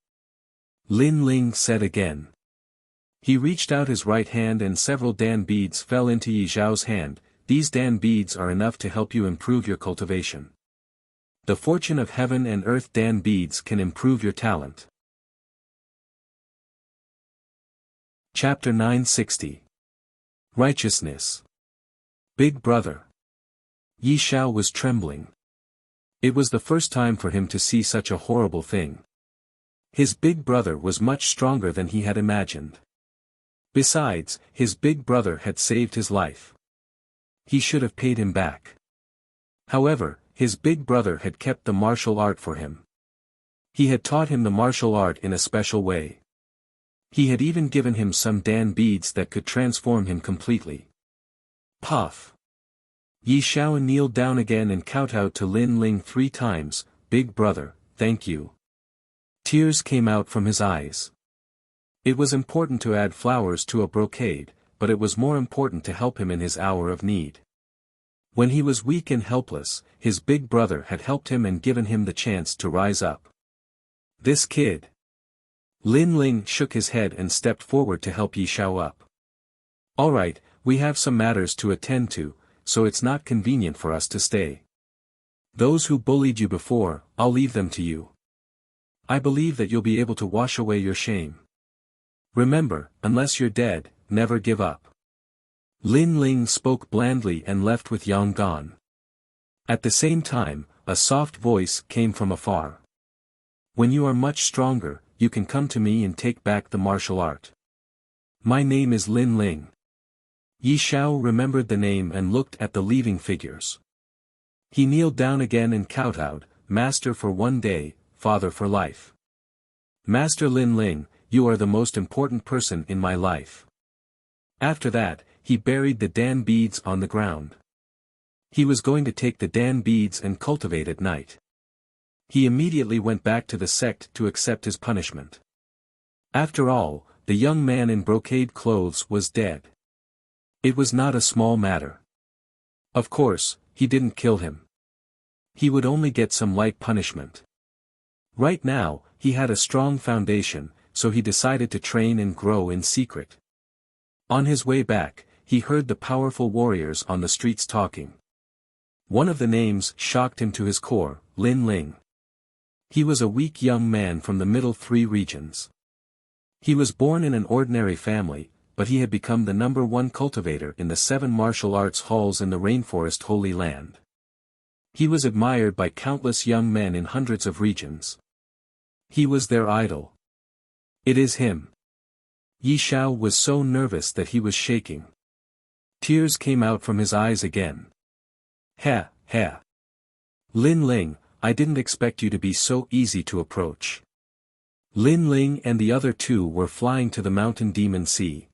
Lin Ling said again. He reached out his right hand and several Dan beads fell into Yi Xiao's hand. These Dan beads are enough to help you improve your cultivation. The fortune of heaven and earth Dan beads can improve your talent. Chapter 960. Righteousness. Big brother. Yi Xiao was trembling. It was the first time for him to see such a horrible thing. His big brother was much stronger than he had imagined. Besides, his big brother had saved his life. He should have paid him back. However, his big brother had kept the martial art for him. He had taught him the martial art in a special way. He had even given him some Dan beads that could transform him completely. Puff. Yi Xiao kneeled down again and kowtowed to Lin Ling 3 times, Big brother, thank you. Tears came out from his eyes. It was important to add flowers to a brocade, but it was more important to help him in his hour of need. When he was weak and helpless, his big brother had helped him and given him the chance to rise up. This kid. Lin Ling shook his head and stepped forward to help Yi Xiao up. Alright, we have some matters to attend to, so it's not convenient for us to stay. Those who bullied you before, I'll leave them to you. I believe that you'll be able to wash away your shame. Remember, unless you're dead, never give up. Lin Ling spoke blandly and left with Yang Gan. At the same time, a soft voice came from afar. When you are much stronger, you can come to me and take back the martial art. My name is Lin Ling. Yi Xiao remembered the name and looked at the leaving figures. He kneeled down again and kowtowed, Master for 1 day, Father for life. Master Lin Ling, you are the most important person in my life. After that, he buried the Dan beads on the ground. He was going to take the Dan beads and cultivate at night. He immediately went back to the sect to accept his punishment. After all, the young man in brocade clothes was dead. It was not a small matter. Of course, he didn't kill him. He would only get some light punishment. Right now, he had a strong foundation, so he decided to train and grow in secret. On his way back, he heard the powerful warriors on the streets talking. One of the names shocked him to his core, Lin Ling. He was a weak young man from the middle 3 regions. He was born in an ordinary family, but he had become the #1 cultivator in the 7 martial arts halls in the rainforest Holy Land. He was admired by countless young men in hundreds of regions. He was their idol. It is him. Yi Xiao was so nervous that he was shaking. Tears came out from his eyes again. Ha, ha. Lin Ling, I didn't expect you to be so easy to approach. Lin Ling and the other two were flying to the mountain demon sea.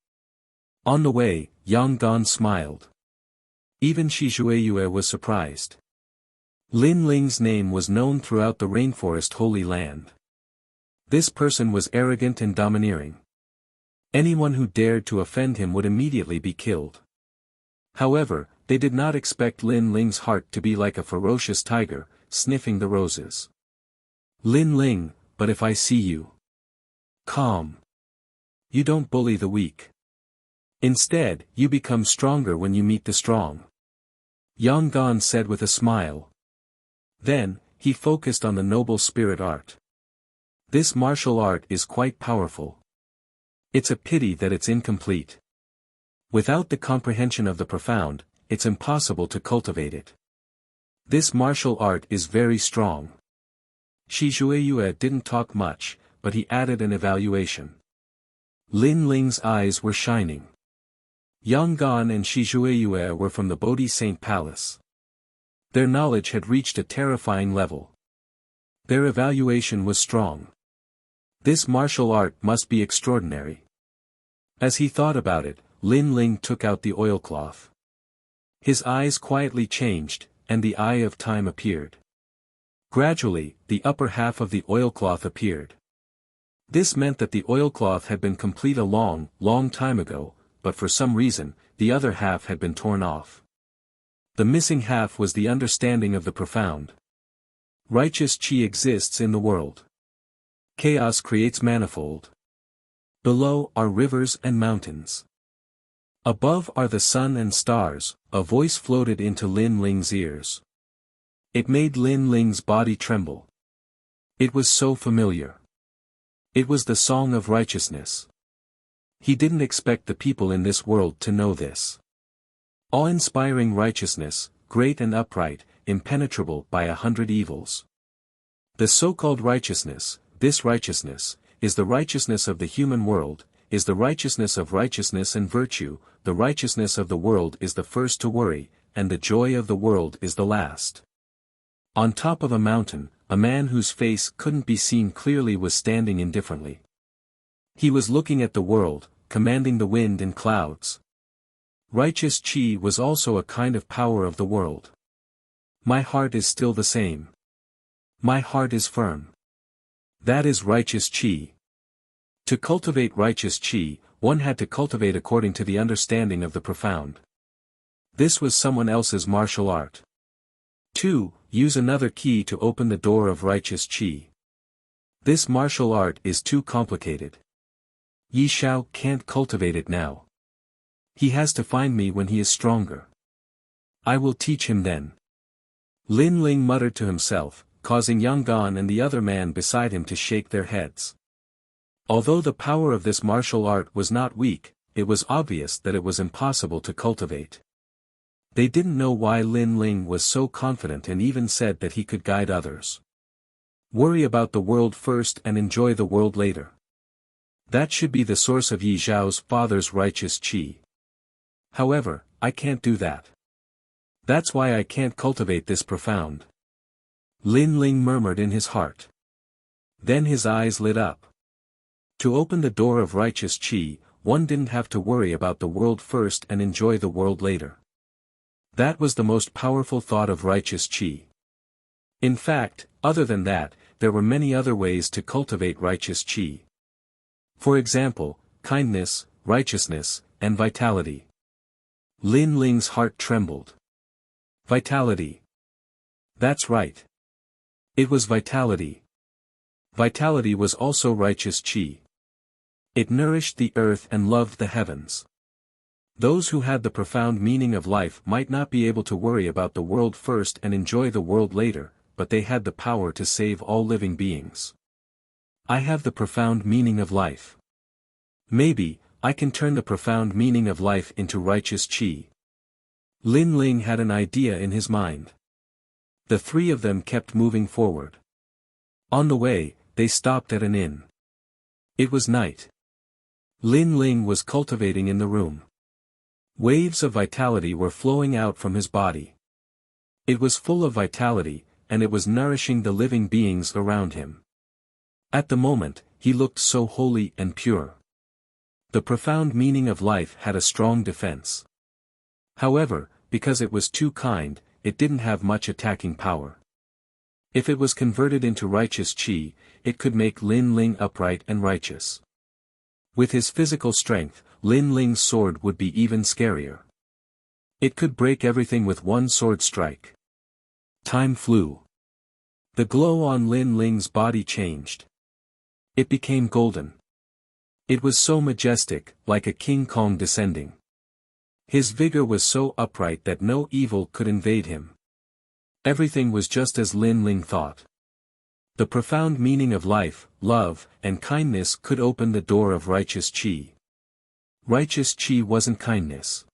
On the way, Yang Gan smiled. Even Shi Zhueyue was surprised. Lin Ling's name was known throughout the rainforest Holy Land. This person was arrogant and domineering. Anyone who dared to offend him would immediately be killed. However, they did not expect Lin Ling's heart to be like a ferocious tiger, sniffing the roses. Lin Ling, but if I see you. Calm. You don't bully the weak. Instead, you become stronger when you meet the strong. Yang Gan said with a smile. Then, he focused on the noble spirit art. This martial art is quite powerful. It's a pity that it's incomplete. Without the comprehension of the profound, it's impossible to cultivate it. This martial art is very strong. Shi Zhueyue didn't talk much, but he added an evaluation. Lin Ling's eyes were shining. Yang Gan and Shi Zhueyue were from the Bodhi Saint Palace. Their knowledge had reached a terrifying level. Their evaluation was strong. This martial art must be extraordinary. As he thought about it, Lin Ling took out the oilcloth. His eyes quietly changed, and the eye of time appeared. Gradually, the upper half of the oilcloth appeared. This meant that the oilcloth had been complete a long, long time ago, but for some reason, the other half had been torn off. The missing half was the understanding of the profound. Righteous qi exists in the world. Chaos creates manifold. Below are rivers and mountains. Above are the sun and stars, a voice floated into Lin Ling's ears. It made Lin Ling's body tremble. It was so familiar. It was the song of righteousness. He didn't expect the people in this world to know this. Awe-inspiring righteousness, great and upright, impenetrable by 100 evils. The so-called righteousness, this righteousness, is the righteousness of the human world, is the righteousness of righteousness and virtue, the righteousness of the world is the first to worry, and the joy of the world is the last. On top of a mountain, a man whose face couldn't be seen clearly was standing indifferently. He was looking at the world, commanding the wind and clouds. Righteous qi was also a kind of power of the world. My heart is still the same. My heart is firm. That is righteous qi. To cultivate righteous qi, one had to cultivate according to the understanding of the profound. This was someone else's martial art. 2. Use another key to open the door of righteous qi. This martial art is too complicated. Yi Shao can't cultivate it now. He has to find me when he is stronger. I will teach him then. Lin Ling muttered to himself, causing Yang Gan and the other man beside him to shake their heads. Although the power of this martial art was not weak, it was obvious that it was impossible to cultivate. They didn't know why Lin Ling was so confident and even said that he could guide others. Worry about the world first and enjoy the world later. That should be the source of Yi Zhao's father's righteous qi. However, I can't do that. That's why I can't cultivate this profound. Lin Ling murmured in his heart. Then his eyes lit up. To open the door of righteous qi, one didn't have to worry about the world first and enjoy the world later. That was the most powerful thought of righteous qi. In fact, other than that, there were many other ways to cultivate righteous qi. For example, kindness, righteousness, and vitality. Lin Ling's heart trembled. Vitality. That's right. It was vitality. Vitality was also righteous qi. It nourished the earth and loved the heavens. Those who had the profound meaning of life might not be able to worry about the world first and enjoy the world later, but they had the power to save all living beings. I have the profound meaning of life. Maybe, I can turn the profound meaning of life into righteous qi. Lin Ling had an idea in his mind. The three of them kept moving forward. On the way, they stopped at an inn. It was night. Lin Ling was cultivating in the room. Waves of vitality were flowing out from his body. It was full of vitality, and it was nourishing the living beings around him. At the moment, he looked so holy and pure. The profound meaning of life had a strong defense. However, because it was too kind, it didn't have much attacking power. If it was converted into righteous chi, it could make Lin Ling upright and righteous. With his physical strength, Lin Ling's sword would be even scarier. It could break everything with one sword strike. Time flew. The glow on Lin Ling's body changed. It became golden. It was so majestic, like a King Kong descending. His vigor was so upright that no evil could invade him. Everything was just as Lin Ling thought. The profound meaning of life, love, and kindness could open the door of righteous chi. Righteous chi wasn't kindness.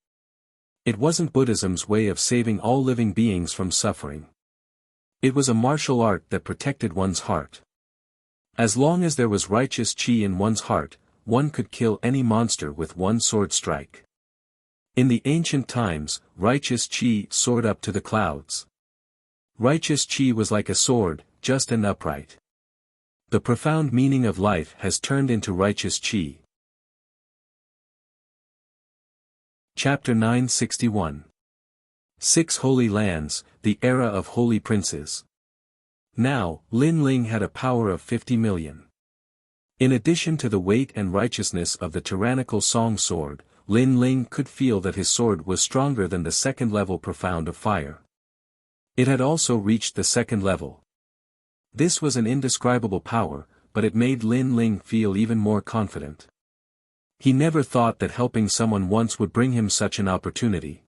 It wasn't Buddhism's way of saving all living beings from suffering. It was a martial art that protected one's heart. As long as there was righteous chi in one's heart, one could kill any monster with one sword strike. In the ancient times, righteous chi soared up to the clouds. Righteous chi was like a sword, just and upright. The profound meaning of life has turned into righteous chi. Chapter 961. 6 Holy Lands, the Era of Holy Princes. Now, Lin Ling had a power of 50 million. In addition to the weight and righteousness of the tyrannical song sword, Lin Ling could feel that his sword was stronger than the second level profound of fire. It had also reached the second level. This was an indescribable power, but it made Lin Ling feel even more confident. He never thought that helping someone once would bring him such an opportunity.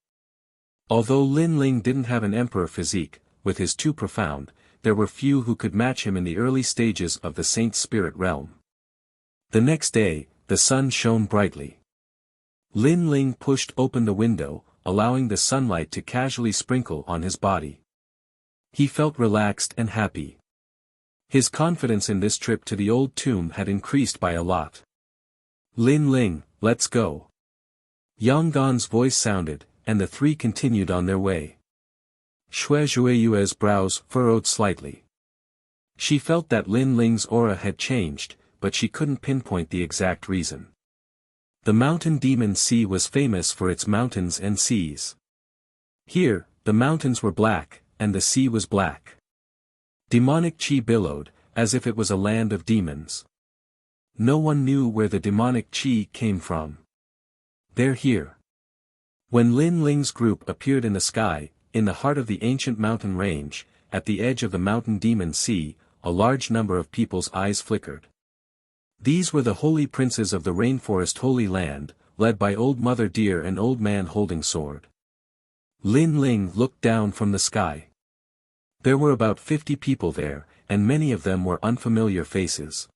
Although Lin Ling didn't have an emperor physique, with his too profound, there were few who could match him in the early stages of the Saint Spirit realm. The next day, the sun shone brightly. Lin Ling pushed open the window, allowing the sunlight to casually sprinkle on his body. He felt relaxed and happy. His confidence in this trip to the old tomb had increased by a lot. Lin Ling, let's go. Yang Gan's voice sounded, and the three continued on their way. Xue Zhuiyue's brows furrowed slightly. She felt that Lin Ling's aura had changed, but she couldn't pinpoint the exact reason. The mountain demon sea was famous for its mountains and seas. Here, the mountains were black, and the sea was black. Demonic chi billowed, as if it was a land of demons. No one knew where the demonic chi came from. They're here. When Lin Ling's group appeared in the sky, in the heart of the ancient mountain range, at the edge of the mountain demon sea, a large number of people's eyes flickered. These were the holy princes of the rainforest Holy Land, led by Old Mother Deer and Old Man holding sword. Lin Ling looked down from the sky. There were about 50 people there, and many of them were unfamiliar faces.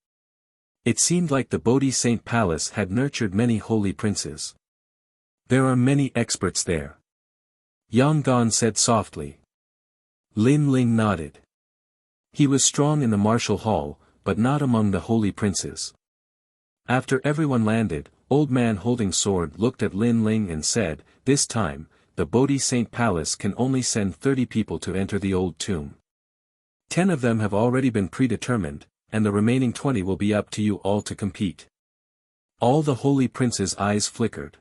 It seemed like the Bodhi Saint Palace had nurtured many holy princes. There are many experts there. Yang Gan said softly. Lin Ling nodded. He was strong in the martial hall, but not among the holy princes. After everyone landed, Old Man holding sword looked at Lin Ling and said, "This time, the Bodhi Saint Palace can only send 30 people to enter the old tomb. 10 of them have already been predetermined, and the remaining 20 will be up to you all to compete." All the holy princes' eyes flickered.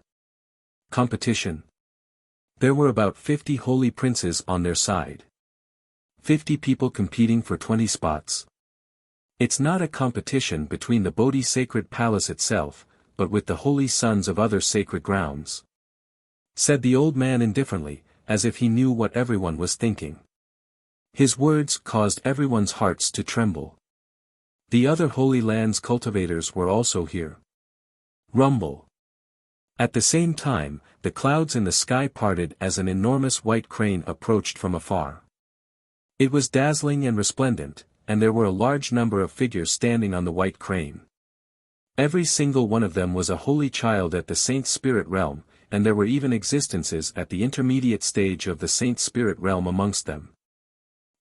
Competition. There were about 50 holy princes on their side. 50 people competing for 20 spots. It's not a competition between the Bodhi sacred palace itself, but with the holy sons of other sacred grounds. Said the old man indifferently, as if he knew what everyone was thinking. His words caused everyone's hearts to tremble. The other Holy Lands cultivators were also here. Rumble. At the same time, the clouds in the sky parted as an enormous white crane approached from afar. It was dazzling and resplendent, and there were a large number of figures standing on the white crane. Every single one of them was a holy child at the Saint Spirit realm, and there were even existences at the intermediate stage of the Saint Spirit realm amongst them.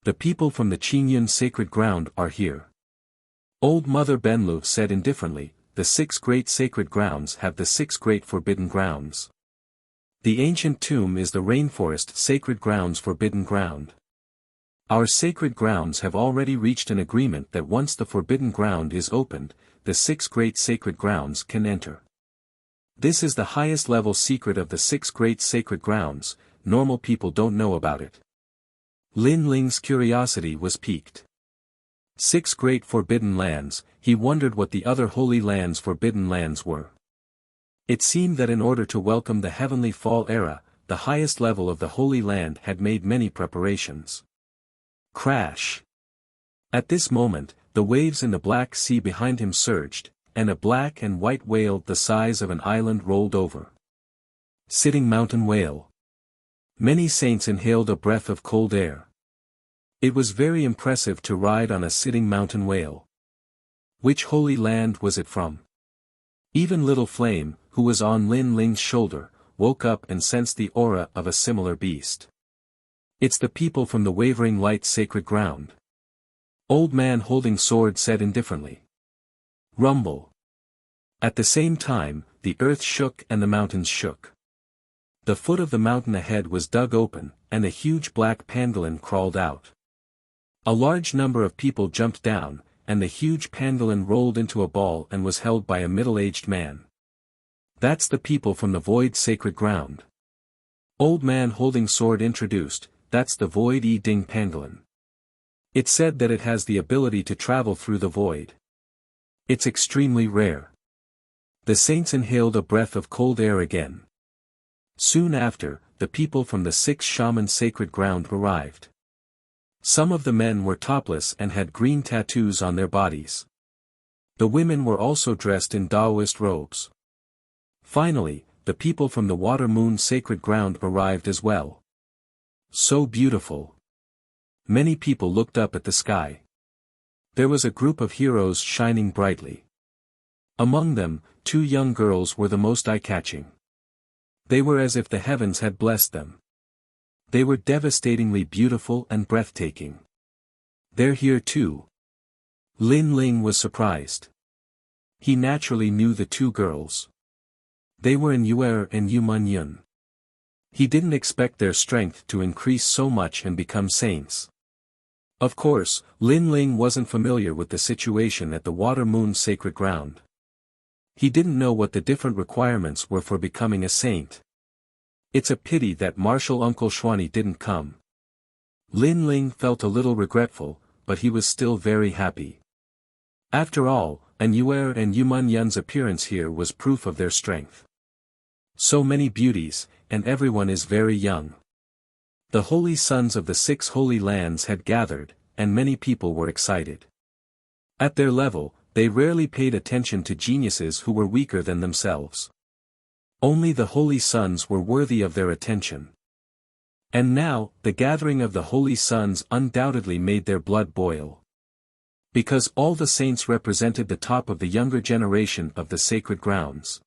The people from the Qingyun sacred ground are here. Old Mother Benlu said indifferently, the 6 great sacred grounds have the 6 great forbidden grounds. The ancient tomb is the rainforest sacred ground's forbidden ground. Our sacred grounds have already reached an agreement that once the forbidden ground is opened, the 6 great sacred grounds can enter. This is the highest level secret of the 6 great sacred grounds, normal people don't know about it. Lin Ling's curiosity was piqued. 6 great forbidden lands, he wondered what the other holy lands' forbidden lands were. It seemed that in order to welcome the heavenly fall era, the highest level of the Holy Land had made many preparations. Crash! At this moment, the waves in the Black Sea behind him surged, and a black and white whale the size of an island rolled over. Sitting mountain whale. Many saints inhaled a breath of cold air. It was very impressive to ride on a sitting mountain whale. Which holy land was it from? Even Little Flame, who was on Lin Ling's shoulder, woke up and sensed the aura of a similar beast. It's the people from the Wavering Light's sacred ground. Old Man Holding Sword said indifferently. Rumble. At the same time, the earth shook and the mountains shook. The foot of the mountain ahead was dug open, and a huge black pangolin crawled out. A large number of people jumped down, and the huge pangolin rolled into a ball and was held by a middle-aged man. That's the people from the Void Sacred Ground. Old Man Holding Sword introduced, that's the Void Ding Pangolin. It's said that it has the ability to travel through the void. It's extremely rare. The saints inhaled a breath of cold air again. Soon after, the people from the 6 shaman sacred ground arrived. Some of the men were topless and had green tattoos on their bodies. The women were also dressed in Taoist robes. Finally, the people from the Water Moon sacred ground arrived as well. So beautiful. Many people looked up at the sky. There was a group of heroes shining brightly. Among them, 2 young girls were the most eye-catching. They were as if the heavens had blessed them. They were devastatingly beautiful and breathtaking. They're here too. Lin Ling was surprised. He naturally knew the 2 girls. They were in Yuer and Yuman. He didn't expect their strength to increase so much and become saints. Of course, Lin Ling wasn't familiar with the situation at the Water Moon sacred ground. He didn't know what the different requirements were for becoming a saint. It's a pity that martial Uncle Xuanyi didn't come. Lin Ling felt a little regretful, but he was still very happy. After all, Anuer and Yuman appearance here was proof of their strength. So many beauties, and everyone is very young. The holy sons of the 6 holy lands had gathered, and many people were excited. At their level, they rarely paid attention to geniuses who were weaker than themselves. Only the holy sons were worthy of their attention. And now, the gathering of the holy sons undoubtedly made their blood boil. Because all the saints represented the top of the younger generation of the sacred grounds.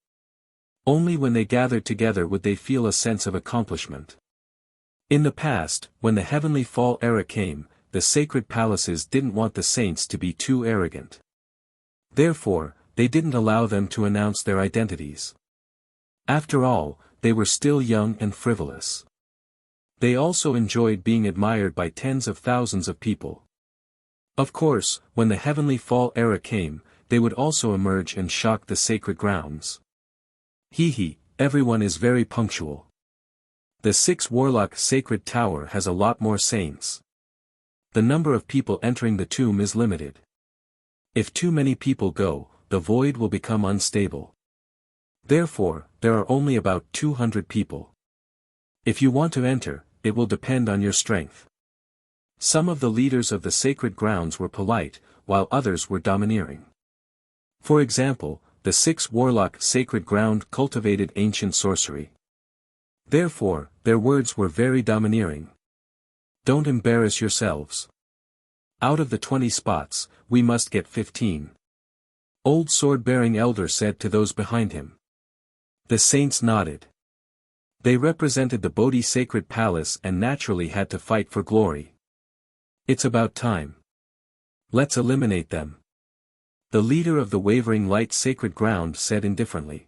Only when they gathered together would they feel a sense of accomplishment. In the past, when the heavenly fall era came, the sacred palaces didn't want the saints to be too arrogant. Therefore, they didn't allow them to announce their identities. After all, they were still young and frivolous. They also enjoyed being admired by tens of thousands of people. Of course, when the heavenly fall era came, they would also emerge and shock the sacred grounds. Everyone is very punctual. The 6 Warlock Sacred Tower has a lot more saints. The number of people entering the tomb is limited. If too many people go, the void will become unstable. Therefore, there are only about 200 people. If you want to enter, it will depend on your strength. Some of the leaders of the sacred grounds were polite, while others were domineering. For example, the 6 Warlock Sacred Ground cultivated ancient sorcery. Therefore, their words were very domineering. Don't embarrass yourselves. Out of the 20 spots, we must get 15. Old sword-bearing elder said to those behind him. The saints nodded. They represented the Bodhi sacred palace and naturally had to fight for glory. It's about time. Let's eliminate them. The leader of the Wavering Light sacred ground said indifferently.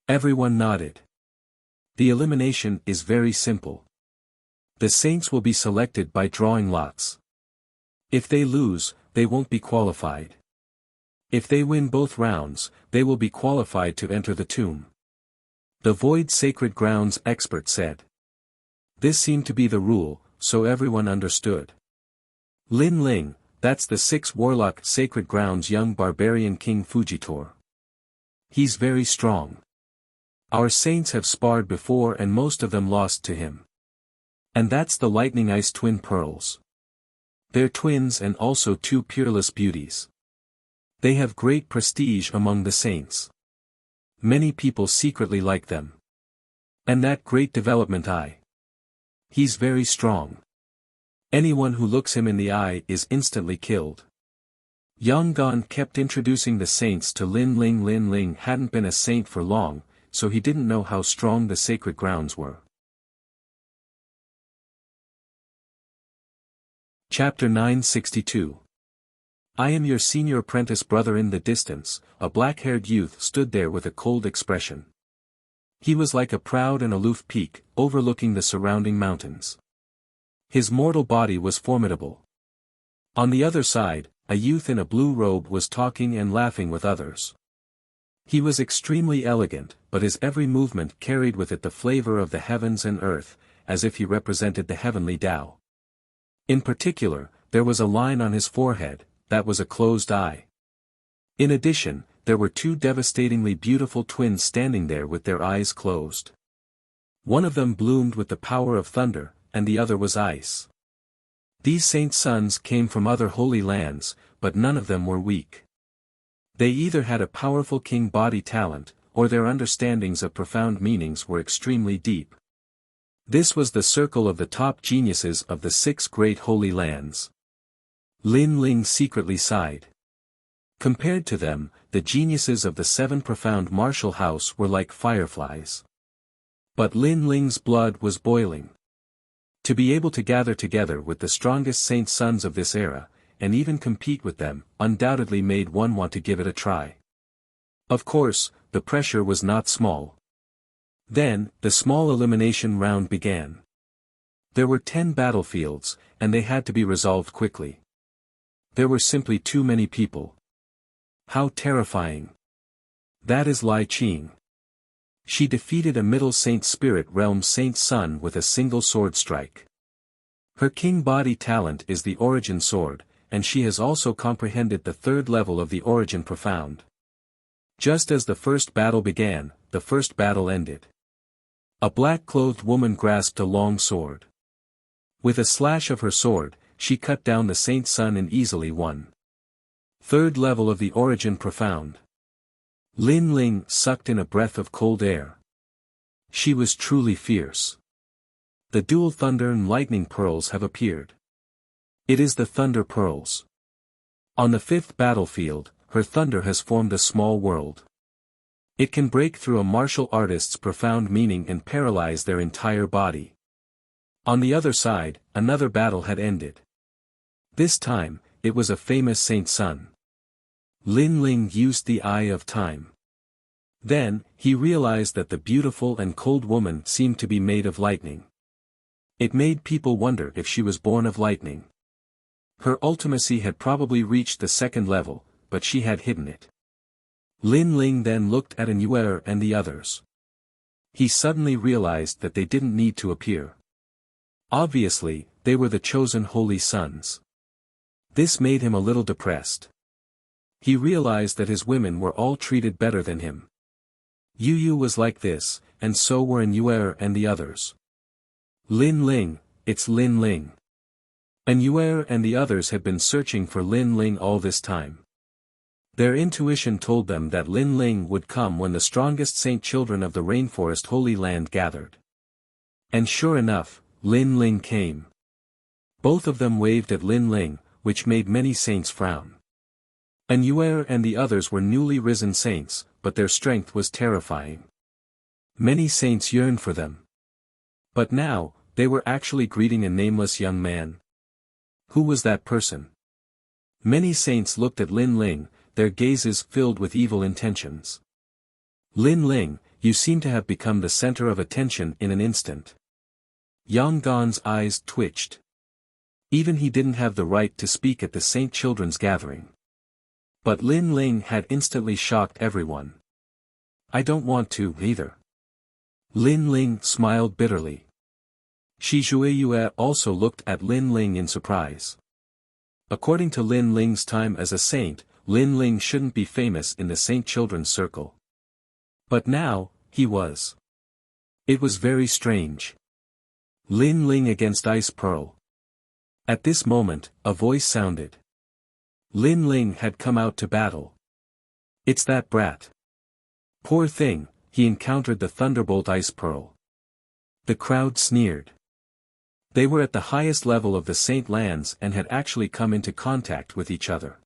Everyone nodded. The elimination is very simple. The saints will be selected by drawing lots. If they lose, they won't be qualified. If they win both rounds, they will be qualified to enter the tomb. The Void Sacred Grounds expert said. This seemed to be the rule, so everyone understood. Lin Ling, that's the 6 Warlock Sacred Grounds young barbarian King Fujitor. He's very strong. Our saints have sparred before and most of them lost to him. And that's the Lightning Ice Twin Pearls. They're twins and also 2 peerless beauties. They have great prestige among the saints. Many people secretly like them. And that great development eye. He's very strong. Anyone who looks him in the eye is instantly killed. Yang Gan kept introducing the saints to Lin Ling. Lin Ling hadn't been a saint for long, so he didn't know how strong the sacred grounds were. Chapter 962. I am your senior apprentice brother. In the distance, a black-haired youth stood there with a cold expression. He was like a proud and aloof peak, overlooking the surrounding mountains. His mortal body was formidable. On the other side, a youth in a blue robe was talking and laughing with others. He was extremely elegant, but his every movement carried with it the flavor of the heavens and earth, as if he represented the heavenly Tao. In particular, there was a line on his forehead, that was a closed eye. In addition, there were 2 devastatingly beautiful twins standing there with their eyes closed. One of them bloomed with the power of thunder, and the other was ice. These saints' sons came from other holy lands, but none of them were weak. They either had a powerful king body talent, or their understandings of profound meanings were extremely deep. This was the circle of the top geniuses of the 6 great holy lands. Lin Ling secretly sighed. Compared to them, the geniuses of the 7 profound martial house were like fireflies. But Lin Ling's blood was boiling. To be able to gather together with the strongest saint sons of this era, and even compete with them, undoubtedly made one want to give it a try. Of course, the pressure was not small. Then, the small elimination round began. There were 10 battlefields, and they had to be resolved quickly. There were simply too many people. How terrifying. That is Lai Qing. She defeated a Middle Saint Spirit Realm Saint Son with a single sword strike. Her king body talent is the Origin Sword, and she has also comprehended the 3rd level of the Origin Profound. Just as the first battle began, the first battle ended. A black-clothed woman grasped a long sword. With a slash of her sword, she cut down the Saint Son and easily won. 3rd level of the Origin Profound. Lin Ling sucked in a breath of cold air. She was truly fierce. The dual thunder and lightning pearls have appeared. It is the thunder pearls. On the 5th battlefield, her thunder has formed a small world. It can break through a martial artist's profound meaning and paralyze their entire body. On the other side, another battle had ended. This time, it was a famous Saint Son. Lin Ling used the Eye of Time. Then, he realized that the beautiful and cold woman seemed to be made of lightning. It made people wonder if she was born of lightning. Her ultimacy had probably reached the 2nd level, but she had hidden it. Lin Ling then looked at Anuer and the others. He suddenly realized that they didn't need to appear. Obviously, they were the chosen holy sons. This made him a little depressed. He realized that his women were all treated better than him. Yu Yu was like this, and so were Anuer and the others. Lin Ling, it's Lin Ling. Anuer and the others had been searching for Lin Ling all this time. Their intuition told them that Lin Ling would come when the strongest saint children of the rainforest Holy Land gathered. And sure enough, Lin Ling came. Both of them waved at Lin Ling, which made many saints frown. Anuer and the others were newly risen saints, but their strength was terrifying. Many saints yearned for them. But now, they were actually greeting a nameless young man. Who was that person? Many saints looked at Lin Ling, their gazes filled with evil intentions. Lin Ling, you seem to have become the center of attention in an instant. Yang Gan's eyes twitched. Even he didn't have the right to speak at the Saint Children's gathering. But Lin Ling had instantly shocked everyone. I don't want to, either. Lin Ling smiled bitterly. Shi Zhuiyue also looked at Lin Ling in surprise. According to Lin Ling's time as a saint, Lin Ling shouldn't be famous in the Saint Children's circle. But now, he was. It was very strange. Lin Ling against Ice Pearl. At this moment, a voice sounded. Lin Ling had come out to battle. It's that brat. Poor thing, he encountered the Thunderbolt Ice Pearl. The crowd sneered. They were at the highest level of the Saint Lands and had actually come into contact with each other.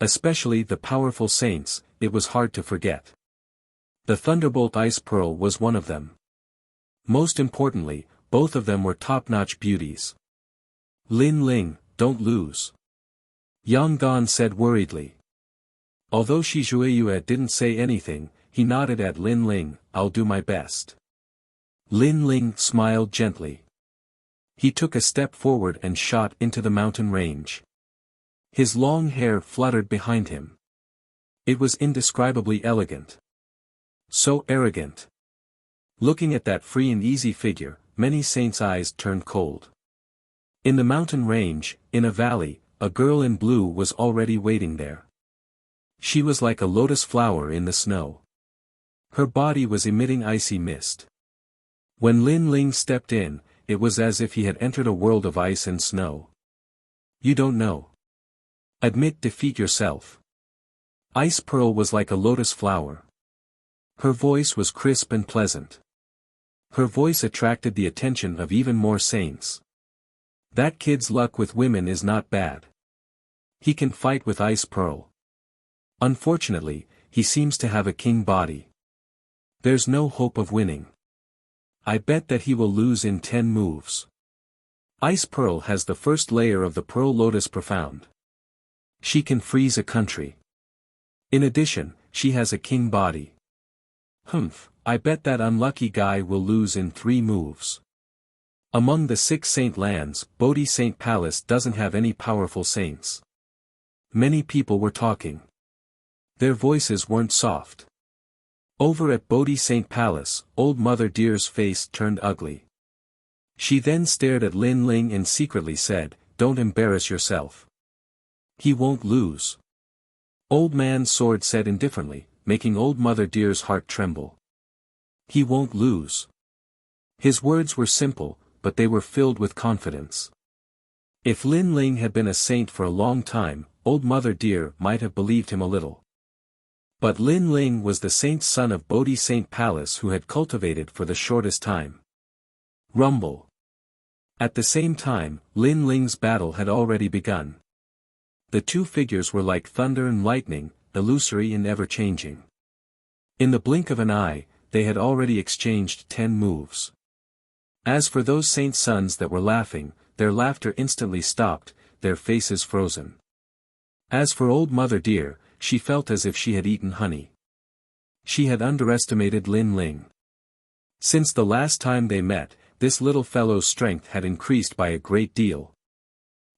Especially the powerful saints, it was hard to forget. The Thunderbolt Ice Pearl was one of them. Most importantly, both of them were top-notch beauties. Lin Ling, don't lose. Yang Gan said worriedly. Although Shi Zhuiyue didn't say anything, he nodded at Lin Ling, I'll do my best. Lin Ling smiled gently. He took a step forward and shot into the mountain range. His long hair fluttered behind him. It was indescribably elegant. So arrogant. Looking at that free and easy figure, many saints' eyes turned cold. In the mountain range, in a valley, a girl in blue was already waiting there. She was like a lotus flower in the snow. Her body was emitting icy mist. When Lin Ling stepped in, it was as if he had entered a world of ice and snow. You don't know. Admit defeat yourself. Ice Pearl was like a lotus flower. Her voice was crisp and pleasant. Her voice attracted the attention of even more saints. That kid's luck with women is not bad. He can fight with Ice Pearl. Unfortunately, he seems to have a king body. There's no hope of winning. I bet that he will lose in 10 moves. Ice Pearl has the first layer of the Pearl Lotus Profound. She can freeze a country. In addition, she has a king body. I bet that unlucky guy will lose in 3 moves. Among the 6 Saint Lands, Bodhi Saint Palace doesn't have any powerful saints. Many people were talking. Their voices weren't soft. Over at Bodhi Saint Palace, Old Mother Deer's face turned ugly. She then stared at Lin Ling and secretly said, "Don't embarrass yourself. He won't lose." Old Man Sword said indifferently, making Old Mother Deer's heart tremble. He won't lose. His words were simple, but they were filled with confidence. If Lin Ling had been a saint for a long time, Old Mother Deer might have believed him a little. But Lin Ling was the saint's son of Bodhi Saint Palace who had cultivated for the shortest time. Rumble. At the same time, Lin Ling's battle had already begun. The two figures were like thunder and lightning, illusory and ever-changing. In the blink of an eye, they had already exchanged 10 moves. As for those saint sons that were laughing, their laughter instantly stopped, their faces frozen. As for Old Mother Deer, she felt as if she had eaten honey. She had underestimated Lin Ling. Since the last time they met, this little fellow's strength had increased by a great deal.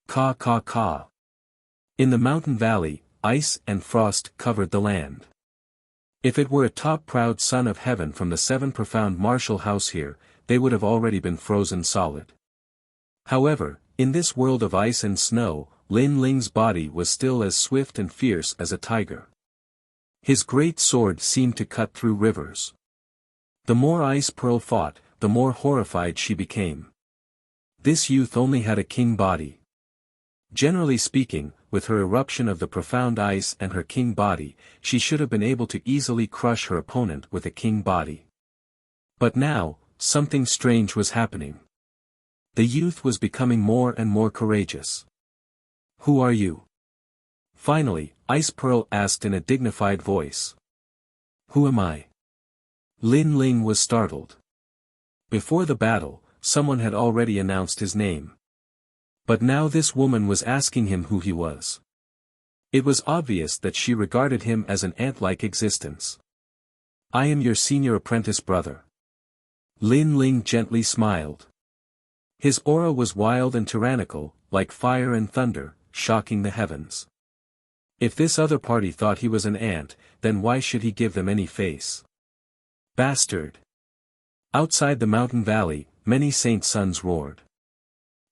Caw caw caw. In the mountain valley, ice and frost covered the land. If it were a top proud son of heaven from the 7 profound martial house here, they would have already been frozen solid. However, in this world of ice and snow, Lin Ling's body was still as swift and fierce as a tiger. His great sword seemed to cut through rivers. The more Ice Pearl fought, the more horrified she became. This youth only had a king body. Generally speaking, with her eruption of the profound ice and her king body, she should have been able to easily crush her opponent with a king body. But now, something strange was happening. The youth was becoming more and more courageous. Who are you? Finally, Ice Pearl asked in a dignified voice. Who am I? Lin Ling was startled. Before the battle, someone had already announced his name. But now this woman was asking him who he was. It was obvious that she regarded him as an ant-like existence. I am your senior apprentice brother. Lin Ling gently smiled. His aura was wild and tyrannical, like fire and thunder, shocking the heavens. If this other party thought he was an ant, then why should he give them any face? Bastard! Outside the mountain valley, many saint sons roared.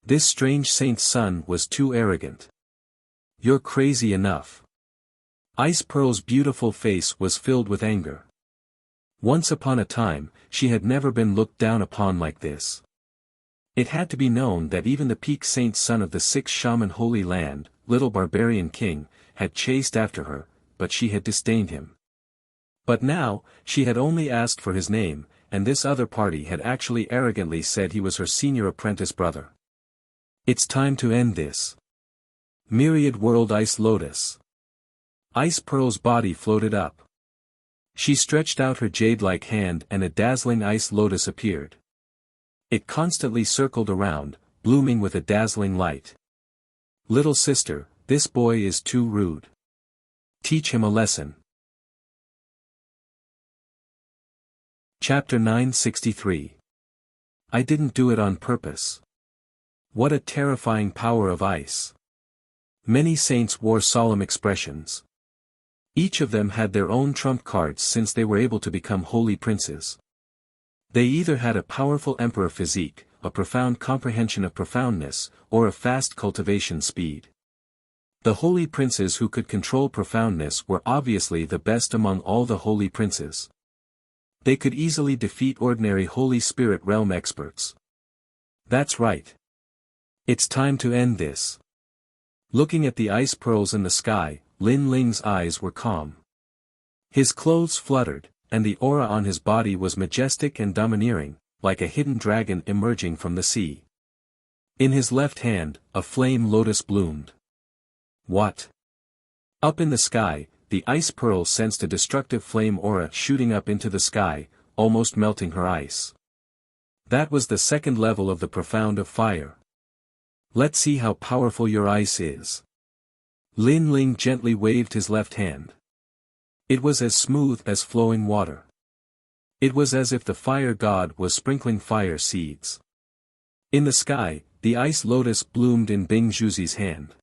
This strange saint's son was too arrogant. You're crazy enough. Ice Pearl's beautiful face was filled with anger. Once upon a time, she had never been looked down upon like this. It had to be known that even the peak saint's son of the 6 shaman holy land, little barbarian king, had chased after her, but she had disdained him. But now, she had only asked for his name, and this other party had actually arrogantly said he was her senior apprentice brother. It's time to end this. Myriad World Ice Lotus. Ice Pearl's body floated up. She stretched out her jade-like hand and a dazzling ice lotus appeared. It constantly circled around, blooming with a dazzling light. Little sister, this boy is too rude. Teach him a lesson. Chapter 963. I didn't do it on purpose. What a terrifying power of ice. Many saints wore solemn expressions. Each of them had their own trump cards since they were able to become holy princes. They either had a powerful emperor physique, a profound comprehension of profoundness, or a fast cultivation speed. The holy princes who could control profoundness were obviously the best among all the holy princes. They could easily defeat ordinary Holy Spirit realm experts. That's right. It's time to end this. Looking at the ice pearls in the sky, Lin Ling's eyes were calm. His clothes fluttered, and the aura on his body was majestic and domineering, like a hidden dragon emerging from the sea. In his left hand, a flame lotus bloomed. What? Up in the sky, the ice pearl sensed a destructive flame aura shooting up into the sky, almost melting her ice. That was the second level of the profound of fire. Let's see how powerful your ice is. Lin Ling gently waved his left hand. It was as smooth as flowing water. It was as if the fire god was sprinkling fire seeds. In the sky, the ice lotus bloomed in Bing Zhuzi's hand.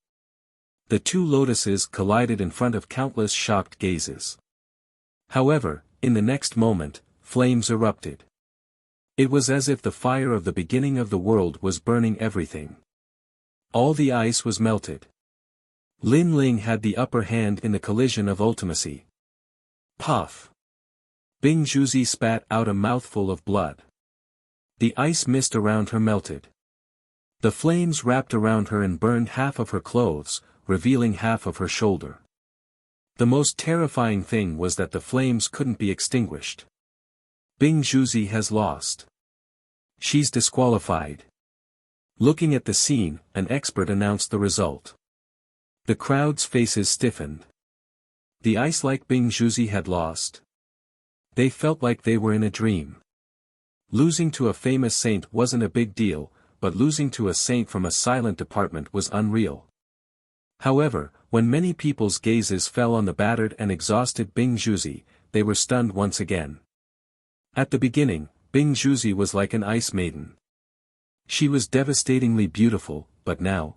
The two lotuses collided in front of countless shocked gazes. However, in the next moment, flames erupted. It was as if the fire of the beginning of the world was burning everything. All the ice was melted. Lin Ling had the upper hand in the collision of ultimacy. Puff! Bing Zhuzi spat out a mouthful of blood. The ice mist around her melted. The flames wrapped around her and burned half of her clothes, revealing half of her shoulder. The most terrifying thing was that the flames couldn't be extinguished. Bing Zhuzi has lost. She's disqualified. Looking at the scene, an expert announced the result. The crowd's faces stiffened. The ice-like Bing Zhuzi had lost. They felt like they were in a dream. Losing to a famous saint wasn't a big deal, but losing to a saint from a silent department was unreal. However, when many people's gazes fell on the battered and exhausted Bing Zhuzi, they were stunned once again. At the beginning, Bing Zhuzi was like an ice maiden. She was devastatingly beautiful, but now,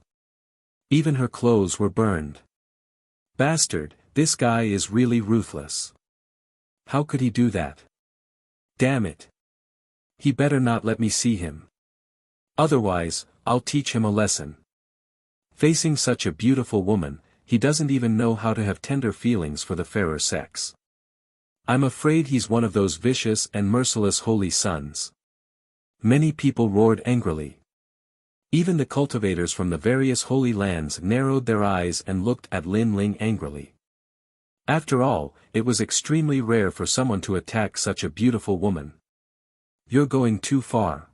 even her clothes were burned. Bastard, this guy is really ruthless. How could he do that? Damn it. He better not let me see him. Otherwise, I'll teach him a lesson. Facing such a beautiful woman, he doesn't even know how to have tender feelings for the fairer sex. I'm afraid he's one of those vicious and merciless holy sons. Many people roared angrily. Even the cultivators from the various holy lands narrowed their eyes and looked at Lin Ling angrily. After all, it was extremely rare for someone to attack such a beautiful woman. You're going too far.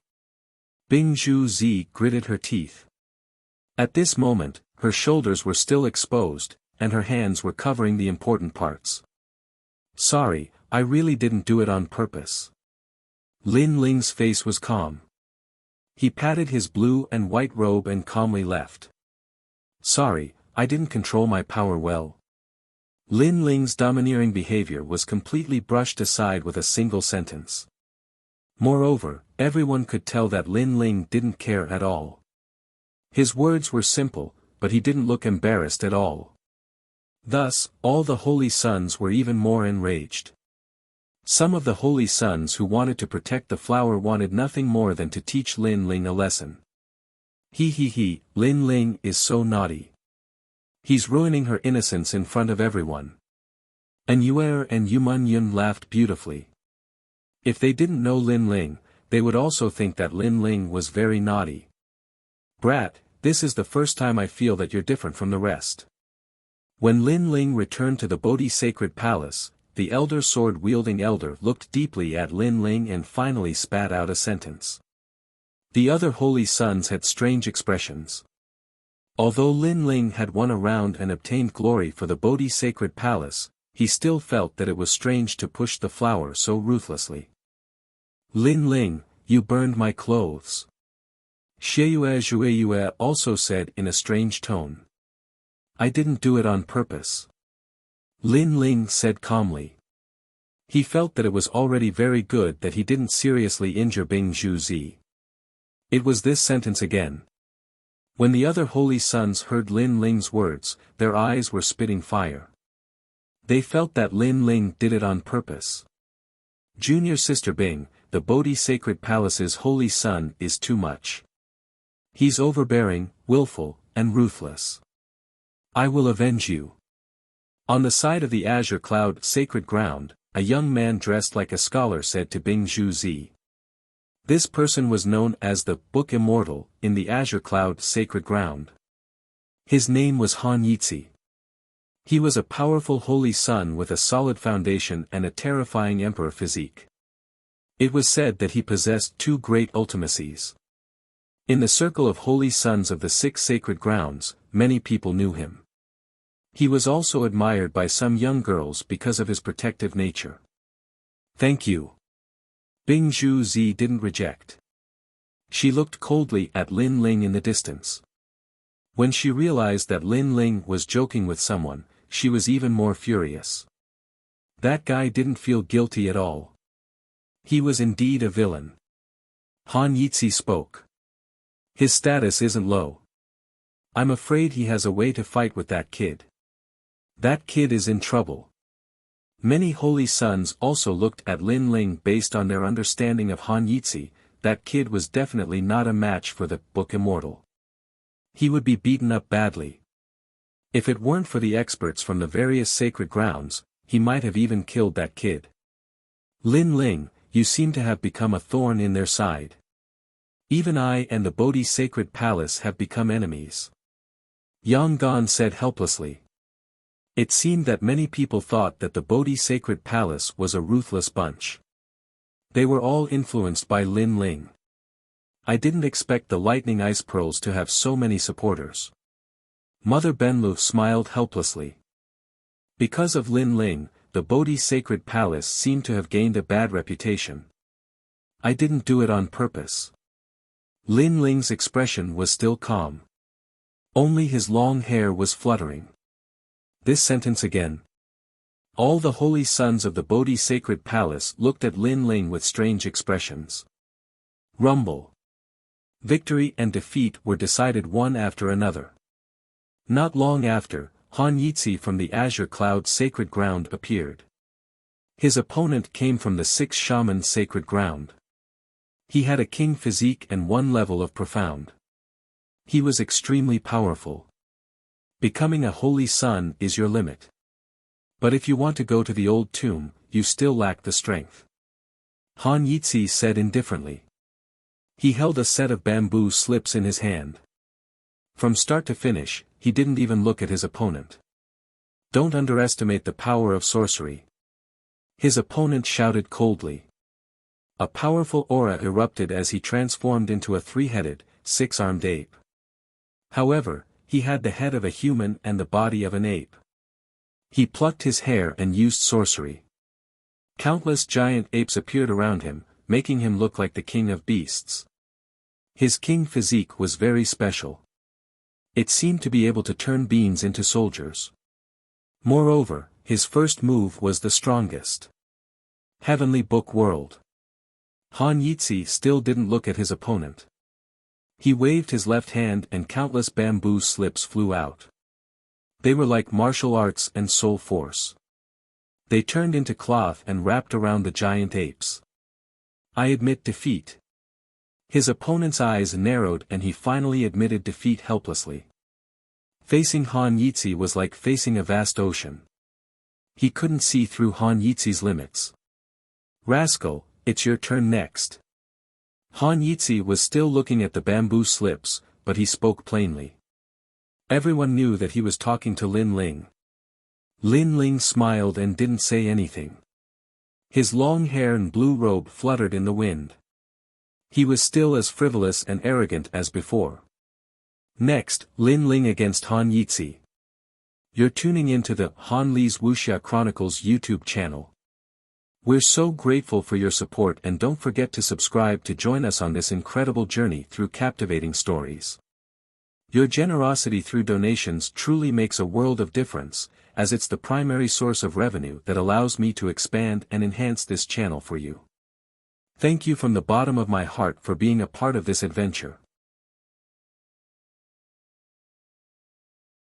Bing Zhuzi gritted her teeth. At this moment, her shoulders were still exposed, and her hands were covering the important parts. Sorry, I really didn't do it on purpose. Lin Ling's face was calm. He patted his blue and white robe and calmly left. Sorry, I didn't control my power well. Lin Ling's domineering behavior was completely brushed aside with a single sentence. Moreover, everyone could tell that Lin Ling didn't care at all. His words were simple, but he didn't look embarrassed at all. Thus, all the holy sons were even more enraged. Some of the holy sons who wanted to protect the flower wanted nothing more than to teach Lin Ling a lesson. He, Lin Ling is so naughty. He's ruining her innocence in front of everyone. And Yuer and Yumun Yun laughed beautifully. If they didn't know Lin Ling, they would also think that Lin Ling was very naughty. Brat, this is the first time I feel that you're different from the rest. When Lin Ling returned to the Bodhi Sacred Palace, the elder sword-wielding elder looked deeply at Lin Ling and finally spat out a sentence. The other holy sons had strange expressions. Although Lin Ling had won a round and obtained glory for the Bodhi Sacred Palace, he still felt that it was strange to push the flower so ruthlessly. Lin Ling, you burned my clothes. Xie also said in a strange tone. I didn't do it on purpose. Lin Ling said calmly. He felt that it was already very good that he didn't seriously injure Bing Zhuzi. It was this sentence again. When the other holy sons heard Lin Ling's words, their eyes were spitting fire. They felt that Lin Ling did it on purpose. Junior sister Bing, the Bodhi Sacred Palace's holy son, is too much. He's overbearing, willful, and ruthless. I will avenge you. On the side of the azure cloud sacred ground, a young man dressed like a scholar said to Bing Zhuzi. This person was known as the Book Immortal in the azure cloud sacred ground. His name was Han Yitzi. He was a powerful holy son with a solid foundation and a terrifying emperor physique. It was said that he possessed two great ultimacies. In the circle of holy sons of the six sacred grounds, many people knew him. He was also admired by some young girls because of his protective nature. Thank you. Bing Zhuzi didn't reject. She looked coldly at Lin Ling in the distance. When she realized that Lin Ling was joking with someone, she was even more furious. That guy didn't feel guilty at all. He was indeed a villain. Han Yitzi spoke. His status isn't low. I'm afraid he has a way to fight with that kid. That kid is in trouble. Many holy sons also looked at Lin Ling based on their understanding of Han Yitzi. That kid was definitely not a match for the Book Immortal. He would be beaten up badly. If it weren't for the experts from the various sacred grounds, he might have even killed that kid. Lin Ling, you seem to have become a thorn in their side. Even I and the Bodhi Sacred Palace have become enemies. Yang Gan said helplessly. It seemed that many people thought that the Bodhi Sacred Palace was a ruthless bunch. They were all influenced by Lin Ling. I didn't expect the lightning ice pearls to have so many supporters. Mother Benlu smiled helplessly. Because of Lin Ling, the Bodhi Sacred Palace seemed to have gained a bad reputation. I didn't do it on purpose. Lin Ling's expression was still calm. Only his long hair was fluttering. This sentence again. All the holy sons of the Bodhi Sacred Palace looked at Lin Ling with strange expressions. Rumble. Victory and defeat were decided one after another. Not long after, Han Yitzi from the azure cloud sacred ground appeared. His opponent came from the six shaman sacred ground. He had a king physique and one level of profound. He was extremely powerful. Becoming a holy son is your limit. But if you want to go to the old tomb, you still lack the strength. Han Yitzi said indifferently. He held a set of bamboo slips in his hand. From start to finish, he didn't even look at his opponent. Don't underestimate the power of sorcery. His opponent shouted coldly. A powerful aura erupted as he transformed into a three-headed, six-armed ape. However, he had the head of a human and the body of an ape. He plucked his hair and used sorcery. Countless giant apes appeared around him, making him look like the king of beasts. His king physique was very special. It seemed to be able to turn beings into soldiers. Moreover, his first move was the strongest. Heavenly Book World. Han Yitzi still didn't look at his opponent. He waved his left hand and countless bamboo slips flew out. They were like martial arts and soul force. They turned into cloth and wrapped around the giant apes. I admit defeat. His opponent's eyes narrowed and he finally admitted defeat helplessly. Facing Han Yitzi was like facing a vast ocean. He couldn't see through Han Yitzi's limits. Rascal, it's your turn next. Han Yitzi was still looking at the bamboo slips, but he spoke plainly. Everyone knew that he was talking to Lin Ling. Lin Ling smiled and didn't say anything. His long hair and blue robe fluttered in the wind. He was still as frivolous and arrogant as before. Next, Lin Ling against Han Yitzi. You're tuning into the Han Li's Wuxia Chronicles YouTube channel. We're so grateful for your support and don't forget to subscribe to join us on this incredible journey through captivating stories. Your generosity through donations truly makes a world of difference, as it's the primary source of revenue that allows me to expand and enhance this channel for you. Thank you from the bottom of my heart for being a part of this adventure.